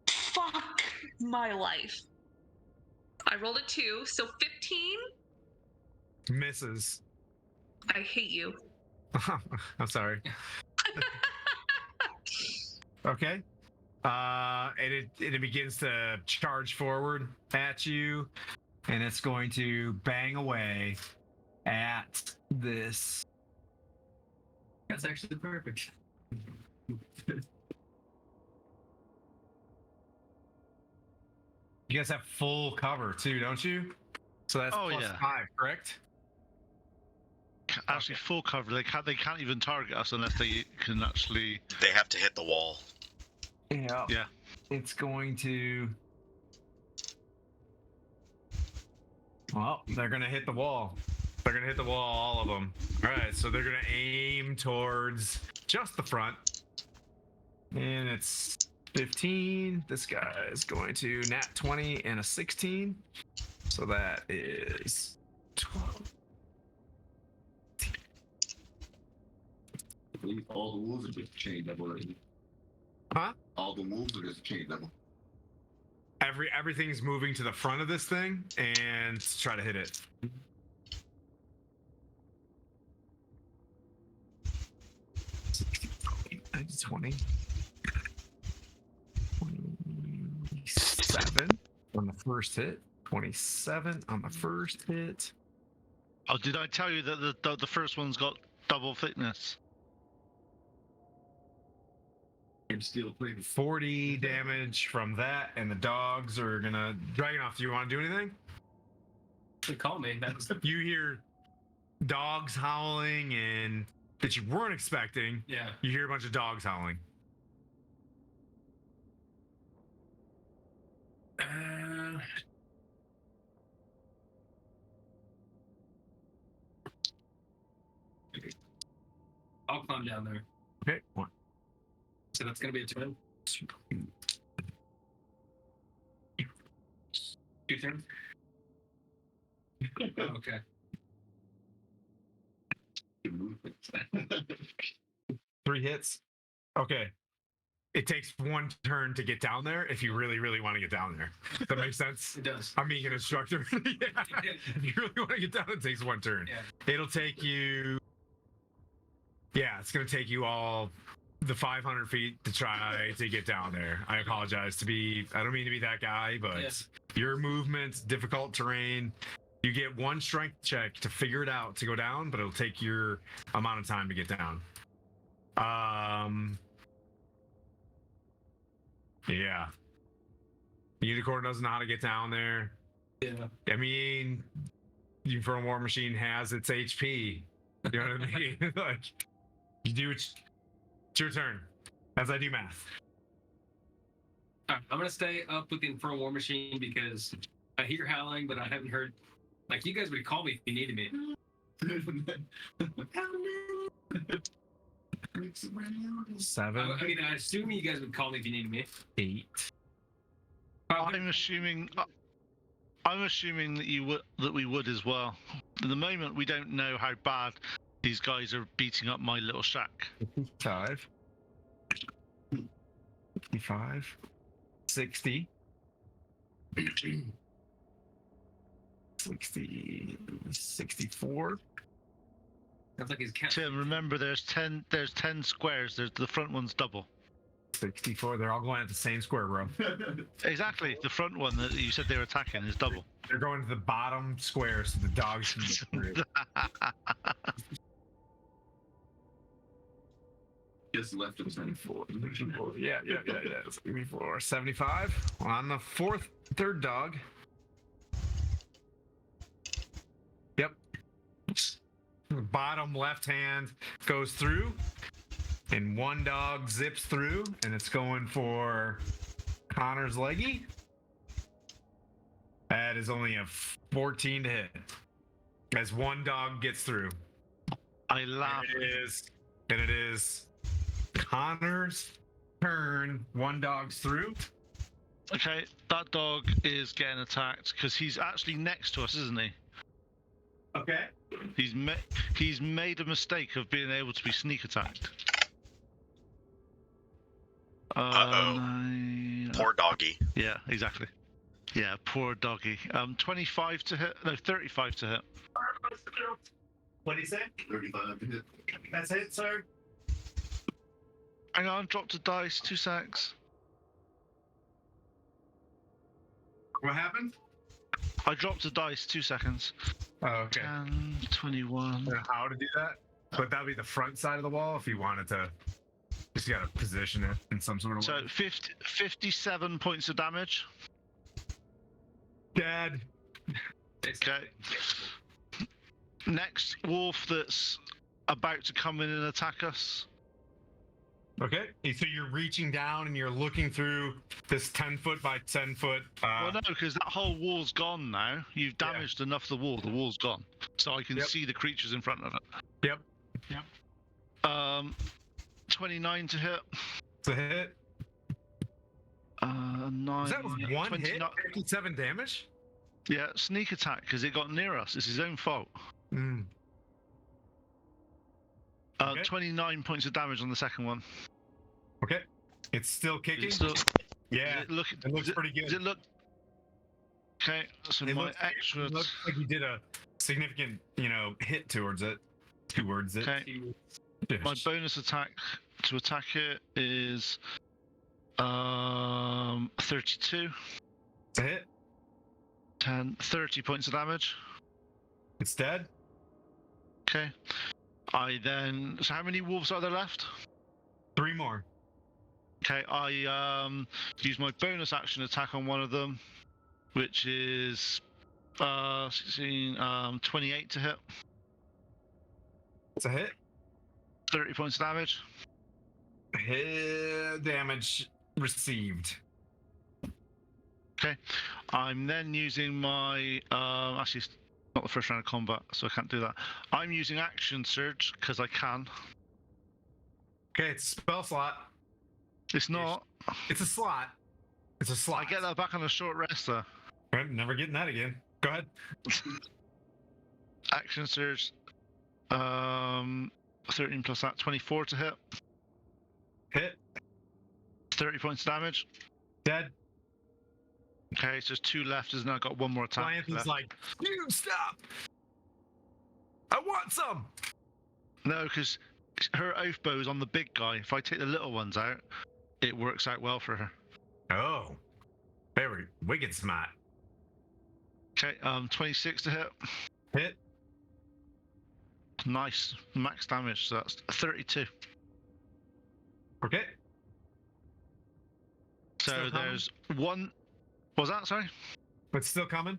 Fuck my life. I rolled a 2, so 15. Misses. I hate you. I'm sorry. Okay. And it begins to charge forward at you, and it's going to bang away at this. That's actually perfect. You guys have full cover too, don't you? So that's Oh, plus yeah. 5, correct? Actually, full cover. They can't even target us unless they can actually. They have to hit the wall. Yeah. Yeah. It's going to. Well, they're going to hit the wall. They're going to hit the wall, all of them. All right, so they're going to aim towards just the front. And it's 15. This guy is going to nat 20 and a 16. So that is 12. I believe all the wolves are just chain devil already. Huh? All the wolves are just chain devil. Everything's moving to the front of this thing and try to hit it. That's 20. 27 on the first hit. 27 on the first hit. Oh, did I tell you that the first one's got double thickness? And still play 40 damage from that, and the dogs are gonna. Dragonoff, do you want to do anything? Call me. That's You hear dogs howling and that you weren't expecting. yeah. You hear a bunch of dogs howling. I'll climb down there. Okay, one. So that's gonna be a 2. 2 turns. Oh, okay. can move things. 3 hits. Okay. It takes 1 turn to get down there if you really, really want to get down there. Does that make sense? It does. I'm being an instructor. Yeah. If you really want to get down, it takes 1 turn. Yeah. It'll take you. Yeah, it's going to take you all the 500 feet to try to get down there. I apologize I don't mean to be that guy, but your movements, difficult terrain. You get 1 strength check to figure it out to go down, but it'll take your amount of time to get down. Yeah. Unicorn doesn't know how to get down there. Yeah. I mean, Infernal War Machine has its HP. You know what I mean? Like, you do it's your turn as I do math. All right, I'm gonna stay up with the Infernal War Machine because I hear howling, but I haven't heard. Like, you guys would call me if you needed me. 7. I mean, I assume you guys would call me if you needed me. 8. I'm assuming that we would as well. At the moment, we don't know how bad these guys are beating up my little shack. 5. 55. 60. 60. 64. Sounds like he's counting. Tim, remember, there's 10 squares. The front one's double. 64. They're all going at the same square, bro. Exactly. The front one that you said they were attacking is double. They're going to the bottom square so the dogs can get through. Just left of 74. Yeah. 74. 75. On the third dog. Yep. Bottom left hand goes through, and 1 dog zips through, and it's going for Connor's leggy. That is only a 14 to hit. As 1 dog gets through. I laugh. And it is Connor's turn. 1 dog's through. Okay, that dog is getting attacked because he's actually next to us, isn't he? Okay. He's made a mistake of being able to be sneak attacked. Poor doggy. Yeah, exactly. Yeah, poor doggy. 25 to hit. No, 35 to hit. What do you say? 35 to hit. That's it, sir. Hang on, dropped a dice. 2 secs. What happened? I dropped a dice. 2 seconds. Oh, okay. 10, 21. How to do that? But that would be the front side of the wall if you wanted to. Just gotta position it in some sort of So way. 57 points of damage. Dad. Okay. Next wolf that's about to come in and attack us. Okay. So you're reaching down and you're looking through this 10-foot by 10-foot. Well, no, because that whole wall's gone now. You've damaged enough of the wall. The wall's gone. So I can see the creatures in front of it. Yep. 29 to hit. It's a hit. 9. Is that was 1 hit? 29 57 damage? Yeah, sneak attack because it got near us. It's his own fault. Mm. Okay. 29 points of damage on the second one. Okay. It's still kicking? It's still, yeah. it looks pretty good. Does it look... Okay, so It my looks, extra... it looks like you did a significant, hit towards it. Towards it. Okay. My bonus attack to attack it is 32. It's a hit. 30 points of damage. It's dead. Okay. So how many wolves are there left? 3 more. Okay, I use my bonus action attack on one of them, which is 16, 28 to hit. It's a hit. 30 points of damage. Hit damage received. Okay. I'm then using my actually it's not the first round of combat, so I can't do that. I'm using action surge because I can. Okay, it's a spell slot. It's not. It's a slot. It's a slot. I get that back on a short rest though. I'm never getting that again. Go ahead. Action surge. 13 plus that, 24 to hit. Hit. 30 points of damage. Dead. Okay, so there's 2 left. Isn't it? I've got 1 more attack. Blanty's left. like, dude, stop! I want some! No, because her oath bow is on the big guy. If I take the little ones out, it works out well for her. Oh. Very wicked smart. Okay, 26 to hit. Hit. Nice. Max damage, so that's 32. Okay. So Still there's 1... Was that, sorry? It's still coming?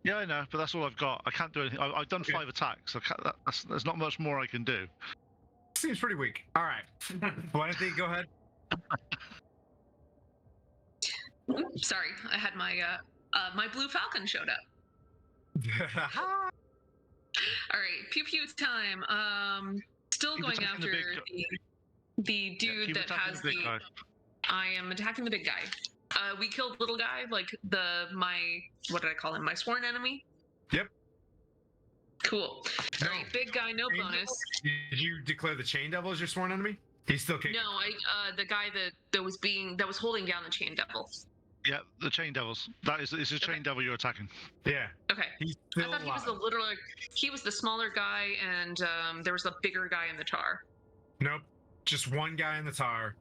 Yeah, I know, but that's all I've got. I can't do anything. I've done 5 attacks. There's not much more I can do. Seems pretty weak. All right. Blanty, go ahead. Oops, sorry, I had my my blue falcon showed up. All right, pew pew time. Still Keep going attacking the after big the dude keep that attacking has the big guy. I am attacking the big guy. We killed little guy, like my what did I call him? My sworn enemy. Yep. Cool. All right, big guy, no Chain bonus. Devil? Did you declare the Chain Devil as your sworn enemy? He's still kicking. No, the guy that was holding down the chain devil. Yeah, the Chain Devils. It's a Chain Devil you're attacking. Yeah. Okay. He's I still thought he was alive. he was the smaller guy, and there was a bigger guy in the tar. Nope. Just one guy in the tar.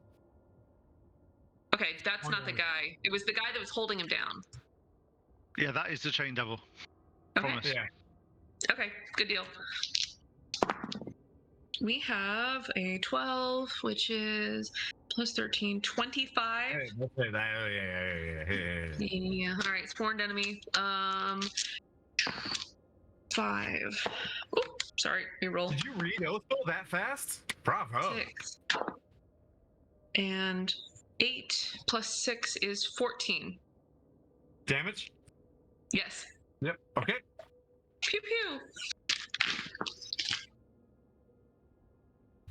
Okay, that's not the guy. It was the guy that was holding him down. Yeah, that is the Chain Devil. Okay. Promise. Yeah. Okay, good deal. We have a 12, which is plus 13, 25. Hey, let's say that. Oh, yeah. Yeah. All right, spawned enemy. 5. Oop, sorry, reroll. Did you read Oathbow that fast? Bravo. 6. And 8 plus 6 is 14. Damage? Yes. Yep. Okay. Pew pew.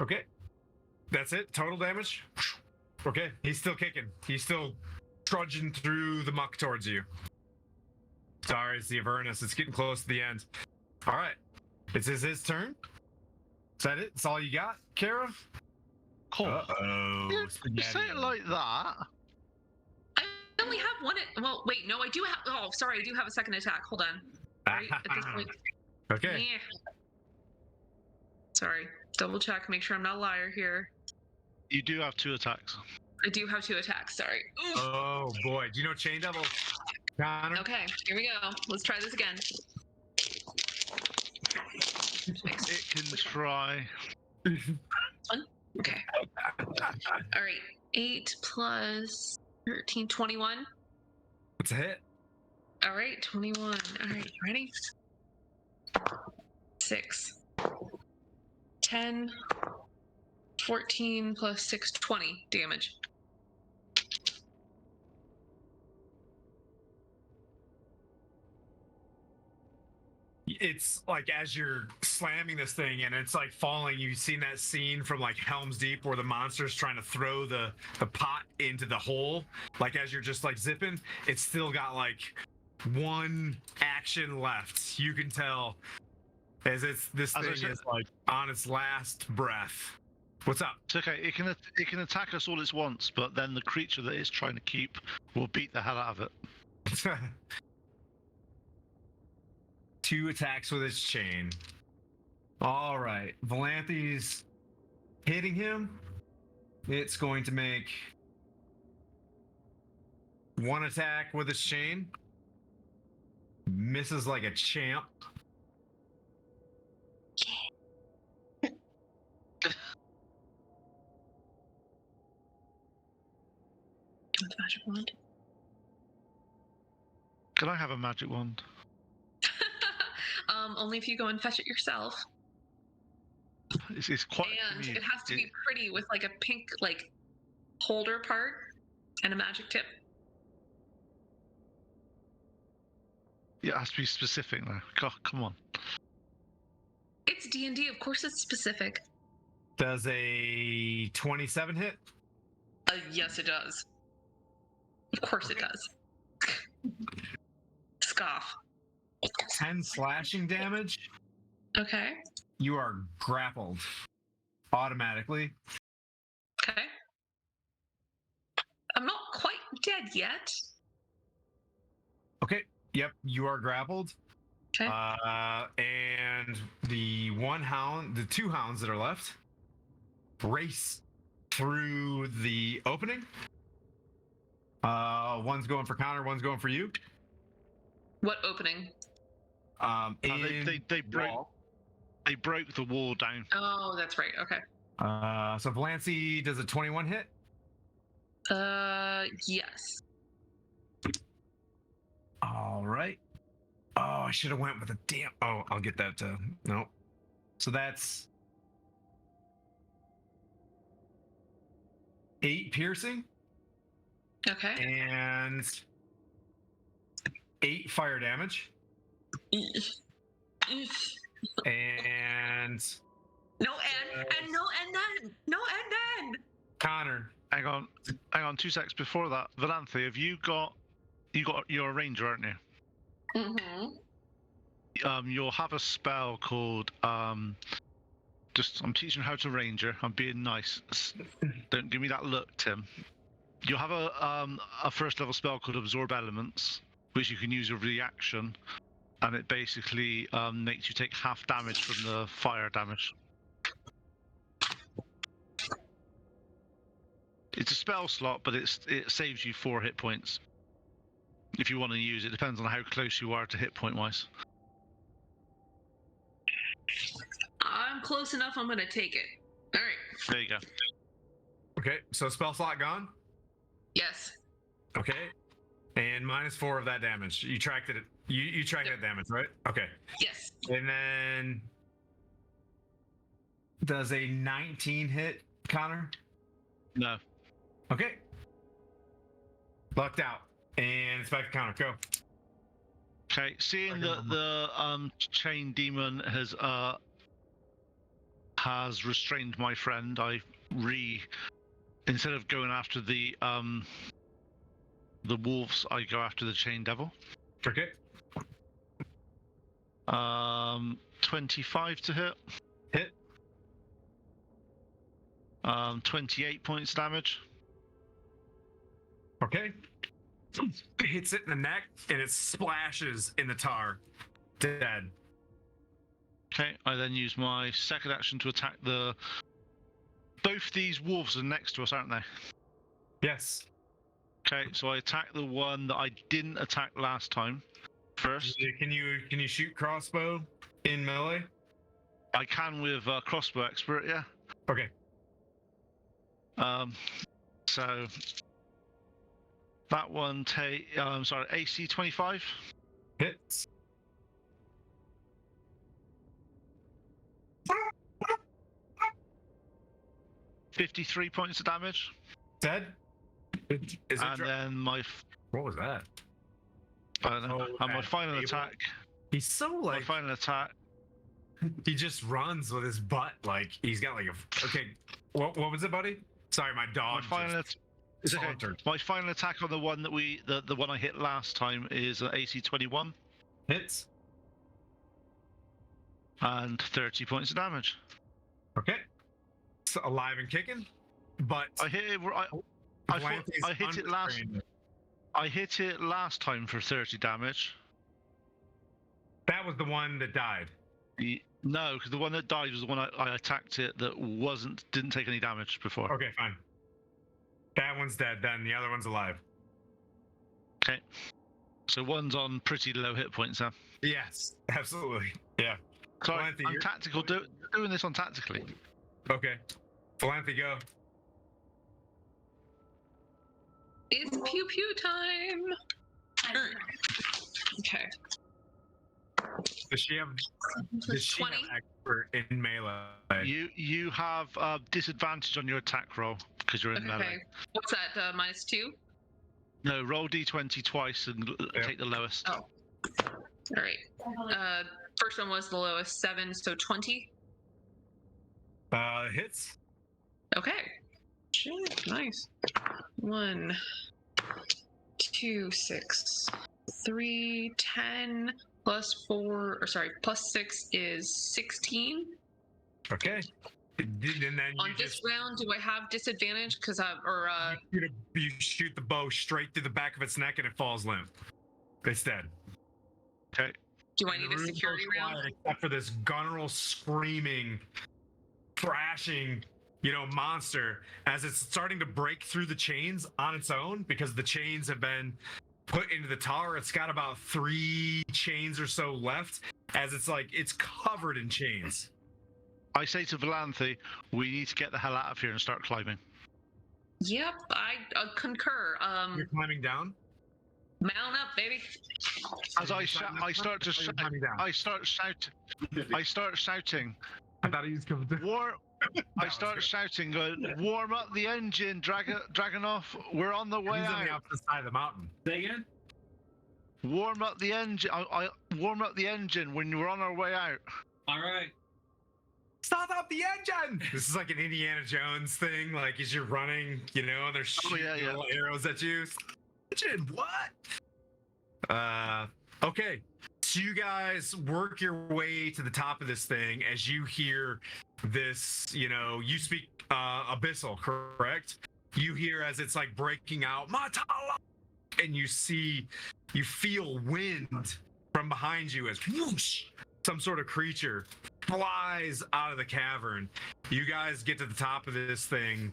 Okay. That's it? Total damage? Okay. He's still kicking. He's still trudging through the muck towards you. Sorry, it's the Avernus. It's getting close to the end. All right. It's his turn. Is that it? That's all you got, Kara? Cool. Uh-oh. You say it like that. I only have one. Well, wait, no, I do have. Oh, sorry, I do have a second attack. Hold on. Right at this point. Okay. Yeah. Sorry. Double check. Make sure I'm not a liar here. You do have 2 attacks. I do have 2 attacks. Sorry. Oof. Oh, boy. Do you know Chain Devil? Connor? Okay, here we go. Let's try this again. It can try. Okay. All right. 8 plus 13, 21. It's a hit. All right, 21. All right, ready? 6. 10. 14 plus 6, 20 damage. It's like as you're slamming this thing and it's like falling, you've seen that scene from like Helm's Deep where the monster's trying to throw the pot into the hole. Like as you're just like zipping, it's still got like one action left. You can tell as this thing is like on its last breath. What's up? It's okay. It can attack us all it wants, but then the creature that it's trying to keep will beat the hell out of it. 2 attacks with its chain. All right, Valanthi's hitting him. It's going to make 1 attack with its chain. Misses like a champ. With magic wand. Can I have a magic wand? Only if you go and fetch it yourself. It's quite. And it has to be pretty with like a pink like holder part and a magic tip. Yeah, it has to be specific though. God, come on. It's D&D, of course it's specific. Does a 27 hit? Yes, it does. Of course it does. Scoff. 10 slashing damage. Okay. You are grappled automatically. Okay. I'm not quite dead yet. Okay. Yep, you are grappled. Okay. And the two hounds that are left race through the opening. One's going for Connor, one's going for you. What opening? They broke the wall down. Oh, that's right. Okay. So Valancy does a 21 hit. Yes. All right. Oh, I should have went with a damn. Oh, I'll get that. No. So that's 8 piercing. Okay. And 8 fire damage. And No and no and then. No and then. Connor. Hang on 2 seconds before that. Valanthe, have you're a ranger, aren't you? Mm-hmm. You'll have a spell called I'm teaching how to ranger. I'm being nice. Don't give me that look, Tim. You'll have a first level spell called Absorb Elements, which you can use a reaction, and it basically makes you take half damage from the fire damage. It's a spell slot, but it saves you 4 hit points. If you want to use it, depends on how close you are to hit point wise. I'm close enough. I'm gonna take it. All right. There you go. Okay, so spell slot gone. Yes. Okay, and -4 of that damage. You tracked it. You tracked that damage, right? Okay. Yes. And then does a 19 hit, Connor? No. Okay. Lucked out, and it's back to Connor. Go. Okay, seeing that the chain demon has restrained my friend, instead of going after the wolves, I go after the chain devil. Okay. 25 to hit. Hit. 28 points damage. Okay. Hits it in the neck, and it splashes in the tar. Dead. Okay, I then use my second action to attack both these wolves are next to us, aren't they? Yes. Okay, so I attack the one that I didn't attack last time first. Can you shoot crossbow in melee? I can with crossbow expert, yeah. Okay. So that one AC 25 hits. $53 points of damage. Dead. Then what was that? My final attack. He's so like. My final attack. He just runs with his butt like he's got like a. Okay, what was it, buddy? Sorry, my dog. My final attack on the one that the one I hit last time is AC 21. Hits. And 30 points of damage. Okay. It's alive and kicking, but I hit it. I hit it last time for 30 damage. That was the one that died. No, because the one that died was the one I attacked it that didn't take any damage before. Okay, fine. That one's dead. Then the other one's alive. Okay. So one's on pretty low hit points now. Yes, absolutely. Yeah. Sorry, I'm tactical. Doing this on tactically. Okay. Valanthe, go. It's pew pew time. Okay. Does she have expert in melee? You have disadvantage on your attack roll because you're in melee. What's that? -2? No, roll d20 twice and take the lowest. Oh. All right. First one was the lowest, 7, so 20. Hits. Okay. Shit, nice. 1, 2, 6, 3, 10, plus 6 is 16. Okay. And then On this round, do I have disadvantage? Because you shoot the bow straight through the back of its neck and it falls limp. It's dead. Okay. Do I need a security round? Except for this guttural screaming, thrashing, monster as it's starting to break through the chains on its own because the chains have been put into the tower. It's got about 3 chains or so left as it's covered in chains. I say to Valanthe, we need to get the hell out of here and start climbing. Yep, I concur. You're climbing down? Mount up, baby. As I start shouting. I thought he was coming down. I start shouting, warm up the engine, Dragonov. We're on the way He's out. on the opposite side of the mountain. Say again? Warm up the engine. I warm up the engine when we're on our way out. All right. Start up the engine! This is like an Indiana Jones thing, like as you're running, and they're shooting little arrows at you. Engine, what? Okay. So you guys work your way to the top of this thing as you hear this, you speak Abyssal, correct? You hear as it's like breaking out, Matala! And you feel wind from behind you as whoosh, some sort of creature flies out of the cavern. You guys get to the top of this thing,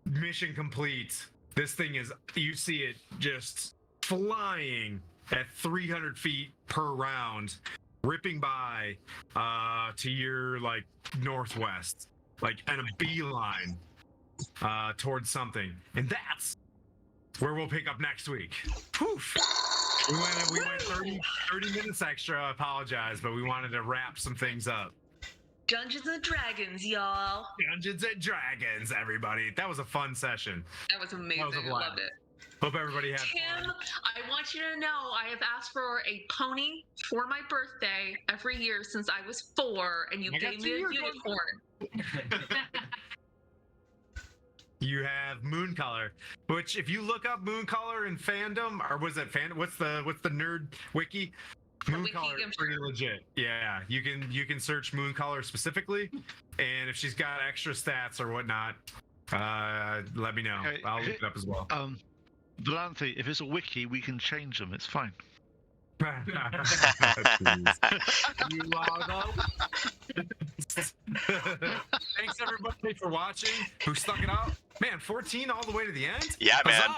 mission complete. This thing you see it just flying at 300 feet per round, ripping by to your northwest, and a beeline towards something. And that's where we'll pick up next week. Poof. We went 30 minutes extra. I apologize, but we wanted to wrap some things up. Dungeons and Dragons, y'all. Dungeons and Dragons, everybody. That was a fun session. That was amazing. I loved it. Hope everybody had Tim, fun. I want you to know I have asked for a pony for my birthday every year since I was 4, and you gave me a unicorn. You have Mooncolor, which if you look up Mooncolor in fandom, or was it fandom? What's the nerd wiki? Mooncolor is pretty legit. Yeah, you can search Mooncolor specifically, and if she's got extra stats or whatnot, let me know. Okay, I'll look it up as well. Valanthe, if it's a wiki, we can change them. It's fine. You Thanks everybody for watching. Who stuck it out? Man, 14 all the way to the end? Yeah, man.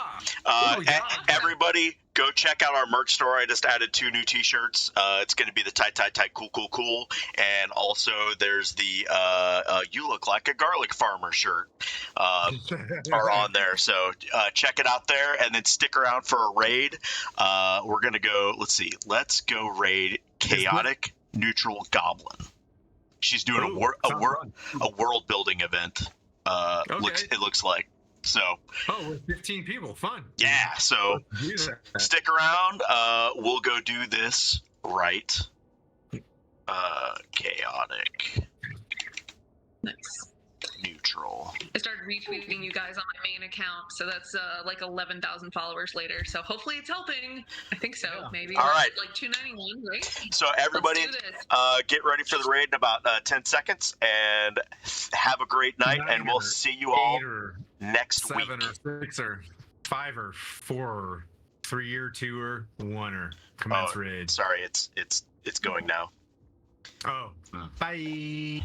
Everybody, go check out our merch store. I just added 2 new t-shirts. It's going to be the tight, cool. And also there's the you look like a garlic farmer shirt are on there. So check it out there and then stick around for a raid. We're going to go, let's go raid Chaotic Neutral Goblin. She's doing a world building event. It looks like. So we're 15 people. Fun. Yeah, so stick around. We'll go do this right. Chaotic. Nice. Neutral. I started retweeting you guys on my main account, so that's 11,000 followers later. So hopefully it's helping. I think so. Yeah. Maybe. All right. 291, right? So everybody, get ready for the raid in about 10 seconds, and have a great night. And we'll see you all next week. 7 or 6 or 5 or 4 or 3 or 2 or 1 or commence raid. Sorry, it's going now. Bye.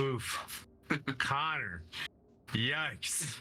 Oof. Connor. Yikes.